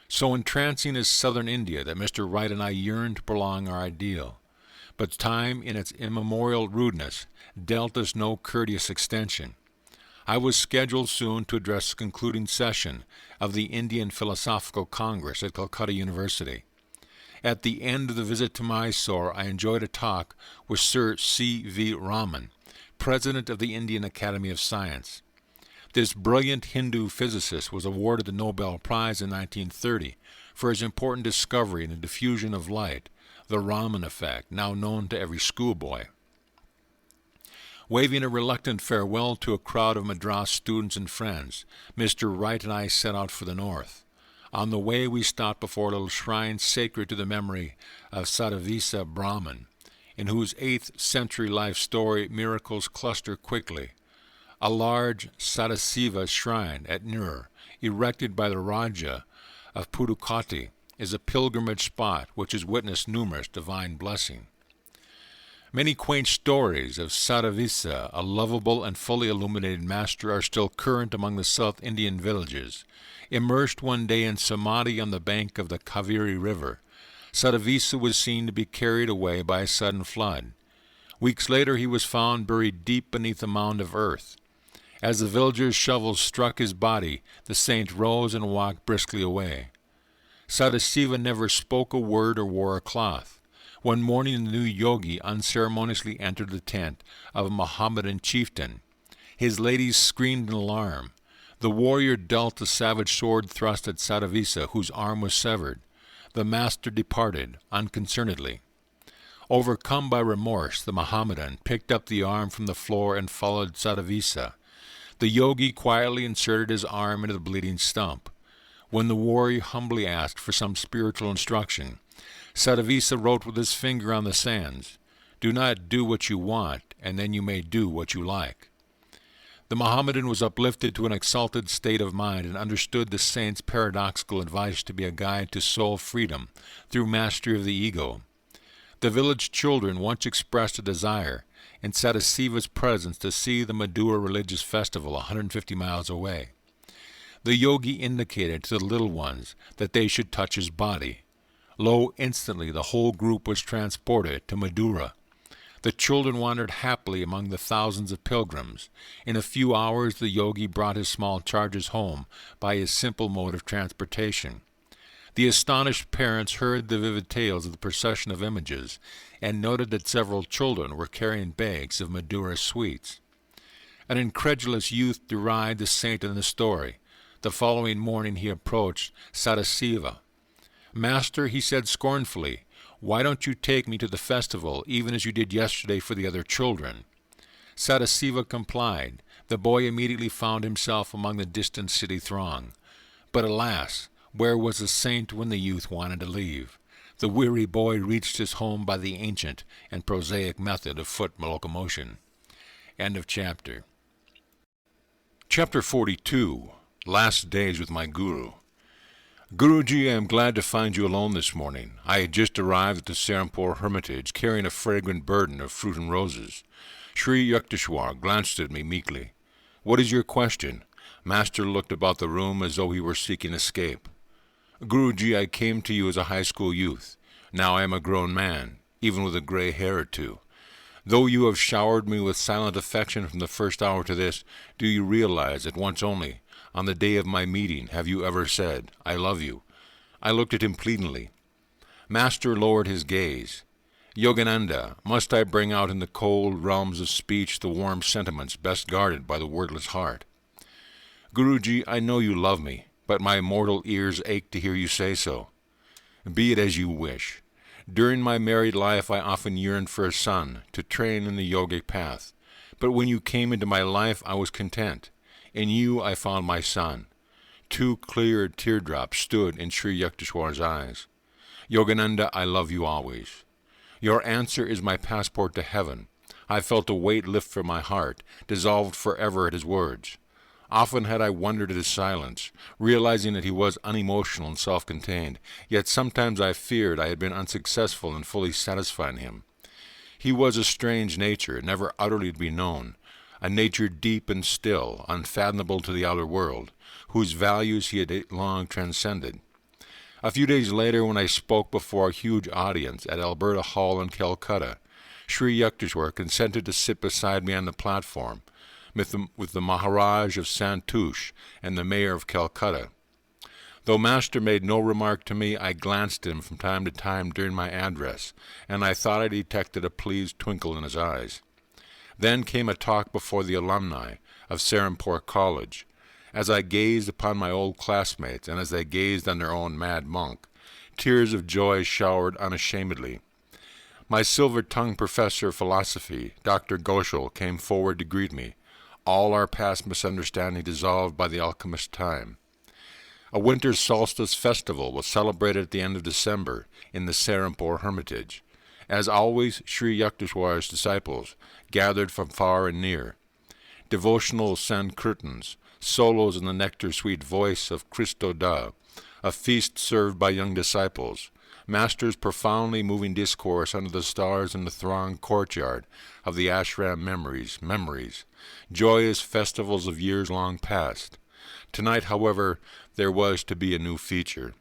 So entrancing is southern India that Mr. Wright and I yearn to prolong our ideal. But time, in its immemorial rudeness, dealt us no courteous extension. I was scheduled soon to address the concluding session of the Indian Philosophical Congress at Calcutta University. At the end of the visit to Mysore, I enjoyed a talk with Sir C. V. Raman, president of the Indian Academy of Science. This brilliant Hindu physicist was awarded the Nobel Prize in 1930 for his important discovery in the diffusion of light, the Raman effect, now known to every schoolboy. Waving a reluctant farewell to a crowd of Madras students and friends, Mr. Wright and I set out for the north. On the way we stopped before a little shrine sacred to the memory of Sadavisa Brahman, in whose 8th century life story miracles cluster quickly. A large Sadasiva shrine at Nur, erected by the Raja of Pudukkottai, is a pilgrimage spot which has witnessed numerous divine blessings. Many quaint stories of Sadavisa, a lovable and fully illuminated master, are still current among the South Indian villages. Immersed one day in samadhi on the bank of the Kaveri River, Sadavisa was seen to be carried away by a sudden flood. Weeks later he was found buried deep beneath a mound of earth. As the villagers' shovels struck his body, the saint rose and walked briskly away. Sadasiva never spoke a word or wore a cloth. One morning the new Yogi unceremoniously entered the tent of a Mohammedan chieftain. His ladies screamed in alarm. The warrior dealt a savage sword thrust at Sadavisa, whose arm was severed. The master departed, unconcernedly. Overcome by remorse, the Mohammedan picked up the arm from the floor and followed Sadavisa. The yogi quietly inserted his arm into the bleeding stump. When the warrior humbly asked for some spiritual instruction, Sadavisa wrote with his finger on the sands, "Do not do what you want, and then you may do what you like." The Mohammedan was uplifted to an exalted state of mind and understood the saint's paradoxical advice to be a guide to soul freedom through mastery of the ego. The village children once expressed a desire, in Sadasiva's presence, to see the Madura religious festival 150 miles away. The yogi indicated to the little ones that they should touch his body. Lo, instantly the whole group was transported to Madura. The children wandered happily among the thousands of pilgrims. In a few hours the yogi brought his small charges home by his simple mode of transportation. The astonished parents heard the vivid tales of the procession of images, and noted that several children were carrying bags of Madura sweets. An incredulous youth derided the saint in the story. The following morning he approached Sadasiva. "Master," he said scornfully, "why don't you take me to the festival, even as you did yesterday for the other children?" Sadasiva complied. The boy immediately found himself among the distant city throng. But alas, where was the saint when the youth wanted to leave? The weary boy reached his home by the ancient and prosaic method of foot locomotion. End of chapter. Chapter 42. Last Days with My Guru. Guruji, I am glad to find you alone this morning. I had just arrived at the Serampore Hermitage, carrying a fragrant burden of fruit and roses. Sri Yukteswar glanced at me meekly. What is your question? Master looked about the room as though he were seeking escape. Guruji, I came to you as a high school youth. Now I am a grown man, even with a gray hair or two. Though you have showered me with silent affection from the first hour to this, do you realize that once only, on the day of my meeting, have you ever said, I love you? I looked at him pleadingly. Master lowered his gaze. Yogananda, must I bring out in the cold realms of speech the warm sentiments best guarded by the wordless heart? Guruji, I know you love me, but my mortal ears ache to hear you say so. Be it as you wish. During my married life I often yearned for a son, to train in the yogic path. But when you came into my life I was content. In you I found my son. Two clear teardrops stood in Sri Yukteswar's eyes. Yogananda, I love you always. Your answer is my passport to heaven. I felt a weight lift from my heart, dissolved forever at his words. Often had I wondered at his silence, realizing that he was unemotional and self-contained, yet sometimes I feared I had been unsuccessful in fully satisfying him. He was a strange nature, never utterly to be known, a nature deep and still, unfathomable to the outer world, whose values he had long transcended. A few days later, when I spoke before a huge audience at Alberta Hall in Calcutta, Sri Yukteswar consented to sit beside me on the platform, with the Maharaj of Santouche and the Mayor of Calcutta. Though Master made no remark to me, I glanced at him from time to time during my address, and I thought I detected a pleased twinkle in his eyes. Then came a talk before the alumni of Serampore College. As I gazed upon my old classmates, and as they gazed on their own mad monk, tears of joy showered unashamedly. My silver-tongued professor of philosophy, Dr. Ghoshal, came forward to greet me, all our past misunderstanding dissolved by the alchemist's time. A winter solstice festival was celebrated at the end of December in the Serampore Hermitage. As always, Sri Yukteswar's disciples gathered from far and near. Devotional sankirtans, solos in the nectar-sweet voice of Christo Da, a feast served by young disciples, Master's profoundly moving discourse under the stars in the thronged courtyard of the ashram memories, joyous festivals of years long past. Tonight, however, there was to be a new feature.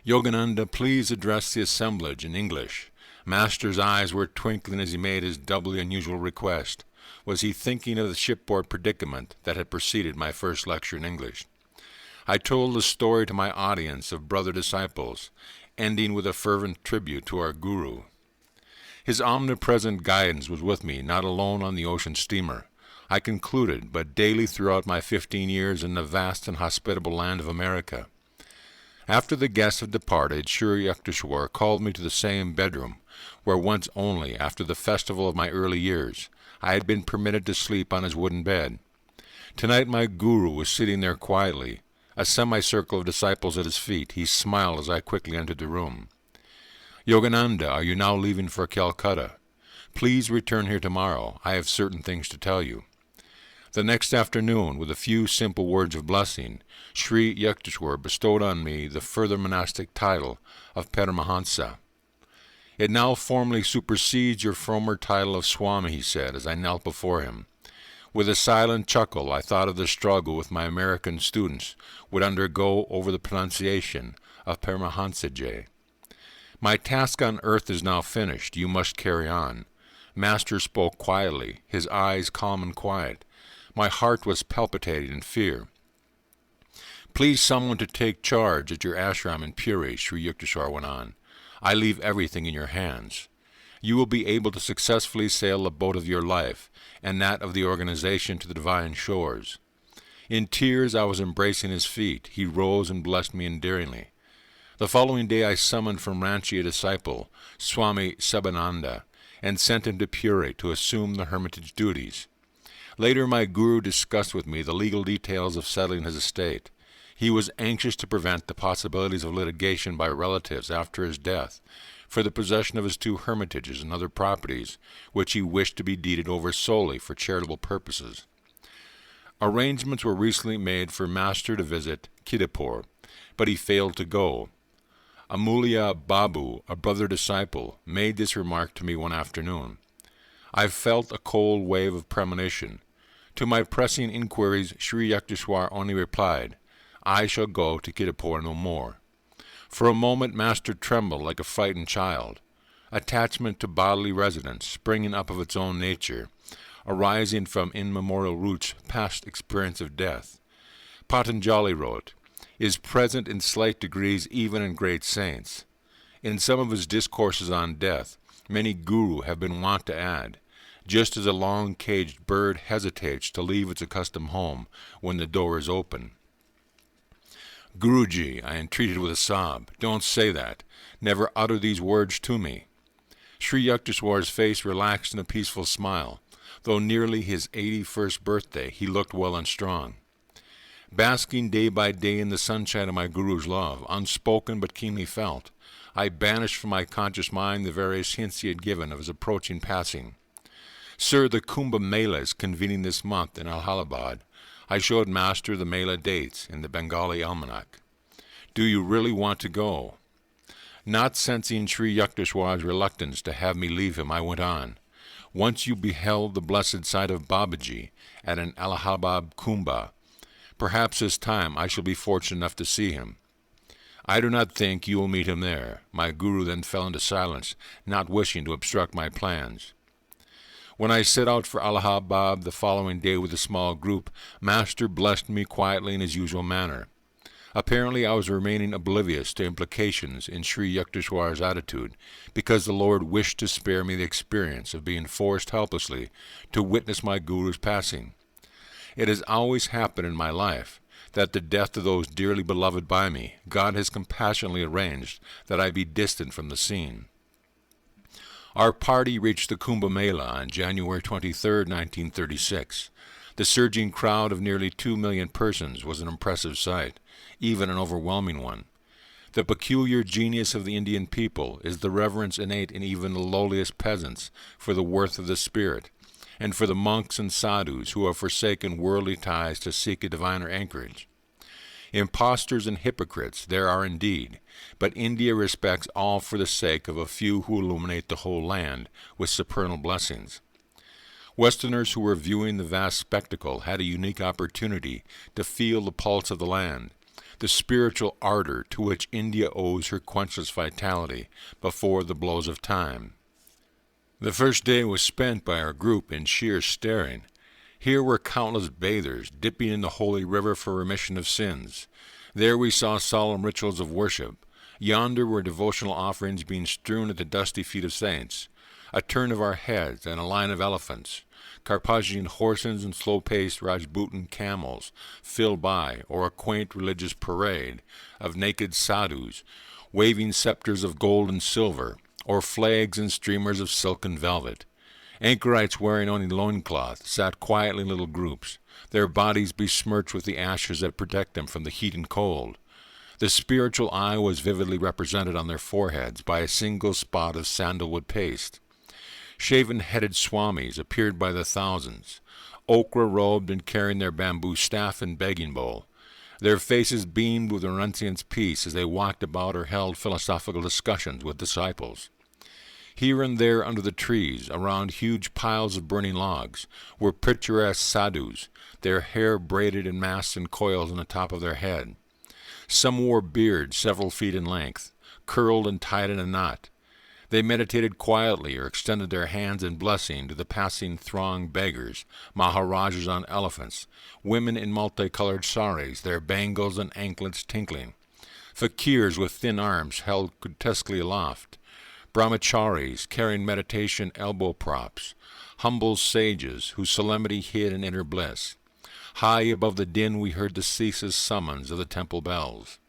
Yogananda, please address the assemblage in English. Master's eyes were twinkling as he made his doubly unusual request. Was he thinking of the shipboard predicament that had preceded my first lecture in English? I told the story to my audience of brother disciples, ending with a fervent tribute to our Guru. His omnipresent guidance was with me, not alone on the ocean steamer, I concluded, but daily throughout my 15 years in the vast and hospitable land of America. After the guests had departed, Sri Yukteswar called me to the same bedroom, where once only, after the festival of my early years, I had been permitted to sleep on his wooden bed. Tonight my Guru was sitting there quietly, a semicircle of disciples at his feet. He smiled as I quickly entered the room. Yogananda, are you now leaving for Calcutta? Please return here tomorrow. I have certain things to tell you. The next afternoon, with a few simple words of blessing, Sri Yukteswar bestowed on me the further monastic title of Paramahansa. It now formally supersedes your former title of Swami, he said, as I knelt before him. With a silent chuckle, I thought of the struggle with my American students would undergo over the pronunciation of Paramahansa. My task on earth is now finished. You must carry on. Master spoke quietly, his eyes calm and quiet. My heart was palpitating in fear. Please someone to take charge at your ashram in Puri, Sri Yukteswar went on. I leave everything in your hands. You will be able to successfully sail the boat of your life, and that of the organization to the divine shores. In tears I was embracing his feet. He rose and blessed me endearingly. The following day I summoned from Ranchi a disciple, Swami Sabananda, and sent him to Puri to assume the hermitage duties. Later my Guru discussed with me the legal details of settling his estate. He was anxious to prevent the possibilities of litigation by relatives after his death for the possession of his 2 hermitages and other properties, which he wished to be deeded over solely for charitable purposes. Arrangements were recently made for Master to visit Kidapur, but he failed to go. Amulya Babu, a brother disciple, made this remark to me one afternoon. I felt a cold wave of premonition. To my pressing inquiries, Sri Yukteswar only replied, I shall go to Kidapur no more. For a moment Master trembled like a frightened child. Attachment to bodily residence, springing up of its own nature, arising from immemorial roots past experience of death. Patanjali wrote, is present in slight degrees even in great saints. In some of his discourses on death, many guru have been wont to add, just as a long-caged bird hesitates to leave its accustomed home when the door is open. Guruji, I entreated with a sob, don't say that. Never utter these words to me. Sri Yukteswar's face relaxed in a peaceful smile. Though nearly his 81st birthday, he looked well and strong. Basking day by day in the sunshine of my Guru's love, unspoken but keenly felt, I banished from my conscious mind the various hints he had given of his approaching passing. Sir, the Kumbh Mela is convening this month in Allahabad. I showed Master the Mela dates in the Bengali almanac. Do you really want to go? Not sensing Sri Yukteswar's reluctance to have me leave him, I went on. Once you beheld the blessed sight of Babaji at an Allahabad Kumbh, perhaps this time I shall be fortunate enough to see him. I do not think you will meet him there. My Guru then fell into silence, not wishing to obstruct my plans. When I set out for Allahabad the following day with a small group, Master blessed me quietly in his usual manner. Apparently I was remaining oblivious to implications in Sri Yukteswar's attitude, because the Lord wished to spare me the experience of being forced helplessly to witness my Guru's passing. It has always happened in my life that the death of those dearly beloved by me, God has compassionately arranged that I be distant from the scene. Our party reached the Kumbh Mela on January 23, 1936. The surging crowd of nearly 2 million persons was an impressive sight, even an overwhelming one. The peculiar genius of the Indian people is the reverence innate in even the lowliest peasants for the worth of the spirit, and for the monks and sadhus who have forsaken worldly ties to seek a diviner anchorage. Impostors and hypocrites there are indeed, but India respects all for the sake of a few who illuminate the whole land with supernal blessings. Westerners who were viewing the vast spectacle had a unique opportunity to feel the pulse of the land, the spiritual ardor to which India owes her quenchless vitality before the blows of time. The first day was spent by our group in sheer staring. Here were countless bathers dipping in the holy river for remission of sins. There we saw solemn rituals of worship. Yonder were devotional offerings being strewn at the dusty feet of saints. A turn of our heads and a line of elephants, Carpathian horses and slow-paced Rajputan camels filled by, or a quaint religious parade of naked sadhus, waving scepters of gold and silver, or flags and streamers of silk and velvet. Anchorites wearing only loincloth sat quietly in little groups, their bodies besmirched with the ashes that protect them from the heat and cold. The spiritual eye was vividly represented on their foreheads by a single spot of sandalwood paste. Shaven-headed swamis appeared by the thousands, ochre-robed and carrying their bamboo staff and begging bowl. Their faces beamed with renunciant's peace as they walked about or held philosophical discussions with disciples. Here and there under the trees, around huge piles of burning logs, were picturesque sadhus, their hair braided and massed in coils on the top of their head. Some wore beards several feet in length, curled and tied in a knot. They meditated quietly or extended their hands in blessing to the passing throng beggars, maharajas on elephants, women in multicolored saris, their bangles and anklets tinkling, fakirs with thin arms held grotesquely aloft, brahmacharis carrying meditation elbow props, humble sages whose solemnity hid in inner bliss. High above the din we heard the ceaseless summons of the temple bells.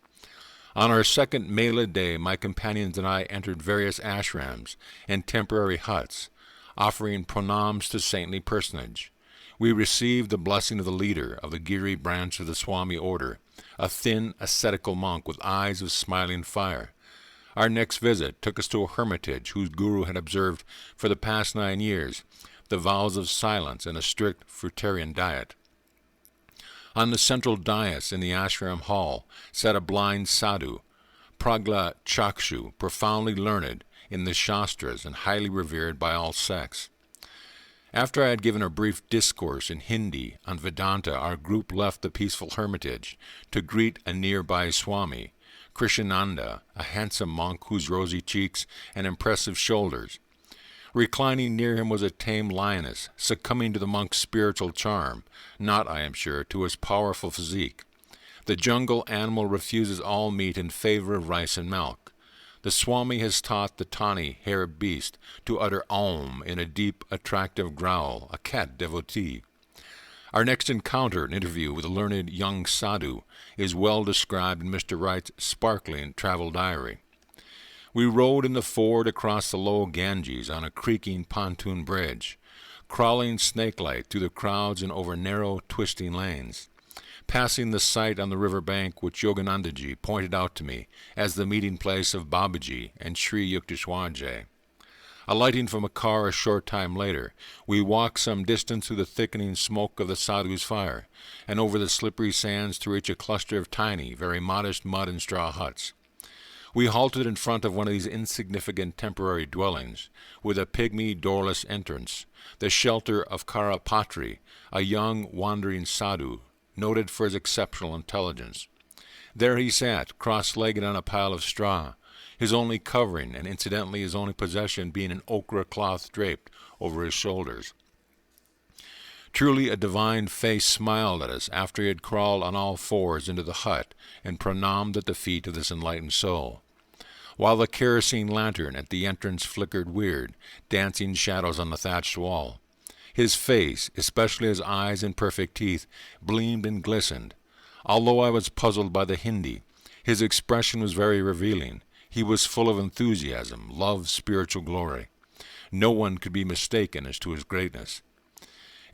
On our second Mela day, my companions and I entered various ashrams and temporary huts, offering pranams to saintly personage. We received the blessing of the leader of the Giri branch of the Swami order, a thin, ascetical monk with eyes of smiling fire. Our next visit took us to a hermitage whose guru had observed for the past 9 years the vows of silence and a strict fruitarian diet. On the central dais in the ashram hall sat a blind sadhu, Pragla Chakshu, profoundly learned in the Shastras and highly revered by all sects. After I had given a brief discourse in Hindi on Vedanta, our group left the peaceful hermitage to greet a nearby Swami, Krishnananda, a handsome monk whose rosy cheeks and impressive shoulders. Reclining near him was a tame lioness, succumbing to the monk's spiritual charm, not, I am sure, to his powerful physique. The jungle animal refuses all meat in favor of rice and milk. The Swami has taught the tawny-haired beast to utter Om in a deep, attractive growl, a cat devotee. Our next encounter and interview with a learned young sadhu is well described in Mr. Wright's sparkling travel diary. We rode in the Ford across the low Ganges on a creaking pontoon bridge, crawling snake-like through the crowds and over narrow, twisting lanes, passing the site on the river bank which Yoganandaji pointed out to me as the meeting place of Babaji and Sri Yukteswarji. Alighting from a car a short time later, we walked some distance through the thickening smoke of the sadhu's fire, and over the slippery sands to reach a cluster of tiny, very modest mud and straw huts. We halted in front of one of these insignificant temporary dwellings, with a pygmy doorless entrance, the shelter of Karapatri, a young wandering sadhu, noted for his exceptional intelligence. There he sat, cross-legged on a pile of straw, his only covering, and incidentally his only possession, being an ochre cloth draped over his shoulders. Truly a divine face smiled at us after he had crawled on all fours into the hut and pranamed at the feet of this enlightened soul, while the kerosene lantern at the entrance flickered weird, dancing shadows on the thatched wall. His face, especially his eyes and perfect teeth, gleamed and glistened. Although I was puzzled by the Hindi, his expression was very revealing. He was full of enthusiasm, love, spiritual glory. No one could be mistaken as to his greatness.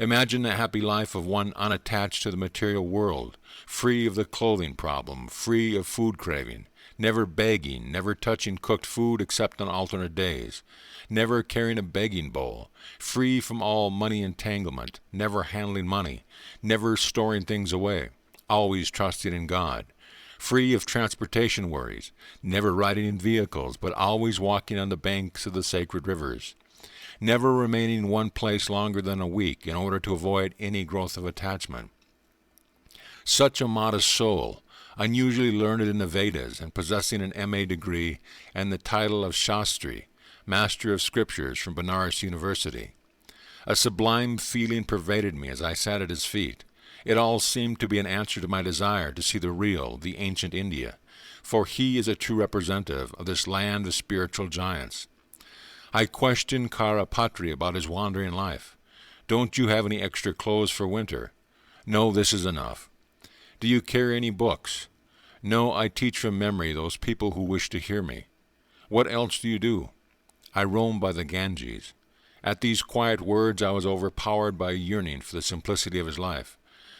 Imagine the happy life of one unattached to the material world, free of the clothing problem, free of food craving, never begging, never touching cooked food except on alternate days, never carrying a begging bowl, free from all money entanglement, never handling money, never storing things away, always trusting in God, free of transportation worries, never riding in vehicles, but always walking on the banks of the sacred rivers, never remaining in one place longer than a week in order to avoid any growth of attachment. Such a modest soul, unusually learned in the Vedas and possessing an M.A. degree and the title of Shastri, Master of Scriptures from Benares University. A sublime feeling pervaded me as I sat at his feet. It all seemed to be an answer to my desire to see the real, the ancient India, for he is a true representative of this land of spiritual giants. I questioned Karapatri about his wandering life. Don't you have any extra clothes for winter? No, this is enough. Do you carry any books? No, I teach from memory those people who wish to hear me. What else do you do? I roam by the Ganges. At these quiet words I was overpowered by a yearning for the simplicity of his life.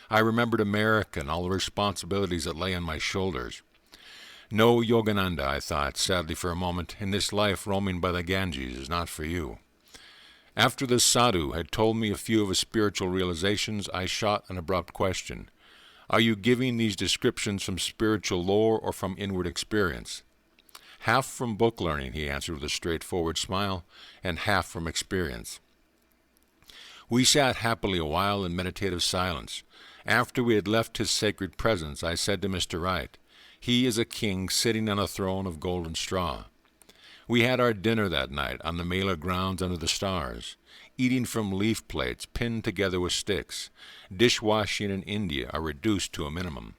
I remembered America and all the responsibilities that lay on my shoulders. No, Yogananda, I thought, sadly for a moment, in this life roaming by the Ganges is not for you. After the sadhu had told me a few of his spiritual realizations, I shot an abrupt question. Are you giving these descriptions from spiritual lore or from inward experience? Half from book learning, he answered with a straightforward smile, and half from experience. We sat happily a while in meditative silence. After we had left his sacred presence, I said to Mr. Wright, he is a king sitting on a throne of golden straw. We had our dinner that night on the Mela grounds under the stars, eating from leaf plates pinned together with sticks. Dishwashing in India are reduced to a minimum.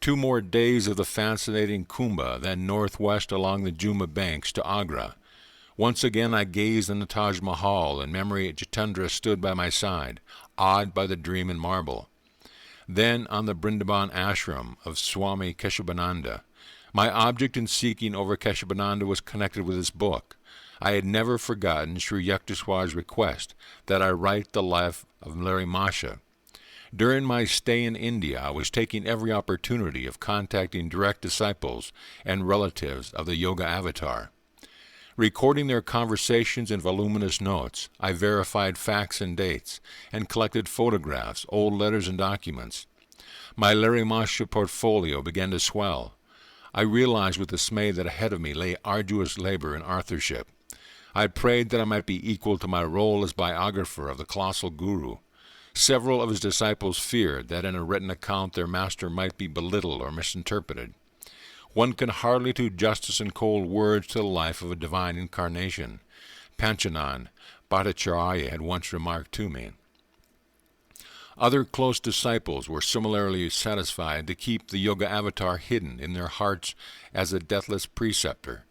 2 more days of the fascinating Kumbh, then northwest along the Juma banks to Agra. Once again I gazed on the Taj Mahal, and memory Jitendra stood by my side, awed by the dream in marble. Then on the Brindaban ashram of Swami Keshabananda. My object in seeking over Keshabananda was connected with this book. I had never forgotten Sri Yukteswar's request that I write the life of Larry Masha. During my stay in India, I was taking every opportunity of contacting direct disciples and relatives of the Yoga Avatar. Recording their conversations in voluminous notes, I verified facts and dates, and collected photographs, old letters and documents. My Larimasha portfolio began to swell. I realized with dismay that ahead of me lay arduous labor and authorship. I prayed that I might be equal to my role as biographer of the colossal guru. Several of his disciples feared that in a written account their master might be belittled or misinterpreted. One can hardly do justice in cold words to the life of a divine incarnation, Panchanan Bhattacharya had once remarked to me. Other close disciples were similarly satisfied to keep the yoga avatar hidden in their hearts as a deathless preceptor.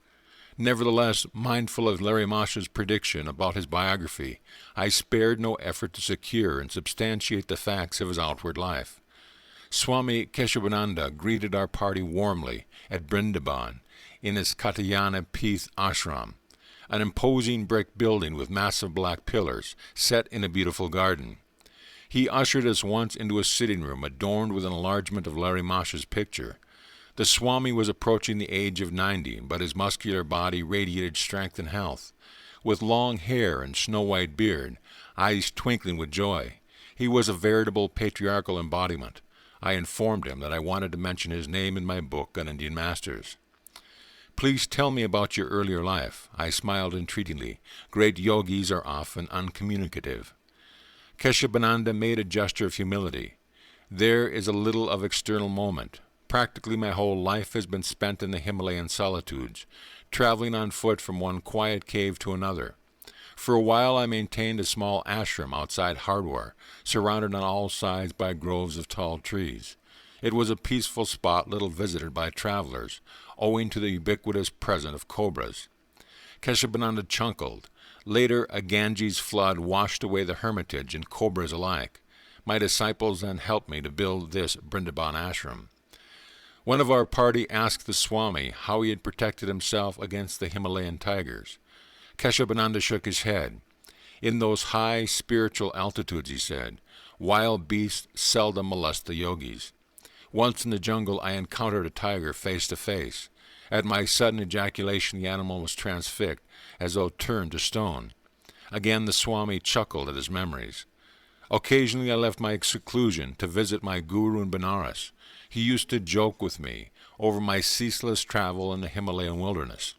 Nevertheless, mindful of Larimasha's prediction about his biography, I spared no effort to secure and substantiate the facts of his outward life. Swami Keshavananda greeted our party warmly at Brindaban in his Katyayana Peeth ashram, an imposing brick building with massive black pillars set in a beautiful garden. He ushered us once into a sitting room adorned with an enlargement of Larimasha's picture. The Swami was approaching the age of 90, but his muscular body radiated strength and health. With long hair and snow-white beard, eyes twinkling with joy, he was a veritable patriarchal embodiment. I informed him that I wanted to mention his name in my book on Indian masters. "Please tell me about your earlier life." I smiled entreatingly. Great yogis are often uncommunicative. Keshavananda made a gesture of humility. "There is a little of external moment. Practically my whole life has been spent in the Himalayan solitudes, traveling on foot from one quiet cave to another. For a while I maintained a small ashram outside Hardwar, surrounded on all sides by groves of tall trees. It was a peaceful spot little visited by travelers, owing to the ubiquitous presence of cobras." Keshavananda chuckled. "Later, a Ganges flood washed away the hermitage and cobras alike. My disciples then helped me to build this Brindaban ashram." One of our party asked the Swami how he had protected himself against the Himalayan tigers. Keshavananda shook his head. "In those high spiritual altitudes," he said, "wild beasts seldom molest the yogis. Once in the jungle I encountered a tiger face to face. At my sudden ejaculation the animal was transfixed, as though turned to stone." Again the Swami chuckled at his memories. "Occasionally I left my seclusion to visit my guru in Benares. He used to joke with me over my ceaseless travel in the Himalayan wilderness.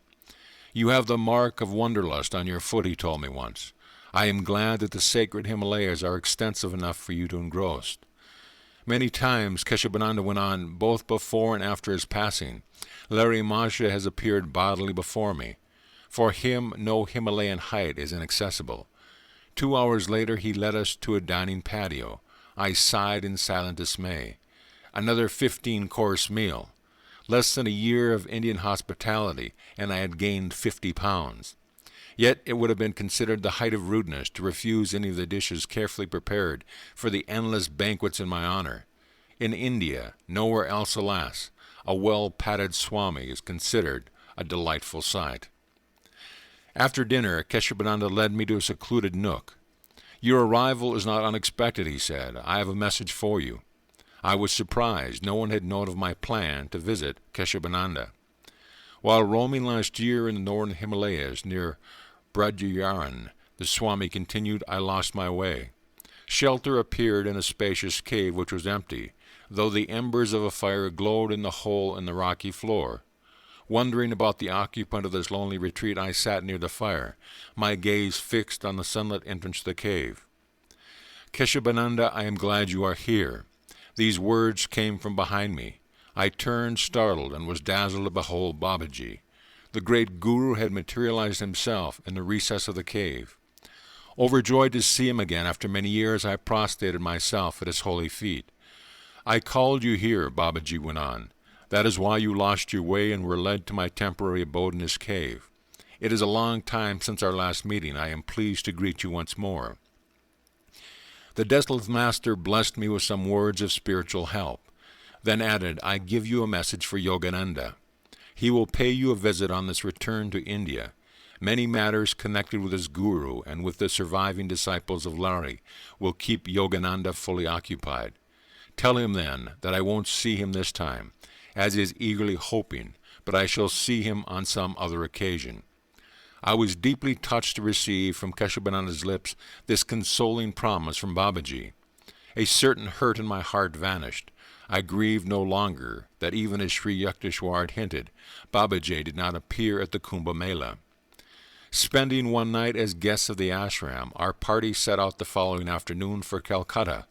'You have the mark of wanderlust on your foot,' he told me once. 'I am glad that the sacred Himalayas are extensive enough for you to engross.'" Many times, Keshavananda went on, both before and after his passing, Larimasha has appeared bodily before me. For him no Himalayan height is inaccessible. 2 hours later he led us to a dining patio. I sighed in silent dismay. Another 15-course meal. Less than a year of Indian hospitality, and I had gained 50 pounds. Yet it would have been considered the height of rudeness to refuse any of the dishes carefully prepared for the endless banquets in my honor. In India, nowhere else, alas, a well-padded Swami is considered a delightful sight. After dinner, Keshavananda led me to a secluded nook. "Your arrival is not unexpected," he said. "I have a message for you." I was surprised. No one had known of my plan to visit Keshavananda. While roaming last year in the northern Himalayas near Brajayaran, the Swami continued, I lost my way. Shelter appeared in a spacious cave which was empty, though the embers of a fire glowed in the hole in the rocky floor. Wondering about the occupant of this lonely retreat, I sat near the fire, my gaze fixed on the sunlit entrance to the cave. "Keshavananda, I am glad you are here." These words came from behind me. I turned startled and was dazzled to behold Babaji. The great Guru had materialized himself in the recess of the cave. Overjoyed to see him again after many years, I prostrated myself at his holy feet. "I called you here," Babaji went on. "That is why you lost your way and were led to my temporary abode in this cave. It is a long time since our last meeting. I am pleased to greet you once more." The desolate master blessed me with some words of spiritual help, then added, "I give you a message for Yogananda. He will pay you a visit on this return to India. Many matters connected with his guru and with the surviving disciples of Lari will keep Yogananda fully occupied. Tell him then that I won't see him this time, as he is eagerly hoping, but I shall see him on some other occasion." I was deeply touched to receive from Keshavananda's lips this consoling promise from Babaji. A certain hurt in my heart vanished. I grieved no longer that even as Sri Yukteswar had hinted, Babaji did not appear at the Kumbh Mela. Spending one night as guests of the ashram, our party set out the following afternoon for Calcutta.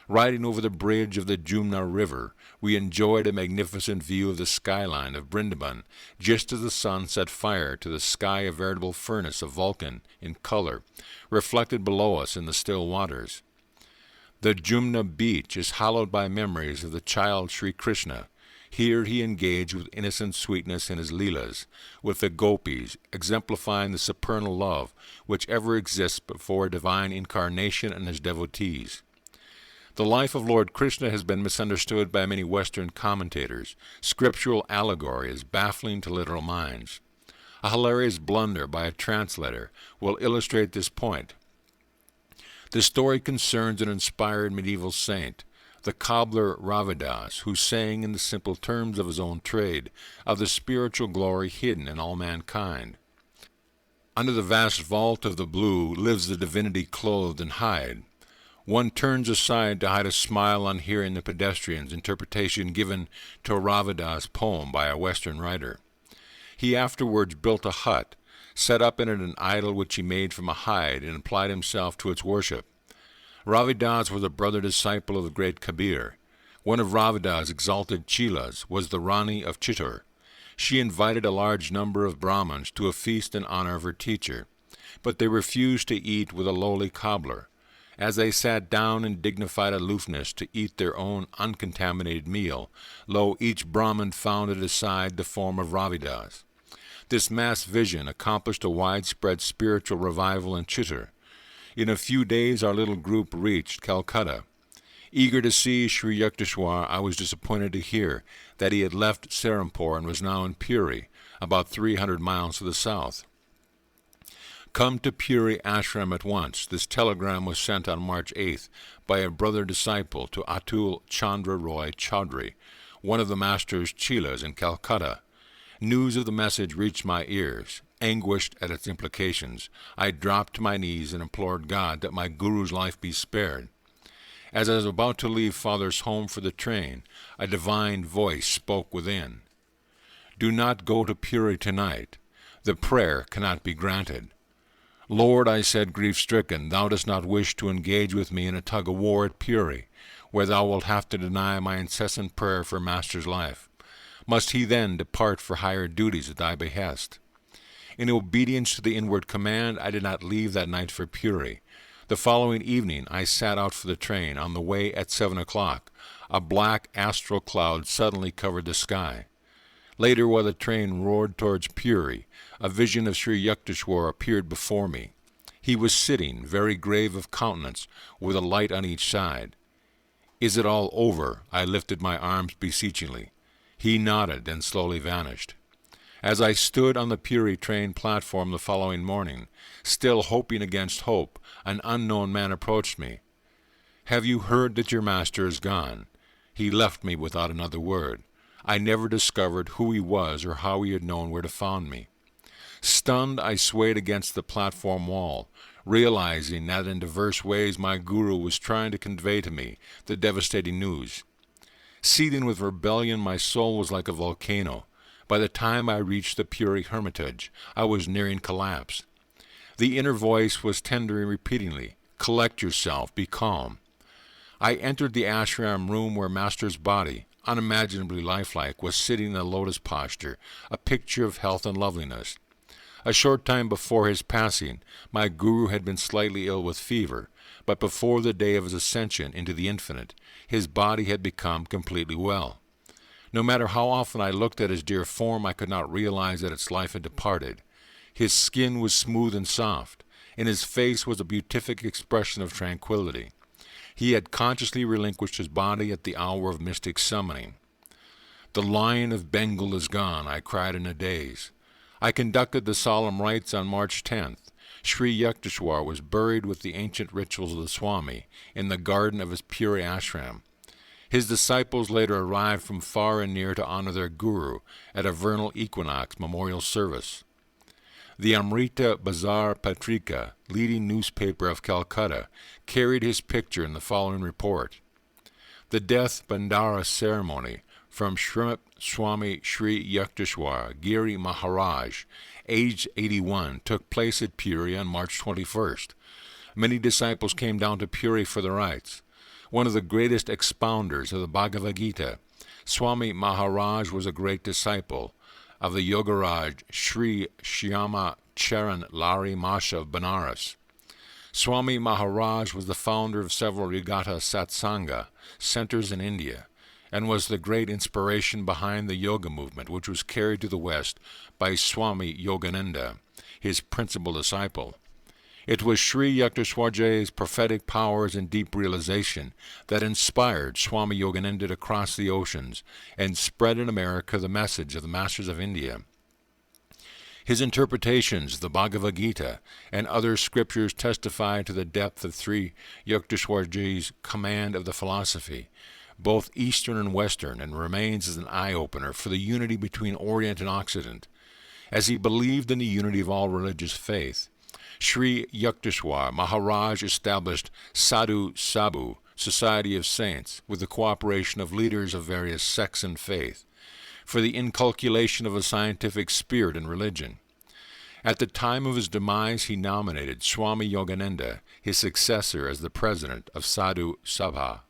Riding over the bridge of the Jumna River, we enjoyed a magnificent view of the skyline of Vrindavan, just as the sun set fire to the sky, a veritable furnace of Vulcan in color, reflected below us in the still waters. The Jumna beach is hallowed by memories of the child Sri Krishna. Here he engaged with innocent sweetness in his leelas, with the gopis, exemplifying the supernal love which ever exists before a divine incarnation and his devotees. The life of Lord Krishna has been misunderstood by many Western commentators. Scriptural allegory is baffling to literal minds. A hilarious blunder by a translator will illustrate this point. The story concerns an inspired medieval saint, the cobbler Ravidas, who sang in the simple terms of his own trade of the spiritual glory hidden in all mankind. Under the vast vault of the blue lives the divinity clothed in hide. One turns aside to hide a smile on hearing the pedestrian's interpretation given to a Ravidas poem by a Western writer. He afterwards built a hut, set up in it an idol which he made from a hide, and applied himself to its worship. Ravidas was a brother disciple of the great Kabir. One of Ravidas' exalted chelas was the Rani of Chittor. She invited a large number of Brahmins to a feast in honor of her teacher, but they refused to eat with a lowly cobbler. As they sat down in dignified aloofness to eat their own uncontaminated meal, lo, each Brahmin found at his side the form of Ravidas. This mass vision accomplished a widespread spiritual revival in Chittor. In a few days our little group reached Calcutta. Eager to see Sri Yukteswar, I was disappointed to hear that he had left Serampore and was now in Puri, about 300 miles to the south. Come to Puri Ashram at once. This telegram was sent on March 8th by a brother disciple to Atul Chandra Roy Chaudhry, one of the master's chelas in Calcutta. News of the message reached my ears. Anguished at its implications, I dropped to my knees and implored God that my guru's life be spared. As I was about to leave Father's home for the train, a divine voice spoke within. Do not go to Puri tonight. The prayer cannot be granted. Lord, I said, grief-stricken, thou dost not wish to engage with me in a tug-of-war at Puri, where thou wilt have to deny my incessant prayer for Master's life. Must he then depart for higher duties at thy behest? In obedience to the inward command, I did not leave that night for Puri. The following evening I sat out for the train. On the way at 7 o'clock, a black astral cloud suddenly covered the sky. Later, while the train roared towards Puri, a vision of Sri Yukteswar appeared before me. He was sitting, very grave of countenance, with a light on each side. Is it all over? I lifted my arms beseechingly. He nodded and slowly vanished. As I stood on the Puri train platform the following morning, still hoping against hope, an unknown man approached me. Have you heard that your master is gone? He left me without another word. I never discovered who he was or how he had known where to find me. Stunned, I swayed against the platform wall, realizing that in diverse ways my guru was trying to convey to me the devastating news. Seething with rebellion, my soul was like a volcano. By the time I reached the Puri hermitage, I was nearing collapse. The inner voice was tendering repeatedly, collect yourself, be calm. I entered the ashram room where Master's body, unimaginably lifelike, was sitting in a lotus posture, a picture of health and loveliness. A short time before his passing, my guru had been slightly ill with fever, but before the day of his ascension into the infinite, his body had become completely well. No matter how often I looked at his dear form, I could not realize that its life had departed. His skin was smooth and soft. In his face was a beatific expression of tranquility. He had consciously relinquished his body at the hour of mystic summoning. The Lion of Bengal is gone, I cried in a daze. I conducted the solemn rites on March 10th. Sri Yukteswar was buried with the ancient rituals of the Swami in the garden of his Puri ashram. His disciples later arrived from far and near to honor their guru at a vernal equinox memorial service. The Amrita Bazar Patrika, leading newspaper of Calcutta, carried his picture in the following report. The death Bandara ceremony from Srimad Swami Sri Yukteswar Giri Maharaj, aged 81, took place at Puri on March 21st. Many disciples came down to Puri for the rites. One of the greatest expounders of the Bhagavad Gita, Swami Maharaj was a great disciple of the Yogaraj Sri Shyama Charan Lari Masha of Banaras. Swami Maharaj was the founder of several Rigata Satsanga centers in India, and was the great inspiration behind the yoga movement, which was carried to the West by Swami Yogananda, his principal disciple. It was Sri Yukteswarji's prophetic powers and deep realization that inspired Swami Yogananda to cross the oceans and spread in America the message of the Masters of India. His interpretations of the Bhagavad Gita and other scriptures testify to the depth of Sri Yukteswarji's command of the philosophy, both Eastern and Western, and remains as an eye-opener for the unity between Orient and Occident. As he believed in the unity of all religious faith, Sri Yukteswar Maharaj established Sadhu Sabhu, Society of Saints, with the cooperation of leaders of various sects and faith, for the inculcation of a scientific spirit in religion. At the time of his demise, he nominated Swami Yogananda, his successor, as the president of Sadhu Sabha.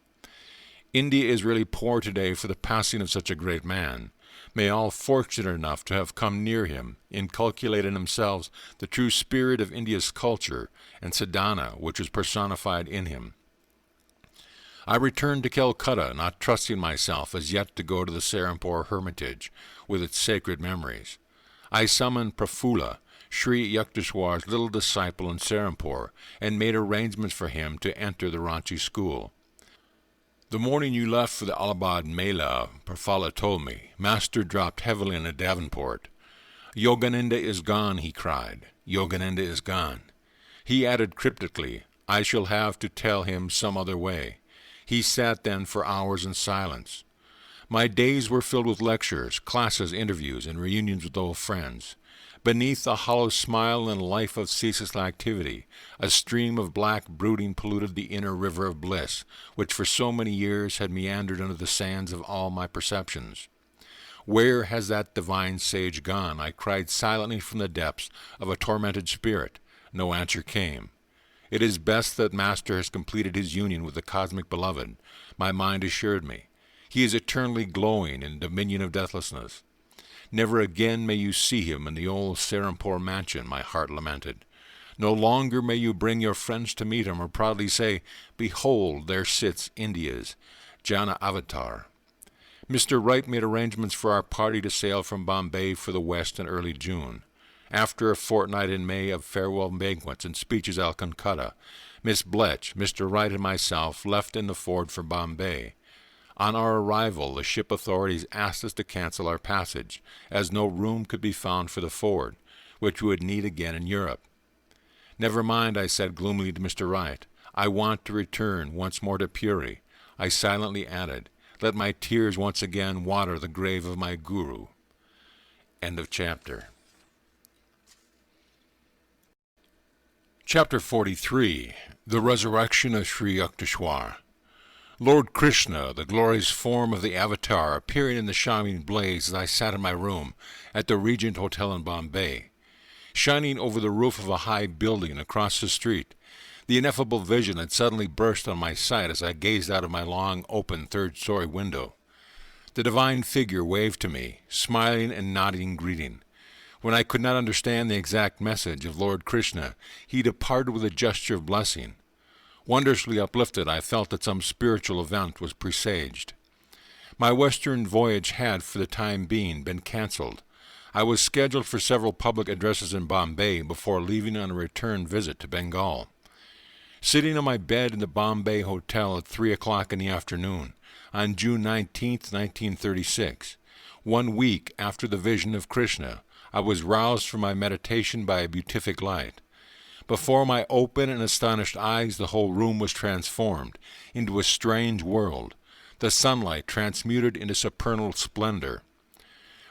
India is really poor today for the passing of such a great man. May all fortunate enough to have come near him inculcate in themselves the true spirit of India's culture and sadhana, which was personified in him. I returned to Calcutta, not trusting myself as yet to go to the Serampore Hermitage with its sacred memories. I summoned Prafulla, Sri Yukteswar's little disciple in Serampore, and made arrangements for him to enter the Ranchi school. The morning you left for the Allahabad Mela, Prafulla told me, Master dropped heavily in a Davenport. Yogananda is gone, he cried. Yogananda is gone. He added cryptically, I shall have to tell him some other way. He sat then for hours in silence. My days were filled with lectures, classes, interviews, and reunions with old friends. Beneath a hollow smile and a life of ceaseless activity, a stream of black brooding polluted the inner river of bliss, which for so many years had meandered under the sands of all my perceptions. Where has that divine sage gone? I cried silently from the depths of a tormented spirit. No answer came. It is best that Master has completed his union with the cosmic beloved, my mind assured me. He is eternally glowing in the dominion of deathlessness. Never again may you see him in the old Serampore mansion, my heart lamented. No longer may you bring your friends to meet him, or proudly say, Behold, there sits India's Jana Avatar. Mr. Wright made arrangements for our party to sail from Bombay for the West in early June. After a fortnight in May of farewell banquets and speeches at Calcutta, Miss Bletch, Mr. Wright, and myself left in the Ford for Bombay. On our arrival, the ship authorities asked us to cancel our passage, as no room could be found for the Ford, which we would need again in Europe. Never mind, I said gloomily to Mr. Wright. I want to return once more to Puri. I silently added, let my tears once again water the grave of my Guru. End of chapter. Chapter 43. The Resurrection of Sri Yukteswar. Lord Krishna, the glorious form of the Avatar, appearing in the shining blaze as I sat in my room at the Regent Hotel in Bombay, shining over the roof of a high building across the street. The ineffable vision had suddenly burst on my sight as I gazed out of my long, open, third-story window. The divine figure waved to me, smiling and nodding greeting. When I could not understand the exact message of Lord Krishna, he departed with a gesture of blessing. Wondrously uplifted, I felt that some spiritual event was presaged. My western voyage had, for the time being, been cancelled. I was scheduled for several public addresses in Bombay before leaving on a return visit to Bengal. Sitting on my bed in the Bombay Hotel at 3 o'clock in the afternoon, on June 19th, 1936, 1 week after the vision of Krishna, I was roused from my meditation by a beatific light. Before my open and astonished eyes, the whole room was transformed into a strange world, the sunlight transmuted into supernal splendor.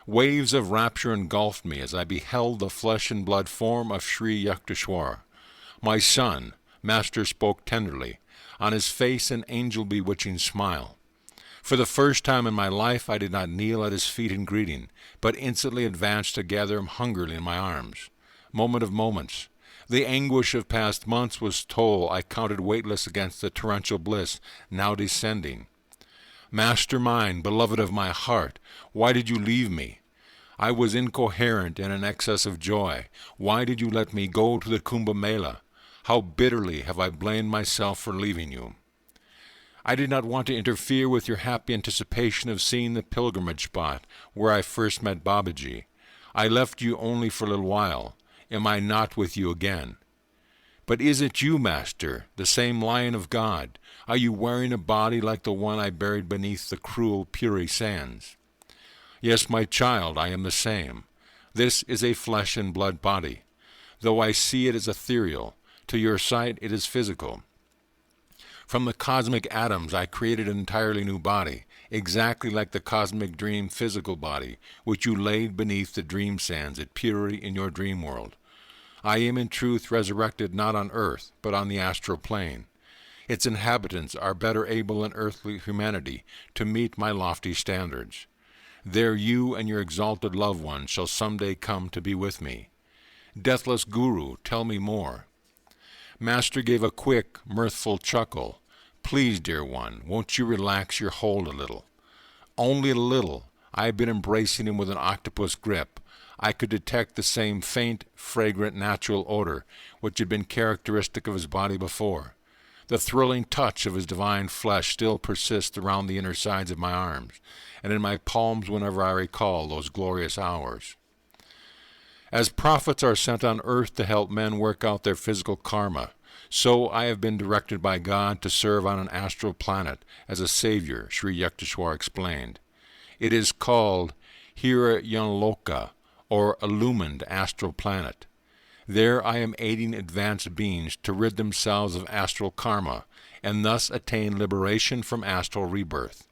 Waves of rapture engulfed me as I beheld the flesh and blood form of Sri Yukteswar. My son, Master spoke tenderly, on his face an angel-bewitching smile. For the first time in my life I did not kneel at his feet in greeting, but instantly advanced to gather him hungrily in my arms. Moment of moments. The anguish of past months was toll I counted weightless against the torrential bliss now descending. Master mine, beloved of my heart, why did you leave me? I was incoherent in an excess of joy. Why did you let me go to the Kumbh Mela? How bitterly have I blamed myself for leaving you. I did not want to interfere with your happy anticipation of seeing the pilgrimage spot where I first met Babaji. I left you only for a little while. Am I not with you again? But is it you, Master, the same Lion of God? Are you wearing a body like the one I buried beneath the cruel Puri sands? Yes, my child, I am the same. This is a flesh and blood body. Though I see it as ethereal, to your sight it is physical. From the cosmic atoms I created an entirely new body, exactly like the cosmic dream physical body, which you laid beneath the dream sands at Puri in your dream world. I am in truth resurrected not on earth, but on the astral plane. Its inhabitants are better able than earthly humanity to meet my lofty standards. There you and your exalted loved ones shall someday come to be with me. Deathless Guru, tell me more. Master gave a quick, mirthful chuckle. Please, dear one, won't you relax your hold a little? Only a little. I have been embracing him with an octopus grip. I could detect the same faint, fragrant, natural odor which had been characteristic of his body before. The thrilling touch of his divine flesh still persists around the inner sides of my arms, and in my palms whenever I recall those glorious hours. As prophets are sent on earth to help men work out their physical karma, so I have been directed by God to serve on an astral planet as a savior, Sri Yukteswar explained. It is called Hiranyaloka, or illumined astral planet. There I am aiding advanced beings to rid themselves of astral karma, and thus attain liberation from astral rebirth.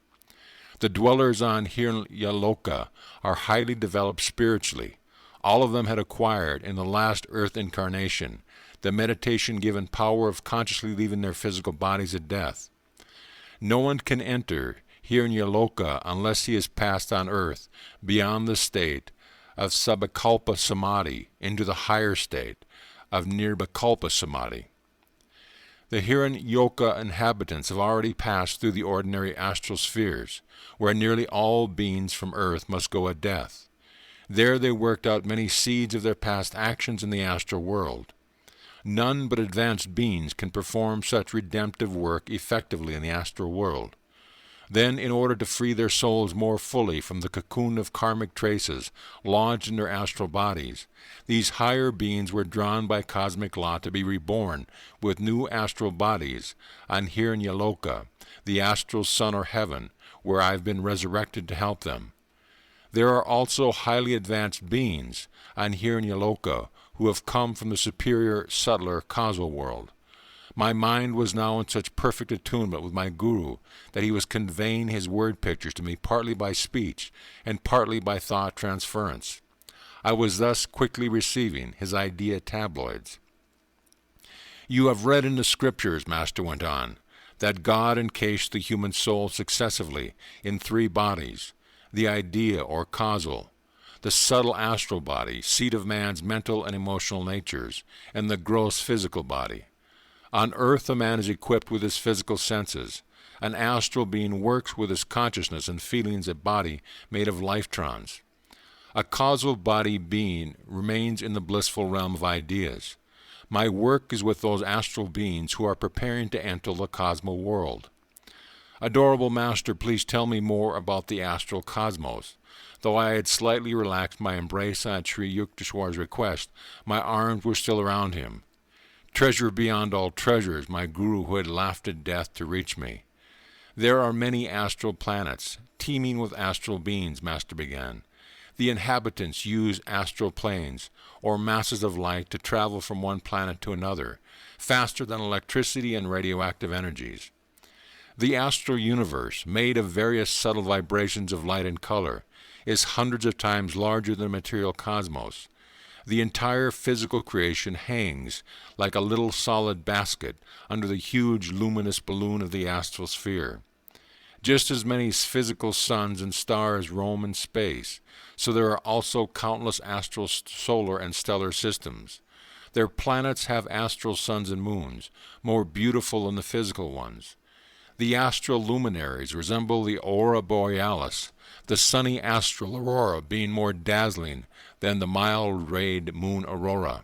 The dwellers on Hiranyaloka are highly developed spiritually. All of them had acquired, in the last earth incarnation, the meditation-given power of consciously leaving their physical bodies at death. No one can enter Hiranyaloka unless he has passed on earth beyond the state of Sabbakalpa Samadhi into the higher state of Nirvikalpa Samadhi. The Hiranyoka inhabitants have already passed through the ordinary astral spheres, where nearly all beings from earth must go at death. There they worked out many seeds of their past actions in the astral world. None but advanced beings can perform such redemptive work effectively in the astral world. Then, in order to free their souls more fully from the cocoon of karmic traces lodged in their astral bodies, these higher beings were drawn by cosmic law to be reborn with new astral bodies on Hiranyaloka, the astral sun or heaven, where I have been resurrected to help them. There are also highly advanced beings on Hiranyaloka who have come from the superior, subtler causal world. My mind was now in such perfect attunement with my Guru that he was conveying his word pictures to me partly by speech and partly by thought transference. I was thus quickly receiving his idea tabloids. You have read in the scriptures, Master went on, that God encased the human soul successively in 3 bodies, the idea or causal, the subtle astral body, seat of man's mental and emotional natures, and the gross physical body. On earth a man is equipped with his physical senses. An astral being works with his consciousness and feelings a body made of lifetrons. A causal body being remains in the blissful realm of ideas. My work is with those astral beings who are preparing to enter the cosmo world. Adorable Master, please tell me more about the astral cosmos. Though I had slightly relaxed my embrace on Sri Yukteswar's request, my arms were still around him. Treasure beyond all treasures, my Guru who had laughed at death to reach me. There are many astral planets, teeming with astral beings, Master began. The inhabitants use astral planes, or masses of light, to travel from one planet to another, faster than electricity and radioactive energies. The astral universe, made of various subtle vibrations of light and color, is hundreds of times larger than the material cosmos. The entire physical creation hangs like a little solid basket under the huge luminous balloon of the astral sphere. Just as many physical suns and stars roam in space, so there are also countless astral, solar, and stellar systems. Their planets have astral suns and moons, more beautiful than the physical ones. The astral luminaries resemble the aurora borealis, the sunny astral aurora being more dazzling than the mild-rayed moon aurora.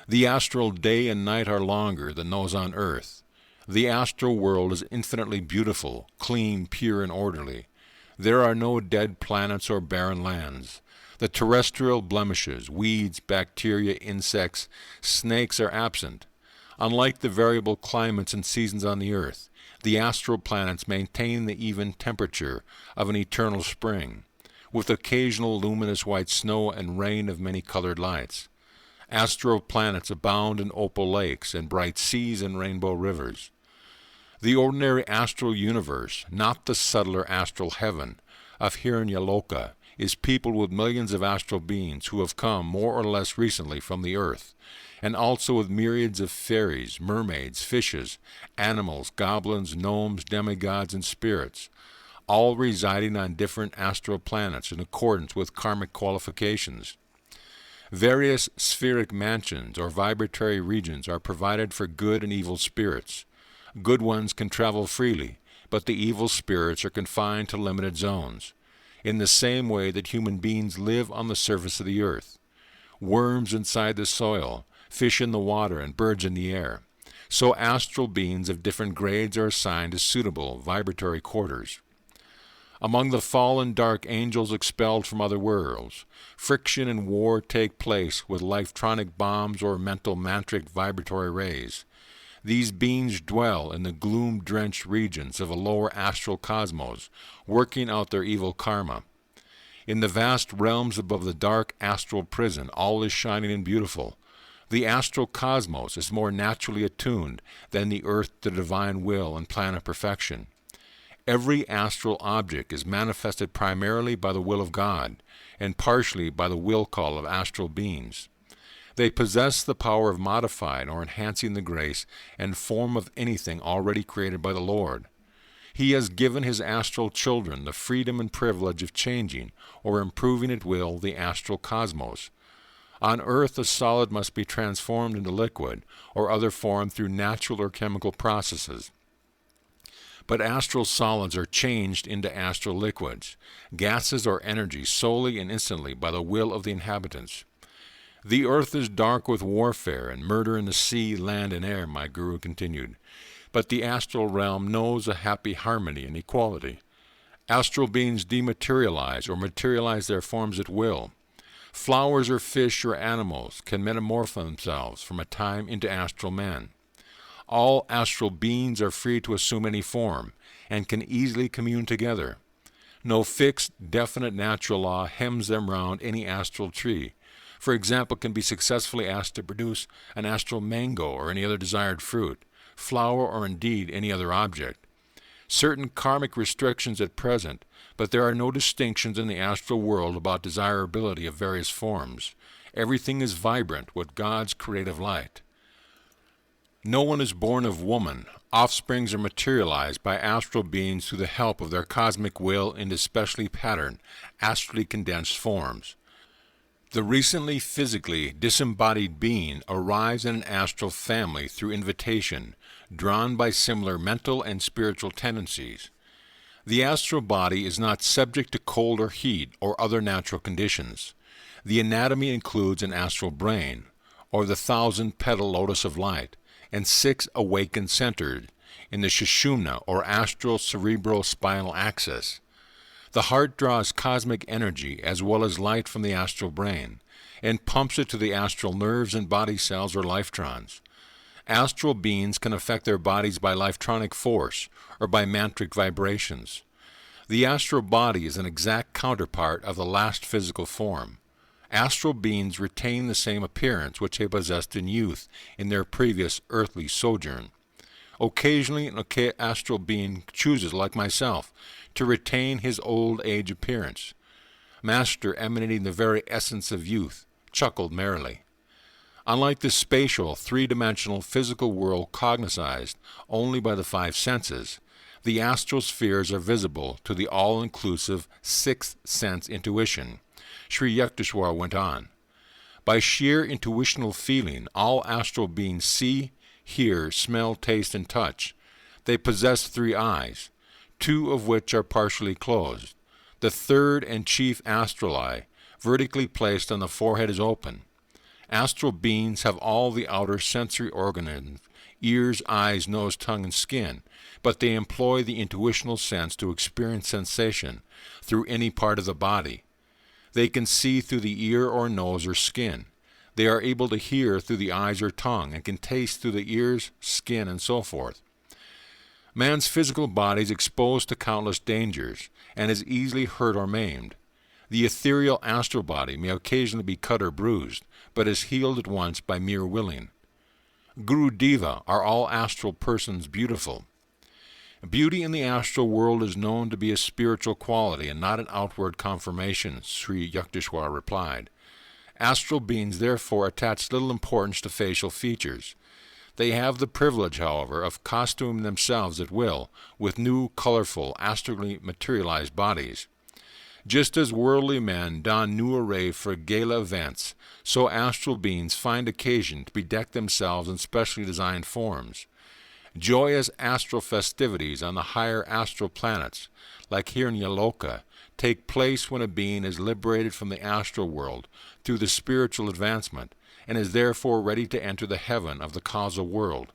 The astral day and night are longer than those on earth. The astral world is infinitely beautiful, clean, pure, and orderly. There are no dead planets or barren lands. The terrestrial blemishes, weeds, bacteria, insects, snakes are absent. Unlike the variable climates and seasons on the earth, the astral planets maintain the even temperature of an eternal spring, with occasional luminous white snow and rain of many-colored lights. Astral planets abound in opal lakes and bright seas and rainbow rivers. The ordinary astral universe, not the subtler astral heaven of Hiranyaloka, is peopled with millions of astral beings who have come more or less recently from the earth, and also with myriads of fairies, mermaids, fishes, animals, goblins, gnomes, demigods, and spirits, all residing on different astral planets in accordance with karmic qualifications. Various spheric mansions or vibratory regions are provided for good and evil spirits. Good ones can travel freely, but the evil spirits are confined to limited zones, in the same way that human beings live on the surface of the earth. Worms inside the soil, fish in the water, and birds in the air. So astral beings of different grades are assigned to suitable vibratory quarters. Among the fallen dark angels expelled from other worlds, friction and war take place with lifeltronic bombs or mental mantric vibratory rays. These beings dwell in the gloom-drenched regions of a lower astral cosmos, working out their evil karma. In the vast realms above the dark astral prison, all is shining and beautiful. The astral cosmos is more naturally attuned than the earth to divine will and plan of perfection. Every astral object is manifested primarily by the will of God, and partially by the will call of astral beings. They possess the power of modifying or enhancing the grace and form of anything already created by the Lord. He has given his astral children the freedom and privilege of changing or improving at will the astral cosmos. On earth, a solid must be transformed into liquid or other form through natural or chemical processes. But astral solids are changed into astral liquids, gases or energy solely and instantly by the will of the inhabitants. The earth is dark with warfare and murder in the sea, land, and air, my guru continued. But the astral realm knows a happy harmony and equality. Astral beings dematerialize or materialize their forms at will. Flowers or fish or animals can metamorphose themselves from a time into astral men. All astral beings are free to assume any form and can easily commune together. No fixed, definite natural law hems them round any astral tree. For example, can be successfully asked to produce an astral mango or any other desired fruit, flower, or indeed any other object. Certain karmic restrictions at present, but there are no distinctions in the astral world about desirability of various forms. Everything is vibrant with God's creative light. No one is born of woman. Offsprings are materialized by astral beings through the help of their cosmic will into specially patterned, astrally condensed forms. The recently physically disembodied being arrives in an astral family through invitation, drawn by similar mental and spiritual tendencies. The astral body is not subject to cold or heat or other natural conditions. The anatomy includes an astral brain, or the 1,000-petal lotus of light, and 6 awakened centers in the Sushumna or astral cerebrospinal axis. The heart draws cosmic energy as well as light from the astral brain and pumps it to the astral nerves and body cells or lifetrons. Astral beings can affect their bodies by lifetronic force or by mantric vibrations. The astral body is an exact counterpart of the last physical form. Astral beings retain the same appearance which they possessed in youth in their previous earthly sojourn. Occasionally, an astral being chooses, like myself, to retain his old age appearance. Master, emanating the very essence of youth, chuckled merrily. Unlike the spatial, three-dimensional physical world cognized only by the five senses, the astral spheres are visible to the all-inclusive sixth sense intuition, Sri Yukteswar went on. By sheer intuitional feeling, all astral beings see, hear, smell, taste, and touch. They possess three eyes, two of which are partially closed. The third and chief astral eye, vertically placed on the forehead, is open. Astral beings have all the outer sensory organs, ears, eyes, nose, tongue, and skin, but they employ the intuitional sense to experience sensation through any part of the body. They can see through the ear or nose or skin. They are able to hear through the eyes or tongue and can taste through the ears, skin, and so forth. Man's physical body is exposed to countless dangers and is easily hurt or maimed. The ethereal astral body may occasionally be cut or bruised, but is healed at once by mere willing. Guru Deva, are all astral persons beautiful? Beauty in the astral world is known to be a spiritual quality and not an outward conformation, Sri Yukteswar replied. Astral beings therefore attach little importance to facial features. They have the privilege, however, of costuming themselves at will with new, colorful, astrally materialized bodies. Just as worldly men don new array for gala events, so astral beings find occasion to bedeck themselves in specially designed forms. Joyous astral festivities on the higher astral planets, like Hiranyaloka, take place when a being is liberated from the astral world through the spiritual advancement, and is therefore ready to enter the heaven of the causal world.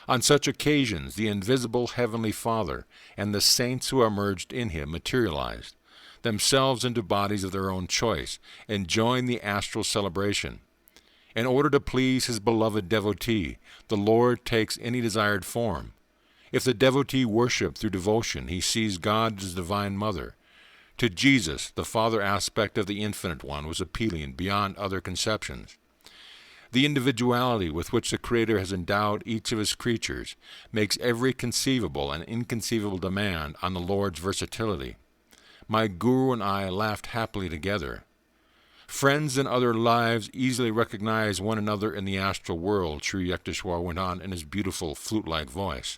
On such occasions, the invisible Heavenly Father and the saints who are merged in Him materialized, themselves into bodies of their own choice, and join the astral celebration. In order to please His beloved devotee, the Lord takes any desired form. If the devotee worship through devotion, he sees God as Divine Mother. To Jesus, the Father aspect of the Infinite One was appealing beyond other conceptions. The individuality with which the Creator has endowed each of His creatures makes every conceivable and inconceivable demand on the Lord's versatility. My Guru and I laughed happily together. Friends in other lives easily recognize one another in the astral world, Sri Yukteswar went on in his beautiful flute-like voice.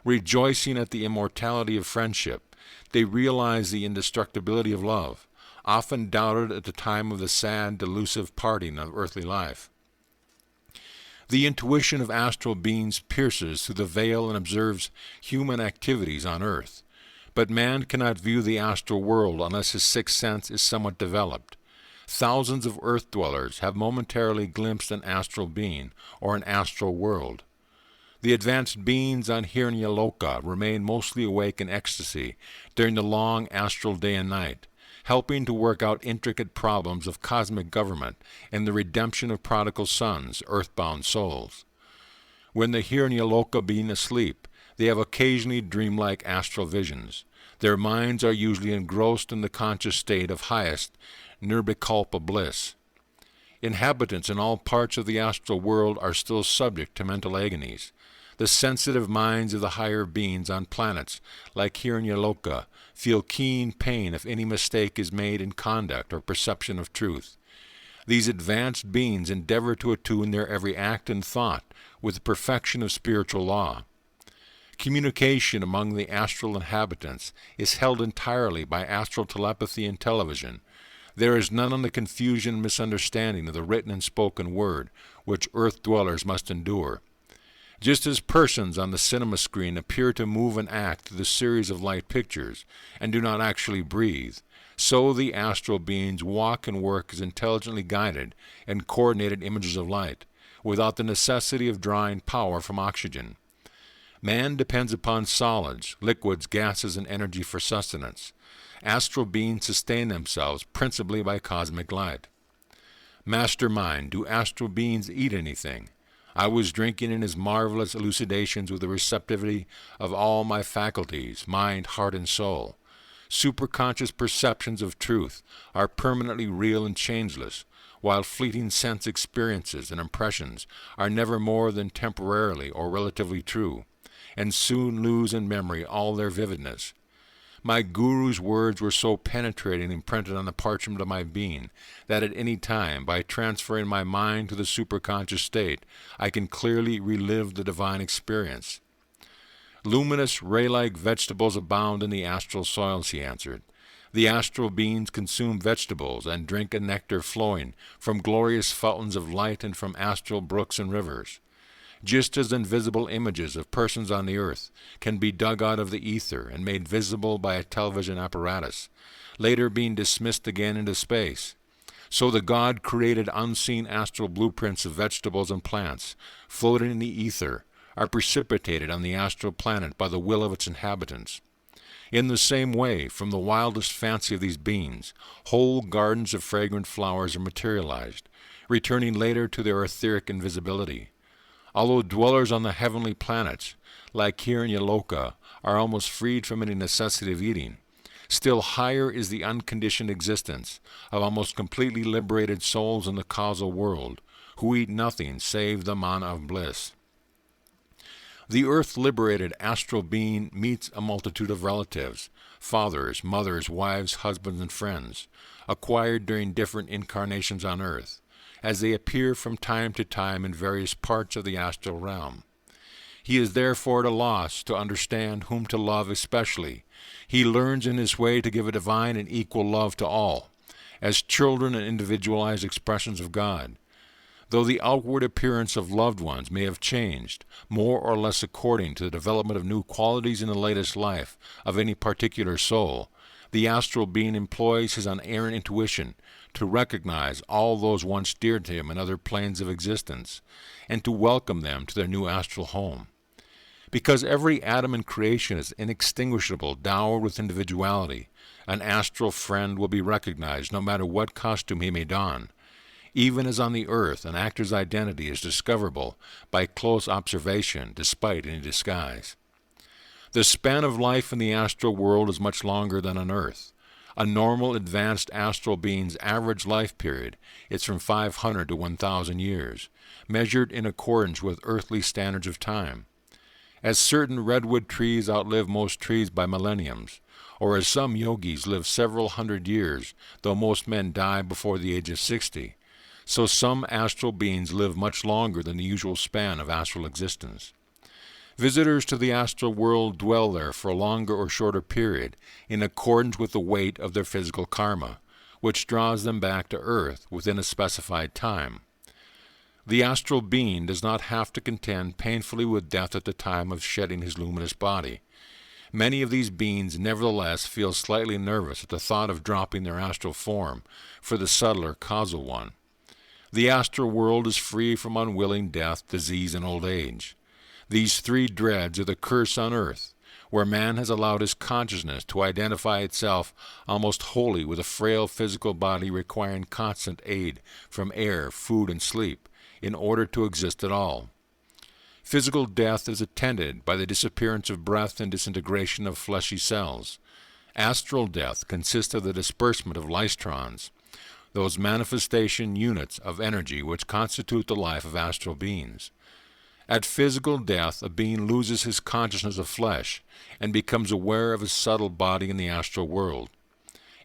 Rejoicing at the immortality of friendship, they realize the indestructibility of love, often doubted at the time of the sad, delusive parting of earthly life. The intuition of astral beings pierces through the veil and observes human activities on earth. But man cannot view the astral world unless his sixth sense is somewhat developed. Thousands of earth dwellers have momentarily glimpsed an astral being or an astral world. The advanced beings on Hiranyaloka remain mostly awake in ecstasy during the long astral day and night, helping to work out intricate problems of cosmic government and the redemption of prodigal sons, earthbound souls. When the Hiranyaloka being asleep, they have occasionally dreamlike astral visions. Their minds are usually engrossed in the conscious state of highest nirvikalpa bliss. Inhabitants in all parts of the astral world are still subject to mental agonies. The sensitive minds of the higher beings on planets like Hiranyaloka feel keen pain if any mistake is made in conduct or perception of truth. These advanced beings endeavor to attune their every act and thought with the perfection of spiritual law. Communication among the astral inhabitants is held entirely by astral telepathy and television. There is none of the confusion and misunderstanding of the written and spoken word, which earth dwellers must endure. Just as persons on the cinema screen appear to move and act through the series of light pictures and do not actually breathe, so the astral beings walk and work as intelligently guided and coordinated images of light, without the necessity of drawing power from oxygen. Man depends upon solids, liquids, gases, and energy for sustenance. Astral beings sustain themselves principally by cosmic light. Mastermind, do astral beings eat anything? I was drinking in his marvelous elucidations with the receptivity of all my faculties, mind, heart, and soul. Superconscious perceptions of truth are permanently real and changeless, while fleeting sense experiences and impressions are never more than temporarily or relatively true. and soon lose in memory all their vividness. My Guru's words were so penetrating and imprinted on the parchment of my being that at any time, by transferring my mind to the superconscious state, I can clearly relive the divine experience. Luminous, ray-like vegetables abound in the astral soils, he answered. The astral beings consume vegetables and drink a nectar flowing from glorious fountains of light and from astral brooks and rivers. Just as invisible images of persons on the earth can be dug out of the ether and made visible by a television apparatus, later being dismissed again into space, so the God-created unseen astral blueprints of vegetables and plants, floating in the ether, are precipitated on the astral planet by the will of its inhabitants. In the same way, from the wildest fancy of these beings, whole gardens of fragrant flowers are materialized, returning later to their etheric invisibility. Although dwellers on the heavenly planets, like here in Yaloka, are almost freed from any necessity of eating, still higher is the unconditioned existence of almost completely liberated souls in the causal world, who eat nothing save the manna of bliss. The earth-liberated astral being meets a multitude of relatives, fathers, mothers, wives, husbands, and friends, acquired during different incarnations on earth, as they appear from time to time in various parts of the astral realm. He is therefore at a loss to understand whom to love especially. He learns in his way to give a divine and equal love to all, as children and individualized expressions of God. Though the outward appearance of loved ones may have changed, more or less according to the development of new qualities in the latest life of any particular soul, the astral being employs his unerring intuition to recognize all those once dear to him in other planes of existence, and to welcome them to their new astral home. Because every atom in creation is inextinguishable, dowered with individuality, an astral friend will be recognized no matter what costume he may don, even as on the earth an actor's identity is discoverable by close observation despite any disguise. The span of life in the astral world is much longer than on earth. A normal advanced astral being's average life period is from 500 to 1,000 years, measured in accordance with earthly standards of time. As certain redwood trees outlive most trees by millenniums, or as some yogis live several hundred years, though most men die before the age of 60, so some astral beings live much longer than the usual span of astral existence. Visitors to the astral world dwell there for a longer or shorter period in accordance with the weight of their physical karma, which draws them back to earth within a specified time. The astral being does not have to contend painfully with death at the time of shedding his luminous body. Many of these beings nevertheless feel slightly nervous at the thought of dropping their astral form for the subtler causal one. The astral world is free from unwilling death, disease, and old age. These three dreads are the curse on earth, where man has allowed his consciousness to identify itself almost wholly with a frail physical body requiring constant aid from air, food, and sleep in order to exist at all. Physical death is attended by the disappearance of breath and disintegration of fleshy cells. Astral death consists of the disbursement of lystrons, those manifestation units of energy which constitute the life of astral beings. At physical death, a being loses his consciousness of flesh and becomes aware of his subtle body in the astral world.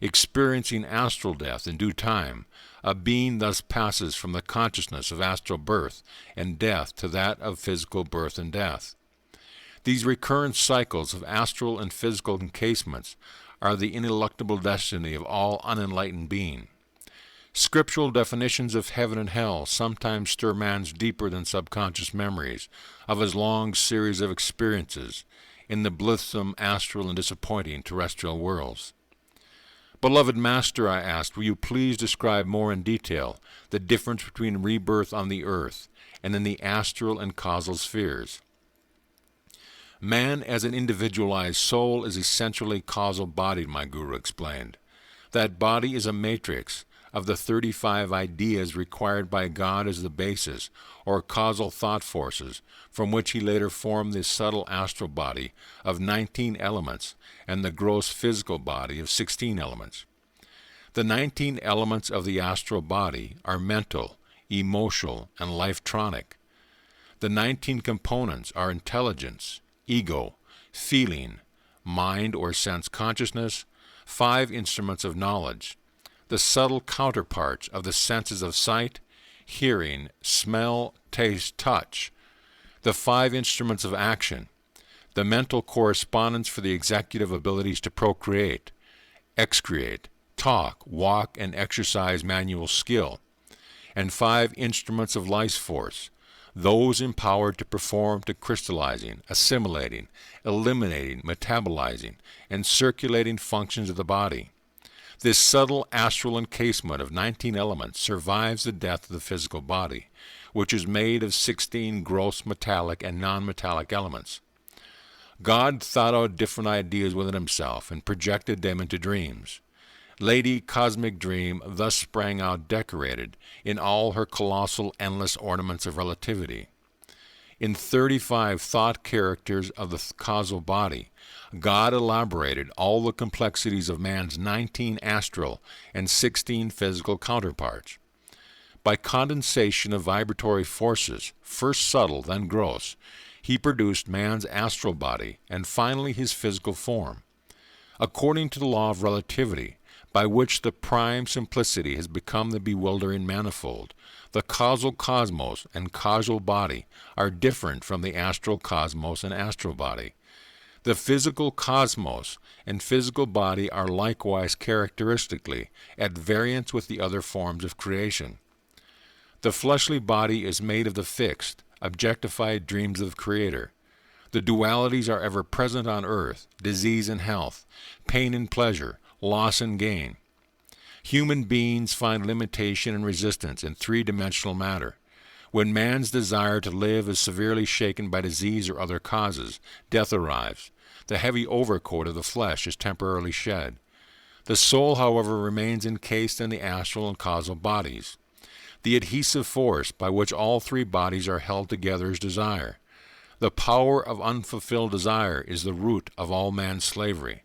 Experiencing astral death in due time, a being thus passes from the consciousness of astral birth and death to that of physical birth and death. These recurrent cycles of astral and physical encasements are the ineluctable destiny of all unenlightened being. Scriptural definitions of heaven and hell sometimes stir man's deeper than subconscious memories of his long series of experiences in the blithesome, astral, and disappointing terrestrial worlds. Beloved Master, I asked, will you please describe more in detail the difference between rebirth on the earth and in the astral and causal spheres? Man as an individualized soul is essentially causal-bodied, my Guru explained. That body is a matrix of the 35 ideas required by God as the basis, or causal thought forces, from which he later formed the subtle astral body of 19 elements and the gross physical body of 16 elements. The 19 elements of the astral body are mental, emotional, and lifetronic. The 19 components are intelligence, ego, feeling, mind or sense consciousness, 5 instruments of knowledge, the subtle counterparts of the senses of sight, hearing, smell, taste, touch, the 5 instruments of action, the mental correspondence for the executive abilities to procreate, excreate, talk, walk, and exercise manual skill, and 5 instruments of life force, those empowered to perform to crystallizing, assimilating, eliminating, metabolizing, and circulating functions of the body. This subtle astral encasement of 19 elements survives the death of the physical body, which is made of 16 gross metallic and non-metallic elements. God thought out different ideas within himself and projected them into dreams. Lady Cosmic Dream thus sprang out decorated in all her colossal endless ornaments of relativity. In 35 thought characters of the causal body, God elaborated all the complexities of man's 19 astral and 16 physical counterparts. By condensation of vibratory forces, first subtle, then gross, he produced man's astral body and finally his physical form. According to the law of relativity, by which the prime simplicity has become the bewildering manifold, the causal cosmos and causal body are different from the astral cosmos and astral body. The physical cosmos and physical body are likewise characteristically at variance with the other forms of creation. The fleshly body is made of the fixed, objectified dreams of the Creator. The dualities are ever present on earth, disease and health, pain and pleasure, loss and gain. Human beings find limitation and resistance in 3-dimensional matter. When man's desire to live is severely shaken by disease or other causes, death arrives. The heavy overcoat of the flesh is temporarily shed. The soul, however, remains encased in the astral and causal bodies. The adhesive force by which all 3 bodies are held together is desire. The power of unfulfilled desire is the root of all man's slavery.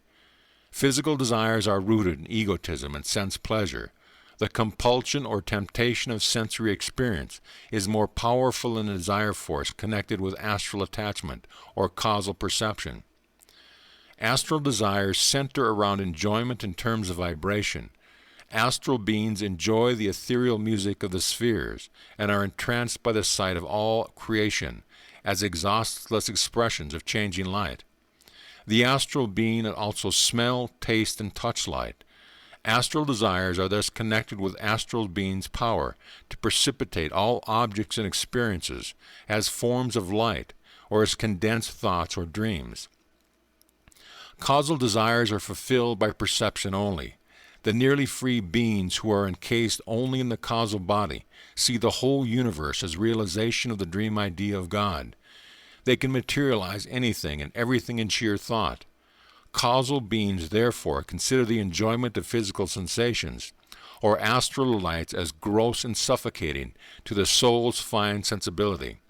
Physical desires are rooted in egotism and sense pleasure. The compulsion or temptation of sensory experience is more powerful than the desire force connected with astral attachment or causal perception. Astral desires center around enjoyment in terms of vibration. Astral beings enjoy the ethereal music of the spheres and are entranced by the sight of all creation as exhaustless expressions of changing light. The astral being also smell, taste, and touch light. Astral desires are thus connected with astral being's power to precipitate all objects and experiences as forms of light or as condensed thoughts or dreams. Causal desires are fulfilled by perception only. The nearly free beings who are encased only in the causal body see the whole universe as realization of the dream idea of God. They can materialize anything and everything in sheer thought. Causal beings, therefore, consider the enjoyment of physical sensations or astral delights as gross and suffocating to the soul's fine sensibility.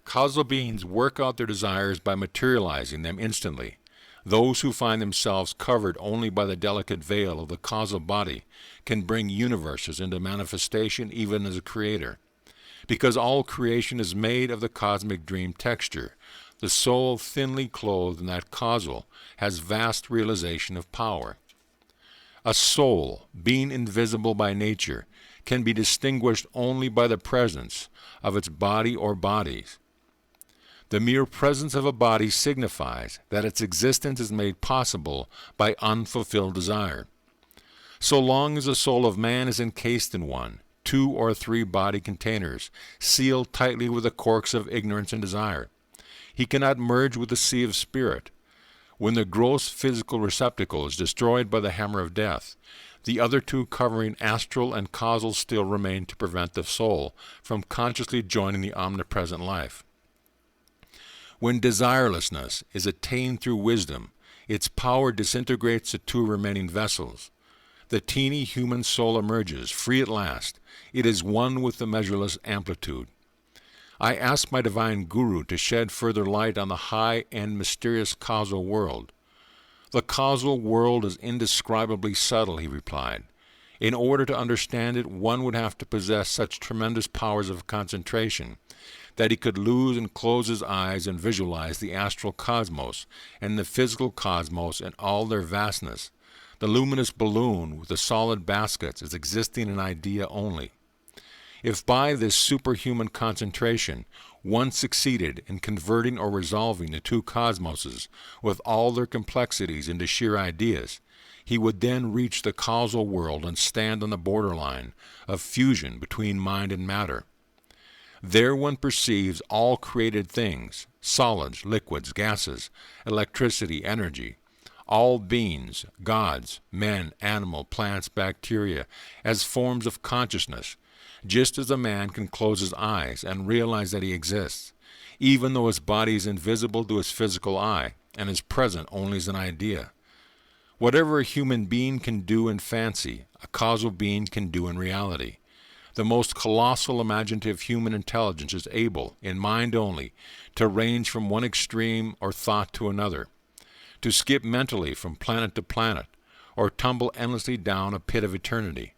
Causal beings work out their desires by materializing them instantly. Those who find themselves covered only by the delicate veil of the causal body can bring universes into manifestation even as a creator. Because all creation is made of the cosmic dream texture, the soul thinly clothed in that causal has vast realization of power. A soul, being invisible by nature, can be distinguished only by the presence of its body or bodies. The mere presence of a body signifies that its existence is made possible by unfulfilled desire. So long as the soul of man is encased in one, 2 or 3 body containers, sealed tightly with the corks of ignorance and desire, he cannot merge with the sea of spirit. When the gross physical receptacle is destroyed by the hammer of death, the other 2 covering astral and causal still remain to prevent the soul from consciously joining the omnipresent life. When desirelessness is attained through wisdom, its power disintegrates the 2 remaining vessels. The teeny human soul emerges, free at last. It is one with the measureless amplitude. I asked my divine guru to shed further light on the high and mysterious causal world. The causal world is indescribably subtle, he replied. In order to understand it, one would have to possess such tremendous powers of concentration that he could lose and close his eyes and visualize the astral cosmos and the physical cosmos in all their vastness. The luminous balloon with the solid baskets is existing an idea only. If by this superhuman concentration one succeeded in converting or resolving the two cosmoses with all their complexities into sheer ideas, he would then reach the causal world and stand on the borderline of fusion between mind and matter. There one perceives all created things, solids, liquids, gases, electricity, energy, all beings, gods, men, animal, plants, bacteria, as forms of consciousness, just as a man can close his eyes and realize that he exists, even though his body is invisible to his physical eye and is present only as an idea. Whatever a human being can do in fancy, a causal being can do in reality. The most colossal imaginative human intelligence is able, in mind only, to range from one extreme or thought to another, to skip mentally from planet to planet, or tumble endlessly down a pit of eternity,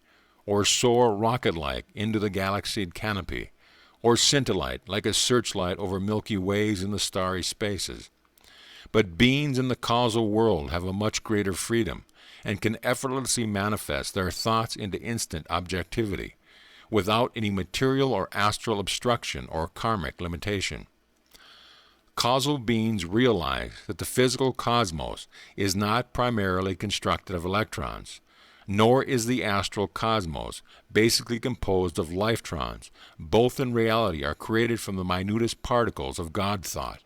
or soar rocket-like into the galaxied canopy, or scintillate like a searchlight over milky ways in the starry spaces. But beings in the causal world have a much greater freedom, and can effortlessly manifest their thoughts into instant objectivity, without any material or astral obstruction or karmic limitation. Causal beings realize that the physical cosmos is not primarily constructed of electrons, nor is the astral cosmos basically composed of lifetrons. Both in reality are created from the minutest particles of God thought,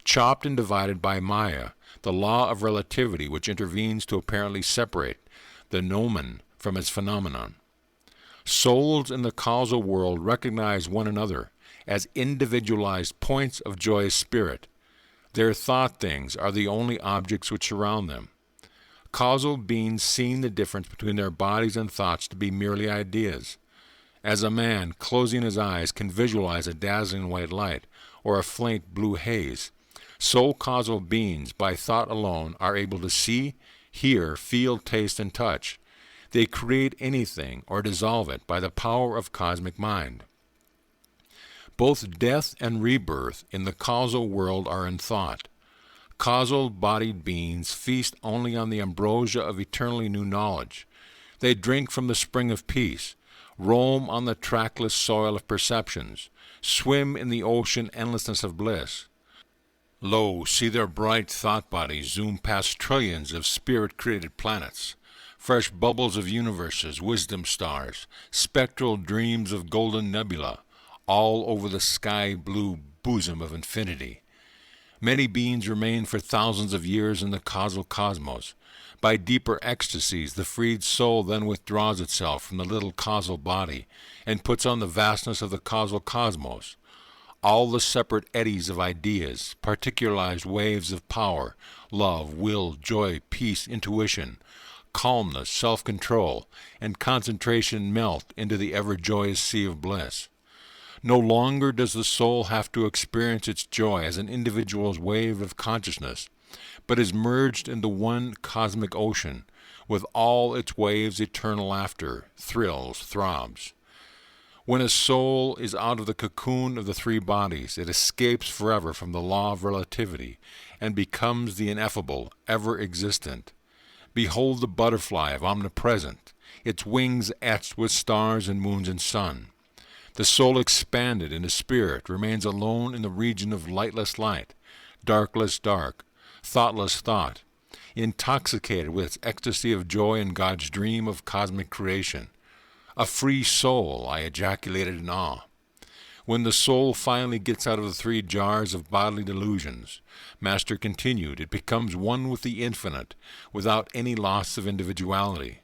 chopped and divided by Maya, the law of relativity which intervenes to apparently separate the noumen from its phenomenon. Souls in the causal world recognize one another as individualized points of joyous spirit. Their thought things are the only objects which surround them. Causal beings seeing the difference between their bodies and thoughts to be merely ideas. As a man, closing his eyes, can visualize a dazzling white light or a faint blue haze, so causal beings, by thought alone, are able to see, hear, feel, taste, and touch. They create anything or dissolve it by the power of cosmic mind. Both death and rebirth in the causal world are in thought. Causal-bodied beings feast only on the ambrosia of eternally new knowledge. They drink from the spring of peace, roam on the trackless soil of perceptions, swim in the ocean endlessness of bliss. Lo, see their bright thought bodies zoom past trillions of spirit-created planets, fresh bubbles of universes, wisdom stars, spectral dreams of golden nebula, all over the sky-blue bosom of infinity. Many beings remain for thousands of years in the causal cosmos. By deeper ecstasies, the freed soul then withdraws itself from the little causal body and puts on the vastness of the causal cosmos. All the separate eddies of ideas, particularized waves of power, love, will, joy, peace, intuition, calmness, self-control, and concentration melt into the ever-joyous sea of bliss. No longer does the soul have to experience its joy as an individual's wave of consciousness, but is merged into one cosmic ocean, with all its waves eternal laughter, thrills, throbs. When a soul is out of the cocoon of the three bodies, it escapes forever from the law of relativity, and becomes the ineffable, ever-existent. Behold the butterfly of omnipresent, its wings etched with stars and moons and sun. The soul expanded into spirit remains alone in the region of lightless light, darkless dark, thoughtless thought, intoxicated with its ecstasy of joy in God's dream of cosmic creation. A free soul, I ejaculated in awe. When the soul finally gets out of the three jars of bodily delusions, Master continued, it becomes one with the infinite, without any loss of individuality.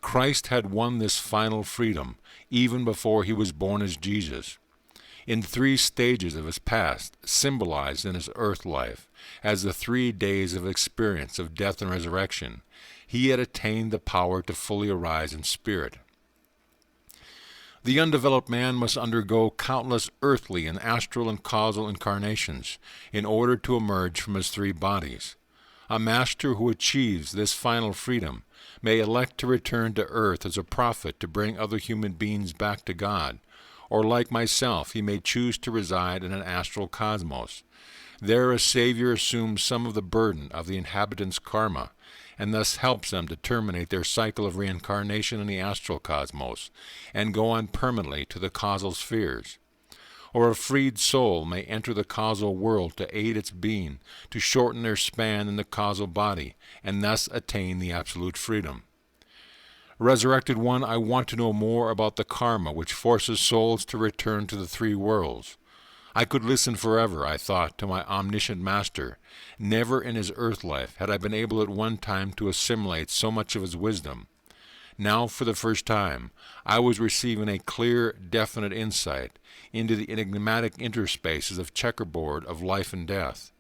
Christ had won this final freedom even before he was born as Jesus. In 3 stages of his past, symbolized in his earth life as the 3 days of experience of death and resurrection, he had attained the power to fully arise in spirit. The undeveloped man must undergo countless earthly and astral and causal incarnations in order to emerge from his 3 bodies. A master who achieves this final freedom may elect to return to earth as a prophet to bring other human beings back to God, or like myself, he may choose to reside in an astral cosmos. There a savior assumes some of the burden of the inhabitants' karma, and thus helps them to terminate their cycle of reincarnation in the astral cosmos, and go on permanently to the causal spheres. Or a freed soul may enter the causal world to aid its being, to shorten their span in the causal body, and thus attain the absolute freedom. Resurrected One, I want to know more about the karma which forces souls to return to the three worlds. I could listen forever, I thought, to my omniscient master. Never in his earth life had I been able at one time to assimilate so much of his wisdom. Now, for the first time, I was receiving a clear, definite insight into the enigmatic interspaces of checkerboard of life and death.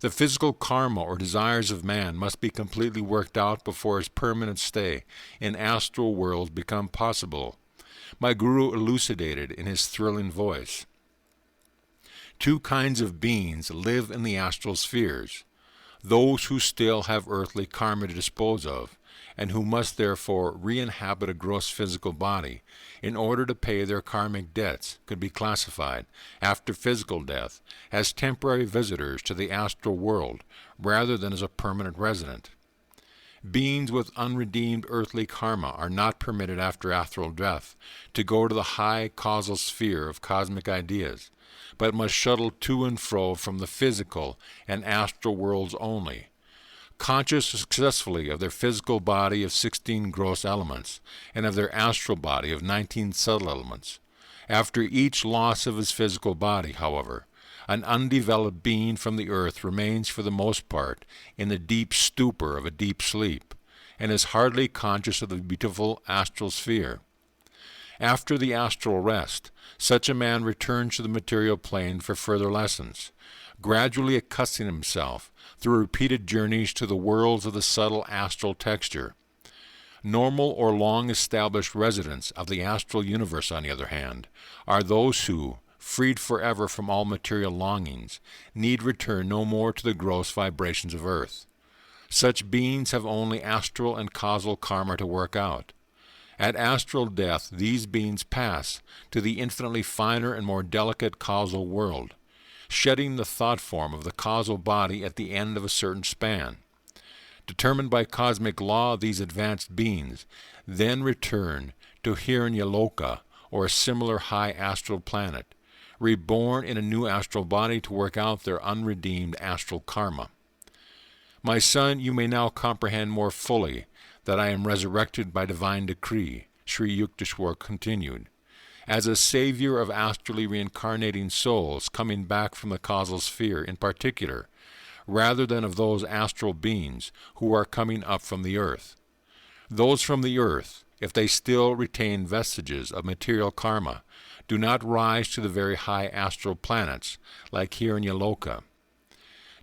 The physical karma or desires of man must be completely worked out before his permanent stay in astral worlds become possible. My guru elucidated in his thrilling voice. Two kinds of beings live in the astral spheres: those who still have earthly karma to dispose of, and who must therefore re-inhabit a gross physical body in order to pay their karmic debts, could be classified, after physical death, as temporary visitors to the astral world rather than as a permanent resident. Beings with unredeemed earthly karma are not permitted after astral death to go to the high causal sphere of cosmic ideas, but must shuttle to and fro from the physical and astral worlds only, conscious successfully of their physical body of 16 gross elements, and of their astral body of 19 subtle elements. After each loss of his physical body, however, an undeveloped being from the earth remains for the most part in the deep stupor of a deep sleep, and is hardly conscious of the beautiful astral sphere. After the astral rest, such a man returns to the material plane for further lessons, gradually accustoming himself through repeated journeys to the worlds of the subtle astral texture. Normal or long-established residents of the astral universe, on the other hand, are those who, freed forever from all material longings, need return no more to the gross vibrations of earth. Such beings have only astral and causal karma to work out. At astral death, these beings pass to the infinitely finer and more delicate causal world, shedding the thought form of the causal body at the end of a certain span. Determined by cosmic law, these advanced beings then return to Hiranyaloka or a similar high astral planet, reborn in a new astral body to work out their unredeemed astral karma. My son, you may now comprehend more fully that I am resurrected by divine decree, Sri Yukteswar continued, as a savior of astrally reincarnating souls coming back from the causal sphere in particular, rather than of those astral beings who are coming up from the earth. Those from the earth, if they still retain vestiges of material karma, do not rise to the very high astral planets like Hiranyaloka.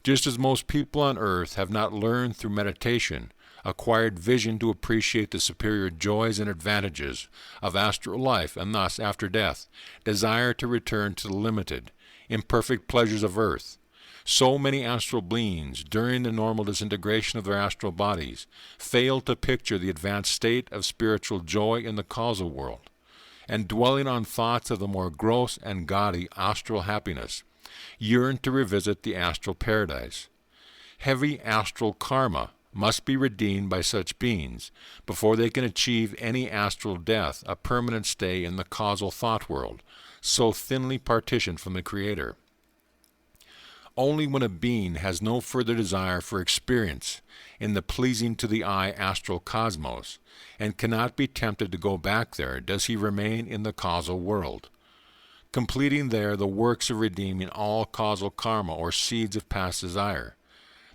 Just as most people on earth have not learned through meditation, acquired vision to appreciate the superior joys and advantages of astral life, and thus, after death, desire to return to the limited, imperfect pleasures of earth, so many astral beings, during the normal disintegration of their astral bodies, fail to picture the advanced state of spiritual joy in the causal world, and dwelling on thoughts of the more gross and gaudy astral happiness, yearn to revisit the astral paradise. Heavy astral karma must be redeemed by such beings before they can achieve any astral death, a permanent stay in the causal thought world, so thinly partitioned from the Creator. Only when a being has no further desire for experience in the pleasing to the eye astral cosmos, and cannot be tempted to go back there, does he remain in the causal world, completing there the works of redeeming all causal karma or seeds of past desire.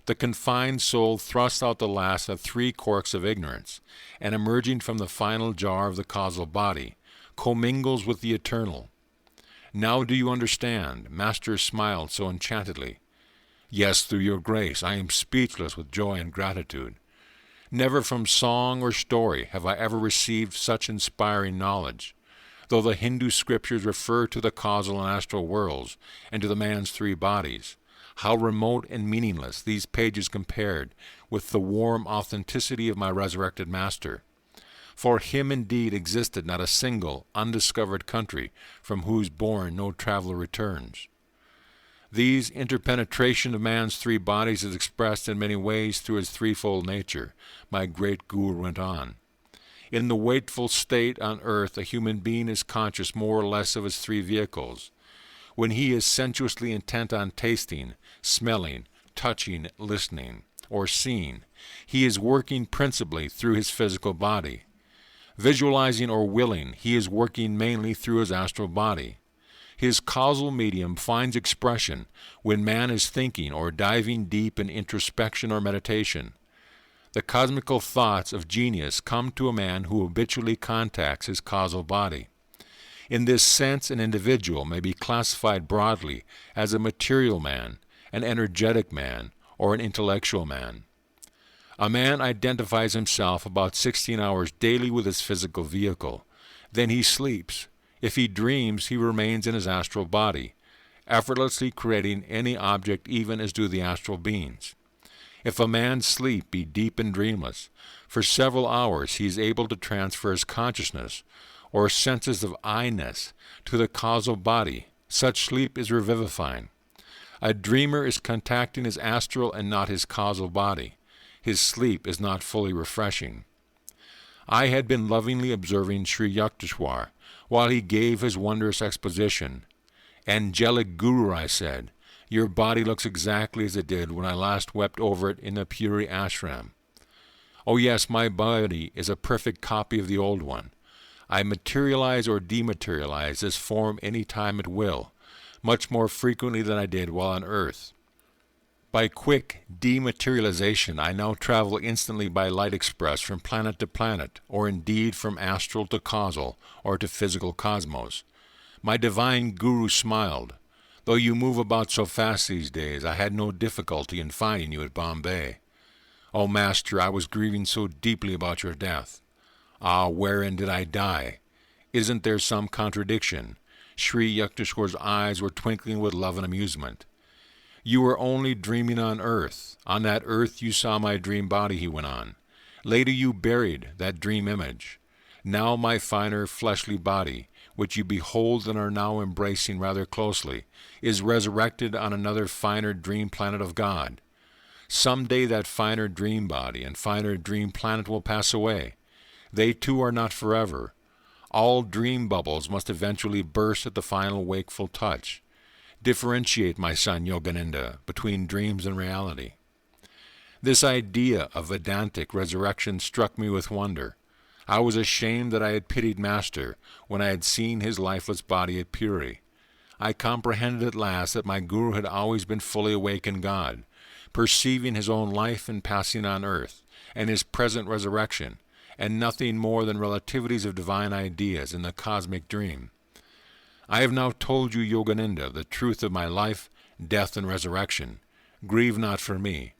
The confined soul thrusts out the last of 3 corks of ignorance, and emerging from the final jar of the causal body, commingles with the eternal. Now do you understand? Master smiled so enchantedly. Yes, through your grace, I am speechless with joy and gratitude. Never from song or story have I ever received such inspiring knowledge. Though the Hindu scriptures refer to the causal and astral worlds, and to the man's 3 bodies, How remote and meaningless these pages compared with the warm authenticity of my resurrected Master. For him indeed existed not a single undiscovered country from whose bourne no traveler returns. These interpenetration of man's three bodies is expressed in many ways through his threefold nature, my great Guru went on. In the wakeful state on earth, a human being is conscious more or less of his three vehicles. When he is sensuously intent on tasting, smelling, touching, listening, or seeing, he is working principally through his physical body. Visualizing or willing, he is working mainly through his astral body. His causal medium finds expression when man is thinking or diving deep in introspection or meditation. The cosmical thoughts of genius come to a man who habitually contacts his causal body. In this sense, an individual may be classified broadly as a material man, an energetic man, or an intellectual man. A man identifies himself about 16 hours daily with his physical vehicle. Then he sleeps. If he dreams, he remains in his astral body, effortlessly creating any object even as do the astral beings. If a man's sleep be deep and dreamless, for several hours he is able to transfer his consciousness, or senses of I-ness, to the causal body. Such sleep is revivifying. A dreamer is contacting his astral and not his causal body. His sleep is not fully refreshing. I had been lovingly observing Sri Yukteswar while he gave his wondrous exposition. Angelic Guru, I said, your body looks exactly as it did when I last wept over it in the Puri ashram. Oh yes, my body is a perfect copy of the old one. I materialize or dematerialize this form any time at will, much more frequently than I did while on earth. By quick dematerialization, I now travel instantly by light express from planet to planet, or indeed from astral to causal, or to physical cosmos. My divine Guru smiled. Though you move about so fast these days, I had no difficulty in finding you at Bombay. O Master, I was grieving so deeply about your death. Ah, wherein did I die? Isn't there some contradiction? Sri Yukteswar's eyes were twinkling with love and amusement. You were only dreaming on earth. On that earth you saw my dream body, he went on. Later you buried that dream image. Now my finer fleshly body, which you behold and are now embracing rather closely, is resurrected on another finer dream planet of God. Some day that finer dream body and finer dream planet will pass away. They too are not forever. All dream bubbles must eventually burst at the final wakeful touch. Differentiate, my son Yogananda, between dreams and reality. This idea of Vedantic resurrection struck me with wonder. I was ashamed that I had pitied Master when I had seen his lifeless body at Puri. I comprehended at last that my Guru had always been fully awake in God, perceiving his own life and passing on earth, and his present resurrection, and nothing more than relativities of divine ideas in the cosmic dream. I have now told you, Yogananda, the truth of my life, death, and resurrection. Grieve not for me.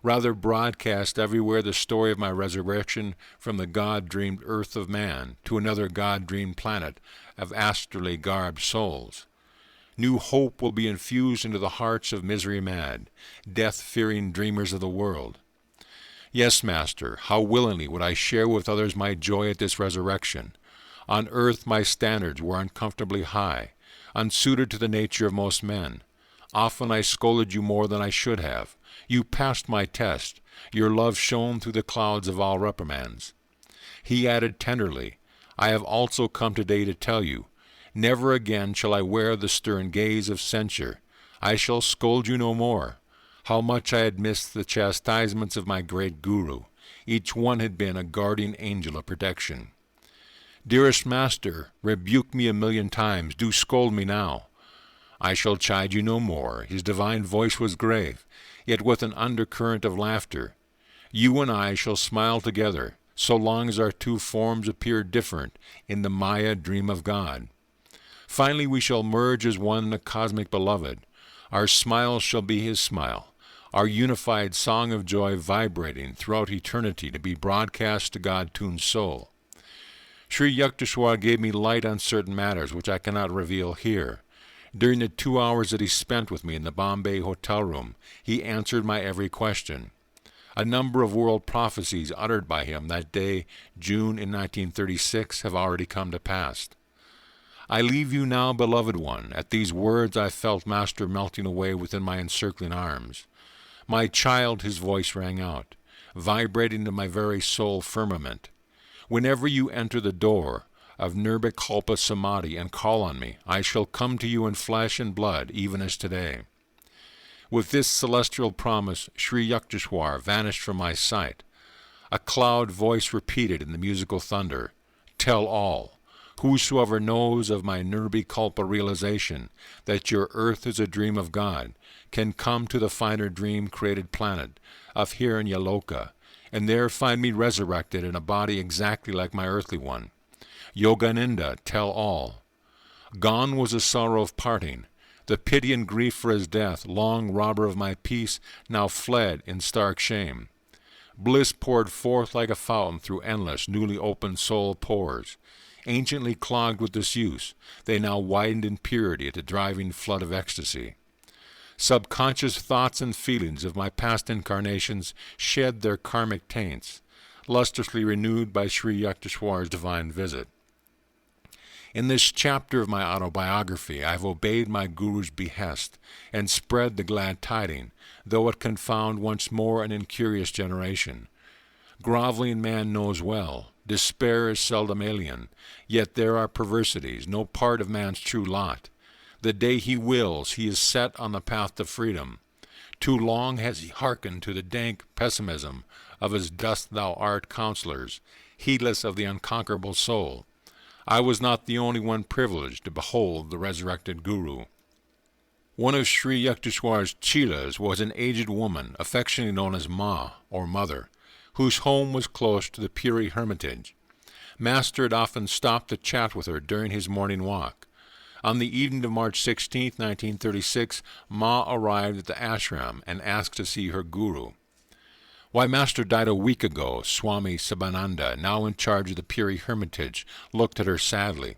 Rather broadcast everywhere the story of my resurrection from the God-dreamed earth of man to another God-dreamed planet of astrally garbed souls. New hope will be infused into the hearts of misery-mad, death-fearing dreamers of the world. Yes, Master, how willingly would I share with others my joy at this resurrection. On earth my standards were uncomfortably high, unsuited to the nature of most men. Often I scolded you more than I should have. You passed my test. Your love shone through the clouds of all reprimands. He added tenderly, I have also come today to tell you, never again shall I wear the stern gaze of censure. I shall scold you no more. How much I had missed the chastisements of my great Guru. Each one had been a guardian angel of protection. Dearest Master, rebuke me 1,000,000 times. Do scold me now. I shall chide you no more. His divine voice was grave, yet with an undercurrent of laughter. You and I shall smile together, so long as our two forms appear different in the Maya dream of God. Finally we shall merge as one in the cosmic beloved. Our smile shall be his smile, our unified song of joy vibrating throughout eternity to be broadcast to God-tuned soul. Sri Yukteswar gave me light on certain matters which I cannot reveal here. During the 2 hours that he spent with me in the Bombay hotel room, he answered my every question. A number of world prophecies uttered by him that day, June in 1936, have already come to pass. I leave you now, beloved one. At these words I felt Master melting away within my encircling arms. My child, his voice rang out, vibrating to my very soul firmament. Whenever you enter the door of Nirvikalpa Samadhi and call on me, I shall come to you in flesh and blood, even as today. With this celestial promise, Sri Yukteswar vanished from my sight. A cloud voice repeated in the musical thunder, "Tell all. Whosoever knows of my Nirvikalpa realization, that your earth is a dream of God, can come to the finer dream-created planet of Hiranyaloka, and there find me resurrected in a body exactly like my earthly one. Yogananda, tell all. Gone was the sorrow of parting. The pity and grief for his death, long robber of my peace, now fled in stark shame. Bliss poured forth like a fountain through endless, newly opened soul pores. Anciently clogged with disuse, they now widened in purity at the driving flood of ecstasy. Subconscious thoughts and feelings of my past incarnations shed their karmic taints, lustrously renewed by Sri Yukteswar's divine visit. In this chapter of my autobiography, I have obeyed my Guru's behest and spread the glad tiding, though it confound once more an incurious generation. Groveling man knows well, despair is seldom alien, yet there are perversities, no part of man's true lot. The day he wills, he is set on the path to freedom. Too long has he hearkened to the dank pessimism of his dust thou art counselors, heedless of the unconquerable soul. I was not the only one privileged to behold the resurrected Guru. One of Sri Yukteswar's chelas was an aged woman, affectionately known as Ma, or Mother, whose home was close to the Puri hermitage. Master had often stopped to chat with her during his morning walk. On the evening of March 16, 1936, Ma arrived at the ashram and asked to see her Guru. Why, Master died a week ago, Swami Sabananda, now in charge of the Puri hermitage, looked at her sadly.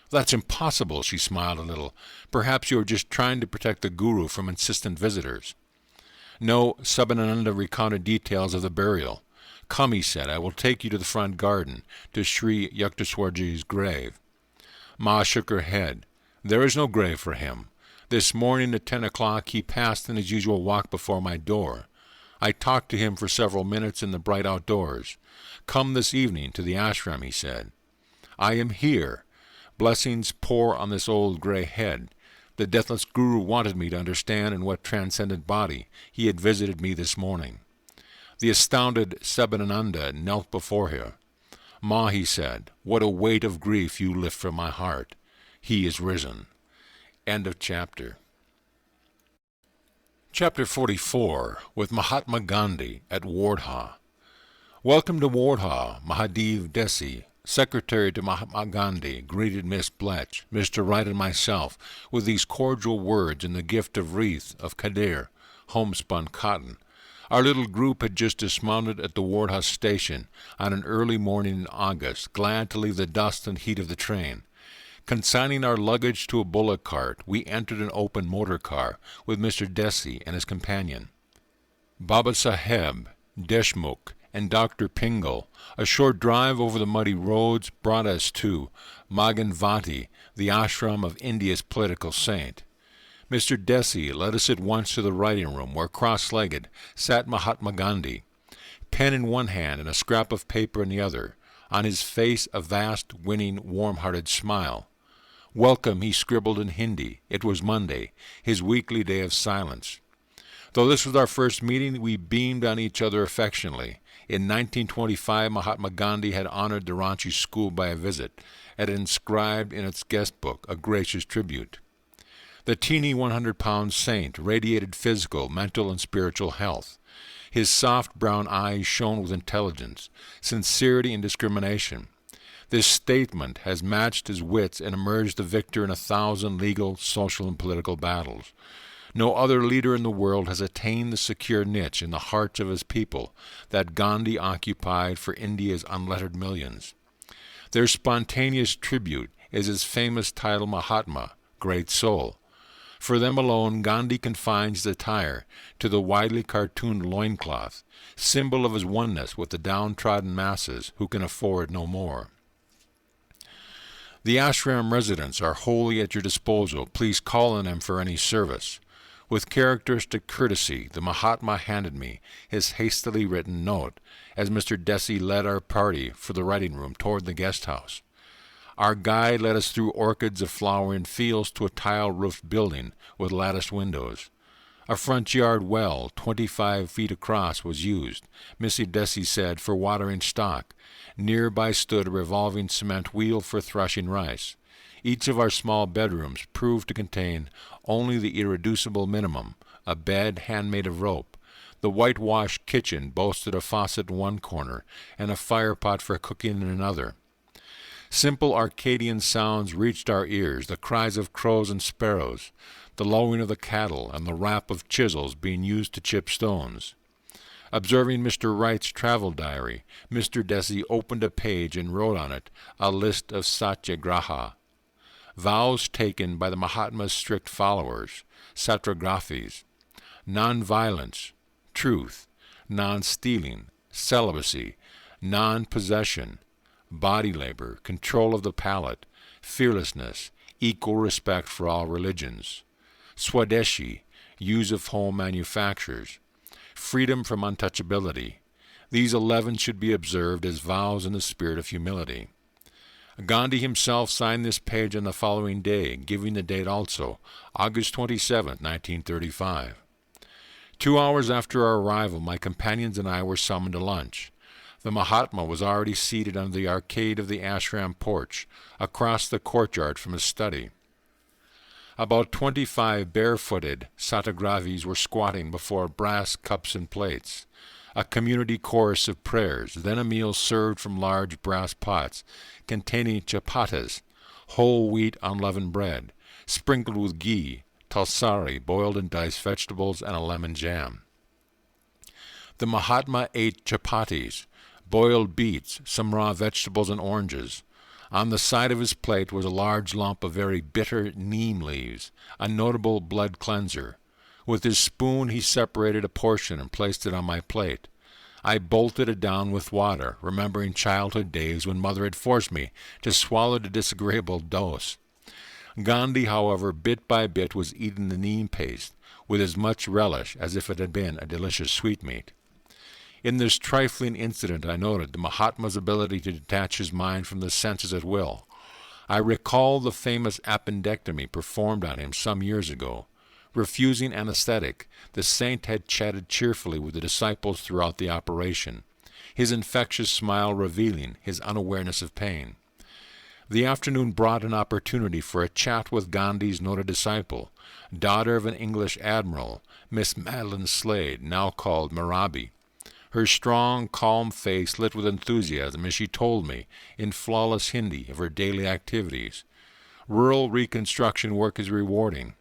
That's impossible, she smiled a little. Perhaps you are just trying to protect the Guru from insistent visitors. No, Sabananda recounted details of the burial. Come, he said, I will take you to the front garden, to Sri Yukteswarji's grave. Ma shook her head. There is no grave for him. This morning at 10 o'clock he passed in his usual walk before my door. I talked to him for several minutes in the bright outdoors. Come this evening to the ashram, he said. I am here. Blessings pour on this old gray head. The deathless Guru wanted me to understand in what transcendent body he had visited me this morning. The astounded Sabananda knelt before her. Ma, he said, what a weight of grief you lift from my heart. He is risen. End of chapter. Chapter 44, with Mahatma Gandhi at Wardha. Welcome to Wardha, Mahadev Desi, Secretary to Mahatma Gandhi, greeted Miss Bletch, Mr. Wright and myself with these cordial words and the gift of wreath of Kadir, homespun cotton. Our little group had just dismounted at the Wardha station on an early morning in August, glad to leave the dust and heat of the train. Consigning our luggage to a bullock cart, we entered an open motor car with Mr. Desi and his companion. Baba Saheb, Deshmukh, and Dr. Pingle, a short drive over the muddy roads, brought us to Maganvati, the ashram of India's political saint. Mr. Desi led us at once to the writing room, where, cross-legged, sat Mahatma Gandhi, pen in one hand and a scrap of paper in the other, on his face a vast, winning, warm-hearted smile. Welcome, he scribbled in Hindi. It was Monday, his weekly day of silence. Though this was our first meeting, we beamed on each other affectionately. In 1925, Mahatma Gandhi had honored the Ranchi school by a visit, and had inscribed in its guest book a gracious tribute. The teeny 100-pound saint radiated physical, mental, and spiritual health. His soft brown eyes shone with intelligence, sincerity, and discrimination. This statement has matched his wits and emerged a victor in 1,000 legal, social, and political battles. No other leader in the world has attained the secure niche in the hearts of his people that Gandhi occupied for India's unlettered millions. Their spontaneous tribute is his famous title Mahatma, great soul. For them alone, Gandhi confines his attire to the widely cartooned loincloth, symbol of his oneness with the downtrodden masses who can afford no more. The ashram residents are wholly at your disposal. Please call on them for any service. With characteristic courtesy, the Mahatma handed me his hastily written note as Mr. Desi led our party for the writing room toward the guest house. Our guide led us through orchids of flowering fields to a tile-roofed building with latticed windows. A front yard well, 25 feet across, was used, Missy Desi said, for watering stock. Nearby stood a revolving cement wheel for threshing rice. Each of our small bedrooms proved to contain only the irreducible minimum, a bed handmade of rope. The whitewashed kitchen boasted a faucet in one corner and a firepot for cooking in another. Simple Arcadian sounds reached our ears, the cries of crows and sparrows, the lowing of the cattle, and the rap of chisels being used to chip stones. Observing Mr. Wright's travel diary, Mr. Desi opened a page and wrote on it a list of satyagraha, vows taken by the Mahatma's strict followers, satyagrafis, non-violence, truth, non-stealing, celibacy, non-possession, body labor, control of the palate, fearlessness, equal respect for all religions, Swadeshi, use of home manufactures, freedom from untouchability. These 11 should be observed as vows in the spirit of humility. Gandhi himself signed this page on the following day, giving the date also, August 27, 1935. 2 hours after our arrival, my companions and I were summoned to lunch. The Mahatma was already seated under the arcade of the ashram porch, across the courtyard from his study. About 25 barefooted satyagrafis were squatting before brass cups and plates. A community chorus of prayers, then a meal served from large brass pots containing chapatas, whole wheat unleavened bread, sprinkled with ghee, talsari, boiled and diced vegetables, and a lemon jam. The Mahatma ate chapatis, boiled beets, some raw vegetables, and oranges. On the side of his plate was a large lump of very bitter neem leaves, a notable blood cleanser. With his spoon he separated a portion and placed it on my plate. I bolted it down with water, remembering childhood days when Mother had forced me to swallow the disagreeable dose. Gandhi, however, bit by bit was eating the neem paste with as much relish as if it had been a delicious sweetmeat. In this trifling incident I noted the Mahatma's ability to detach his mind from the senses at will. I recall the famous appendectomy performed on him some years ago. Refusing anesthetic, the saint had chatted cheerfully with the disciples throughout the operation, his infectious smile revealing his unawareness of pain. The afternoon brought an opportunity for a chat with Gandhi's noted disciple, daughter of an English admiral, Miss Madeline Slade, now called Marabi. Her strong, calm face lit with enthusiasm as she told me, in flawless Hindi, of her daily activities. Rural reconstruction work is rewarding.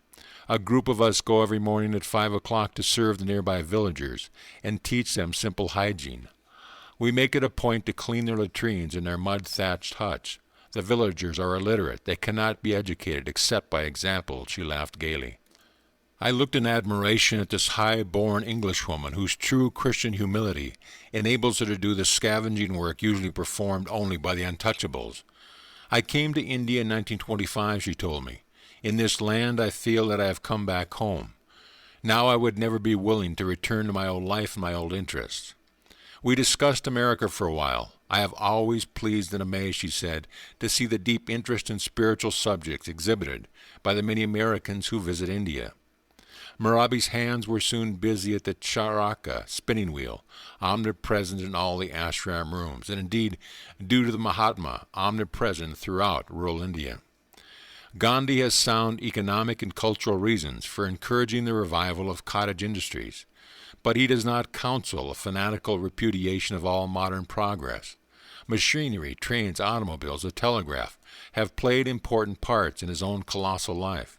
A group of us go every morning at 5 o'clock to serve the nearby villagers and teach them simple hygiene. We make it a point to clean their latrines in their mud-thatched huts. The villagers are illiterate. They cannot be educated except by example, she laughed gaily. I looked in admiration at this high-born Englishwoman whose true Christian humility enables her to do the scavenging work usually performed only by the untouchables. I came to India in 1925, she told me. In this land I feel that I have come back home. Now I would never be willing to return to my old life and my old interests. We discussed America for a while. I have always pleased and amazed, she said, to see the deep interest in spiritual subjects exhibited by the many Americans who visit India. Marabi's hands were soon busy at the charaka spinning wheel, omnipresent in all the ashram rooms, and indeed, due to the Mahatma, omnipresent throughout rural India. Gandhi has sound economic and cultural reasons for encouraging the revival of cottage industries, but he does not counsel a fanatical repudiation of all modern progress. Machinery, trains, automobiles, the telegraph have played important parts in his own colossal life.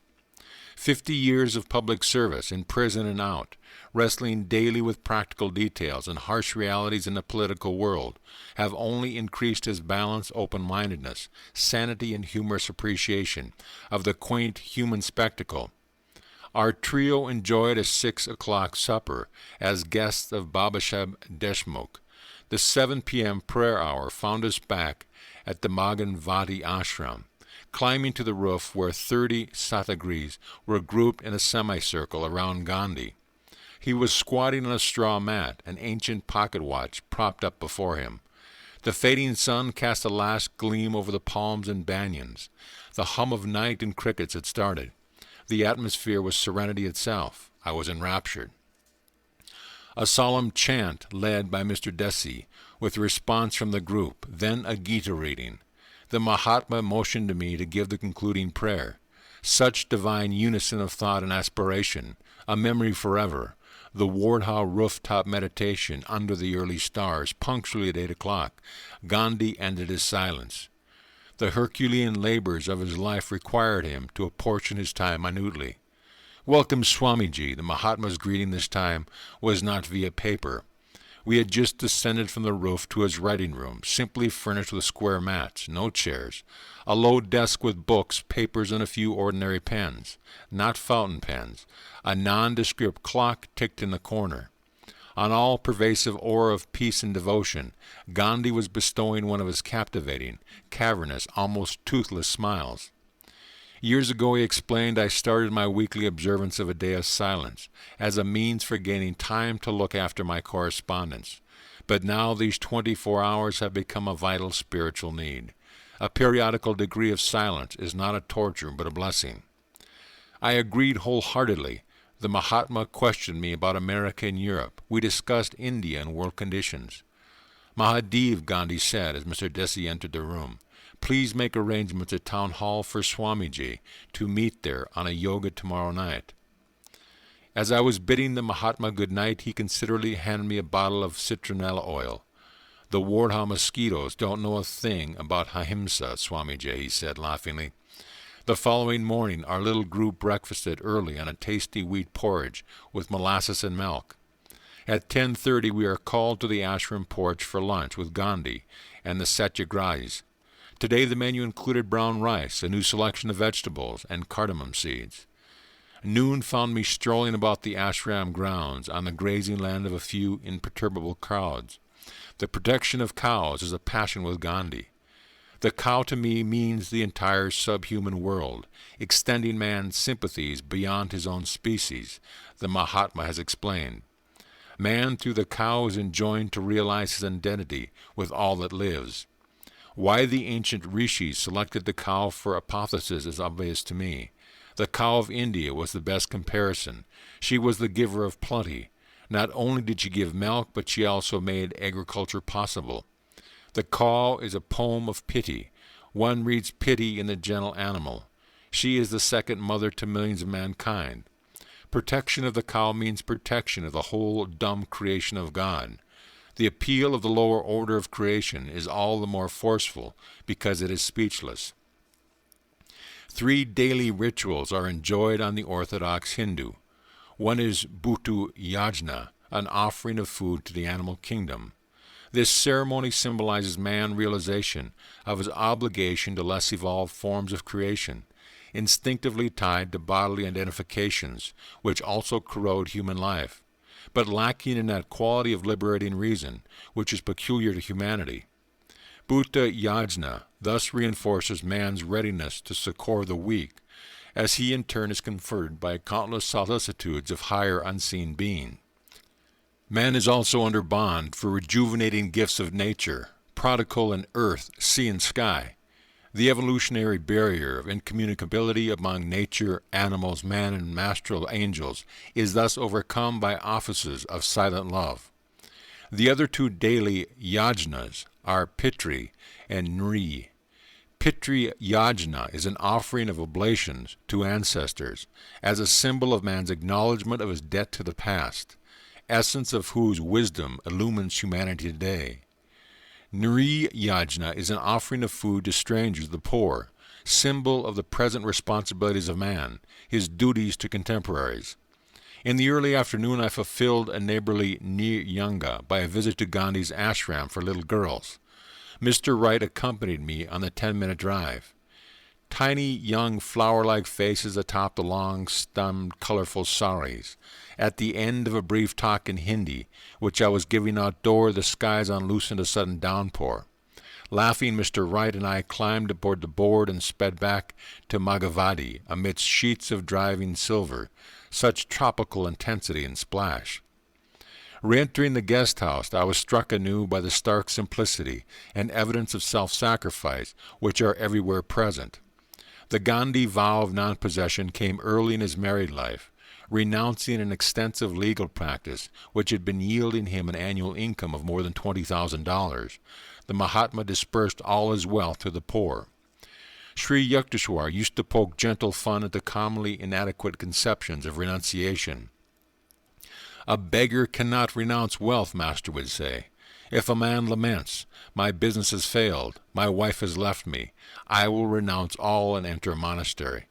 50 years of public service, in prison and out, wrestling daily with practical details and harsh realities in the political world, have only increased his balanced open-mindedness, sanity, and humorous appreciation of the quaint human spectacle. Our trio enjoyed a 6 o'clock supper as guests of Babasaheb Deshmukh. The 7 p.m. prayer hour found us back at the Maganvati ashram, climbing to the roof where 30 Satagris were grouped in a semicircle around Gandhi. He was squatting on a straw mat, an ancient pocket watch propped up before him. The fading sun cast a last gleam over the palms and banyans. The hum of night and crickets had started. The atmosphere was serenity itself. I was enraptured. A solemn chant led by Mr. Desi, with response from the group, then a Gita reading. The Mahatma motioned to me to give the concluding prayer. Such divine unison of thought and aspiration, a memory forever. The Wardhouse rooftop meditation under the early stars, punctually at 8 o'clock. Gandhi ended his silence. The Herculean labors of his life required him to apportion his time minutely. "Welcome, Swamiji." The Mahatma's greeting this time was not via paper. We had just descended from the roof to his writing room, simply furnished with square mats, no chairs, a low desk with books, papers, and a few ordinary pens, not fountain pens. A nondescript clock ticked in the corner. On all pervasive aura of peace and devotion, Gandhi was bestowing one of his captivating, cavernous, almost toothless smiles. Years ago, he explained, I started my weekly observance of a day of silence as a means for gaining time to look after my correspondence. But now these 24 hours have become a vital spiritual need. A periodical degree of silence is not a torture but a blessing. I agreed wholeheartedly. The Mahatma questioned me about America and Europe. We discussed India and world conditions. "Mahadev," Gandhi said as Mr. Desi entered the room, "please make arrangements at Town Hall for Swamiji to meet there on a yoga tomorrow night." As I was bidding the Mahatma good night, he considerately handed me a bottle of citronella oil. "The Wardhouse mosquitoes don't know a thing about Ahimsa, Swamiji," he said laughingly. The following morning, our little group breakfasted early on a tasty wheat porridge with molasses and milk. At 10:30, we are called to the ashram porch for lunch with Gandhi and the Satyagrahis. Today, the menu included brown rice, a new selection of vegetables, and cardamom seeds. Noon found me strolling about the ashram grounds on the grazing land of a few imperturbable crowds. The protection of cows is a passion with Gandhi. The cow to me means the entire subhuman world, extending man's sympathies beyond his own species, the Mahatma has explained. Man through the cow is enjoined to realize his identity with all that lives. Why the ancient rishis selected the cow for apotheosis is obvious to me. The cow of India was the best comparison. She was the giver of plenty. Not only did she give milk, but she also made agriculture possible. The cow is a poem of pity. One reads pity in the gentle animal. She is the second mother to millions of mankind. Protection of the cow means protection of the whole dumb creation of God. The appeal of the lower order of creation is all the more forceful because it is speechless. 3 daily rituals are enjoyed on the Orthodox Hindu. One is Bhutu Yajna, an offering of food to the animal kingdom. This ceremony symbolizes man's realization of his obligation to less evolved forms of creation, instinctively tied to bodily identifications, which also corrode human life, but lacking in that quality of liberating reason which is peculiar to humanity. Bhuta Yajna thus reinforces man's readiness to succor the weak, as he in turn is conferred by countless solicitudes of higher unseen being. Man is also under bond for rejuvenating gifts of nature, prodigal in earth, sea, and sky. The evolutionary barrier of incommunicability among nature, animals, man, and astral angels is thus overcome by offices of silent love. The other 2 daily yajnas are Pitri and Nri. Pitri Yajna is an offering of oblations to ancestors as a symbol of man's acknowledgement of his debt to the past, essence of whose wisdom illumines humanity today. Nri Yajna is an offering of food to strangers, the poor, symbol of the present responsibilities of man, his duties to contemporaries. In the early afternoon I fulfilled a neighborly niyanga by a visit to Gandhi's ashram for little girls. Mr. Wright accompanied me on the 10-minute drive. Tiny young flower-like faces atop the long-stemmed colorful saris. At the end of a brief talk in Hindi, which I was giving outdoor, the skies unloosened a sudden downpour. Laughing, Mr. Wright and I climbed aboard the board and sped back to Magavadi amidst sheets of driving silver, such tropical intensity and splash. Re-entering the guest house, I was struck anew by the stark simplicity and evidence of self-sacrifice which are everywhere present. The Gandhi vow of non-possession came early in his married life, renouncing an extensive legal practice which had been yielding him an annual income of more than $20,000. The Mahatma dispersed all his wealth to the poor. Sri Yukteswar used to poke gentle fun at the commonly inadequate conceptions of renunciation. A beggar cannot renounce wealth, Master would say. If a man laments, "My business has failed, my wife has left me, I will renounce all and enter a monastery."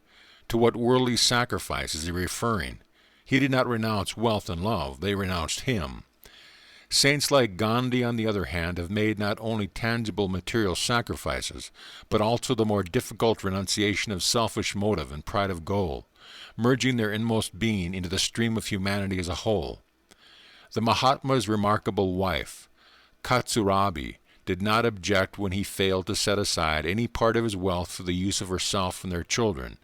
To what worldly sacrifice is he referring? He did not renounce wealth and love, they renounced him. Saints like Gandhi, on the other hand, have made not only tangible material sacrifices, but also the more difficult renunciation of selfish motive and pride of goal, merging their inmost being into the stream of humanity as a whole. The Mahatma's remarkable wife, Katsurabi, did not object when he failed to set aside any part of his wealth for the use of herself and their children.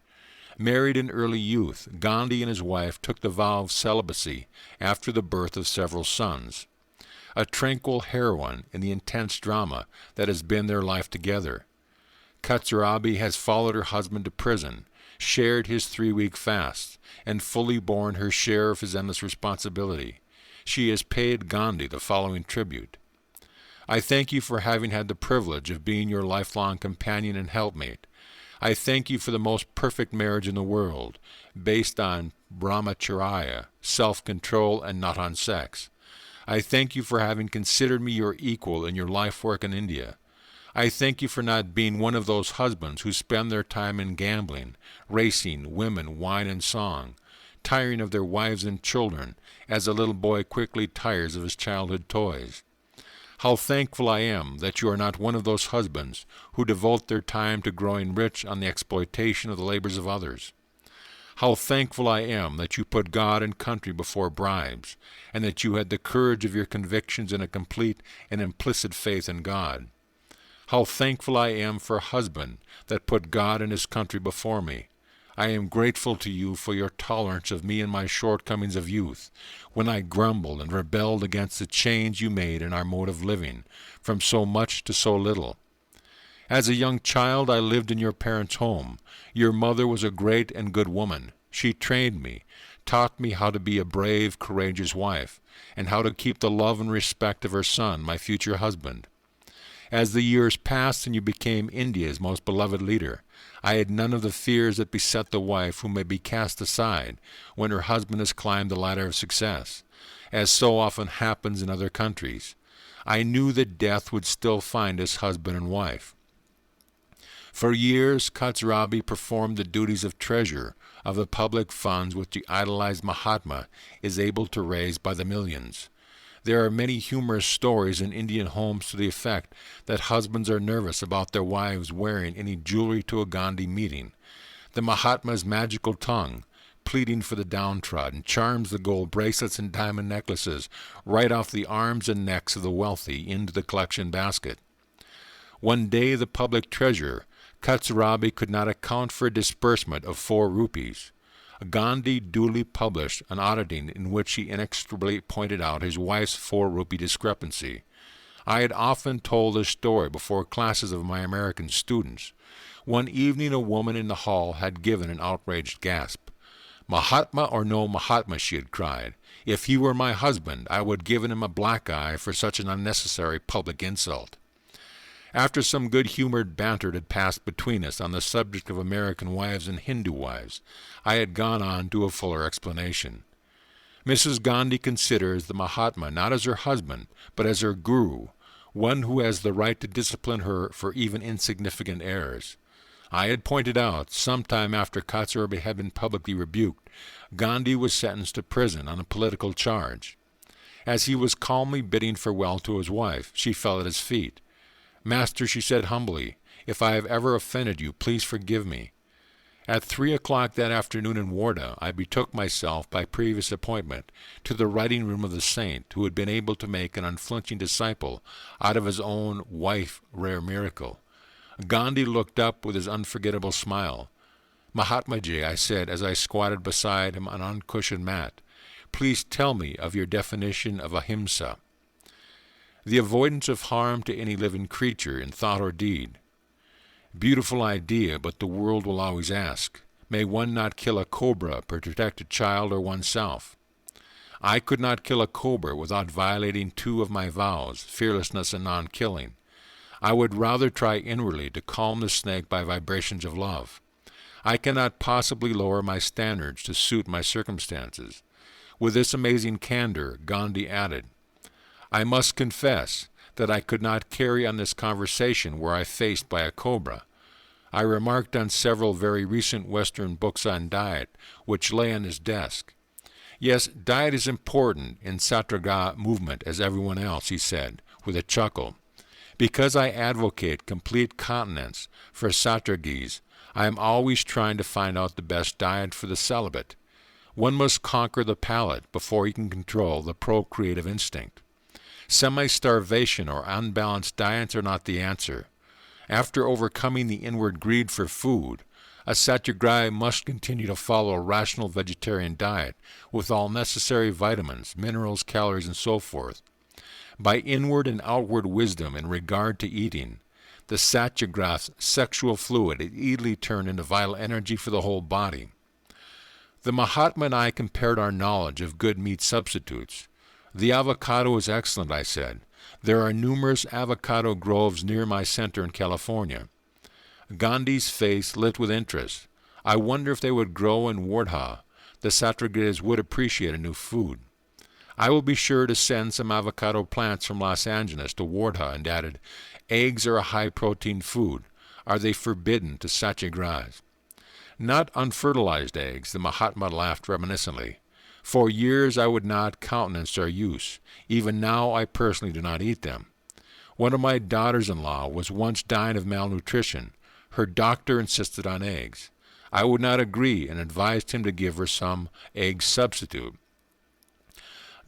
Married in early youth, Gandhi and his wife took the vow of celibacy after the birth of several sons. A tranquil heroine in the intense drama that has been their life together. Katsurabi has followed her husband to prison, shared his 3-week fasts, and fully borne her share of his endless responsibility. She has paid Gandhi the following tribute. I thank you for having had the privilege of being your lifelong companion and helpmate. I thank you for the most perfect marriage in the world, based on brahmacharya, self-control, and not on sex. I thank you for having considered me your equal in your life work in India. I thank you for not being one of those husbands who spend their time in gambling, racing, women, wine, and song, tiring of their wives and children, as a little boy quickly tires of his childhood toys. How thankful I am that you are not one of those husbands who devote their time to growing rich on the exploitation of the labors of others. How thankful I am that you put God and country before bribes, and that you had the courage of your convictions and a complete and implicit faith in God. How thankful I am for a husband that put God and his country before me. I am grateful to you for your tolerance of me and my shortcomings of youth, when I grumbled and rebelled against the change you made in our mode of living, from so much to so little. As a young child I lived in your parents' home. Your mother was a great and good woman. She trained me, taught me how to be a brave, courageous wife, and how to keep the love and respect of her son, my future husband. As the years passed and you became India's most beloved leader, I had none of the fears that beset the wife who may be cast aside when her husband has climbed the ladder of success, as so often happens in other countries. I knew that death would still find us husband and wife. For years, Katsurabi performed the duties of treasurer of the public funds which the idolized Mahatma is able to raise by the millions. There are many humorous stories in Indian homes to the effect that husbands are nervous about their wives wearing any jewelry to a Gandhi meeting. The Mahatma's magical tongue, pleading for the downtrodden, charms the gold bracelets and diamond necklaces right off the arms and necks of the wealthy into the collection basket. One day the public treasurer, Katsurabi, could not account for a disbursement of 4 rupees. Gandhi duly published an auditing in which he inexorably pointed out his wife's 4-rupee discrepancy. I had often told this story before classes of my American students. One evening a woman in the hall had given an outraged gasp. "Mahatma or no Mahatma," she had cried, "if he were my husband, I would give him a black eye for such an unnecessary public insult." After some good-humored banter had passed between us on the subject of American wives and Hindu wives, I had gone on to a fuller explanation. Mrs. Gandhi considers the Mahatma not as her husband, but as her guru, one who has the right to discipline her for even insignificant errors. I had pointed out, sometime after Katsurba had been publicly rebuked, Gandhi was sentenced to prison on a political charge. As he was calmly bidding farewell to his wife, she fell at his feet. "Master," she said humbly, "if I have ever offended you, please forgive me." At 3 o'clock that afternoon in Warda, I betook myself, by previous appointment, to the writing room of the saint who had been able to make an unflinching disciple out of his own wife, rare miracle. Gandhi looked up with his unforgettable smile. "Mahatmaji," I said as I squatted beside him on an uncushioned mat, "please tell me of your definition of ahimsa." "The avoidance of harm to any living creature in thought or deed." Beautiful idea, but the world will always ask, may one not kill a cobra to protect a child or oneself? I could not kill a cobra without violating two of my vows, fearlessness and non-killing. I would rather try inwardly to calm the snake by vibrations of love. I cannot possibly lower my standards to suit my circumstances. With this amazing candor, Gandhi added, "I must confess that I could not carry on this conversation were I faced by a cobra. I remarked on several very recent Western books on diet, which lay on his desk. Yes, diet is important in Satyagraha movement as everyone else," he said, with a chuckle. "Because I advocate complete continence for Satyagis, I am always trying to find out the best diet for the celibate. One must conquer the palate before he can control the procreative instinct. Semi-starvation or unbalanced diets are not the answer. After overcoming the inward greed for food, a satyagrahi must continue to follow a rational vegetarian diet with all necessary vitamins, minerals, calories, and so forth. By inward and outward wisdom in regard to eating, the satyagraha's sexual fluid is easily turned into vital energy for the whole body. The Mahatma and I compared our knowledge of good meat substitutes. The avocado is excellent," I said. "There are numerous avocado groves near my center in California." Gandhi's face lit with interest. "I wonder if they would grow in Wardha. The Satyagras would appreciate a new food." "I will be sure to send some avocado plants from Los Angeles to Wardha," and added, "Eggs are a high-protein food. Are they forbidden to Satyagras?" "Not unfertilized eggs," the Mahatma laughed reminiscently. "For years I would not countenance their use. Even now I personally do not eat them. One of my daughters-in-law was once dying of malnutrition. Her doctor insisted on eggs. I would not agree and advised him to give her some egg substitute.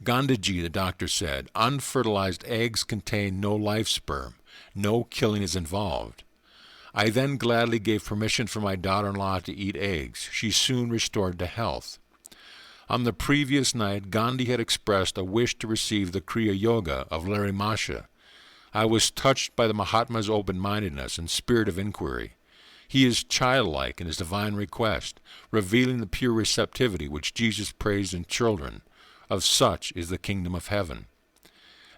"Gandhiji," the doctor said, "unfertilized eggs contain no live sperm. No killing is involved." I then gladly gave permission for my daughter-in-law to eat eggs. She soon restored to health. On the previous night, Gandhi had expressed a wish to receive the Kriya Yoga of Larry Masha. I was touched by the Mahatma's open-mindedness and spirit of inquiry. He is childlike in his divine request, revealing the pure receptivity which Jesus praised in children. Of such is the kingdom of heaven.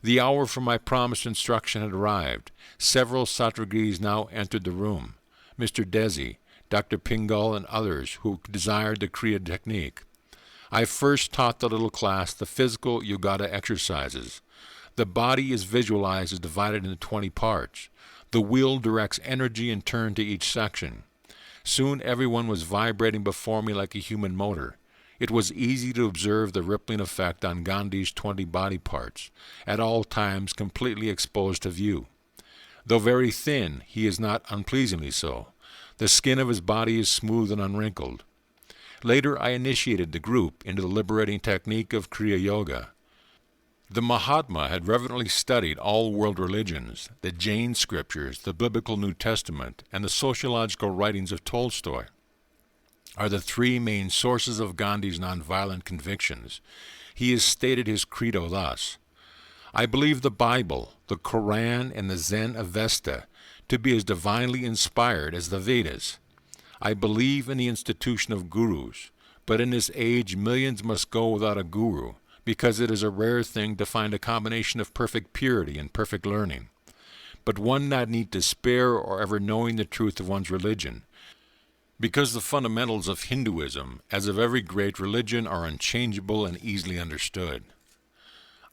The hour for my promised instruction had arrived. Several Satyagis now entered the room. Mr. Desi, Dr. Pingal, and others who desired the Kriya technique. I first taught the little class the physical Yogada exercises. The body is visualized as divided into 20 parts. The wheel directs energy in turn to each section. Soon everyone was vibrating before me like a human motor. It was easy to observe the rippling effect on Gandhi's 20 body parts, at all times completely exposed to view. Though very thin, he is not unpleasingly so. The skin of his body is smooth and unwrinkled. Later I initiated the group into the liberating technique of Kriya Yoga. The Mahatma had reverently studied all world religions, the Jain scriptures, the biblical New Testament, and the sociological writings of Tolstoy are the three main sources of Gandhi's nonviolent convictions. He has stated his credo thus: "I believe the Bible, the Koran, and the Zen Avesta to be as divinely inspired as the Vedas. I believe in the institution of gurus, but in this age millions must go without a guru, because it is a rare thing to find a combination of perfect purity and perfect learning. But one not need despair or ever knowing the truth of one's religion, because the fundamentals of Hinduism, as of every great religion, are unchangeable and easily understood.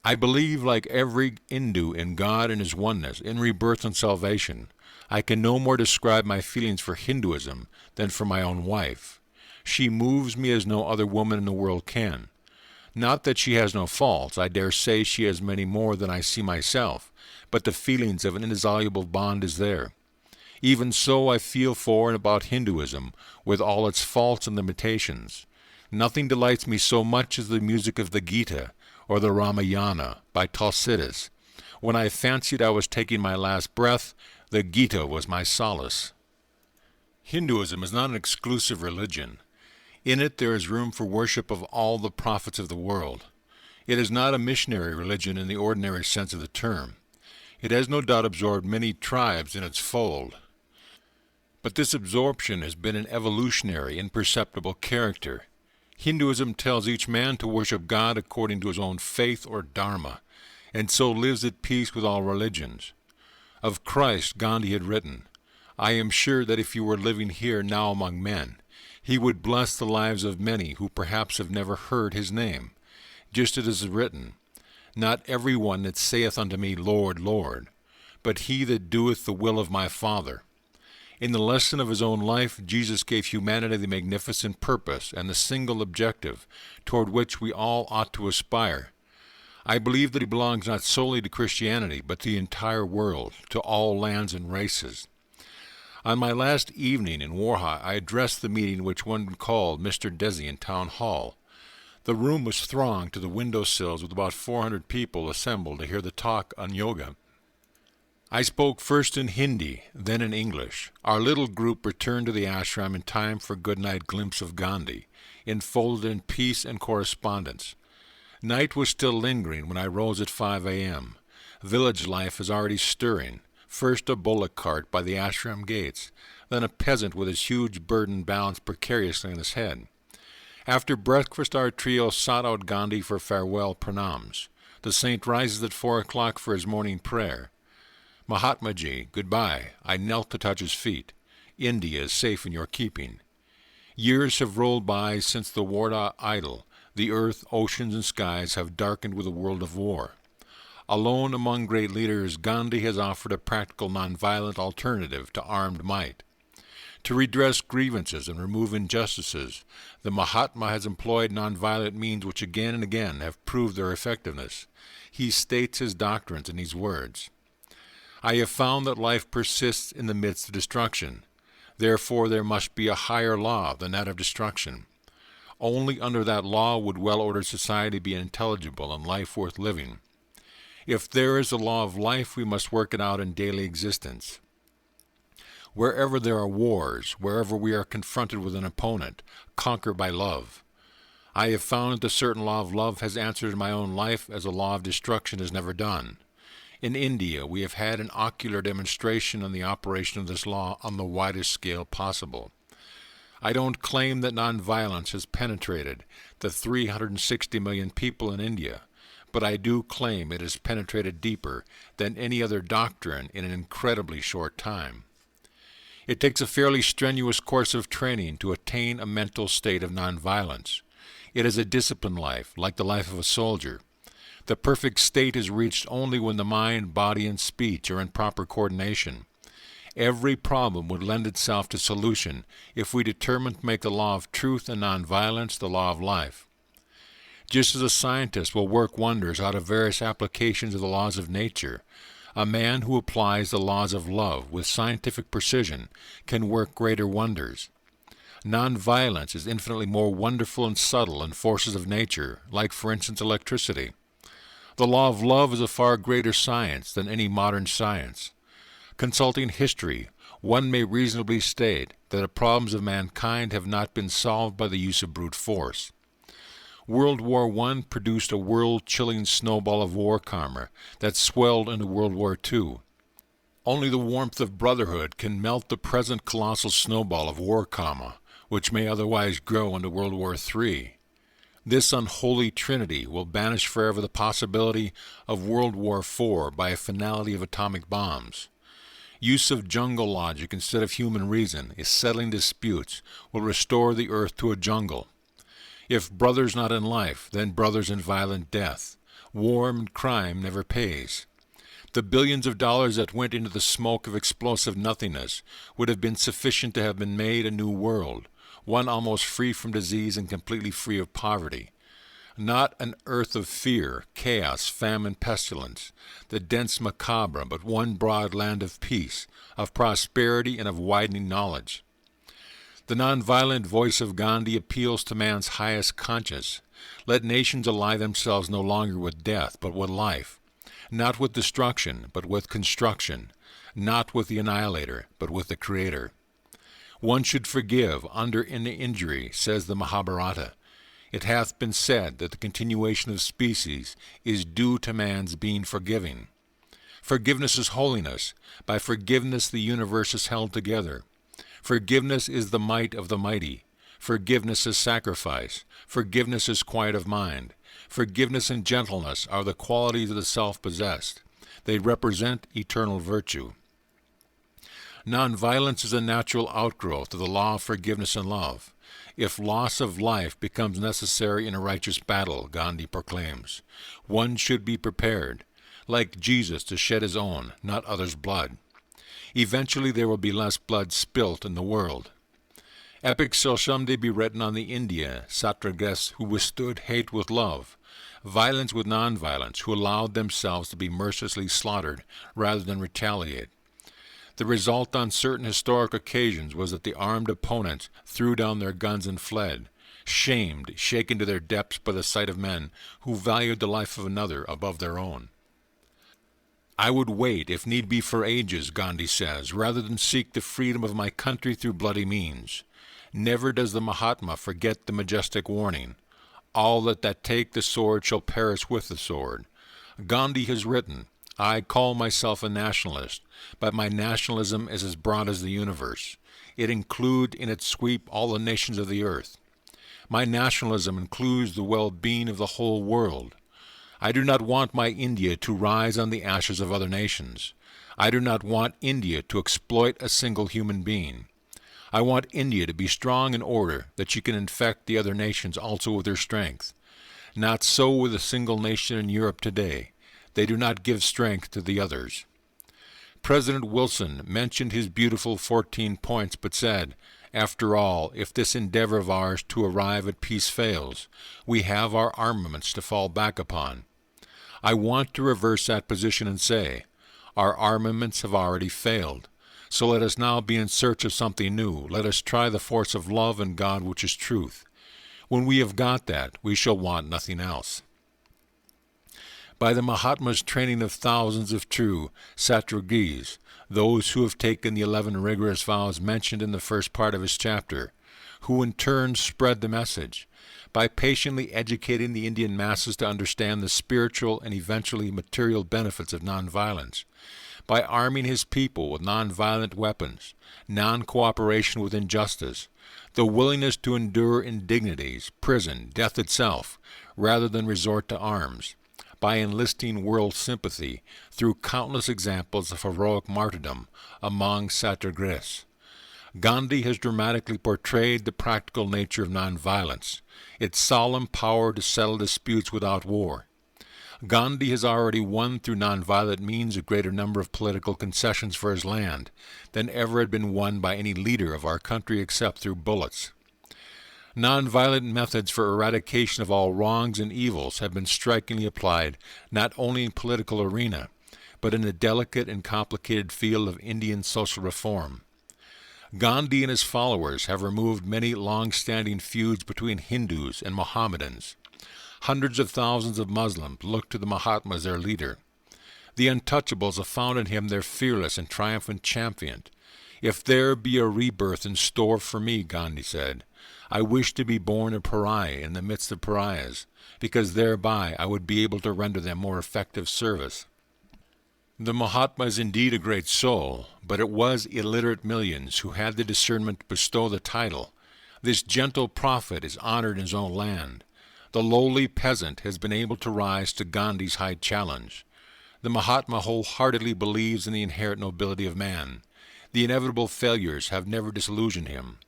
I believe, like every Hindu, in God and His oneness, in rebirth and salvation. I can no more describe my feelings for Hinduism than for my own wife. She moves me as no other woman in the world can. Not that she has no faults, I dare say she has many more than I see myself, but the feelings of an indissoluble bond is there. Even so I feel for and about Hinduism, with all its faults and limitations. Nothing delights me so much as the music of the Gita or the Ramayana by Thucydides. When I fancied I was taking my last breath, the Gita was my solace. Hinduism is not an exclusive religion. In it there is room for worship of all the prophets of the world. It is not a missionary religion in the ordinary sense of the term. It has no doubt absorbed many tribes in its fold. But this absorption has been an evolutionary, imperceptible character. Hinduism tells each man to worship God according to his own faith or dharma, and so lives at peace with all religions. Of Christ, Gandhi had written, "I am sure that if you were living here now among men, he would bless the lives of many who perhaps have never heard his name. Just as it is written, Not every one that saith unto me, Lord, Lord, but he that doeth the will of my Father." In the lesson of his own life, Jesus gave humanity the magnificent purpose and the single objective toward which we all ought to aspire. I believe that he belongs not solely to Christianity, but to the entire world, to all lands and races. On my last evening in Warha, I addressed the meeting which one called Mr. Desi in Town Hall. The room was thronged to the window sills with about 400 people assembled to hear the talk on yoga. I spoke first in Hindi, then in English. Our little group returned to the ashram in time for a good-night glimpse of Gandhi, enfolded in peace and correspondence. Night was still lingering when I rose at 5 a.m. Village life is already stirring. First a bullock cart by the ashram gates, then a peasant with his huge burden balanced precariously on his head. After breakfast our trio sought out Gandhi for farewell pranams. The saint rises at 4 o'clock for his morning prayer. Mahatmaji, goodbye. I knelt to touch his feet. India is safe in your keeping. Years have rolled by since the Warda idol. The earth, oceans, and skies have darkened with a world of war. Alone among great leaders, Gandhi has offered a practical nonviolent alternative to armed might. To redress grievances and remove injustices, the Mahatma has employed nonviolent means which again and again have proved their effectiveness. He states his doctrines in these words: "I have found that life persists in the midst of destruction. Therefore there must be a higher law than that of destruction. Only under that law would well-ordered society be intelligible and life worth living. If there is a law of life, we must work it out in daily existence. Wherever there are wars, wherever we are confronted with an opponent, conquer by love. I have found that the certain law of love has answered in my own life as a law of destruction has never done. In India, we have had an ocular demonstration on the operation of this law on the widest scale possible. I don't claim that nonviolence has penetrated the 360 million people in India, but I do claim it has penetrated deeper than any other doctrine in an incredibly short time. It takes a fairly strenuous course of training to attain a mental state of nonviolence. It is a disciplined life, like the life of a soldier. The perfect state is reached only when the mind, body, and speech are in proper coordination. Every problem would lend itself to solution if we determined to make the law of truth and nonviolence the law of life. Just as a scientist will work wonders out of various applications of the laws of nature, a man who applies the laws of love with scientific precision can work greater wonders. Nonviolence is infinitely more wonderful and subtle than forces of nature, like, for instance, electricity. The law of love is a far greater science than any modern science. Consulting history, one may reasonably state that the problems of mankind have not been solved by the use of brute force. World War I produced a world-chilling snowball of war karma that swelled into World War II. Only the warmth of brotherhood can melt the present colossal snowball of war karma, which may otherwise grow into World War III. This unholy trinity will banish forever the possibility of World War IV by a finality of atomic bombs. Use of jungle logic instead of human reason is settling disputes will restore the earth to a jungle. If brothers not in life, then brothers in violent death. War and crime never pays. The billions of dollars that went into the smoke of explosive nothingness would have been sufficient to have been made a new world, one almost free from disease and completely free of poverty. Not an earth of fear, chaos, famine, pestilence, the dense macabre, but one broad land of peace, of prosperity, and of widening knowledge. The nonviolent voice of Gandhi appeals to man's highest conscience. Let nations ally themselves no longer with death, but with life. Not with destruction, but with construction. Not with the annihilator, but with the Creator. One should forgive under an injury, says the Mahabharata. It hath been said that the continuation of species is due to man's being forgiving. Forgiveness is holiness. By forgiveness the universe is held together. Forgiveness is the might of the mighty. Forgiveness is sacrifice. Forgiveness is quiet of mind. Forgiveness and gentleness are the qualities of the self-possessed. They represent eternal virtue. Nonviolence is a natural outgrowth of the law of forgiveness and love. If loss of life becomes necessary in a righteous battle, Gandhi proclaims, one should be prepared, like Jesus, to shed his own, not others' blood. Eventually there will be less blood spilt in the world. Epics shall someday be written on the India Satyagrahis who withstood hate with love, violence with nonviolence, who allowed themselves to be mercilessly slaughtered rather than retaliate. The result on certain historic occasions was that the armed opponents threw down their guns and fled, shamed, shaken to their depths by the sight of men who valued the life of another above their own. I would wait, if need be for ages, Gandhi says, rather than seek the freedom of my country through bloody means. Never does the Mahatma forget the majestic warning, all that take the sword shall perish with the sword. Gandhi has written, I call myself a nationalist, but my nationalism is as broad as the universe. It includes in its sweep all the nations of the earth. My nationalism includes the well-being of the whole world. I do not want my India to rise on the ashes of other nations. I do not want India to exploit a single human being. I want India to be strong in order that she can infect the other nations also with her strength. Not so with a single nation in Europe today. They do not give strength to the others. President Wilson mentioned his beautiful 14 points, but said, after all, if this endeavor of ours to arrive at peace fails, we have our armaments to fall back upon. I want to reverse that position and say, our armaments have already failed. So let us now be in search of something new. Let us try the force of love and God, which is truth. When we have got that, we shall want nothing else. By the Mahatma's training of thousands of true Satyagrahis, those who have taken the 11 rigorous vows mentioned in the first part of his chapter, who in turn spread the message, by patiently educating the Indian masses to understand the spiritual and eventually material benefits of nonviolence, by arming his people with nonviolent weapons, non-cooperation with injustice, the willingness to endure indignities, prison, death itself, rather than resort to arms, by enlisting world sympathy through countless examples of heroic martyrdom among Satyagrahis. Gandhi has dramatically portrayed the practical nature of nonviolence, its solemn power to settle disputes without war. Gandhi has already won through nonviolent means a greater number of political concessions for his land than ever had been won by any leader of our country except through bullets. Nonviolent methods for eradication of all wrongs and evils have been strikingly applied not only in political arena, but in the delicate and complicated field of Indian social reform. Gandhi and his followers have removed many long-standing feuds between Hindus and Mohammedans. Hundreds of thousands of Muslims look to the Mahatma as their leader. The untouchables have found in him their fearless and triumphant champion. If there be a rebirth in store for me, Gandhi said, I wish to be born a pariah in the midst of pariahs, because thereby I would be able to render them more effective service. The Mahatma is indeed a great soul, but it was illiterate millions who had the discernment to bestow the title. This gentle prophet is honored in his own land. The lowly peasant has been able to rise to Gandhi's high challenge. The Mahatma wholeheartedly believes in the inherent nobility of man. The inevitable failures have never disillusioned him.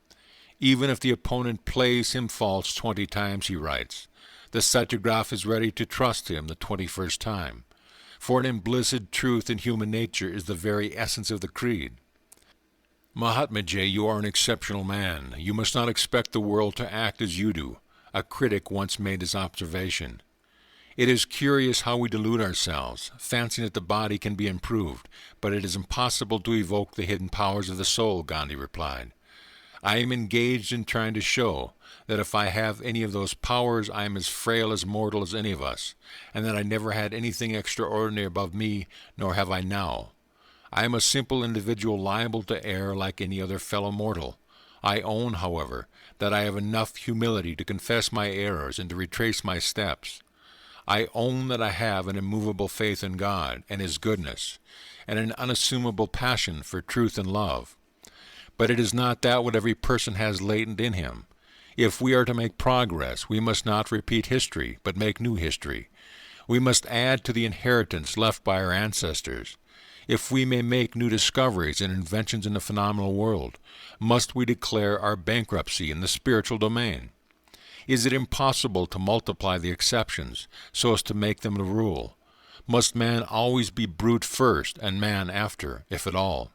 Even if the opponent plays him false 20 times, he writes, the Satyagraph is ready to trust him the 21st time. for an implicit truth in human nature is the very essence of the creed. Mahatmaji, you are an exceptional man. You must not expect the world to act as you do. A critic once made this observation. It is curious how we delude ourselves, fancying that the body can be improved, but it is impossible to evoke the hidden powers of the soul, Gandhi replied. I am engaged in trying to show that if I have any of those powers, I am as frail as mortal as any of us, and that I never had anything extraordinary above me, nor have I now. I am a simple individual liable to err like any other fellow mortal. I own, however, that I have enough humility to confess my errors and to retrace my steps. I own that I have an immovable faith in God and His goodness, and an unassumable passion for truth and love. But it is not that what every person has latent in him. If we are to make progress, we must not repeat history, but make new history. We must add to the inheritance left by our ancestors. If we may make new discoveries and inventions in the phenomenal world, must we declare our bankruptcy in the spiritual domain? Is it impossible to multiply the exceptions so as to make them the rule? Must man always be brute first and man after, if at all?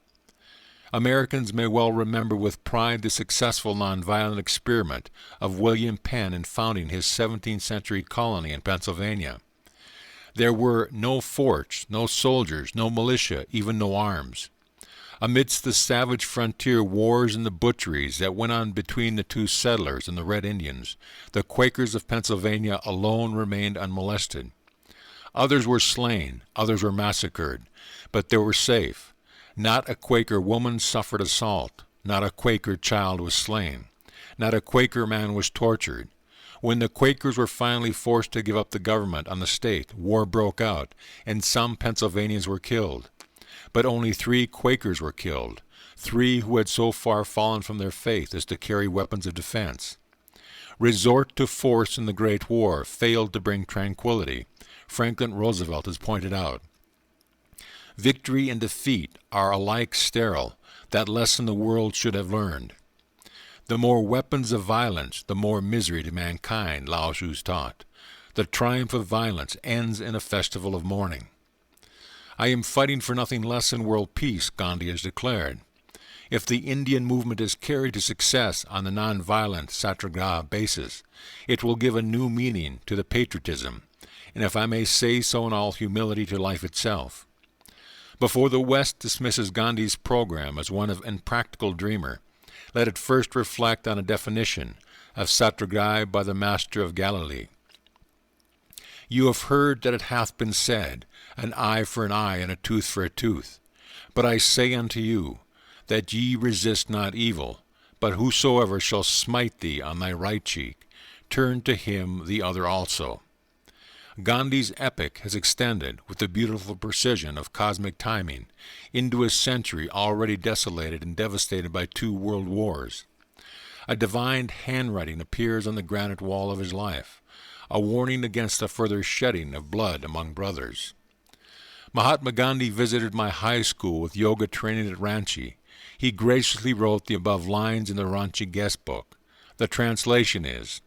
Americans may well remember with pride the successful nonviolent experiment of William Penn in founding his 17th century colony in Pennsylvania. There were no forts, no soldiers, no militia, even no arms. Amidst the savage frontier wars and the butcheries that went on between the two settlers and the Red Indians, the Quakers of Pennsylvania alone remained unmolested. Others were slain, others were massacred, but they were safe. Not a Quaker woman suffered assault, not a Quaker child was slain, not a Quaker man was tortured. When the Quakers were finally forced to give up the government on the state, war broke out, and some Pennsylvanians were killed. But only 3 Quakers were killed, 3 who had so far fallen from their faith as to carry weapons of defense. Resort to force in the Great War failed to bring tranquility, Franklin Roosevelt has pointed out. Victory and defeat are alike sterile, that lesson the world should have learned. The more weapons of violence, the more misery to mankind, Lao Tzu's taught. The triumph of violence ends in a festival of mourning. I am fighting for nothing less than world peace, Gandhi has declared. If the Indian movement is carried to success on the non-violent satyagraha basis, it will give a new meaning to the patriotism, and if I may say so in all humility, to life itself. Before the West dismisses Gandhi's program as one of impractical dreamer, let it first reflect on a definition of satyagraha by the Master of Galilee. You have heard that it hath been said, an eye for an eye and a tooth for a tooth. But I say unto you, that ye resist not evil, but whosoever shall smite thee on thy right cheek, turn to him the other also. Gandhi's epic has extended, with the beautiful precision of cosmic timing, into a century already desolated and devastated by 2 world wars. A divine handwriting appears on the granite wall of his life, a warning against the further shedding of blood among brothers. Mahatma Gandhi visited my high school with yoga training at Ranchi. He graciously wrote the above lines in the Ranchi guest book. The translation is,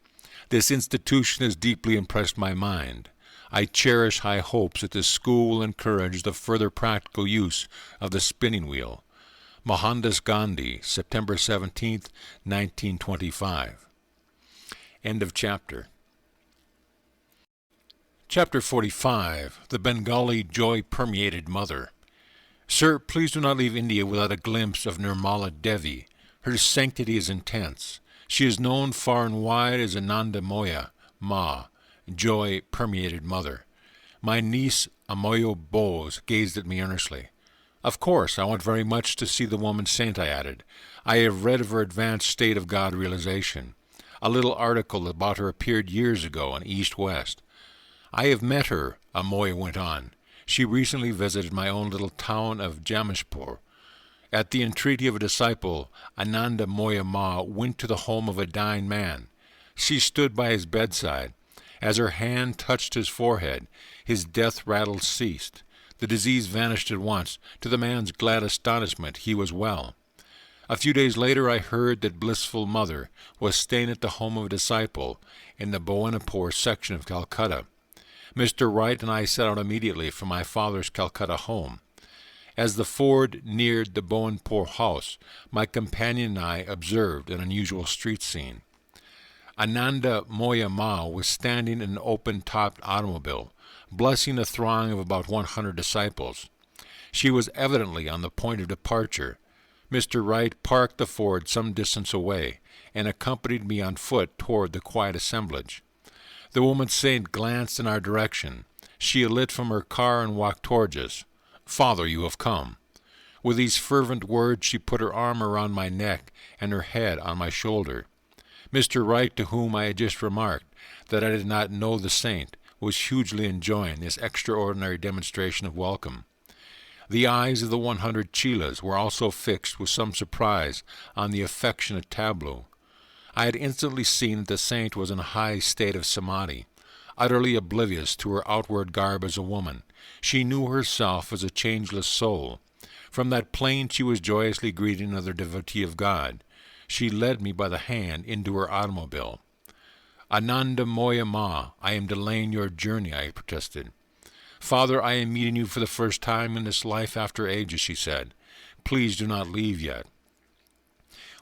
"This institution has deeply impressed my mind. I cherish high hopes that this school will encourage the further practical use of the spinning wheel." Mohandas Gandhi, September 17, 1925. End of chapter. Chapter 45. The Bengali Joy-Permeated Mother. Sir, please do not leave India without a glimpse of Nirmala Devi. Her sanctity is intense. She is known far and wide as Ananda Moya, Ma, Joy-Permeated Mother. My niece, Amoyo Bose, gazed at me earnestly. Of course, I want very much to see the woman saint, I added. I have read of her advanced state of God realization. A little article about her appeared years ago in East West. I have met her, Amoy went on. She recently visited my own little town of Jamshedpur. At the entreaty of a disciple, Ananda Moya Ma went to the home of a dying man. She stood by his bedside. As her hand touched his forehead, his death rattle ceased. The disease vanished at once. To the man's glad astonishment, he was well. A few days later I heard that blissful mother was staying at the home of a disciple in the Bhawanapur section of Calcutta. Mr. Wright and I set out immediately for my father's Calcutta home. As the Ford neared the Bowenpore house, my companion and I observed an unusual street scene. Ananda Moya Ma was standing in an open-topped automobile, blessing a throng of about 100 disciples. She was evidently on the point of departure. Mr. Wright parked the Ford some distance away and accompanied me on foot toward the quiet assemblage. The woman saint glanced in our direction. She lit from her car and walked towards us. "Father, you have come." With these fervent words she put her arm around my neck and her head on my shoulder. Mr. Wright, to whom I had just remarked that I did not know the saint, was hugely enjoying this extraordinary demonstration of welcome. The eyes of the 100 chelas were also fixed with some surprise on the affectionate tableau. I had instantly seen that the saint was in a high state of samadhi, utterly oblivious to her outward garb as a woman. She knew herself as a changeless soul. From that plane she was joyously greeting another devotee of God. She led me by the hand into her automobile. "Ananda Moya Ma, I am delaying your journey," I protested. "Father, I am meeting you for the first time in this life after ages," she said. "Please do not leave yet."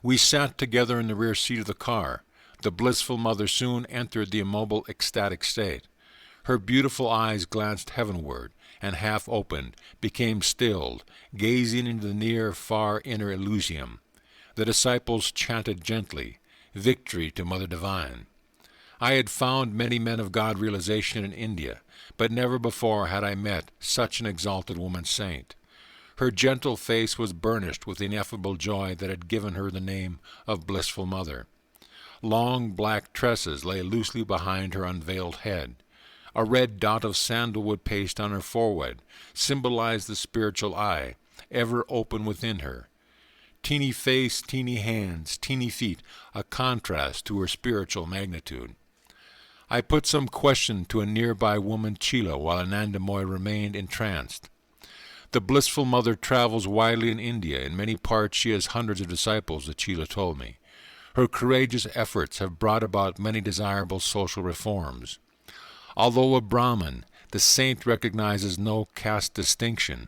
We sat together in the rear seat of the car. The blissful mother soon entered the immobile, ecstatic state. Her beautiful eyes glanced heavenward, and half opened, became stilled, gazing into the near, far inner Elysium. The disciples chanted gently, "Victory to Mother Divine." I had found many men of God realization in India, but never before had I met such an exalted woman saint. Her gentle face was burnished with the ineffable joy that had given her the name of Blissful Mother. Long black tresses lay loosely behind her unveiled head. A red dot of sandalwood paste on her forehead symbolized the spiritual eye, ever open within her. Teeny face, teeny hands, teeny feet, a contrast to her spiritual magnitude. I put some question to a nearby woman Chela while Anandamoy remained entranced. The Blissful Mother travels widely in India. In many parts she has hundreds of disciples, the Chela told me. Her courageous efforts have brought about many desirable social reforms. Although a Brahmin, the saint recognizes no caste distinction.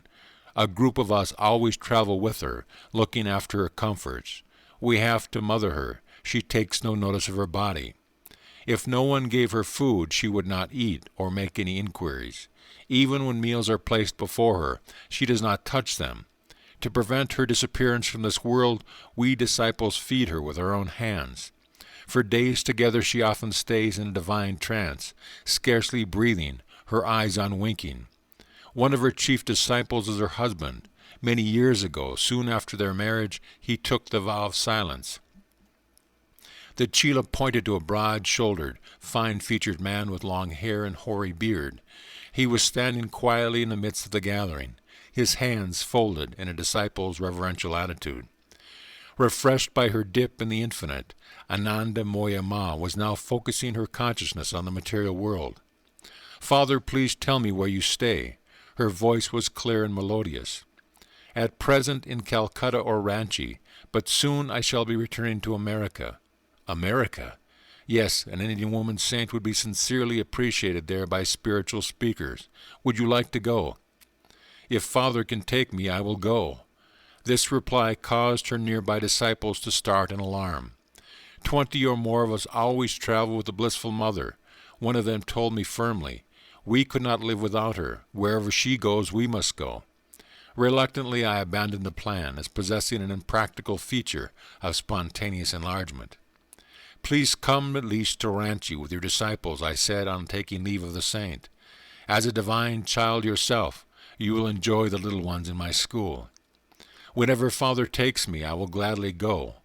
A group of us always travel with her, looking after her comforts. We have to mother her. She takes no notice of her body. If no one gave her food, she would not eat or make any inquiries. Even when meals are placed before her, she does not touch them. To prevent her disappearance from this world, we disciples feed her with our own hands. For days together she often stays in a divine trance, scarcely breathing, her eyes unwinking. One of her chief disciples is her husband. Many years ago, soon after their marriage, he took the vow of silence. The Chela pointed to a broad-shouldered, fine-featured man with long hair and hoary beard. He was standing quietly in the midst of the gathering, his hands folded in a disciple's reverential attitude. Refreshed by her dip in the infinite, Ananda Moya Ma was now focusing her consciousness on the material world. "Father, please tell me where you stay." Her voice was clear and melodious. "At present in Calcutta or Ranchi, but soon I shall be returning to America." "America?" "Yes, an Indian woman saint would be sincerely appreciated there by spiritual speakers. Would you like to go?" "If Father can take me, I will go." This reply caused her nearby disciples to start in alarm. 20 or more of us always travel with the Blissful Mother. One of them told me firmly, "We could not live without her. Wherever she goes, we must go." Reluctantly, I abandoned the plan as possessing an impractical feature of spontaneous enlargement. "Please come at least to Ranchi with your disciples," I said on taking leave of the saint. "As a divine child yourself, you will enjoy the little ones in my school." "Whenever Father takes me, I will gladly go."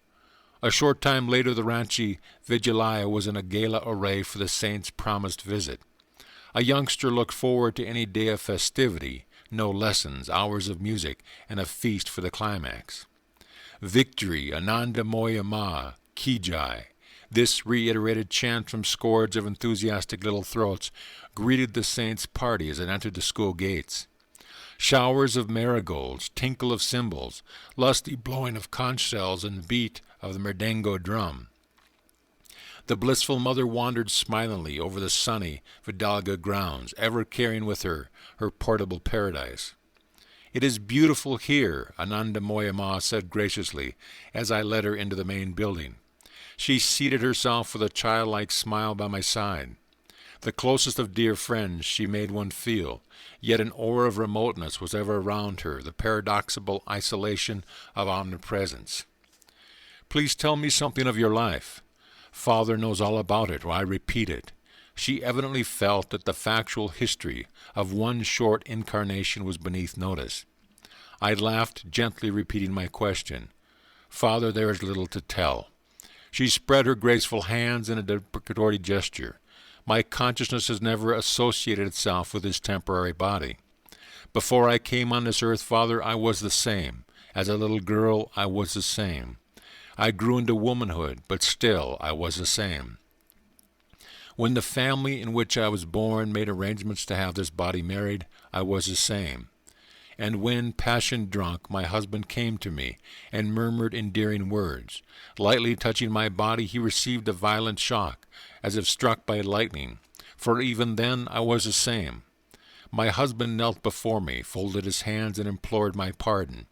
A short time later, the Ranchi Vidyalaya was in a gala array for the saint's promised visit. A youngster looked forward to any day of festivity, no lessons, hours of music, and a feast for the climax. "Victory, Ananda Moya Ma, Ki Jai." This reiterated chant from scores of enthusiastic little throats greeted the saint's party as it entered the school gates. Showers of marigolds, tinkle of cymbals, lusty blowing of conch shells, and beat of the merdengo drum. The blissful mother wandered smilingly over the sunny Vidalga grounds, ever carrying with her her portable paradise. "It is beautiful here," Ananda Moya Ma said graciously as I led her into the main building. She seated herself with a childlike smile by my side. The closest of dear friends she made one feel, yet an aura of remoteness was ever around her, the paradoxical isolation of omnipresence. "Please tell me something of your life." Father knows all about it, or I repeat it. She evidently felt that the factual history of one short incarnation was beneath notice. I laughed, gently repeating my question. "Father, there is little to tell." She spread her graceful hands in a deprecatory gesture. "My consciousness has never associated itself with this temporary body. Before I came on this earth, Father, I was the same. As a little girl, I was the same. I grew into womanhood, but still I was the same. When the family in which I was born made arrangements to have this body married, I was the same. And when, passion-drunk, my husband came to me and murmured endearing words, lightly touching my body, he received a violent shock, as if struck by lightning, for even then I was the same. My husband knelt before me, folded his hands, and implored my pardon.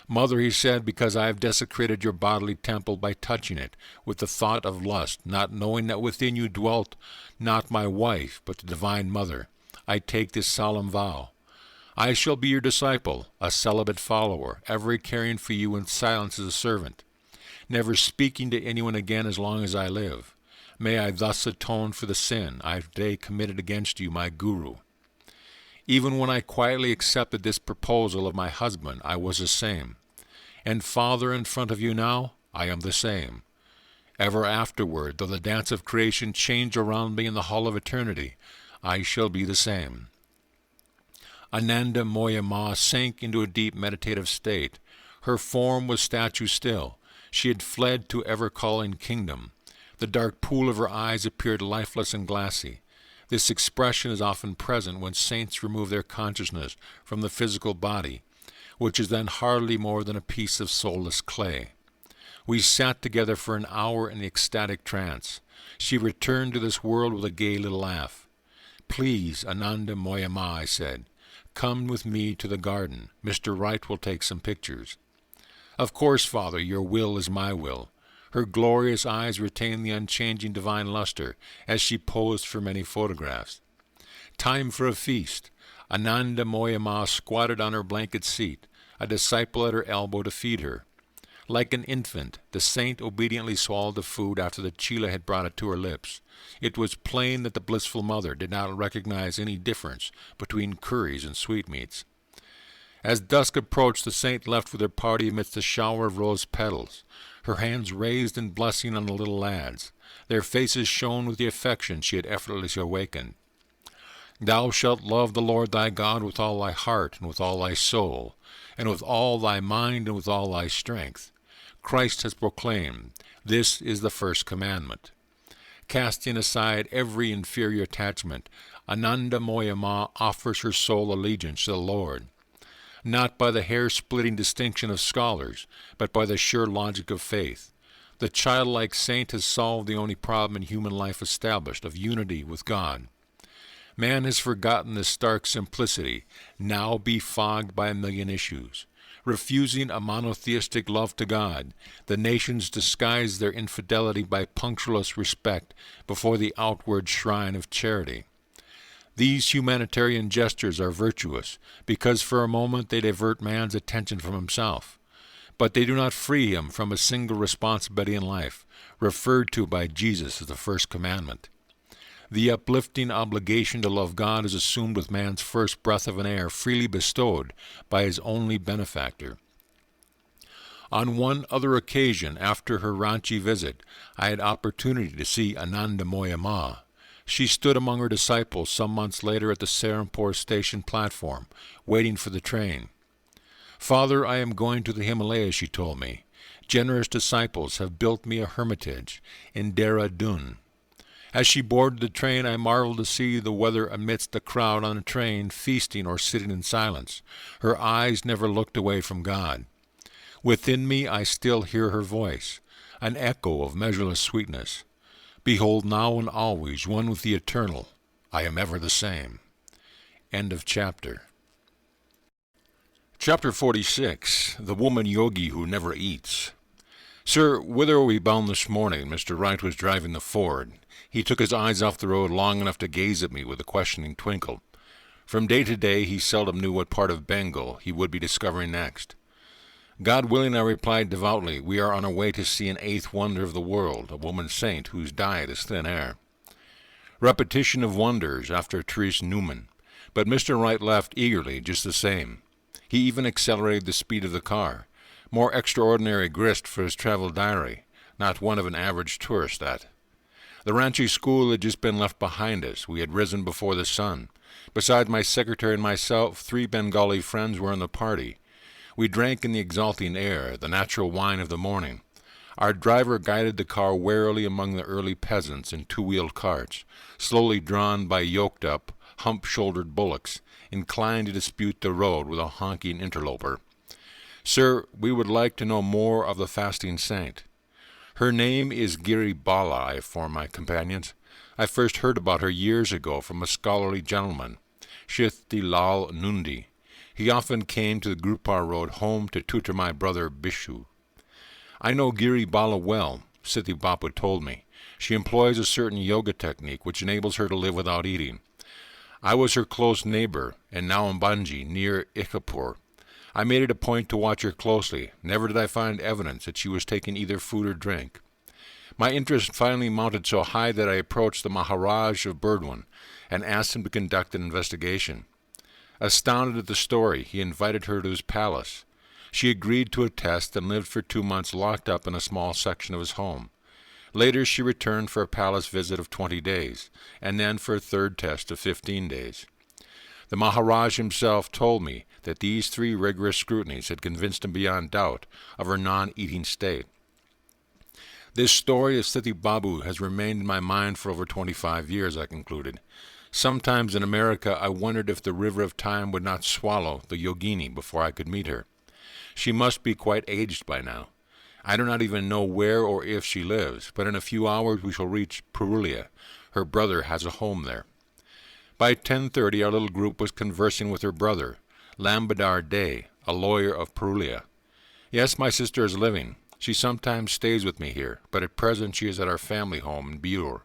'Mother,' he said, 'because I have desecrated your bodily temple by touching it with the thought of lust, not knowing that within you dwelt not my wife, but the Divine Mother, I take this solemn vow. I shall be your disciple, a celibate follower, ever caring for you in silence as a servant, never speaking to anyone again as long as I live. May I thus atone for the sin I have today committed against you, my Guru.' Even when I quietly accepted this proposal of my husband, I was the same. And, Father, in front of you now, I am the same. Ever afterward, though the dance of creation change around me in the hall of eternity, I shall be the same." Ananda Moya Ma sank into a deep meditative state. Her form was statue still. She had fled to ever-calling kingdom. The dark pool of her eyes appeared lifeless and glassy. This expression is often present when saints remove their consciousness from the physical body, which is then hardly more than a piece of soulless clay. We sat together for an hour in ecstatic trance. She returned to this world with a gay little laugh. "Please, Ananda Moya Ma," I said, "come with me to the garden. Mr. Wright will take some pictures." "Of course, Father, your will is my will." Her glorious eyes retained the unchanging divine luster as she posed for many photographs. Time for a feast. Ananda Moya Ma squatted on her blanket seat, a disciple at her elbow to feed her. Like an infant, the saint obediently swallowed the food after the chela had brought it to her lips. It was plain that the blissful mother did not recognize any difference between curries and sweetmeats. As dusk approached, the saint left with her party amidst a shower of rose petals, her hands raised in blessing on the little lads. Their faces shone with the affection she had effortlessly awakened. "Thou shalt love the Lord thy God with all thy heart, and with all thy soul, and with all thy mind, and with all thy strength. Christ has proclaimed, this is the first commandment." Casting aside every inferior attachment, Ananda Moya Ma offers her sole allegiance to the Lord, not by the hair-splitting distinction of scholars, but by the sure logic of faith. The childlike saint has solved the only problem in human life established, of unity with God. Man has forgotten this stark simplicity, now befogged by a million issues. Refusing a monotheistic love to God, the nations disguise their infidelity by punctilious respect before the outward shrine of charity. These humanitarian gestures are virtuous, because for a moment they divert man's attention from himself. But they do not free him from a single responsibility in life, referred to by Jesus as the first commandment. The uplifting obligation to love God is assumed with man's first breath of an air freely bestowed by his only benefactor. On one other occasion, after her Ranchi visit, I had opportunity to see Ananda Moya Ma. She stood among her disciples some months later at the Serampore station platform, waiting for the train. "Father, I am going to the Himalayas," she told me. "Generous disciples have built me a hermitage in Dehradun." As she boarded the train, I marveled to see the weather amidst the crowd on the train, feasting or sitting in silence. Her eyes never looked away from God. Within me I still hear her voice, an echo of measureless sweetness. Behold now and always, one with the Eternal. I am ever the same. End of chapter. Chapter 46. The Woman Yogi Who Never Eats. Sir, whither were we bound this morning? Mr. Wright was driving the Ford. He took his eyes off the road long enough to gaze at me with a questioning twinkle. From day to day he seldom knew what part of Bengal he would be discovering next. God willing, I replied devoutly, we are on our way to see an eighth wonder of the world, a woman saint whose diet is thin air. Repetition of wonders after Therese Newman, but Mr. Wright laughed eagerly just the same. He even accelerated the speed of the car. More extraordinary grist for his travel diary, not one of an average tourist, that. The Ranchi school had just been left behind us. We had risen before the sun. Besides my secretary and myself, 3 Bengali friends were in the party. We drank in the exalting air, the natural wine of the morning. Our driver guided the car warily among the early peasants in 2-wheeled carts, slowly drawn by yoked-up, hump-shouldered bullocks, inclined to dispute the road with a honking interloper. Sir, we would like to know more of the fasting saint. Her name is Giri Bala, I informed my companions. I first heard about her years ago from a scholarly gentleman, Shithti Lal Nundi. He often came to the Gurupar road home to tutor my brother Bishu. I know Giri Bala well, Siti Bapu told me. She employs a certain yoga technique which enables her to live without eating. I was her close neighbor, and now in Banji, near Ikhapur. I made it a point to watch her closely. Never did I find evidence that she was taking either food or drink. My interest finally mounted so high that I approached the Maharaj of Burdwan and asked him to conduct an investigation. Astounded at the story, he invited her to his palace. She agreed to a test and lived for 2 months locked up in a small section of his home. Later she returned for a palace visit of 20 days, and then for a third test of 15 days. The Maharaj himself told me that these 3 rigorous scrutinies had convinced him beyond doubt of her non-eating state. This story of Siti Babu has remained in my mind for over 25 years, I concluded. Sometimes in America I wondered if the river of time would not swallow the yogini before I could meet her. She must be quite aged by now. I do not even know where or if she lives, but in a few hours we shall reach Purulia. Her brother has a home there. By 10:30 our little group was conversing with her brother, Lambadar Day, a lawyer of Purulia. Yes, my sister is living. She sometimes stays with me here, but at present she is at our family home in Biur.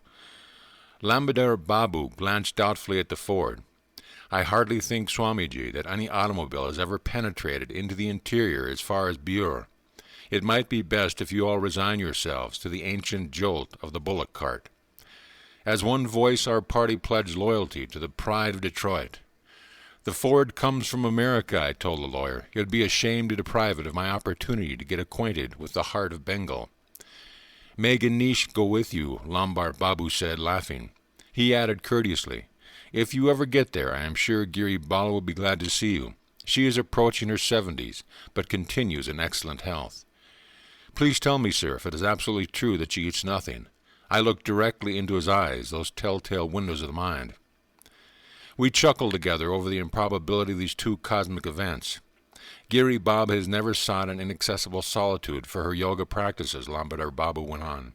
Lambadar Babu glanced doubtfully at the Ford. I hardly think, Swamiji, that any automobile has ever penetrated into the interior as far as Biur. It might be best if you all resign yourselves to the ancient jolt of the bullock cart. As one voice our party pledged loyalty to the pride of Detroit. The Ford comes from America, I told the lawyer. It would be a shame to deprive it of my opportunity to get acquainted with the heart of Bengal. May Ganesh go with you, Lambar Babu said, laughing. He added courteously, if you ever get there, I am sure Giri Bala will be glad to see you. She is approaching her 70s, but continues in excellent health. Please tell me, sir, if it is absolutely true that she eats nothing. I looked directly into his eyes, those telltale windows of the mind. We chuckled together over the improbability of these 2 cosmic events. Giri Baba has never sought an inaccessible solitude for her yoga practices, Lambadar Babu went on.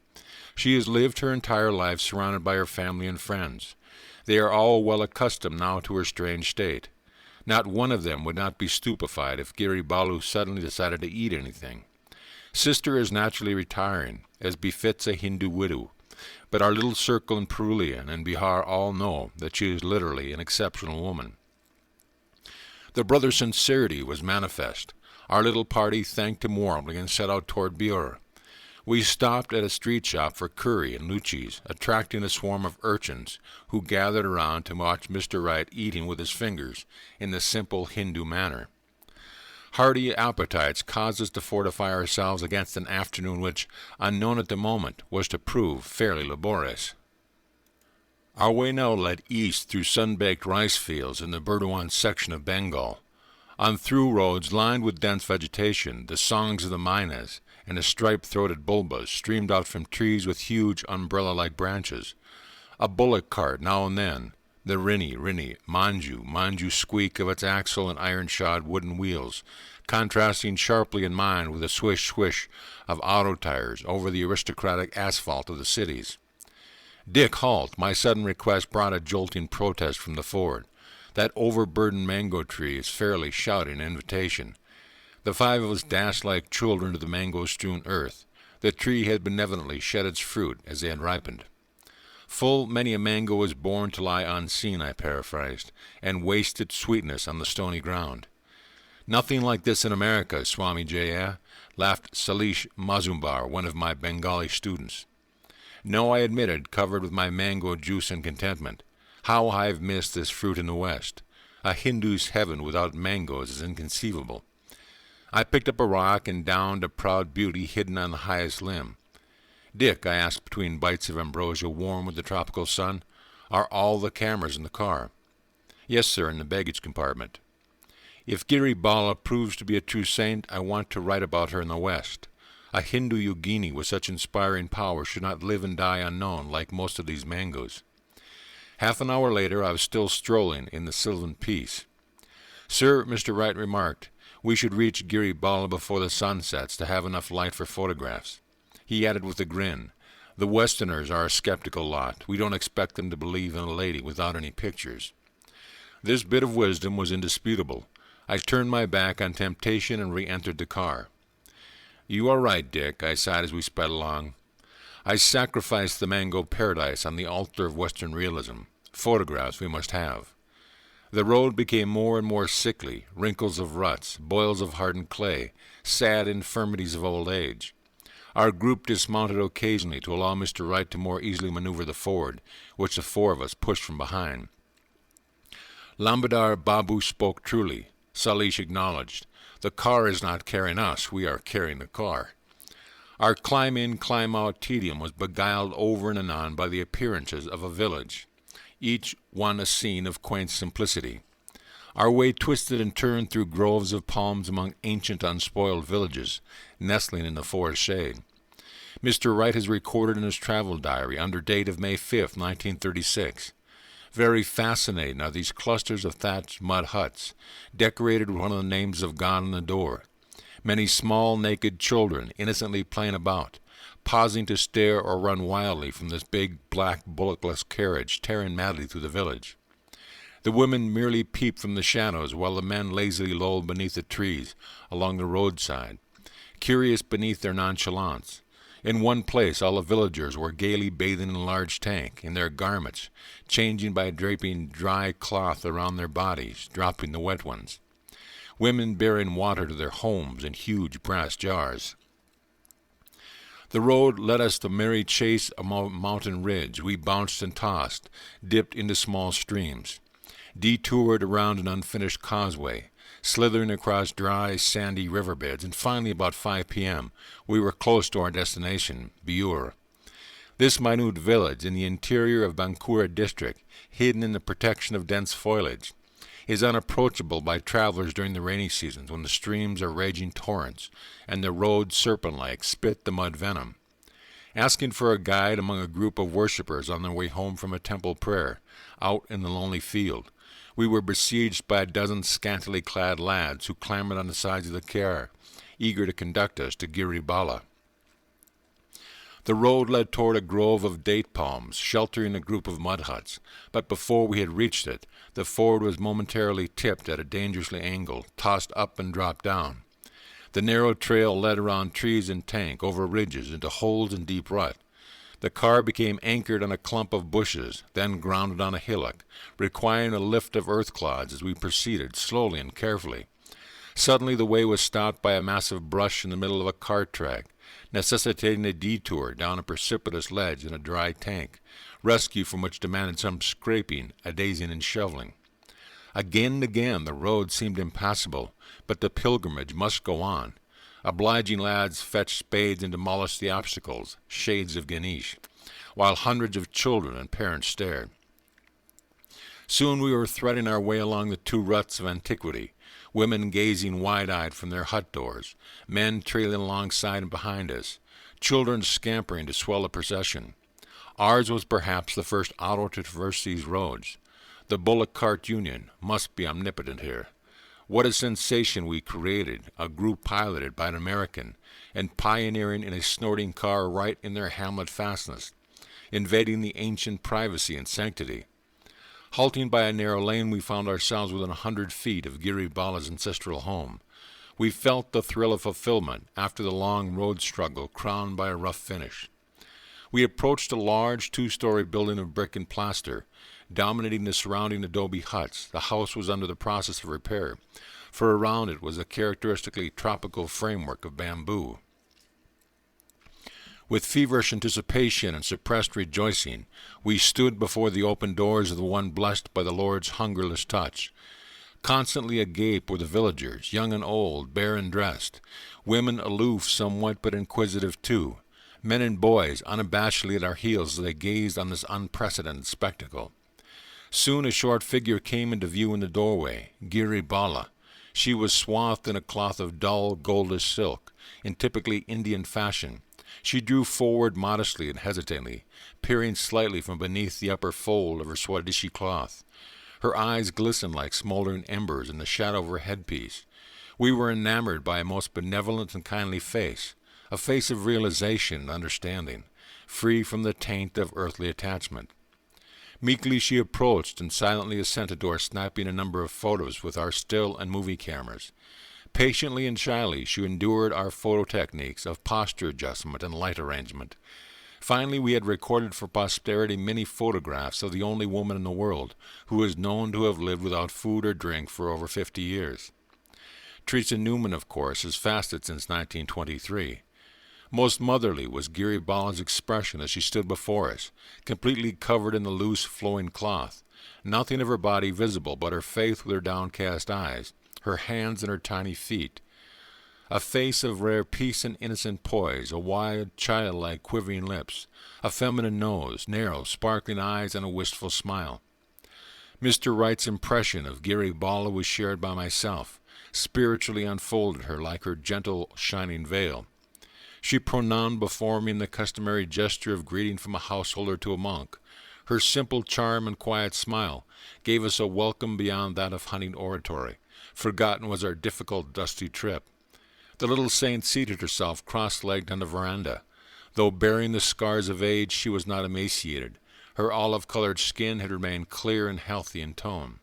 She has lived her entire life surrounded by her family and friends. They are all well accustomed now to her strange state. Not one of them would not be stupefied if Giri Balu suddenly decided to eat anything. Sister is naturally retiring, as befits a Hindu widow, but our little circle in Purulia and in Bihar all know that she is literally an exceptional woman. The brother's sincerity was manifest. Our little party thanked him warmly and set out toward Biur. We stopped at a street shop for curry and luchis, attracting a swarm of urchins who gathered around to watch Mr. Wright eating with his fingers in the simple Hindu manner. Hearty appetites caused us to fortify ourselves against an afternoon which, unknown at the moment, was to prove fairly laborious. Our way now led east through sun-baked rice fields in the Burdwan section of Bengal. On through roads lined with dense vegetation, the songs of the Minas and the striped-throated bulbas streamed out from trees with huge umbrella-like branches. A bullock cart now and then, the rinny, manju squeak of its axle and iron-shod wooden wheels, contrasting sharply in mind with the swish of auto tires over the aristocratic asphalt of the cities. "Dick, halt!" My sudden request brought a jolting protest from the Ford. That overburdened mango tree is fairly shouting an invitation. The five of us dashed like children to the mango-strewn earth. The tree had benevolently shed its fruit as they had ripened. "Full many a mango was born to lie unseen," I paraphrased, "and waste its sweetness on the stony ground." "Nothing like this in America, Swami Jaya," laughed Salish Mazumbar, one of my Bengali students. "No," I admitted, covered with my mango juice and contentment. "How I've missed this fruit in the West. A Hindu's heaven without mangoes is inconceivable." I picked up a rock and downed a proud beauty hidden on the highest limb. "Dick," I asked between bites of ambrosia warm with the tropical sun, "are all the cameras in the car?" "Yes, sir, in the baggage compartment." "If Giri Bala proves to be a true saint, I want to write about her in the West. A Hindu yogini with such inspiring power should not live and die unknown like most of these mangoes." Half an hour later I was still strolling in the sylvan peace. "Sir," Mr. Wright remarked, "we should reach Giri Bala before the sun sets to have enough light for photographs." He added with a grin, "The Westerners are a skeptical lot. We don't expect them to believe in a lady without any pictures." This bit of wisdom was indisputable. I turned my back on temptation and re-entered the car. "You are right, Dick," I sighed as we sped along. "I sacrificed the mango paradise on the altar of Western realism. Photographs we must have." The road became more and more sickly, wrinkles of ruts, boils of hardened clay, sad infirmities of old age. Our group dismounted occasionally to allow Mr. Wright to more easily maneuver the Ford, which the four of us pushed from behind. Lambadar Babu spoke truly. Salish acknowledged. "The car is not carrying us, we are carrying the car." Our climb-in, climb-out tedium was beguiled over and anon by the appearances of a village, each one a scene of quaint simplicity. Our way twisted and turned through groves of palms among ancient unspoiled villages, nestling in the forest shade. Mr. Wright has recorded in his travel diary, under date of May 5, 1936, "Very fascinating are these clusters of thatched mud huts, decorated with one of the names of God on the door. Many small naked children innocently playing about, pausing to stare or run wildly from this big black bullockless carriage tearing madly through the village. The women merely peep from the shadows while the men lazily loll beneath the trees along the roadside, curious beneath their nonchalance. In one place all the villagers were gaily bathing in a large tank, in their garments, changing by draping dry cloth around their bodies, dropping the wet ones. Women bearing water to their homes in huge brass jars. The road led us to merry chase a mountain ridge. We bounced and tossed, dipped into small streams, detoured around an unfinished causeway, slithering across dry, sandy riverbeds, and finally, about 5 p.m., we were close to our destination, Biur. This minute village in the interior of Bankura district, hidden in the protection of dense foliage, is unapproachable by travelers during the rainy seasons when the streams are raging torrents and the roads, serpent-like, spit the mud venom. Asking for a guide among a group of worshippers on their way home from a temple prayer, out in the lonely field, we were besieged by a dozen scantily clad lads who clambered on the sides of the car, eager to conduct us to Giri Bala. The road led toward a grove of date palms, sheltering a group of mud huts, but before we had reached it, the Ford was momentarily tipped at a dangerously angle, tossed up and dropped down. The narrow trail led around trees and tank, over ridges, into holes and deep rut. The car became anchored on a clump of bushes, then grounded on a hillock, requiring a lift of earth clods as we proceeded, slowly and carefully. Suddenly the way was stopped by a massive brush in the middle of a cart track, necessitating a detour down a precipitous ledge in a dry tank, rescue from which demanded some scraping, adazing, and shoveling. Again and again the road seemed impassable, but the pilgrimage must go on. Obliging lads fetched spades and demolished the obstacles, shades of Ganesh, while hundreds of children and parents stared. Soon we were threading our way along the two ruts of antiquity, women gazing wide-eyed from their hut doors, men trailing alongside and behind us, children scampering to swell the procession. Ours was perhaps the first auto to traverse these roads. The Bullock Cart Union must be omnipotent here. What a sensation we created, a group piloted by an American, and pioneering in a snorting car right in their hamlet fastness. invading the ancient privacy and sanctity. Halting by a narrow lane, we found ourselves within 100 feet of Giri Bala's ancestral home. We felt the thrill of fulfillment after the long road struggle crowned by a rough finish. We approached a large 2-story building of brick and plaster, dominating the surrounding adobe huts. The house was under the process of repair, for around it was a characteristically tropical framework of bamboo. With feverish anticipation and suppressed rejoicing, we stood before the open doors of the one blessed by the Lord's hungerless touch. Constantly agape were the villagers, young and old, bare and dressed, women aloof somewhat but inquisitive too, men and boys unabashedly at our heels as they gazed on this unprecedented spectacle. Soon a short figure came into view in the doorway, Giri Bala. She was swathed in a cloth of dull, goldish silk, in typically Indian fashion. She drew forward modestly and hesitantly, peering slightly from beneath the upper fold of her Swadeshi cloth. Her eyes glistened like smoldering embers in the shadow of her headpiece. We were enamored by a most benevolent and kindly face, a face of realization and understanding, free from the taint of earthly attachment. Meekly she approached and silently assented to our snapping a number of photos with our still and movie cameras. Patiently and shyly she endured our photo techniques of posture adjustment and light arrangement. Finally, we had recorded for posterity many photographs of the only woman in the world who is known to have lived without food or drink for over 50 years. Teresa Newman, of course, has fasted since 1923. Most motherly was Giri Bala's expression as she stood before us, completely covered in the loose, flowing cloth, nothing of her body visible but her face with her downcast eyes, her hands and her tiny feet. A face of rare peace and innocent poise, a wide, childlike, quivering lips, a feminine nose, narrow, sparkling eyes, and a wistful smile. Mr. Wright's impression of Giri Bala was shared by myself, spiritually unfolded her like her gentle, shining veil. She pronounced before me in the customary gesture of greeting from a householder to a monk. Her simple charm and quiet smile gave us a welcome beyond that of honeyed oratory. Forgotten was our difficult, dusty trip. The little saint seated herself cross-legged on the veranda. Though bearing the scars of age, she was not emaciated. Her olive-colored skin had remained clear and healthy in tone.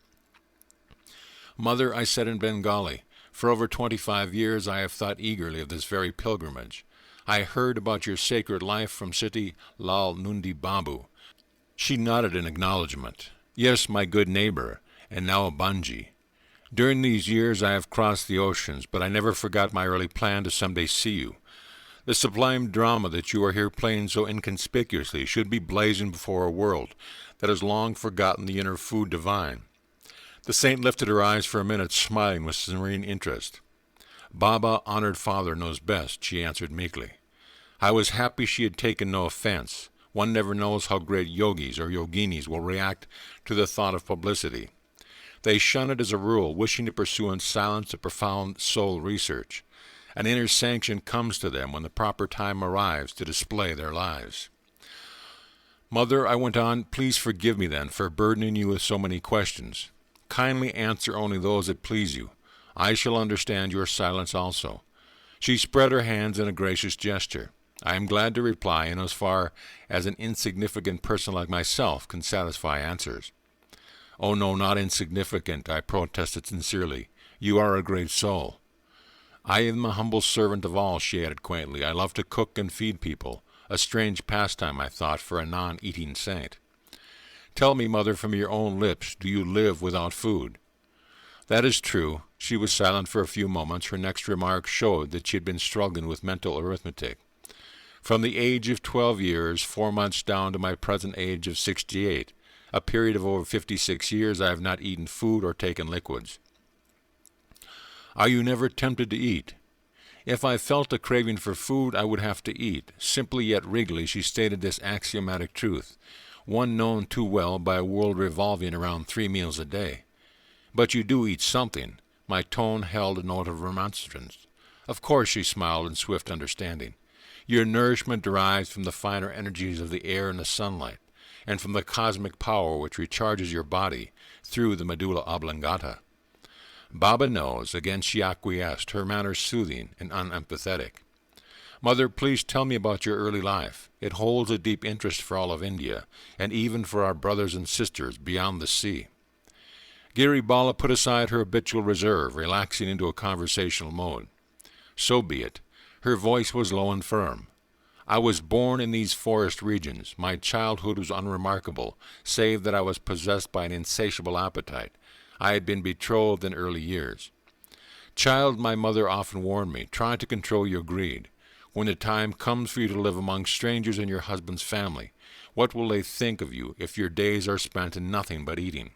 "Mother," I said in Bengali, "for over 25 years I have thought eagerly of this very pilgrimage. I heard about your sacred life from Siti Lal Nundi Babu." She nodded in acknowledgment. "Yes, my good neighbor, and now a Banji. During these years I have crossed the oceans, but I never forgot my early plan to someday see you. The sublime drama that you are here playing so inconspicuously should be blazoned before a world that has long forgotten the inner food divine." The saint lifted her eyes for a minute, smiling with serene interest. "Baba, honored father, knows best," she answered meekly. I was happy she had taken no offense. One never knows how great yogis or yoginis will react to the thought of publicity. They shun it as a rule, wishing to pursue in silence a profound soul research. An inner sanction comes to them when the proper time arrives to display their lives. "Mother," I went on, "please forgive me then for burdening you with so many questions. Kindly answer only those that please you. I shall understand your silence also." She spread her hands in a gracious gesture. I am glad to reply in as far as an insignificant person like myself can satisfy answers. "Oh no, not insignificant," I protested sincerely. "You are a great soul." "I am a humble servant of all," she added quaintly. "I love to cook and feed people. A strange pastime, I thought, for a non-eating saint." "Tell me, mother, from your own lips, do you live without food?" "That is true." She was silent for a few moments. Her next remark showed that she had been struggling with mental arithmetic. "From the age of 12 years, 4 months down to my present age of 68, a period of over 56 years, I have not eaten food or taken liquids." "Are you never tempted to eat?" "If I felt a craving for food, I would have to eat." Simply yet regally she stated this axiomatic truth, one known too well by a world revolving around 3 meals a day. "But you do eat something." My tone held a note of remonstrance. "Of course," she smiled in swift understanding. "Your nourishment derives from the finer energies of the air and the sunlight, and from the cosmic power which recharges your body through the medulla oblongata." "Baba knows." Again she acquiesced, her manner soothing and unempathetic. Mother, please tell me about your early life. It holds a deep interest for all of India, and even for our brothers and sisters beyond the sea. Giri Bala put aside her habitual reserve, relaxing into a conversational mode. So be it. Her voice was low and firm. I was born in these forest regions. My childhood was unremarkable, save that I was possessed by an insatiable appetite. I had been betrothed in early years. Child, my mother often warned me, try to control your greed. When the time comes for you to live among strangers in your husband's family, what will they think of you if your days are spent in nothing but eating?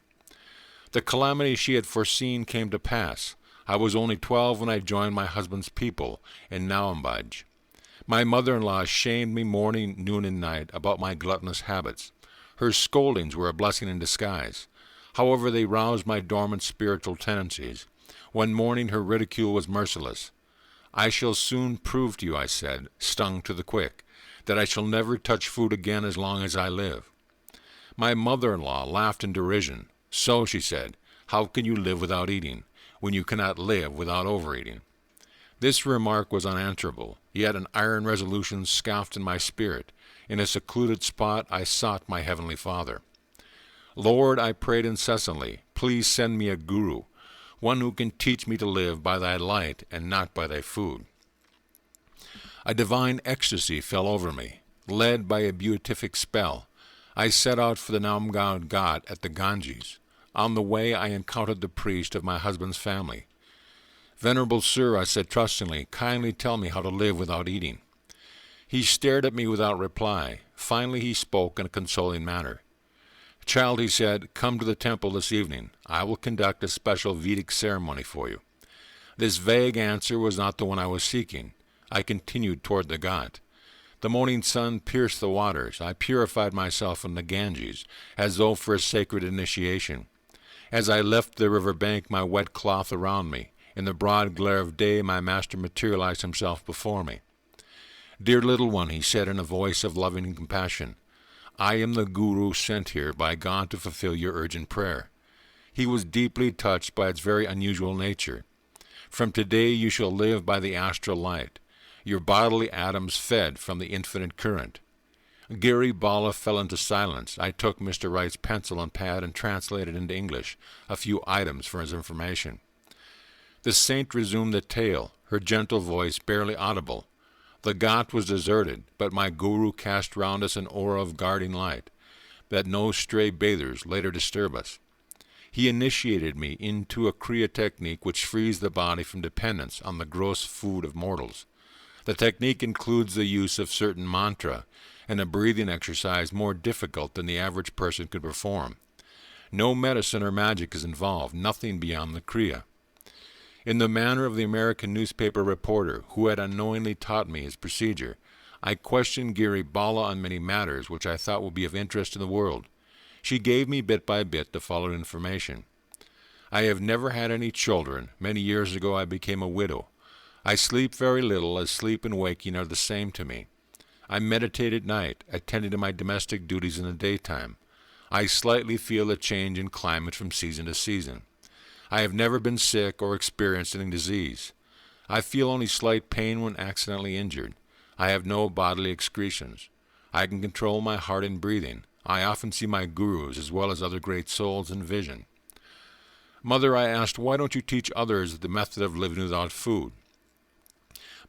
The calamity she had foreseen came to pass. I was only 12 when I joined my husband's people in Nawambaj. My mother-in-law shamed me morning, noon, and night about my gluttonous habits. Her scoldings were a blessing in disguise. However, they roused my dormant spiritual tendencies. One morning her ridicule was merciless. I shall soon prove to you, I said, stung to the quick, that I shall never touch food again as long as I live. My mother-in-law laughed in derision. So, she said, how can you live without eating, when you cannot live without overeating? This remark was unanswerable, yet an iron resolution scoffed in my spirit. In a secluded spot I sought my heavenly Father. Lord, I prayed incessantly, please send me a guru, one who can teach me to live by thy light and not by thy food. A divine ecstasy fell over me. Led by a beatific spell, I set out for the Namgaon Ghat at the Ganges. On the way I encountered the priest of my husband's family. Venerable sir, I said trustingly, kindly tell me how to live without eating. He stared at me without reply. Finally he spoke in a consoling manner. Child, he said, come to the temple this evening. I will conduct a special Vedic ceremony for you. This vague answer was not the one I was seeking. I continued toward the Ghat. The morning sun pierced the waters. I purified myself in the Ganges, as though for a sacred initiation. As I left the river bank, my wet cloth around me, in the broad glare of day, my master materialized himself before me. Dear little one, he said in a voice of loving compassion, I am the Guru sent here by God to fulfill your urgent prayer. He was deeply touched by its very unusual nature. From today you shall live by the astral light, your bodily atoms fed from the infinite current. Giri Bala fell into silence. I took Mr. Wright's pencil and pad and translated into English a few items for his information. The saint resumed the tale, her gentle voice barely audible. The Ghat was deserted, but my guru cast round us an aura of guarding light, that no stray bathers later disturb us. He initiated me into a Kriya technique which frees the body from dependence on the gross food of mortals. The technique includes the use of certain mantra and a breathing exercise more difficult than the average person could perform. No medicine or magic is involved, nothing beyond the Kriya. In the manner of the American newspaper reporter who had unknowingly taught me his procedure, I questioned Giri Bala on many matters which I thought would be of interest to the world. She gave me bit by bit the following information. I have never had any children. Many years ago I became a widow. I sleep very little, as sleep and waking are the same to me. I meditate at night, attending to my domestic duties in the daytime. I slightly feel a change in climate from season to season. I have never been sick or experienced any disease. I feel only slight pain when accidentally injured. I have no bodily excretions. I can control my heart and breathing. I often see my gurus as well as other great souls in vision. Mother, I asked, why don't you teach others the method of living without food?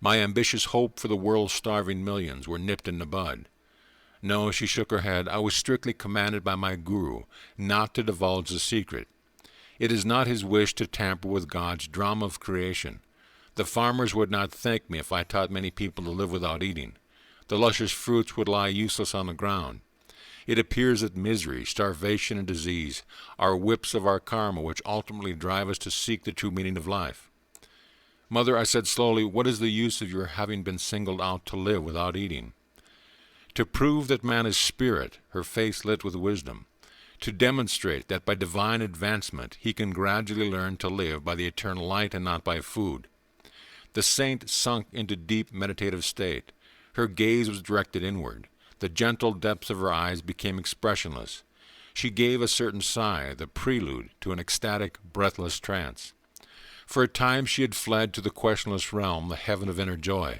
My ambitious hope for the world's starving millions were nipped in the bud. No, she shook her head. I was strictly commanded by my guru not to divulge the secret. It is not his wish to tamper with God's drama of creation. The farmers would not thank me if I taught many people to live without eating. The luscious fruits would lie useless on the ground. It appears that misery, starvation, and disease are whips of our karma which ultimately drive us to seek the true meaning of life. Mother, I said slowly, what is the use of your having been singled out to live without eating? To prove that man is spirit, her face lit with wisdom. To demonstrate that by divine advancement he can gradually learn to live by the eternal light and not by food. The saint sunk into deep meditative state. Her gaze was directed inward. The gentle depths of her eyes became expressionless. She gave a certain sigh, the prelude to an ecstatic, breathless trance. For a time she had fled to the questionless realm, the heaven of inner joy.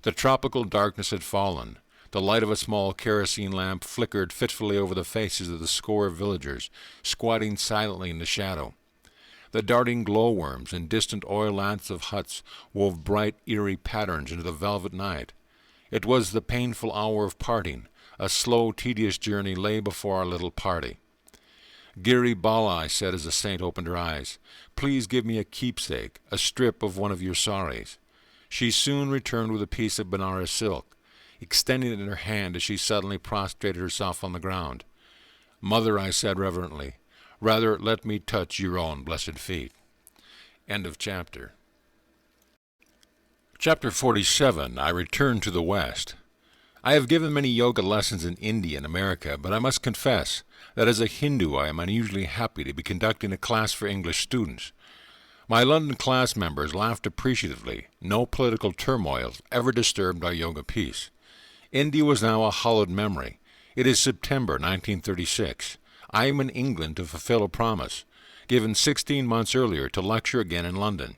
The tropical darkness had fallen. The light of a small kerosene lamp flickered fitfully over the faces of the score of villagers, squatting silently in the shadow. The darting glowworms and distant oil lamps of huts wove bright, eerie patterns into the velvet night. It was the painful hour of parting. A slow, tedious journey lay before our little party. "Giri Bala," I said as the saint opened her eyes, "please give me a keepsake, a strip of one of your saris." She soon returned with a piece of Benares silk, extending it in her hand as she suddenly prostrated herself on the ground. "Mother," I said reverently, "rather let me touch your own blessed feet." End of chapter. Chapter 47. I return to the West. I have given many yoga lessons in India and America, but I must confess that as a Hindu I am unusually happy to be conducting a class for English students. My London class members laughed appreciatively. No political turmoil ever disturbed our yoga peace. India was now a hallowed memory. It is September 1936. I am in England to fulfill a promise, given 16 months earlier to lecture again in London.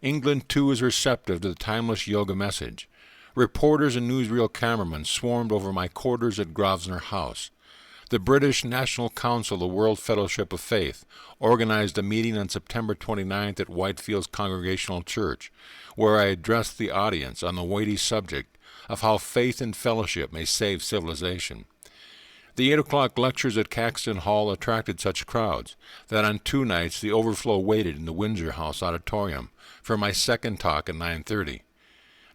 England, too, is receptive to the timeless yoga message. Reporters and newsreel cameramen swarmed over my quarters at Grosvenor House. The British National Council of the World Fellowship of Faith organized a meeting on September 29th at Whitefields Congregational Church, where I addressed the audience on the weighty subject of how faith and fellowship may save civilization. The 8 o'clock lectures at Caxton Hall attracted such crowds that on 2 nights the overflow waited in the Windsor House auditorium for my second talk at 9:30.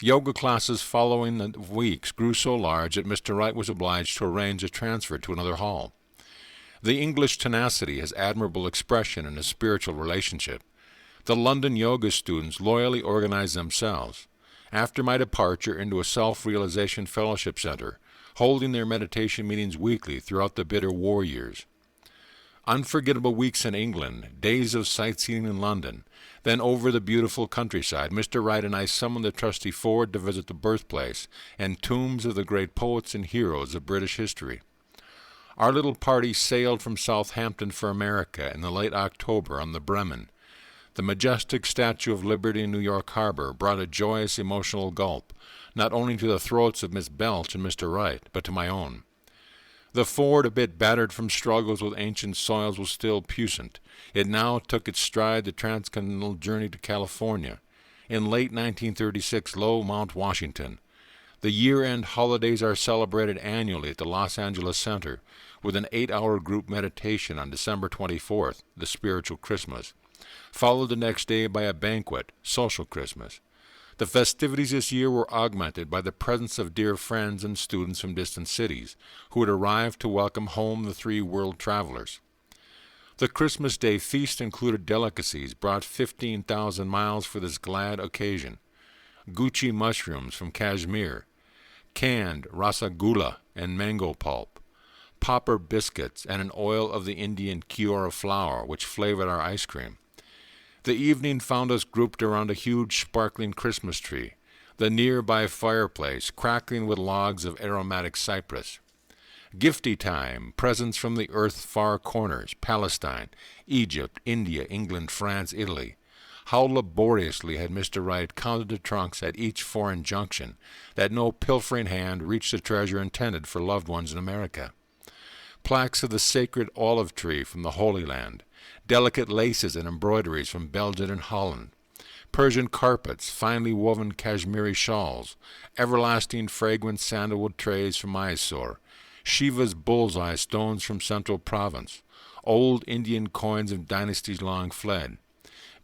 Yoga classes following the weeks grew so large that Mr. Wright was obliged to arrange a transfer to another hall. The English tenacity has admirable expression in a spiritual relationship. The London yoga students loyally organized themselves, after my departure, into a self-realization fellowship center, holding their meditation meetings weekly throughout the bitter war years. Unforgettable weeks in England, days of sightseeing in London. Then over the beautiful countryside, Mr. Wright and I summoned the trustee Ford to visit the birthplace and tombs of the great poets and heroes of British history. Our little party sailed from Southampton for America in the late October on the Bremen. The majestic Statue of Liberty in New York Harbor brought a joyous emotional gulp, not only to the throats of Miss Belch and Mr. Wright, but to my own. The Ford, a bit battered from struggles with ancient soils, was still puissant. It now took its stride the transcontinental journey to California. In late 1936, lo, Mount Washington. The year-end holidays are celebrated annually at the Los Angeles Center, with an 8-hour group meditation on December 24th, the spiritual Christmas, followed the next day by a banquet, social Christmas. The festivities this year were augmented by the presence of dear friends and students from distant cities, who had arrived to welcome home the 3 world travelers. The Christmas Day feast included delicacies brought 15,000 miles for this glad occasion: Gucci mushrooms from Kashmir, canned rasagula and mango pulp, popper biscuits, and an oil of the Indian Kiora flour which flavored our ice cream. The evening found us grouped around a huge sparkling Christmas tree, the nearby fireplace crackling with logs of aromatic cypress. Gifty time, presents from the earth's far corners, Palestine, Egypt, India, England, France, Italy. How laboriously had Mr. Wright counted the trunks at each foreign junction, that no pilfering hand reached the treasure intended for loved ones in America. Plaques of the sacred olive tree from the Holy Land, delicate laces and embroideries from Belgium and Holland, Persian carpets, finely woven Kashmiri shawls, everlasting fragrant sandalwood trays from Mysore, Shiva's bullseye stones from Central Province, old Indian coins of dynasties long fled,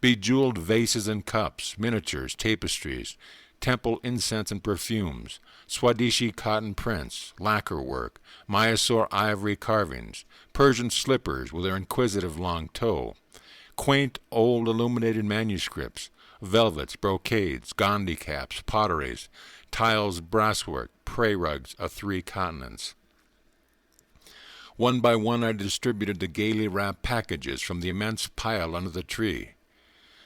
bejeweled vases and cups, miniatures, tapestries, temple incense and perfumes, Swadeshi cotton prints, lacquer work, Mysore ivory carvings, Persian slippers with their inquisitive long toe, quaint old illuminated manuscripts, velvets, brocades, Gandhi caps, potteries, tiles, brasswork, prey rugs of 3 continents. One by one I distributed the gaily wrapped packages from the immense pile under the tree.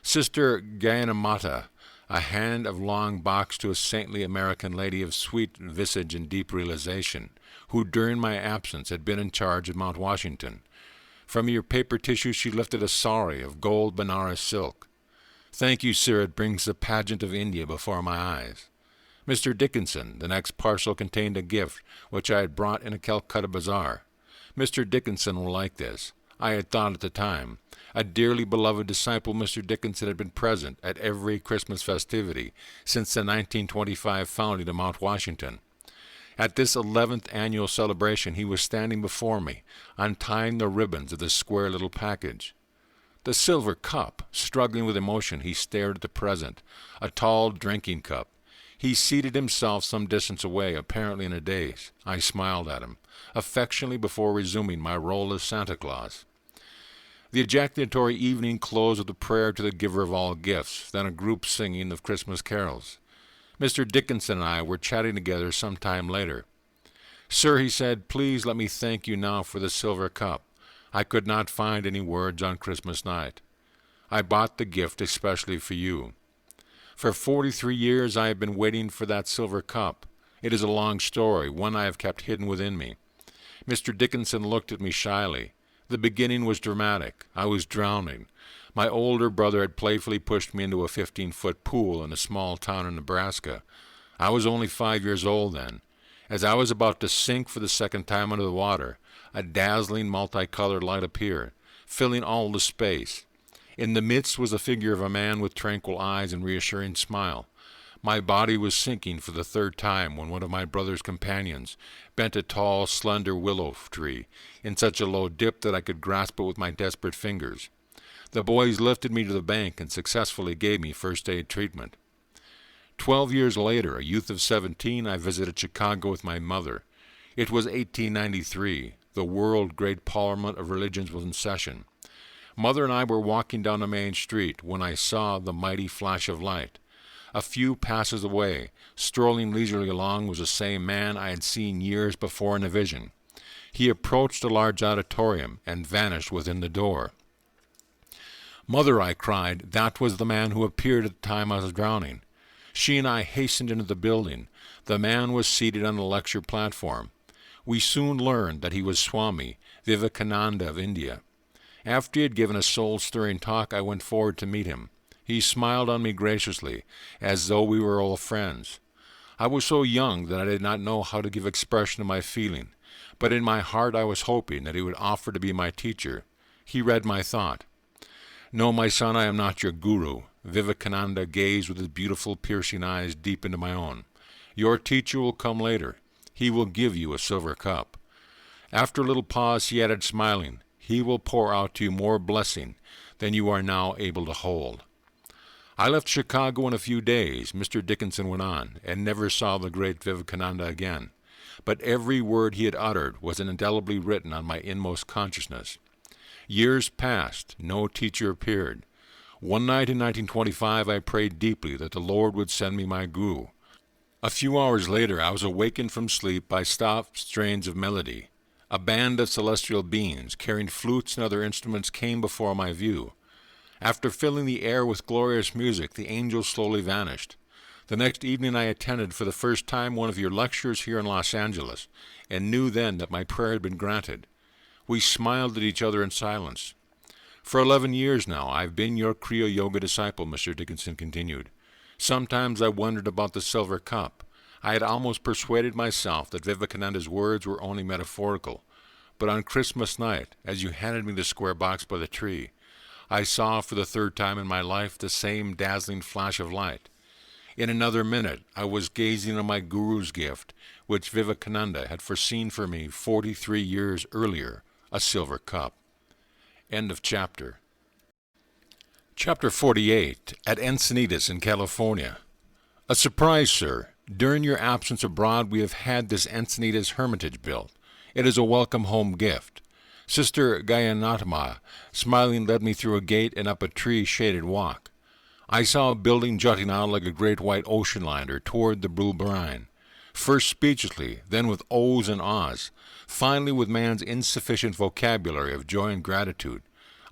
Sister Gyanamata, a hand of long box to a saintly American lady of sweet visage and deep realization, who during my absence had been in charge of Mount Washington. From your paper tissue she lifted a sari of gold Benares silk. Thank you, sir, it brings the pageant of India before my eyes. Mr. Dickinson, the next parcel contained a gift which I had brought in a Calcutta bazaar. Mr. Dickinson will like this. I had thought at the time. A dearly beloved disciple, Mr. Dickinson had been present at every Christmas festivity since the 1925 founding of Mount Washington. At this 11th annual celebration, he was standing before me, untying the ribbons of this square little package. The silver cup, struggling with emotion, he stared at the present, a tall drinking cup. He seated himself some distance away, apparently in a daze. I smiled at him, affectionately, before resuming my role as Santa Claus. The ejaculatory evening closed with a prayer to the giver of all gifts, then a group singing of Christmas carols. Mr. Dickinson and I were chatting together some time later. "Sir," he said, "please let me thank you now for the silver cup. I could not find any words on Christmas night. I bought the gift especially for you. For 43 years I have been waiting for that silver cup. It is a long story, one I have kept hidden within me." Mr. Dickinson looked at me shyly. The beginning was dramatic. I was drowning. My older brother had playfully pushed me into a 15-foot pool in a small town in Nebraska. I was only 5 years old then. As I was about to sink for the second time under the water, a dazzling multicolored light appeared, filling all the space. In the midst was the figure of a man with tranquil eyes and reassuring smile. My body was sinking for the third time when one of my brother's companions bent a tall, slender willow tree in such a low dip that I could grasp it with my desperate fingers. The boys lifted me to the bank and successfully gave me first aid treatment. 12 years later, a youth of 17, I visited Chicago with my mother. It was 1893. The World Great Parliament of Religions was in session. Mother and I were walking down the main street when I saw the mighty flash of light. A few passes away, strolling leisurely along, was the same man I had seen years before in a vision. He approached a large auditorium and vanished within the door. "Mother," I cried, "that was the man who appeared at the time I was drowning." She and I hastened into the building. The man was seated on the lecture platform. We soon learned that he was Swami Vivekananda of India. After he had given a soul-stirring talk, I went forward to meet him. He smiled on me graciously, as though we were old friends. I was so young that I did not know how to give expression to my feeling, but in my heart I was hoping that he would offer to be my teacher. He read my thought. "No, my son, I am not your guru." Vivekananda gazed with his beautiful, piercing eyes deep into my own. "Your teacher will come later. He will give you a silver cup." After a little pause, he added, smiling, "He will pour out to you more blessing than you are now able to hold." I left Chicago in a few days, Mr. Dickinson went on, and never saw the great Vivekananda again. But every word he had uttered was indelibly written on my inmost consciousness. Years passed. No teacher appeared. One night in 1925, I prayed deeply that the Lord would send me my guru. A few hours later, I was awakened from sleep by soft strains of melody. A band of celestial beings, carrying flutes and other instruments, came before my view. After filling the air with glorious music, the angels slowly vanished. The next evening I attended for the first time one of your lectures here in Los Angeles, and knew then that my prayer had been granted. We smiled at each other in silence. "For 11 years now, I've been your Kriya Yoga disciple," Mr. Dickinson continued. "Sometimes I wondered about the silver cup. I had almost persuaded myself that Vivekananda's words were only metaphorical. But on Christmas night, as you handed me the square box by the tree, I saw for the third time in my life the same dazzling flash of light. In another minute, I was gazing on my guru's gift, which Vivekananda had foreseen for me 43 years earlier, a silver cup." End of chapter. Chapter 48, at Encinitas in California. "A surprise, sir. During your absence abroad, we have had this Encinitas hermitage built. It is a welcome home gift. Sister Gayanatama, smiling, led me through a gate and up a tree-shaded walk. I saw a building jutting out like a great white ocean liner toward the blue brine. First speechlessly, then with ohs and ahs, finally with man's insufficient vocabulary of joy and gratitude,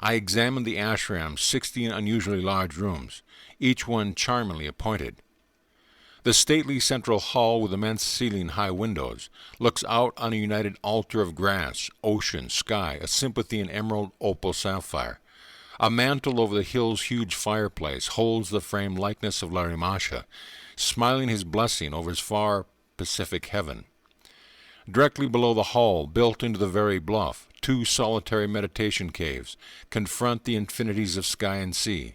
I examined the ashram's 16 unusually large rooms, each one charmingly appointed. The stately central hall with immense ceiling-high windows looks out on a united altar of grass, ocean, sky, a sympathy in emerald, opal, sapphire. A mantle over the hill's huge fireplace holds the framed likeness of Larimasha, smiling his blessing over his far Pacific heaven. Directly below the hall, built into the very bluff, 2 solitary meditation caves confront the infinities of sky and sea.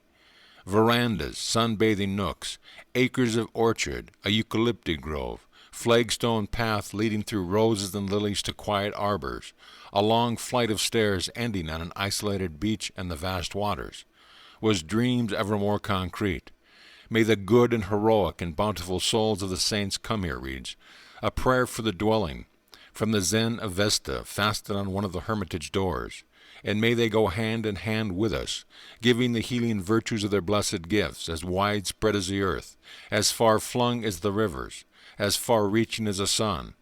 Verandas, sunbathing nooks, acres of orchard, a eucalyptus grove, flagstone path leading through roses and lilies to quiet arbors, a long flight of stairs ending on an isolated beach and the vast waters. Was dreams ever more concrete? May the good and heroic and bountiful souls of the saints come here, reads. A prayer for the dwelling, from the Zen of Vesta, fastened on one of the hermitage doors. And may they go hand in hand with us, giving the healing virtues of their blessed gifts, as widespread as the earth, as far-flung as the rivers, as far-reaching as the sun,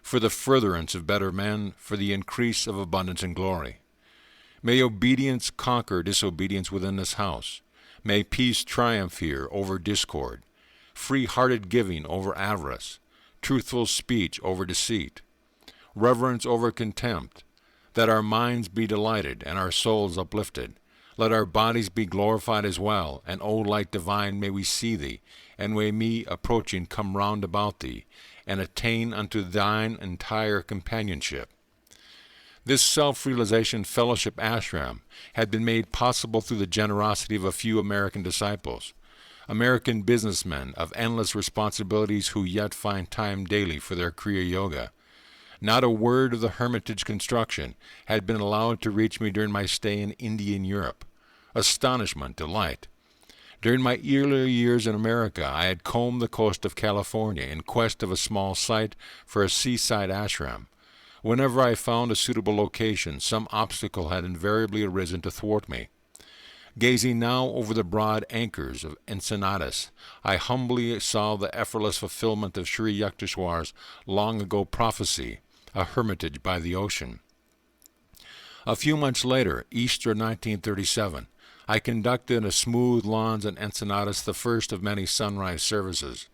for the furtherance of better men, for the increase of abundance and glory. May obedience conquer disobedience within this house. May peace triumph here over discord, free-hearted giving over avarice, truthful speech over deceit, reverence over contempt. That our minds be delighted and our souls uplifted. Let our bodies be glorified as well, and O light divine, may we see thee, and may me approaching come round about thee, and attain unto thine entire companionship. This self-realization fellowship ashram had been made possible through the generosity of a few American disciples, American businessmen of endless responsibilities who yet find time daily for their Kriya Yoga. Not a word of the hermitage construction had been allowed to reach me during my stay in Indian Europe. Astonishment, delight. During my earlier years in America, I had combed the coast of California in quest of a small site for a seaside ashram. Whenever I found a suitable location, some obstacle had invariably arisen to thwart me. Gazing now over the broad anchors of Ensenadas, I humbly saw the effortless fulfillment of Sri Yukteswar's long-ago prophecy, a hermitage by the ocean. A few months later, Easter 1937, I conducted a smooth lawns in Ensenadas, the first of many sunrise services.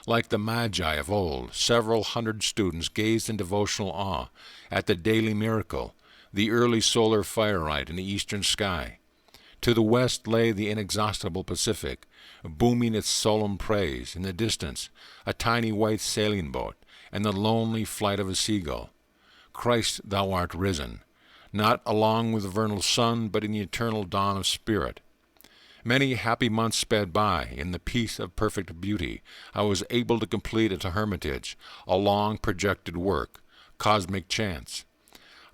Like the Magi of old, several hundred students gazed in devotional awe at the daily miracle, the early solar firelight in the eastern sky. To the west lay the inexhaustible Pacific, booming its solemn praise. In the distance, a tiny white sailing boat, and the lonely flight of a seagull. Christ, thou art risen, not along with the vernal sun, but in the eternal dawn of spirit. Many happy months sped by. In the peace of perfect beauty, I was able to complete at a hermitage a long projected work, Cosmic Chants.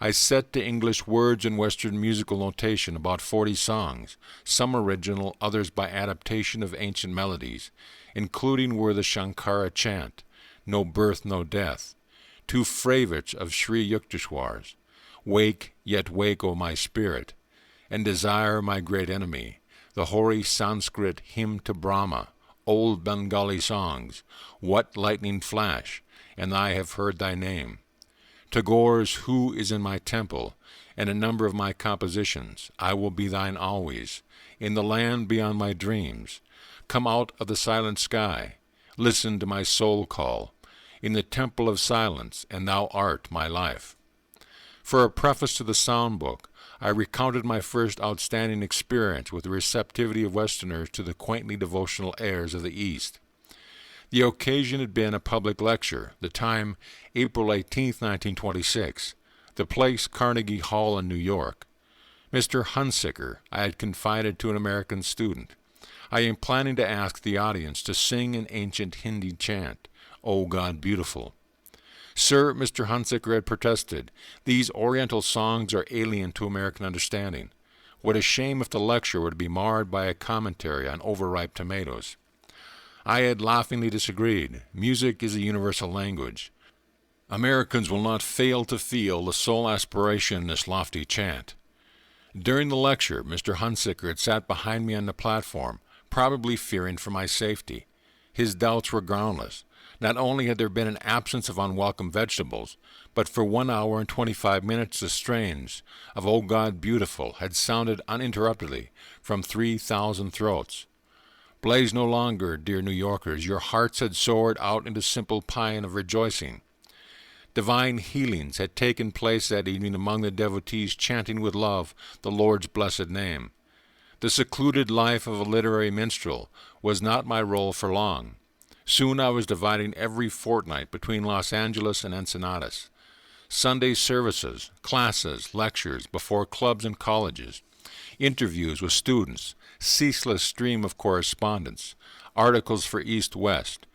I set to English words and Western musical notation about 40 songs, some original, others by adaptation of ancient melodies, including were the Shankara chant, No Birth, No Death, 2 favorites of Sri Yukteswar's, Wake, Yet Wake, O My Spirit, and Desire, My Great Enemy, the hoary Sanskrit hymn to Brahma, old Bengali songs, What Lightning Flash, and I Have Heard Thy Name, Tagore's Who is in My Temple, and a number of my compositions, I Will Be Thine Always, In the Land Beyond My Dreams, Come Out of the Silent Sky, Listen to My Soul Call, In the Temple of Silence, and Thou Art My Life. For a preface to the sound book, I recounted my first outstanding experience with the receptivity of Westerners to the quaintly devotional airs of the East. The occasion had been a public lecture, the time April 18, 1926, the place Carnegie Hall in New York. Mr. Hunsicker I had confided to an American student. I am planning to ask the audience to sing an ancient Hindi chant, O God Beautiful. Sir, Mr. Hunsicker had protested, these Oriental songs are alien to American understanding. What a shame if the lecture were to be marred by a commentary on overripe tomatoes. I had laughingly disagreed. Music is a universal language. Americans will not fail to feel the sole aspiration in this lofty chant. During the lecture, Mr. Hunsicker had sat behind me on the platform, probably fearing for my safety. His doubts were groundless. Not only had there been an absence of unwelcome vegetables, but for 1 hour and 25 minutes the strains of O God Beautiful had sounded uninterruptedly from 3,000 throats. Blaze no longer, dear New Yorkers, your hearts had soared out into simple paean of rejoicing. Divine healings had taken place that evening among the devotees chanting with love the Lord's blessed name. The secluded life of a literary minstrel was not my role for long. Soon I was dividing every fortnight between Los Angeles and Encenadas. Sunday services, classes, lectures before clubs and colleges, interviews with students, ceaseless stream of correspondence, articles for East-West,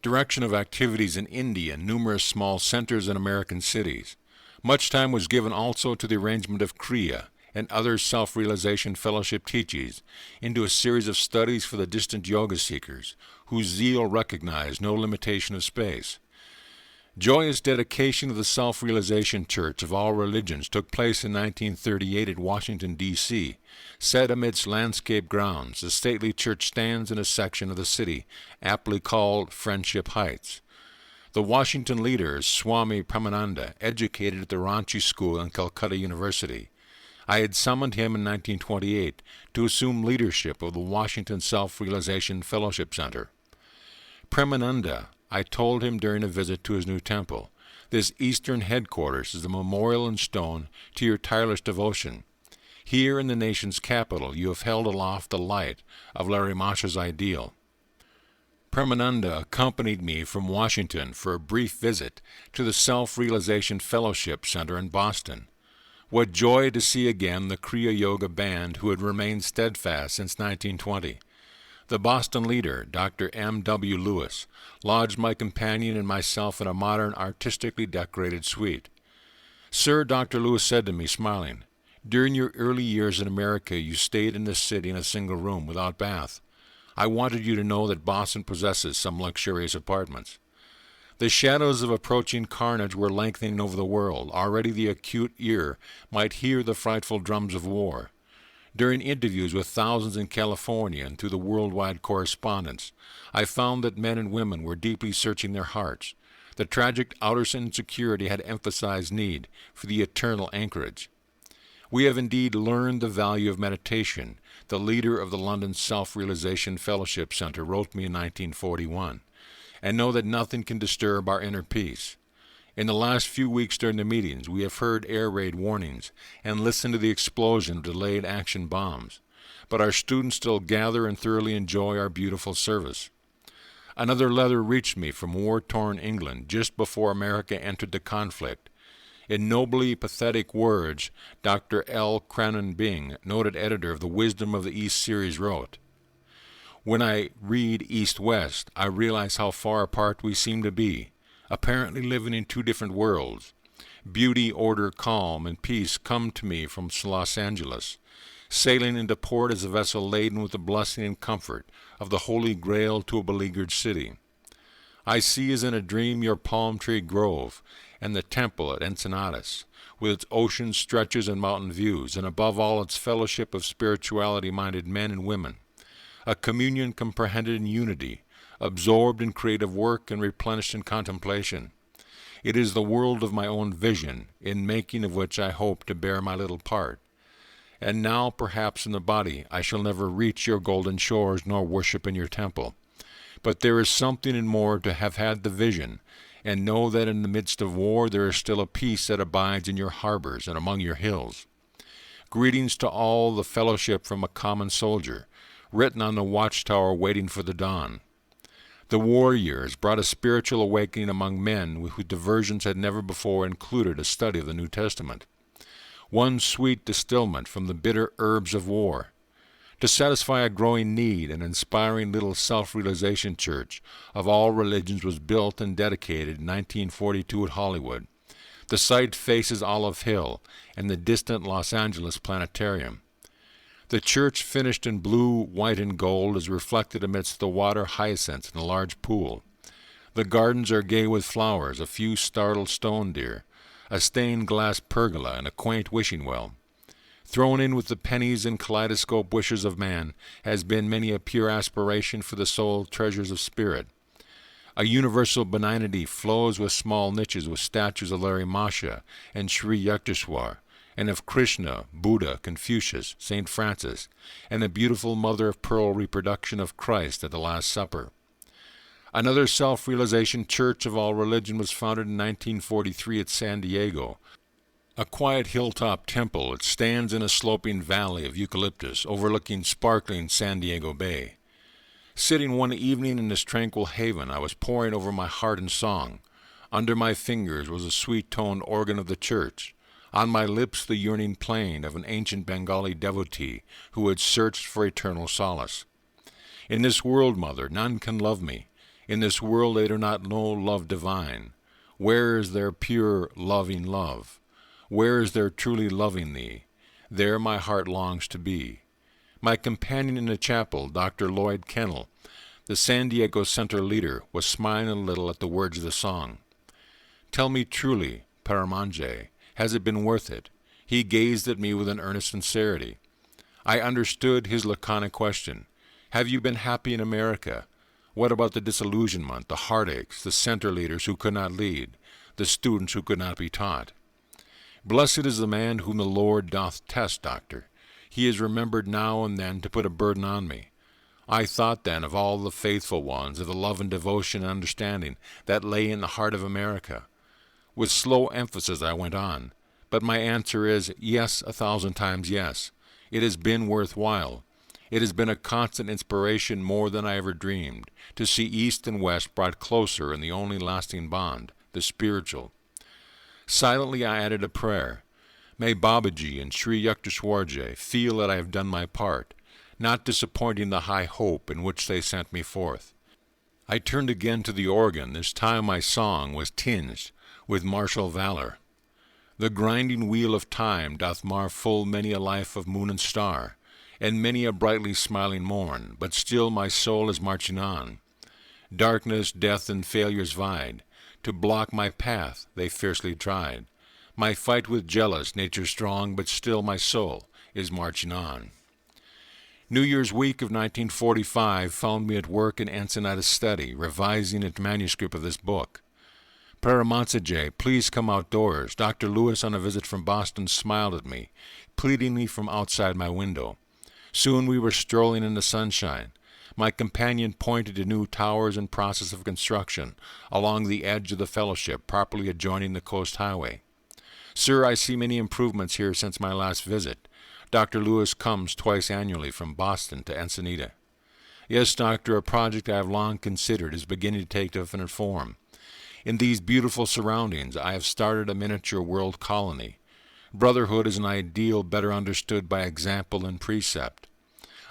direction of activities in India and numerous small centers in American cities. Much time was given also to the arrangement of Kriya and other self-realization fellowship teachings into a series of studies for the distant yoga seekers, whose zeal recognized no limitation of space. Joyous dedication of the Self-Realization Church of all religions took place in 1938 at Washington, D.C., set amidst landscape grounds. The stately church stands in a section of the city aptly called Friendship Heights. The Washington leader is Swami Paramahansa, educated at the Ranchi School and Calcutta University. I had summoned him in 1928 to assume leadership of the Washington Self-Realization Fellowship Center. Paramahansa, I told him during a visit to his new temple, this eastern headquarters is a memorial in stone to your tireless devotion. Here in the nation's capital you have held aloft the light of Larry Masha's ideal. Paramahansa accompanied me from Washington for a brief visit to the Self-Realization Fellowship Center in Boston. What joy to see again the Kriya Yoga band who had remained steadfast since 1920. The Boston leader, Dr. M.W. Lewis, lodged my companion and myself in a modern, artistically decorated suite. "Sir," Dr. Lewis said to me, smiling, "during your early years in America you stayed in this city in a single room, without bath. I wanted you to know that Boston possesses some luxurious apartments." The shadows of approaching carnage were lengthening over the world. Already the acute ear might hear the frightful drums of war. During interviews with thousands in California and through the worldwide correspondence, I found that men and women were deeply searching their hearts. The tragic outer insecurity had emphasized need for the eternal anchorage. "We have indeed learned the value of meditation," the leader of the London Self-Realization Fellowship Center wrote me in 1941, "and know that nothing can disturb our inner peace. In the last few weeks during the meetings, we have heard air raid warnings and listened to the explosion of delayed action bombs, but our students still gather and thoroughly enjoy our beautiful service." Another letter reached me from war-torn England just before America entered the conflict. In nobly pathetic words, Dr. L. Crannon Bing, noted editor of the Wisdom of the East series, wrote, "When I read East-West, I realize how far apart we seem to be, apparently living in two different worlds. Beauty, order, calm, and peace come to me from Los Angeles. Sailing into port is a vessel laden with the blessing and comfort of the Holy Grail to a beleaguered city. I see as in a dream your palm tree grove and the temple at Encenadas, with its ocean stretches and mountain views, and above all its fellowship of spirituality-minded men and women, a communion comprehended in unity, absorbed in creative work and replenished in contemplation. It is the world of my own vision, in making of which I hope to bear my little part. And now, perhaps in the body, I shall never reach your golden shores nor worship in your temple. But there is something in more to have had the vision, and know that in the midst of war there is still a peace that abides in your harbors and among your hills. Greetings to all the fellowship from a common soldier, written on the watchtower waiting for the dawn. The war years brought a spiritual awakening among men whose diversions had never before included a study of the New Testament. One sweet distilment from the bitter herbs of war. To satisfy a growing need, an inspiring little self-realization church of all religions was built and dedicated in 1942 at Hollywood. The site faces Olive Hill and the distant Los Angeles Planetarium. The church, finished in blue, white, and gold, is reflected amidst the water hyacinths in a large pool. The gardens are gay with flowers, a few startled stone deer, a stained glass pergola, and a quaint wishing well. Thrown in with the pennies and kaleidoscope wishes of man has been many a pure aspiration for the soul treasures of spirit. A universal benignity flows with small niches with statues of Larry Masha and Sri Yukteswar, and of Krishna, Buddha, Confucius, St. Francis, and the beautiful mother-of-pearl reproduction of Christ at the Last Supper. Another self-realization church of all religion was founded in 1943 at San Diego, a quiet hilltop temple. It stands in a sloping valley of eucalyptus overlooking sparkling San Diego Bay. Sitting one evening in this tranquil haven, I was poring over my heart in song. Under my fingers was a sweet-toned organ of the church. On my lips the yearning plaint of an ancient Bengali devotee who had searched for eternal solace. In this world, mother, none can love me. In this world they do not know love divine. Where is their pure, loving love? Where is their truly loving thee? There my heart longs to be. My companion in the chapel, Dr. Lloyd Kennel, the San Diego Center leader, was smiling a little at the words of the song. Tell me truly, Paramahansa, has it been worth it? He gazed at me with an earnest sincerity. I understood his laconic question. Have you been happy in America? What about the disillusionment, the heartaches, the center leaders who could not lead, the students who could not be taught? Blessed is the man whom the Lord doth test, doctor. He is remembered now and then to put a burden on me. I thought then of all the faithful ones, of the love and devotion and understanding that lay in the heart of America. With slow emphasis I went on, but my answer is yes, 1,000 times yes. It has been worthwhile. It has been a constant inspiration more than I ever dreamed, to see East and West brought closer in the only lasting bond, the spiritual. Silently I added a prayer. May Babaji and Sri Yukteswarji feel that I have done my part, not disappointing the high hope in which they sent me forth. I turned again to the organ. This time my song was tinged with martial valor. The grinding wheel of time doth mar full many a life of moon and star, and many a brightly smiling morn, but still my soul is marching on. Darkness, death, and failures vied. To block my path they fiercely tried. My fight with jealous nature strong, but still my soul is marching on. New Year's week of 1945 found me at work in Ensenada's study, revising a manuscript of this book. Paramahansa, please come outdoors. Dr. Lewis, on a visit from Boston, smiled at me, pleading me from outside my window. Soon we were strolling in the sunshine. My companion pointed to new towers in process of construction along the edge of the fellowship, properly adjoining the coast highway. Sir, I see many improvements here since my last visit. Dr. Lewis comes twice annually from Boston to Ensenada. Yes, doctor, a project I have long considered is beginning to take definite form. In these beautiful surroundings, I have started a miniature world colony. Brotherhood is an ideal better understood by example and precept.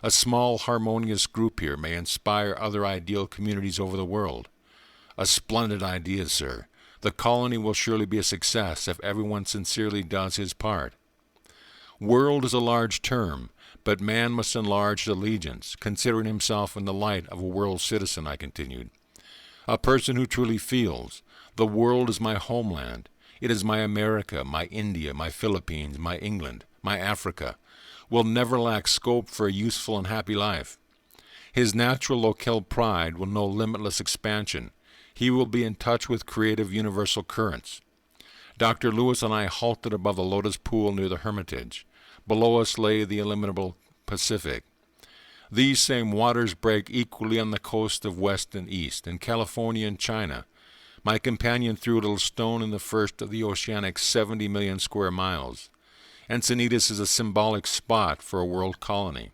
A small, harmonious group here may inspire other ideal communities over the world. A splendid idea, sir. The colony will surely be a success if everyone sincerely does his part. World is a large term, but man must enlarge his allegiance, considering himself in the light of a world citizen, I continued. A person who truly feels, the world is my homeland. It is my America, my India, my Philippines, my England, my Africa, will never lack scope for a useful and happy life. His natural locale pride will know limitless expansion. He will be in touch with creative universal currents. Dr. Lewis and I halted above the lotus pool near the Hermitage. Below us lay the illimitable Pacific. These same waters break equally on the coast of West and East, in California and China. My companion threw a little stone in the first of the oceanic 70 million square miles. Encinitas is a symbolic spot for a world colony.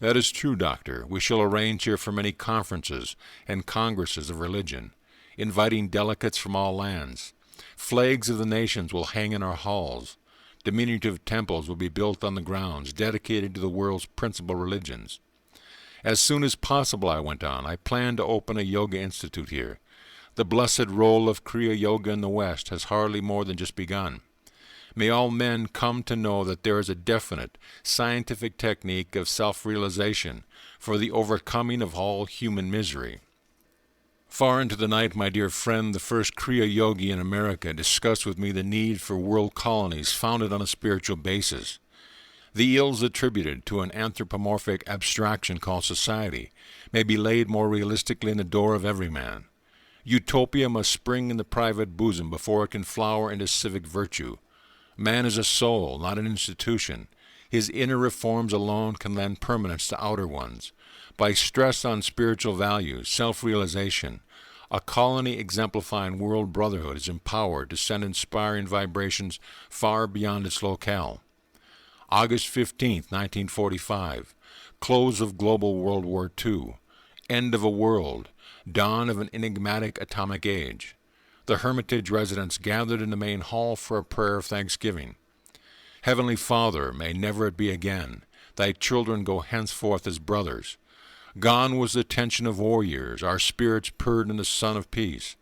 That is true, doctor. We shall arrange here for many conferences and congresses of religion, inviting delegates from all lands. Flags of the nations will hang in our halls. Diminutive temples will be built on the grounds, dedicated to the world's principal religions. As soon as possible, I went on, I plan to open a yoga institute here. The blessed role of Kriya Yoga in the West has hardly more than just begun. May all men come to know that there is a definite, scientific technique of self-realization for the overcoming of all human misery. Far into the night, my dear friend, the first Kriya Yogi in America, discussed with me the need for world colonies founded on a spiritual basis. The ills attributed to an anthropomorphic abstraction called society may be laid more realistically in the door of every man. Utopia must spring in the private bosom before it can flower into civic virtue. Man is a soul, not an institution. His inner reforms alone can lend permanence to outer ones. By stress on spiritual values, self-realization, a colony exemplifying world brotherhood is empowered to send inspiring vibrations far beyond its locale. August 15, 1945, close of global World War II. End of a world, dawn of an enigmatic atomic age. The Hermitage residents gathered in the main hall for a prayer of thanksgiving. Heavenly Father, may never it be again. Thy children go henceforth as brothers. Gone was the tension of war years, our spirits purred in the sun of peace.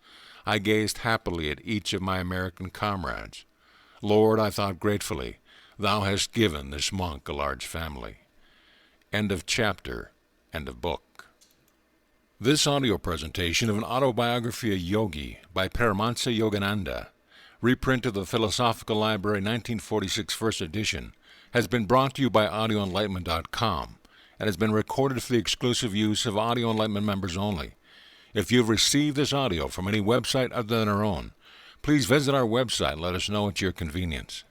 I gazed happily at each of my American comrades. Lord, I thought gratefully, Thou hast given this monk a large family. End of chapter, end of book. This audio presentation of an autobiography of Yogi by Paramahansa Yogananda, reprint of the Philosophical Library 1946 first edition, has been brought to you by AudioEnlightenment.com and has been recorded for the exclusive use of Audio Enlightenment members only. If you've received this audio from any website other than our own, please visit our website and let us know at your convenience.